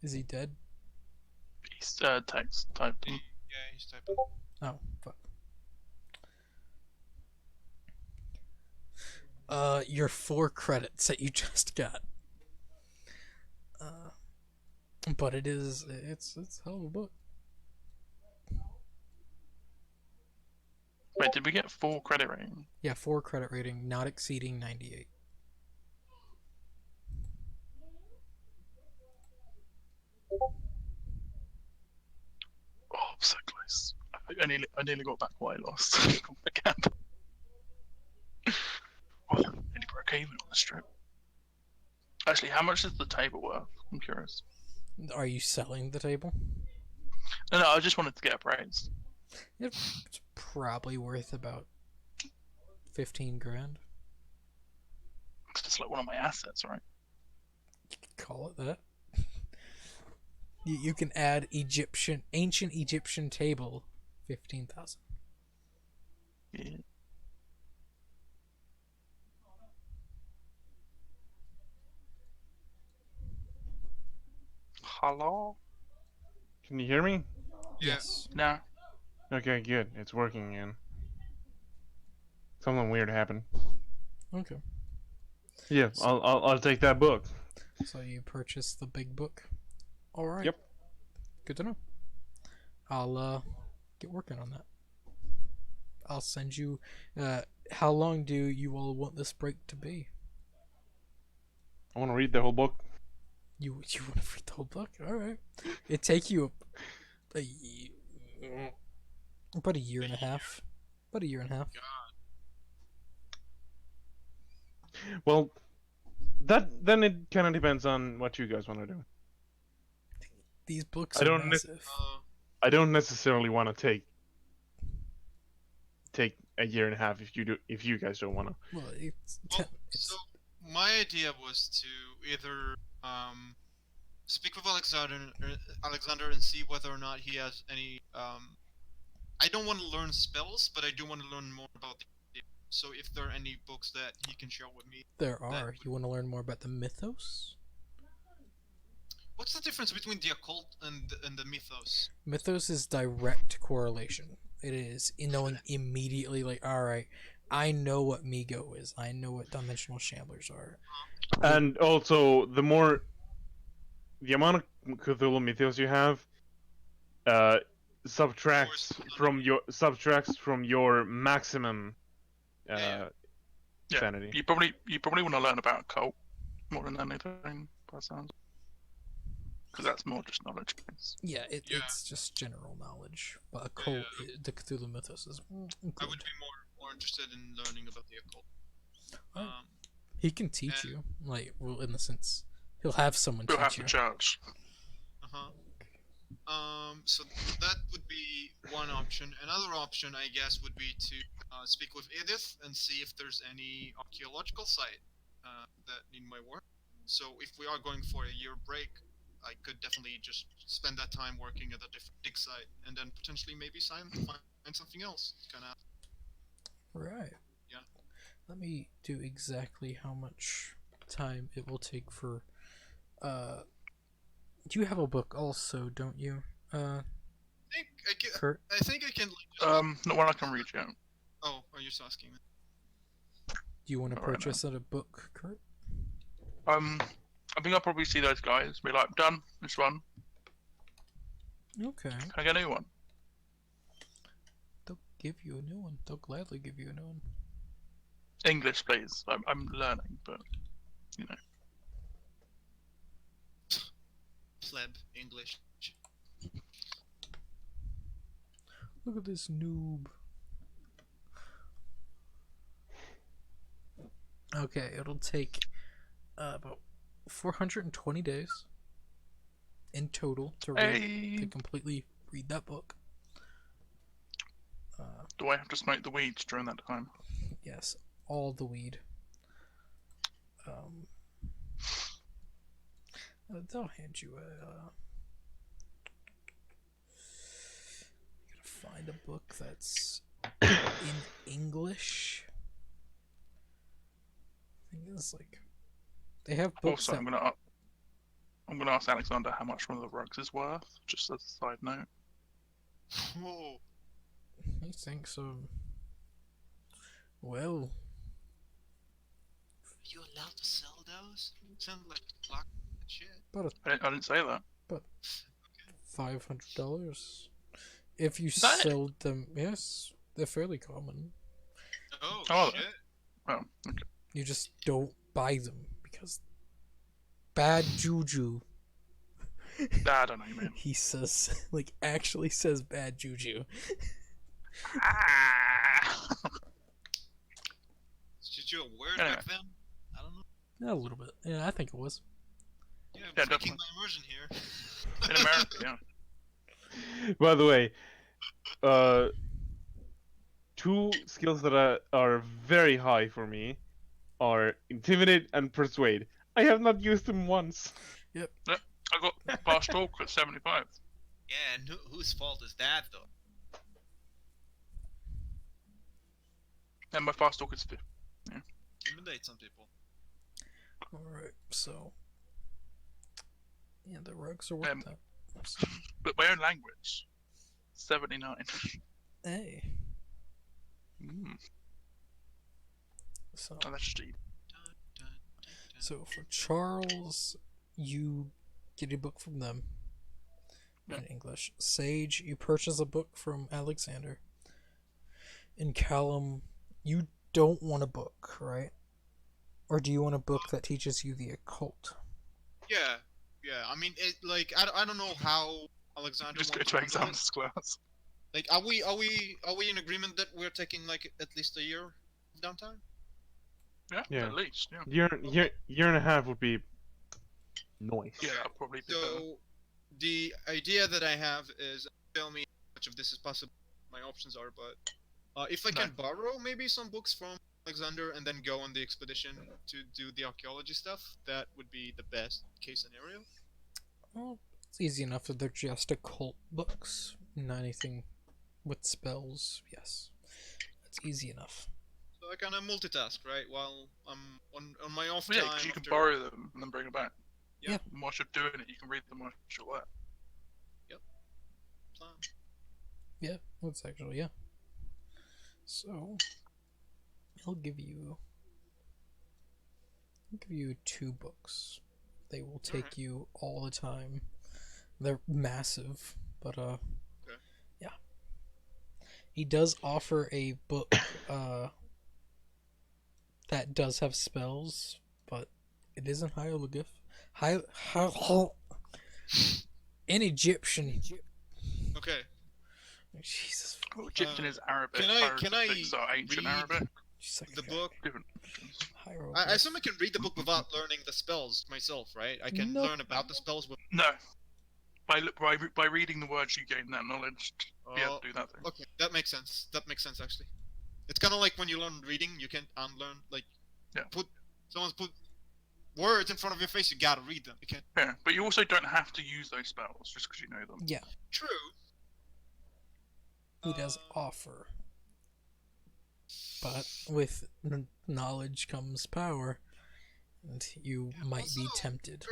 Speaker 2: Is he dead?
Speaker 3: He's text typing.
Speaker 1: Yeah, he's typing.
Speaker 2: Oh, fuck. Your 4 credits that you just got. But it's a hell of a book.
Speaker 3: Wait, did we get 4 credit rating?
Speaker 2: Yeah, 4 credit rating, not exceeding 98.
Speaker 3: Oh, I'm so close. I nearly got back what I lost. Again. Oh, I nearly broke even on the strip. Actually, how much is the table worth? I'm curious.
Speaker 2: Are you selling the table?
Speaker 3: No, I just wanted to get appraised.
Speaker 2: It's probably worth about 15 grand.
Speaker 3: It's like one of my assets, right?
Speaker 2: You could call it that. You can add ancient Egyptian table, 15,000.
Speaker 3: Yeah. Hello?
Speaker 4: Can you hear me?
Speaker 1: Yeah.
Speaker 2: Yes.
Speaker 3: No.
Speaker 4: Okay, good. It's working again. Something weird happened.
Speaker 2: Okay.
Speaker 4: Yeah, I'll take that book.
Speaker 2: So you purchased the big book. All right.
Speaker 4: Yep.
Speaker 2: Good to know. I'll get working on that. I'll send you. How long do you all want this break to be?
Speaker 4: I want to read the whole book.
Speaker 2: You want to read the whole book? All right. It take you about a year and a half. About a year and a half.
Speaker 4: Well, then it kind of depends on what you guys want to do.
Speaker 2: These books
Speaker 4: I
Speaker 2: are
Speaker 4: don't
Speaker 2: massive.
Speaker 4: I don't necessarily want to take a year and a half if you guys don't want to.
Speaker 2: Well,
Speaker 1: Well, so my idea was to either speak with Alexander and see whether or not he has any. I don't want to learn spells, but I do want to learn more about the. So if there are any books that he can share with me.
Speaker 2: there are. You want to learn more about the mythos?
Speaker 1: What's the difference between the occult and the mythos?
Speaker 2: Mythos is direct correlation. It is in knowing immediately, like, all right, I know what Migo is. I know what dimensional shamblers are.
Speaker 4: And also, the amount of Cthulhu mythos you have, subtracts from your maximum
Speaker 1: Yeah.
Speaker 3: Yeah.
Speaker 4: sanity.
Speaker 3: You probably want to learn about cult more than anything, by the sounds. Because that's more just knowledge base.
Speaker 2: Yeah,
Speaker 1: Yeah.
Speaker 2: it's just general knowledge. But occult, the Cthulhu mythos is
Speaker 1: I
Speaker 2: good.
Speaker 1: would be more interested in learning about the occult.
Speaker 2: Alright. He can teach
Speaker 1: and-
Speaker 2: you, like, well, in the sense, he'll have someone
Speaker 3: We'll have
Speaker 2: teach
Speaker 3: to
Speaker 2: you.
Speaker 3: charge.
Speaker 1: Uh-huh. So that would be one option. Another option, I guess, would be to speak with Edith and see if there's any archaeological site that need my work. So if we are going for a year break, I could definitely just spend that time working at a different dig site, and then potentially maybe find something else. Kind of.
Speaker 2: Right.
Speaker 1: Yeah.
Speaker 2: Let me do exactly how much time it will take for. You have a book also, don't you? Kurt.
Speaker 1: I think I can. Like,
Speaker 3: Not one I can read yet.
Speaker 1: oh, are you just asking me?
Speaker 2: Do you want to
Speaker 3: Not right
Speaker 2: purchase a book, Kurt?
Speaker 3: I think I'll probably see those guys. Be like, done. This one.
Speaker 2: Okay.
Speaker 3: Can I get a new one?
Speaker 2: They'll give you a new one. They'll gladly give you a new one.
Speaker 3: English, please. I'm learning, but you know.
Speaker 1: Pleb English.
Speaker 2: Look at this noob. Okay, it'll take about 420 days in total to completely read that book.
Speaker 3: Do I have to smoke the weeds during that time?
Speaker 2: Yes, all the weed. They'll hand you a. You gotta find a book that's in English. I think it's like they have books.
Speaker 3: Also, I'm gonna ask Alexander how much one of the rugs is worth, just as a side note.
Speaker 1: Whoa.
Speaker 2: He thinks well,
Speaker 1: Are you allowed to sell those? Sound like black shit.
Speaker 2: about
Speaker 3: I didn't say that.
Speaker 2: $500 if you
Speaker 3: that it?
Speaker 2: sold them. Yes, they're fairly common.
Speaker 1: Oh,
Speaker 3: Oh,
Speaker 1: shit.
Speaker 3: Oh, okay.
Speaker 2: You just don't buy them because bad juju.
Speaker 3: I don't know, man.
Speaker 2: He says, like, actually says bad juju.
Speaker 1: Did you a word
Speaker 3: Anyway.
Speaker 1: back then? I don't know.
Speaker 2: A little bit. Yeah, I think it was.
Speaker 1: Yeah,
Speaker 3: Yeah,
Speaker 1: breaking
Speaker 3: definitely.
Speaker 1: my immersion here.
Speaker 3: In America, yeah.
Speaker 4: By the way, two skills that are very high for me are Intimidate and Persuade. I have not used them once.
Speaker 3: I got past talk at 75.
Speaker 1: Yeah, and whose fault is that, though?
Speaker 3: And my fast talk is 50.
Speaker 1: Intimidate some people.
Speaker 2: Alright, so. Yeah, the rugs are worth that. So,
Speaker 3: But my own language, 79.
Speaker 2: hey.
Speaker 3: Mm.
Speaker 2: So,
Speaker 3: Oh, that's cheap.
Speaker 2: so for Charles, you get a book from them in English. Sage, you purchase a book from Alexander. In Callum, you don't want a book, right? Or do you want a book that teaches you the occult?
Speaker 1: Yeah, yeah. I mean, I don't know how Alexander
Speaker 3: Just go
Speaker 1: wants
Speaker 3: to
Speaker 1: handle it.
Speaker 3: exams class.
Speaker 1: Like, are we in agreement that we're taking like at least a year of downtime?
Speaker 4: Yeah.
Speaker 3: At least, yeah.
Speaker 4: Year and a half would be nice.
Speaker 3: Yeah, that'll probably be better.
Speaker 1: So, the idea that I have is tell me how much of this is possible. My options are, but if I can borrow maybe some books from Alexander and then go on the expedition to do the archaeology stuff, that would be the best case scenario.
Speaker 2: Well, it's easy enough that they're just occult books. Not anything with spells. Yes. That's easy enough.
Speaker 1: So I kind of multitask, right? While I'm on my off
Speaker 3: Yeah,
Speaker 1: time.
Speaker 3: because you can
Speaker 1: after-
Speaker 3: borrow them and then bring them back.
Speaker 1: Yeah.
Speaker 3: And whilst you're doing it, you can read them whilst you're there.
Speaker 1: plan.
Speaker 2: Yeah, that's actually, yeah. So, I'll give you 2 books. They will take you all the time. They're massive, but yeah. He does offer a book that does have spells, but it isn't hieroglyph. In Egyptian.
Speaker 1: Okay.
Speaker 2: Jesus.
Speaker 3: Well, Egyptian is Arabic.
Speaker 1: can I
Speaker 3: Hieroglyphics are ancient
Speaker 1: read
Speaker 3: Arabic.
Speaker 2: She's like,
Speaker 1: The book.
Speaker 3: Different.
Speaker 1: I assume I can read the book without learning the spells myself, right? I can
Speaker 2: Nope.
Speaker 1: learn about the spells with.
Speaker 3: No. By reading the words, you gain that knowledge to be able
Speaker 1: Oh,
Speaker 3: to do that thing.
Speaker 1: okay, that makes sense. That makes sense actually. It's kind of like when you learn reading, you can't unlearn. Like,
Speaker 3: Yeah.
Speaker 1: someone's put words in front of your face, you gotta read them. You can't.
Speaker 3: Yeah, but you also don't have to use those spells just because you know them.
Speaker 2: yeah,
Speaker 1: True.
Speaker 2: he does offer. But with knowledge comes power, and you
Speaker 1: Yeah,
Speaker 2: might be
Speaker 1: also,
Speaker 2: tempted.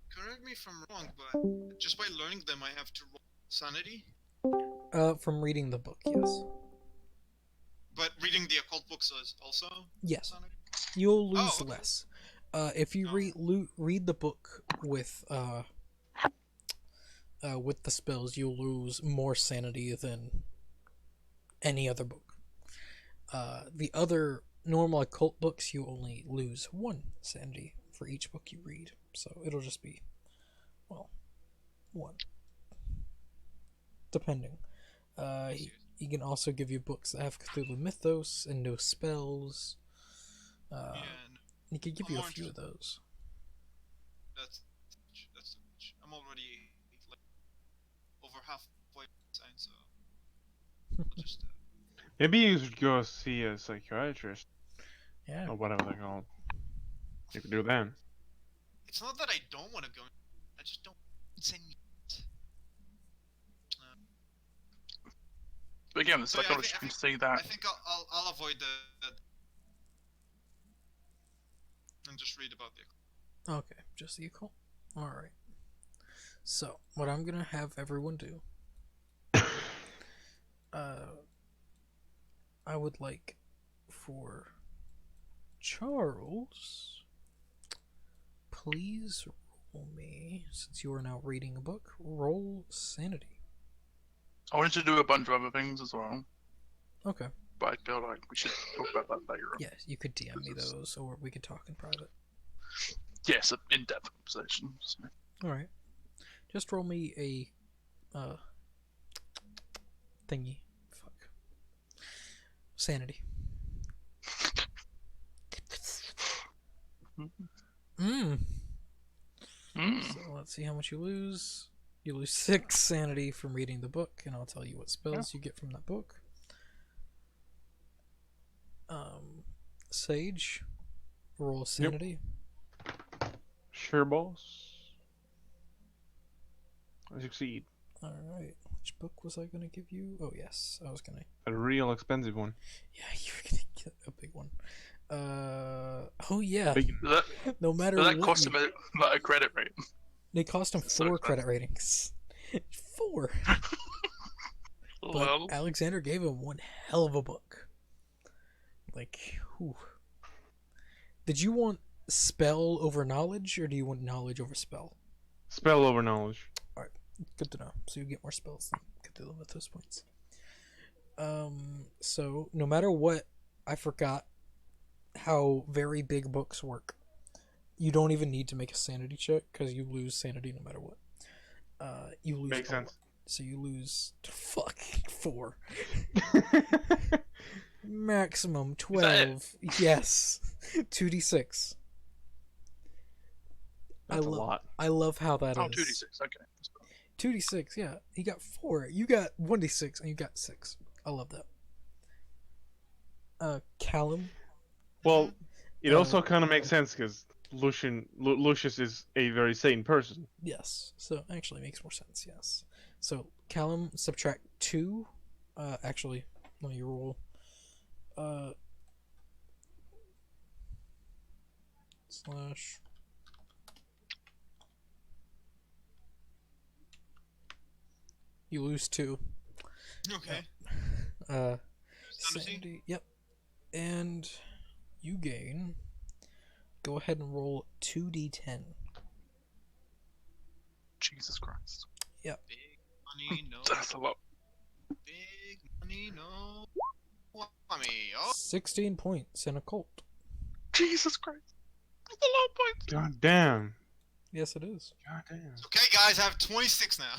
Speaker 1: Correct me if I'm wrong, but just by learning them, I have to roll sanity.
Speaker 2: From reading the book, yes.
Speaker 1: But reading the occult books is also
Speaker 2: Yes.
Speaker 1: sanity.
Speaker 2: You'll lose
Speaker 1: Oh, okay.
Speaker 2: less. If you read the book with the spells, you'll lose more sanity than any other book. The other normal occult books, you only lose 1 sanity for each book you read. So it'll just be, well, 1. Depending. He can also give you books that have Cthulhu mythos and no spells.
Speaker 1: Yeah.
Speaker 2: He could give
Speaker 1: I'm
Speaker 2: you a
Speaker 1: more
Speaker 2: few of those.
Speaker 1: That's that's too much. I'm already like over halfway insane, so I'll just.
Speaker 4: Maybe you should go see a psychiatrist
Speaker 2: Yeah.
Speaker 4: or whatever they're called. You could do that.
Speaker 1: It's not that I don't want to go. I just don't. Insane.
Speaker 3: But again, the
Speaker 1: So yeah, I
Speaker 3: psychologist
Speaker 1: think-
Speaker 3: can see
Speaker 1: I
Speaker 3: that.
Speaker 1: think I'll avoid the and just read about the.
Speaker 2: Okay, just the occult. Alright. So, what I'm gonna have everyone do. I would like for Charles, please roll me, since you are now reading a book, roll sanity.
Speaker 3: I wanted to do a bunch of other things as well,
Speaker 2: Okay.
Speaker 3: but I feel like we should talk about that later on.
Speaker 2: Yes, you could DM me those, or we could talk in private.
Speaker 3: Yes, an in-depth conversation. So.
Speaker 2: Alright. Just roll me a thingy. Fuck. Sanity. Mmm.
Speaker 3: Mm.
Speaker 2: So let's see how much you lose. You lose 6 sanity from reading the book, and I'll tell you what spells you get from that book. Sage, roll sanity.
Speaker 4: Sure, boss. I succeed.
Speaker 2: Alright, which book was I gonna give you? Oh, yes, I was gonna.
Speaker 4: A real expensive one.
Speaker 2: Yeah, you were gonna get a big one. Oh, yeah.
Speaker 4: Big-
Speaker 3: Does
Speaker 2: No matter
Speaker 3: that
Speaker 2: what.
Speaker 3: cost
Speaker 2: You,
Speaker 3: him a credit rate?
Speaker 2: they cost him
Speaker 3: So
Speaker 2: 4
Speaker 3: expensive.
Speaker 2: credit ratings. 4. But
Speaker 3: Well,
Speaker 2: Alexander gave him one hell of a book. Like, whew. Did you want spell over knowledge, or do you want knowledge over spell?
Speaker 4: Spell over knowledge.
Speaker 2: Good to know. So you get more spells than Cthulhu at those points. So no matter what, I forgot how very big books work. You don't even need to make a sanity check because you lose sanity no matter what. You lose.
Speaker 4: Makes
Speaker 2: a lot.
Speaker 4: sense.
Speaker 2: So you lose fucking 4. Maximum
Speaker 3: that
Speaker 2: 12. Yes. 2d6.
Speaker 4: That's a lot.
Speaker 2: I love how that is.
Speaker 3: oh, 2d6, okay.
Speaker 2: 2d6, yeah. He got 4. You got 1d6, and you got 6. I love that. Callum.
Speaker 4: Well, it
Speaker 2: Uh,
Speaker 4: also kind of makes sense because Lucius is a very sane person.
Speaker 2: Yes. So actually makes more sense, yes. So Callum, subtract 2. Actually, let me roll. Slash. You lose 2.
Speaker 1: Okay.
Speaker 2: Uh,
Speaker 1: Sanity?
Speaker 2: sanity. Yep. And you gain. Go ahead and roll 2d10.
Speaker 3: Jesus Christ.
Speaker 1: Big money, no.
Speaker 3: That's a lot.
Speaker 1: Big money, no. Whammy. Oh,
Speaker 2: 16 points in occult.
Speaker 3: Jesus Christ. That's a lot of points.
Speaker 4: God damn.
Speaker 2: Yes, it is.
Speaker 4: God damn.
Speaker 1: okay, guys. I have 26 now.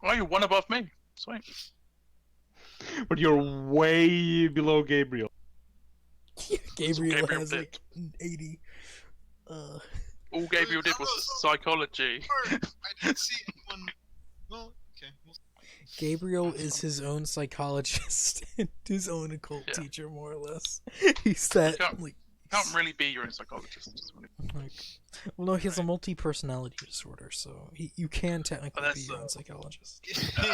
Speaker 3: Oh, you're one above me. Sweet.
Speaker 4: But you're way below Gabriel.
Speaker 2: Yeah, Gabriel
Speaker 3: Gabriel
Speaker 2: has
Speaker 3: did.
Speaker 2: like 80.
Speaker 3: All Gabriel did was psychology.
Speaker 1: I didn't see anyone. Well, okay. We'll
Speaker 2: Gabriel is his own psychologist and his own occult
Speaker 3: Yeah.
Speaker 2: teacher, more or less. He's that
Speaker 3: can't-
Speaker 2: like,
Speaker 3: Can't really be your own psychologist. Just really-
Speaker 2: like, well, no, he has a multi-personality disorder, so you can technically
Speaker 3: Oh,
Speaker 2: be
Speaker 3: that's,
Speaker 2: your own psychologist.
Speaker 1: is there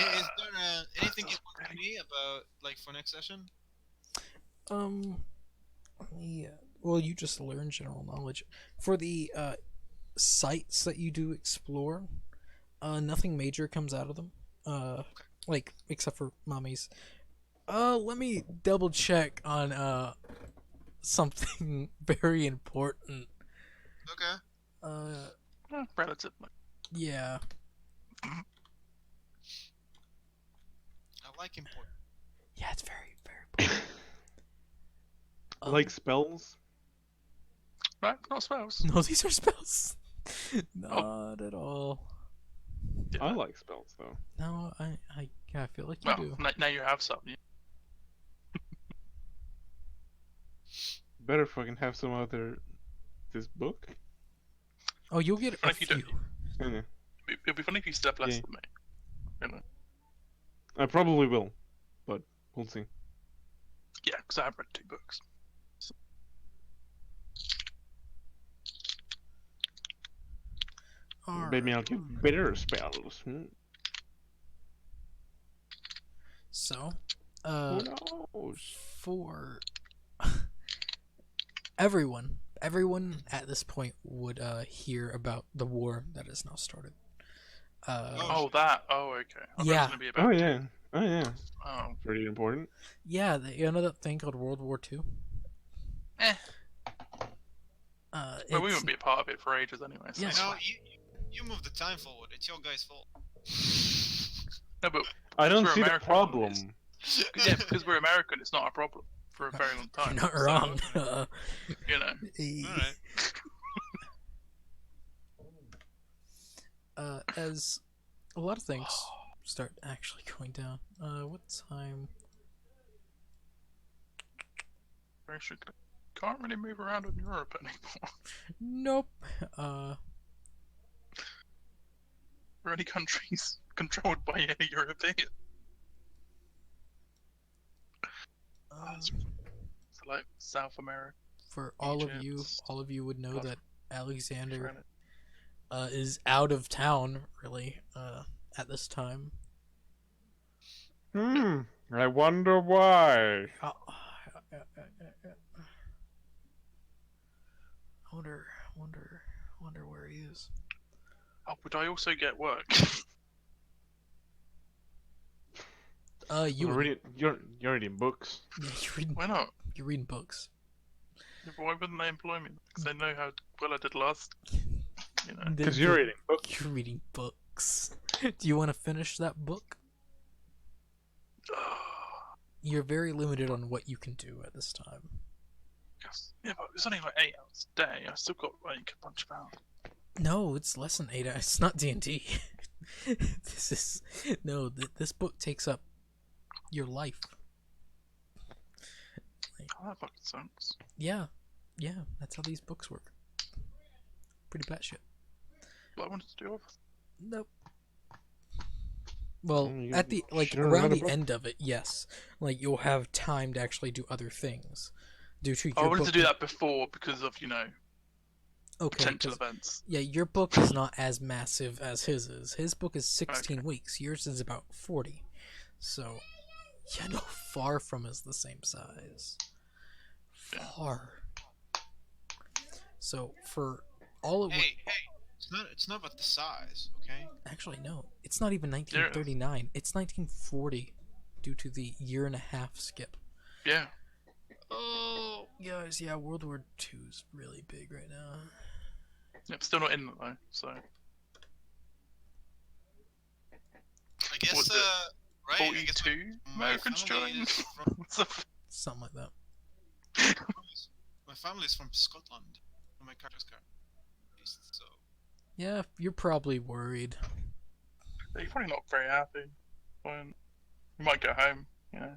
Speaker 1: anything you want to me about, like, for next session?
Speaker 2: Yeah. Well, you just learn general knowledge for the sites that you do explore. Nothing major comes out of them. Like except for mummies. Let me double check on something very important.
Speaker 1: Okay.
Speaker 3: Relatively.
Speaker 2: Yeah.
Speaker 1: I like important.
Speaker 2: Yeah, it's very, very important.
Speaker 4: Like spells?
Speaker 3: Right? Not spells.
Speaker 2: No, these are spells. Not at all.
Speaker 3: Yeah.
Speaker 4: I like spells though.
Speaker 2: No, I feel like you
Speaker 3: Well,
Speaker 2: do.
Speaker 3: now you have some.
Speaker 4: Better fucking have some other this book.
Speaker 2: Oh, you'll get a
Speaker 3: Funny if you
Speaker 2: few.
Speaker 3: don't-
Speaker 4: Yeah.
Speaker 3: It'd be funny if you step less
Speaker 4: Yeah.
Speaker 3: than me. You know?
Speaker 4: I probably will, but we'll see.
Speaker 3: Yeah, because I have read 2 books.
Speaker 4: Maybe I'll
Speaker 2: Alright.
Speaker 4: get better spells.
Speaker 2: So,
Speaker 4: Who knows?
Speaker 2: for everyone at this point would hear about the war that has now started.
Speaker 3: Oh, that. Oh, okay. I thought it was
Speaker 2: Yeah.
Speaker 3: going to be about.
Speaker 4: Oh yeah. Oh yeah.
Speaker 3: Oh.
Speaker 4: Pretty important.
Speaker 2: Yeah, you know that thing called World War II?
Speaker 3: Eh.
Speaker 2: It's,
Speaker 3: Well, we wouldn't be a part of it for ages anyway. So
Speaker 2: Yeah.
Speaker 3: it's
Speaker 1: You know,
Speaker 3: fine.
Speaker 1: you move the time forward. It's your guy's fault.
Speaker 3: No, but
Speaker 4: I don't
Speaker 3: we're
Speaker 4: see the
Speaker 3: American,
Speaker 4: problem.
Speaker 3: yeah, because we're American, it's not a problem for a very long time.
Speaker 2: you're not
Speaker 3: so,
Speaker 2: wrong.
Speaker 3: You know.
Speaker 1: Alright.
Speaker 2: As a lot of things start actually going down. What time?
Speaker 3: Very strictly. Can't really move around in Europe anymore.
Speaker 2: Nope.
Speaker 3: Or any countries controlled by any European. So like South America.
Speaker 2: For all of you,
Speaker 3: Egypt,
Speaker 2: all of you would know
Speaker 3: Gulf-
Speaker 2: that Alexander
Speaker 3: Trinidad.
Speaker 2: is out of town, really, at this time.
Speaker 4: I wonder why.
Speaker 2: I wonder where he is.
Speaker 3: Oh, would I also get work?
Speaker 2: You
Speaker 4: You're
Speaker 2: would,
Speaker 4: reading books.
Speaker 2: yeah,
Speaker 3: Why not?
Speaker 2: you're reading books.
Speaker 3: Yeah, but why wouldn't they employ me? Because they know how well I did last. You know.
Speaker 4: Because you're reading books.
Speaker 2: You're reading books. Do you want to finish that book? You're very limited on what you can do at this time.
Speaker 3: Yes. Yeah, but it's only like 8 hours a day. I still got like a bunch of hours.
Speaker 2: No, it's less than 8 hours. It's not D&D. This is this book takes up your life.
Speaker 3: Oh, that fucking sucks.
Speaker 2: Yeah, that's how these books work. Pretty batshit.
Speaker 3: But I wanted to do other.
Speaker 2: Nope. Well,
Speaker 4: You
Speaker 2: at the
Speaker 4: should've
Speaker 2: around
Speaker 4: read a
Speaker 2: the
Speaker 4: book.
Speaker 2: end of it, yes, you'll have time to actually do other things. Due to
Speaker 3: I
Speaker 2: your
Speaker 3: wanted
Speaker 2: book,
Speaker 3: to do that before because of
Speaker 2: okay,
Speaker 3: potential
Speaker 2: 'cause-
Speaker 3: events.
Speaker 2: yeah, your book is not as massive as his is. His book is 16 weeks. Yours is about 40. So, yeah, no, far from is the same size.
Speaker 3: Yeah.
Speaker 2: Far. So for all of
Speaker 1: Hey, it's not about the size, okay?
Speaker 2: actually no, it's not even 1939. It's 1940, due to the year and a half skip.
Speaker 3: Yeah.
Speaker 1: Oh,
Speaker 2: Guys, yeah, World War II is really big right now.
Speaker 3: Yep, still not in it though, so.
Speaker 1: I guess
Speaker 3: What's it?
Speaker 1: right. I guess
Speaker 3: 42
Speaker 1: my
Speaker 3: Americans
Speaker 1: family
Speaker 3: joined.
Speaker 1: is from,
Speaker 3: What's the
Speaker 2: Something like that.
Speaker 1: my family is from Scotland. My character's car. So
Speaker 2: Yeah, you're probably worried.
Speaker 3: You're probably not very happy. When you might go home, you know.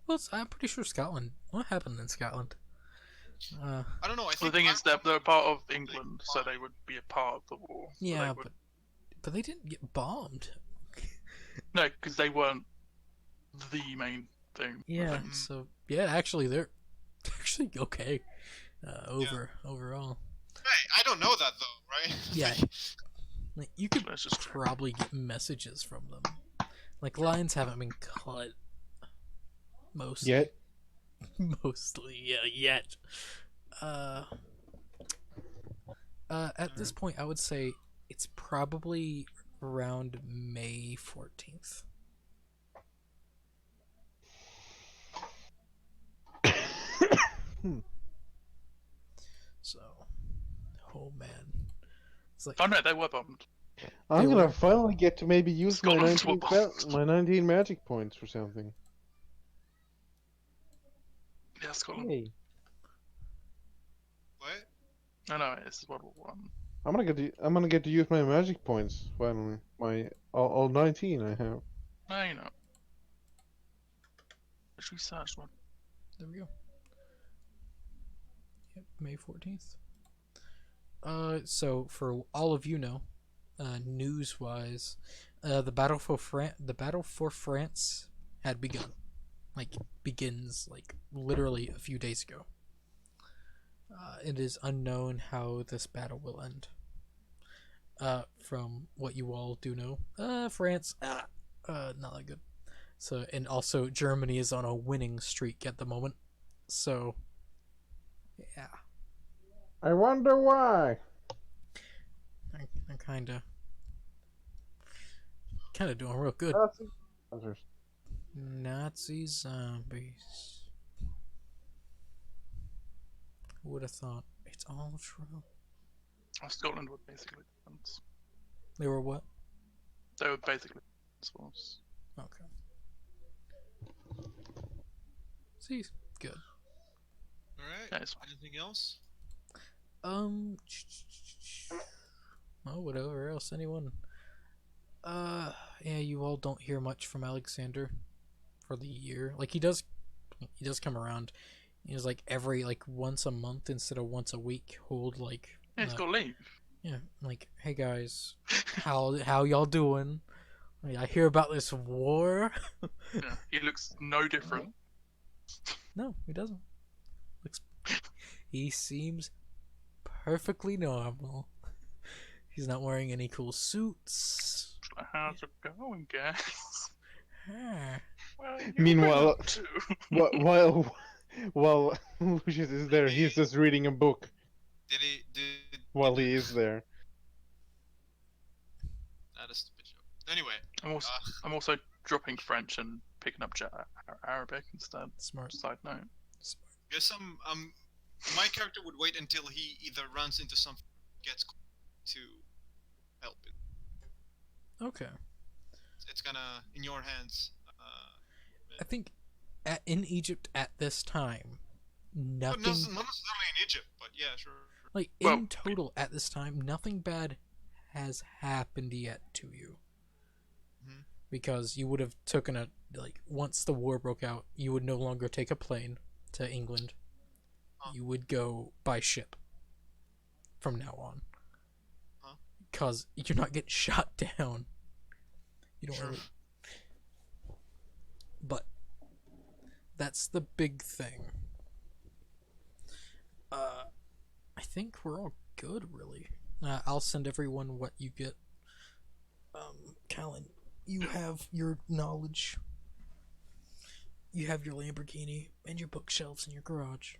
Speaker 2: Well, I'm pretty sure Scotland. What happened in Scotland?
Speaker 1: I don't know. I
Speaker 3: Well,
Speaker 1: think
Speaker 3: the thing
Speaker 1: my
Speaker 3: is, they're
Speaker 1: family
Speaker 3: part of
Speaker 1: was
Speaker 3: England, so they would be a part of the war. So
Speaker 2: Yeah,
Speaker 3: they would...
Speaker 2: but they didn't get bombed.
Speaker 3: No, because they weren't the main thing.
Speaker 2: Yeah,
Speaker 1: Mhm.
Speaker 2: so yeah, actually they're actually okay. Overall.
Speaker 1: Hey, I don't know that though, right?
Speaker 2: Yeah. Like, you could
Speaker 3: That's just true.
Speaker 2: probably get messages from them. Like lines haven't been cut. Mostly. Mostly, yeah, yet. At this point, I would say it's probably around May 14th. So, oh man, it's like
Speaker 3: Oh no, they were bombed.
Speaker 5: I'm
Speaker 2: They
Speaker 5: gonna
Speaker 2: were-
Speaker 5: finally get to maybe use my
Speaker 3: Scotland's
Speaker 5: 19,
Speaker 3: football.
Speaker 5: my 19 magic points for something.
Speaker 3: Yeah, Scotland.
Speaker 5: Hey,
Speaker 1: What?
Speaker 3: No, no, this is World War One.
Speaker 5: I'm gonna get to use my magic points finally. My all 19 I have.
Speaker 3: No, you know. Let's research one.
Speaker 2: there we go. Yep, May 14th. So for all of you know, news-wise, the battle for France had begun. Like begins like literally a few days ago. It is unknown how this battle will end. From what you all do know, France, not that good. So, and also Germany is on a winning streak at the moment. So, yeah,
Speaker 5: I wonder why.
Speaker 2: I'm kind of doing real good.
Speaker 5: Nazi monsters.
Speaker 2: Nazi zombies. Who would have thought? It's all true.
Speaker 3: Scotland were basically defense.
Speaker 2: They were what?
Speaker 3: They were basically defense force.
Speaker 2: Okay. See, good.
Speaker 1: All right.
Speaker 3: Yeah, it's
Speaker 1: Anything else?
Speaker 2: Oh, whatever else. Anyone? Yeah, you all don't hear much from Alexander for the year. Like he does come around. He's like every like once a month instead of once a week. Hold like
Speaker 3: Yeah, he's got to leave.
Speaker 2: yeah, like hey guys, how y'all doing? I hear about this war.
Speaker 3: Yeah, he looks no different.
Speaker 2: No, he doesn't. He seems perfectly normal. He's not wearing any cool suits.
Speaker 3: How's it going, guys?
Speaker 2: Ah.
Speaker 3: Well, you've
Speaker 5: Meanwhile-
Speaker 3: been up to-
Speaker 5: While Lucius is there, he's just reading a book
Speaker 1: Did
Speaker 5: while he is there.
Speaker 1: That is a stupid joke. Anyway,
Speaker 3: I'm also dropping French and picking up Arabic instead.
Speaker 2: Smart.
Speaker 3: Side note.
Speaker 1: guess my character would wait until he either runs into something, gets to help it.
Speaker 2: Okay.
Speaker 1: It's kind of in your hands.
Speaker 2: I think in Egypt at this time,
Speaker 1: But
Speaker 2: nothing
Speaker 1: not necessarily in Egypt, but yeah, sure.
Speaker 2: like
Speaker 3: Well-
Speaker 2: in total at this time, nothing bad has happened yet to you.
Speaker 1: Mhm.
Speaker 2: Because you would have taken a like once the war broke out, you would no longer take a plane to England.
Speaker 1: Huh.
Speaker 2: You would go by ship from now on.
Speaker 1: Huh.
Speaker 2: Because you're not getting shot down. You don't
Speaker 1: Sure.
Speaker 2: really... But that's the big thing. I think we're all good, really. I'll send everyone what you get. Callan, you have your knowledge. You have your Lamborghini and your bookshelves in your garage.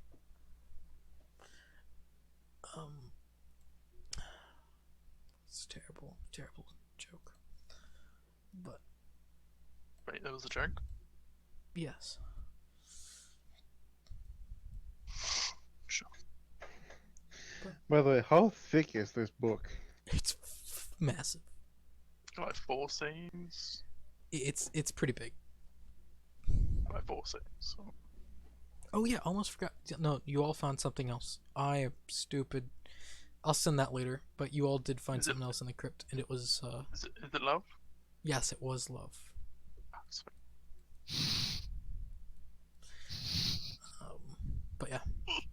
Speaker 2: It's a terrible, terrible joke. But
Speaker 3: Wait, that was a joke?
Speaker 2: yes.
Speaker 3: Sure.
Speaker 5: By the way, how thick is this book?
Speaker 2: It's massive.
Speaker 3: Got like 4 scenes.
Speaker 2: It's pretty big.
Speaker 3: Like 4 scenes. So.
Speaker 2: Oh yeah, almost forgot. No, you all found something else. I am stupid. I'll send that later. But you all did find
Speaker 3: Is it-
Speaker 2: something else in the crypt, and it was
Speaker 3: Is it love?
Speaker 2: yes, it was love.
Speaker 3: Ah, sweet.
Speaker 2: But yeah,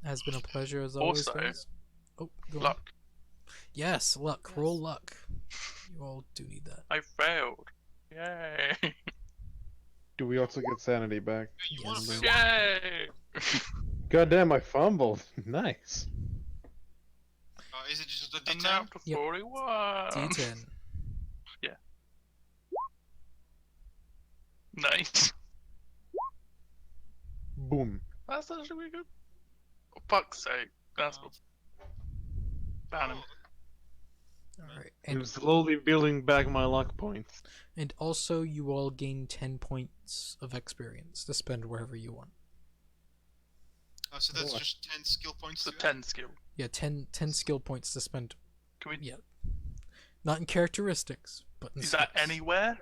Speaker 2: has been a pleasure as always.
Speaker 3: Also,
Speaker 2: guys. Oh, go on.
Speaker 3: Luck.
Speaker 2: Yes, luck. Roll luck. You all do need that.
Speaker 3: I failed. Yay.
Speaker 5: Do we also get sanity back?
Speaker 1: You
Speaker 2: Yes.
Speaker 1: want to
Speaker 3: Yay.
Speaker 5: Goddamn, I fumbled. Nice.
Speaker 1: Is it just a
Speaker 3: And
Speaker 1: D10?
Speaker 3: now to
Speaker 2: Yep.
Speaker 3: 41.
Speaker 2: D10.
Speaker 3: Nice.
Speaker 5: Boom.
Speaker 3: That's actually good. For fuck's sake. That's what. Ban him.
Speaker 2: All right,
Speaker 4: I'm
Speaker 2: and
Speaker 4: slowly building back my luck points.
Speaker 2: also you all gain 10 points of experience to spend wherever you want.
Speaker 1: So that's
Speaker 5: What?
Speaker 1: just 10 skill points.
Speaker 3: It's a
Speaker 1: to it?
Speaker 3: 10 skill.
Speaker 2: Yeah, 10 skill points to spend.
Speaker 3: Can we?
Speaker 2: Yeah, not in characteristics, but in
Speaker 3: Is that
Speaker 2: skills.
Speaker 3: anywhere?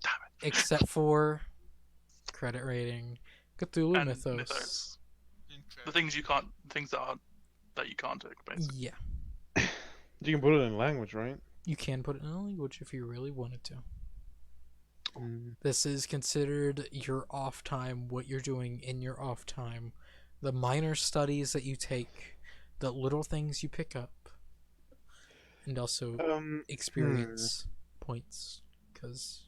Speaker 3: Damn it.
Speaker 2: Except for credit rating, Cthulhu
Speaker 3: And
Speaker 2: Mythos.
Speaker 3: Mythos. The
Speaker 1: Incredible.
Speaker 3: things you can't. Things that you can't take, basically.
Speaker 2: Yeah,
Speaker 5: You can put it in language, right?
Speaker 2: you can put it in a language if you really wanted to.
Speaker 5: Mm.
Speaker 2: This is considered your off time, what you're doing in your off time, the minor studies that you take, the little things you pick up. and also experience points. Because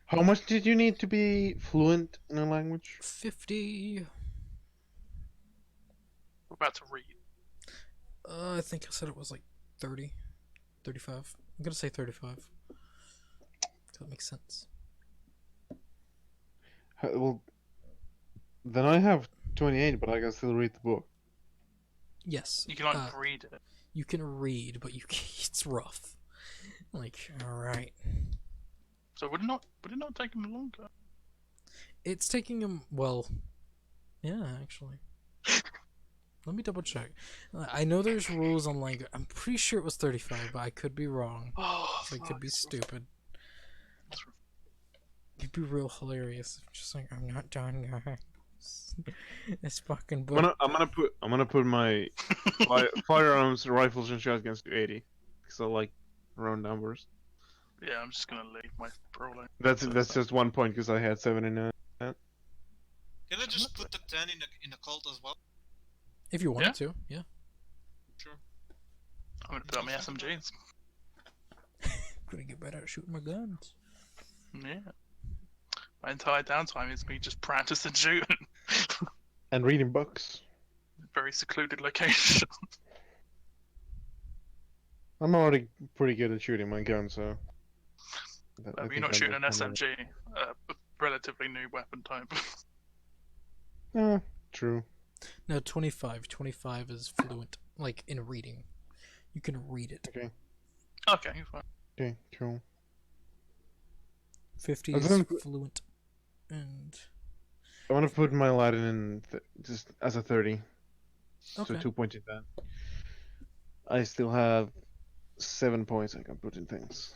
Speaker 5: How much did you need to be fluent in a language?
Speaker 2: 50.
Speaker 3: We're about to read.
Speaker 2: I think I said it was like 30, 35. I'm gonna say 35. That makes sense.
Speaker 5: Well, then I have 28, but I can still read the book.
Speaker 2: Yes.
Speaker 3: You can like read it.
Speaker 2: You can read, but it's rough. Like, all right.
Speaker 3: So would it not take him longer?
Speaker 2: It's taking him, well, yeah, actually. Let me double check. I know there's rules on language. I'm pretty sure it was 35, but I could be wrong.
Speaker 3: Oh,
Speaker 2: So I could be
Speaker 3: fuck.
Speaker 2: stupid. It'd be real hilarious if just like, I'm not done, guys. This fucking book.
Speaker 5: I'm gonna put my firearms, rifles, and shotguns to 80, because I like round numbers.
Speaker 3: Yeah, I'm just gonna leave my brawling.
Speaker 5: That's just 1 point because I had 79.
Speaker 1: Can I just put the 10 in a cult as well?
Speaker 2: If you wanted to, yeah.
Speaker 1: Sure.
Speaker 3: I'm gonna put on my SMGs.
Speaker 2: Gonna get better at shooting my guns.
Speaker 3: Yeah. My entire downtime is me just practicing shooting.
Speaker 5: And reading books.
Speaker 3: Very secluded location.
Speaker 5: I'm already pretty good at shooting my gun, so.
Speaker 3: You're not shooting an SMG, a relatively new weapon type.
Speaker 5: True.
Speaker 2: No, 25. 25 is fluent, like in reading. You can read it.
Speaker 5: Okay.
Speaker 3: Okay, fine.
Speaker 5: Okay, cool.
Speaker 2: 50
Speaker 5: I
Speaker 2: is
Speaker 5: think-
Speaker 2: fluent. And
Speaker 5: I want to put my Latin in just as a 30.
Speaker 2: okay.
Speaker 5: So 2 points in that. I still have 7 points I can put in things.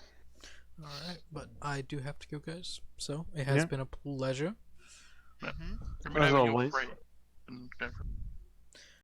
Speaker 2: Alright, but I do have to go, guys. So, it has
Speaker 5: Yeah.
Speaker 2: been a pleasure.
Speaker 1: Mm-hmm.
Speaker 3: Remember,
Speaker 5: As
Speaker 3: you're
Speaker 5: always.
Speaker 3: free.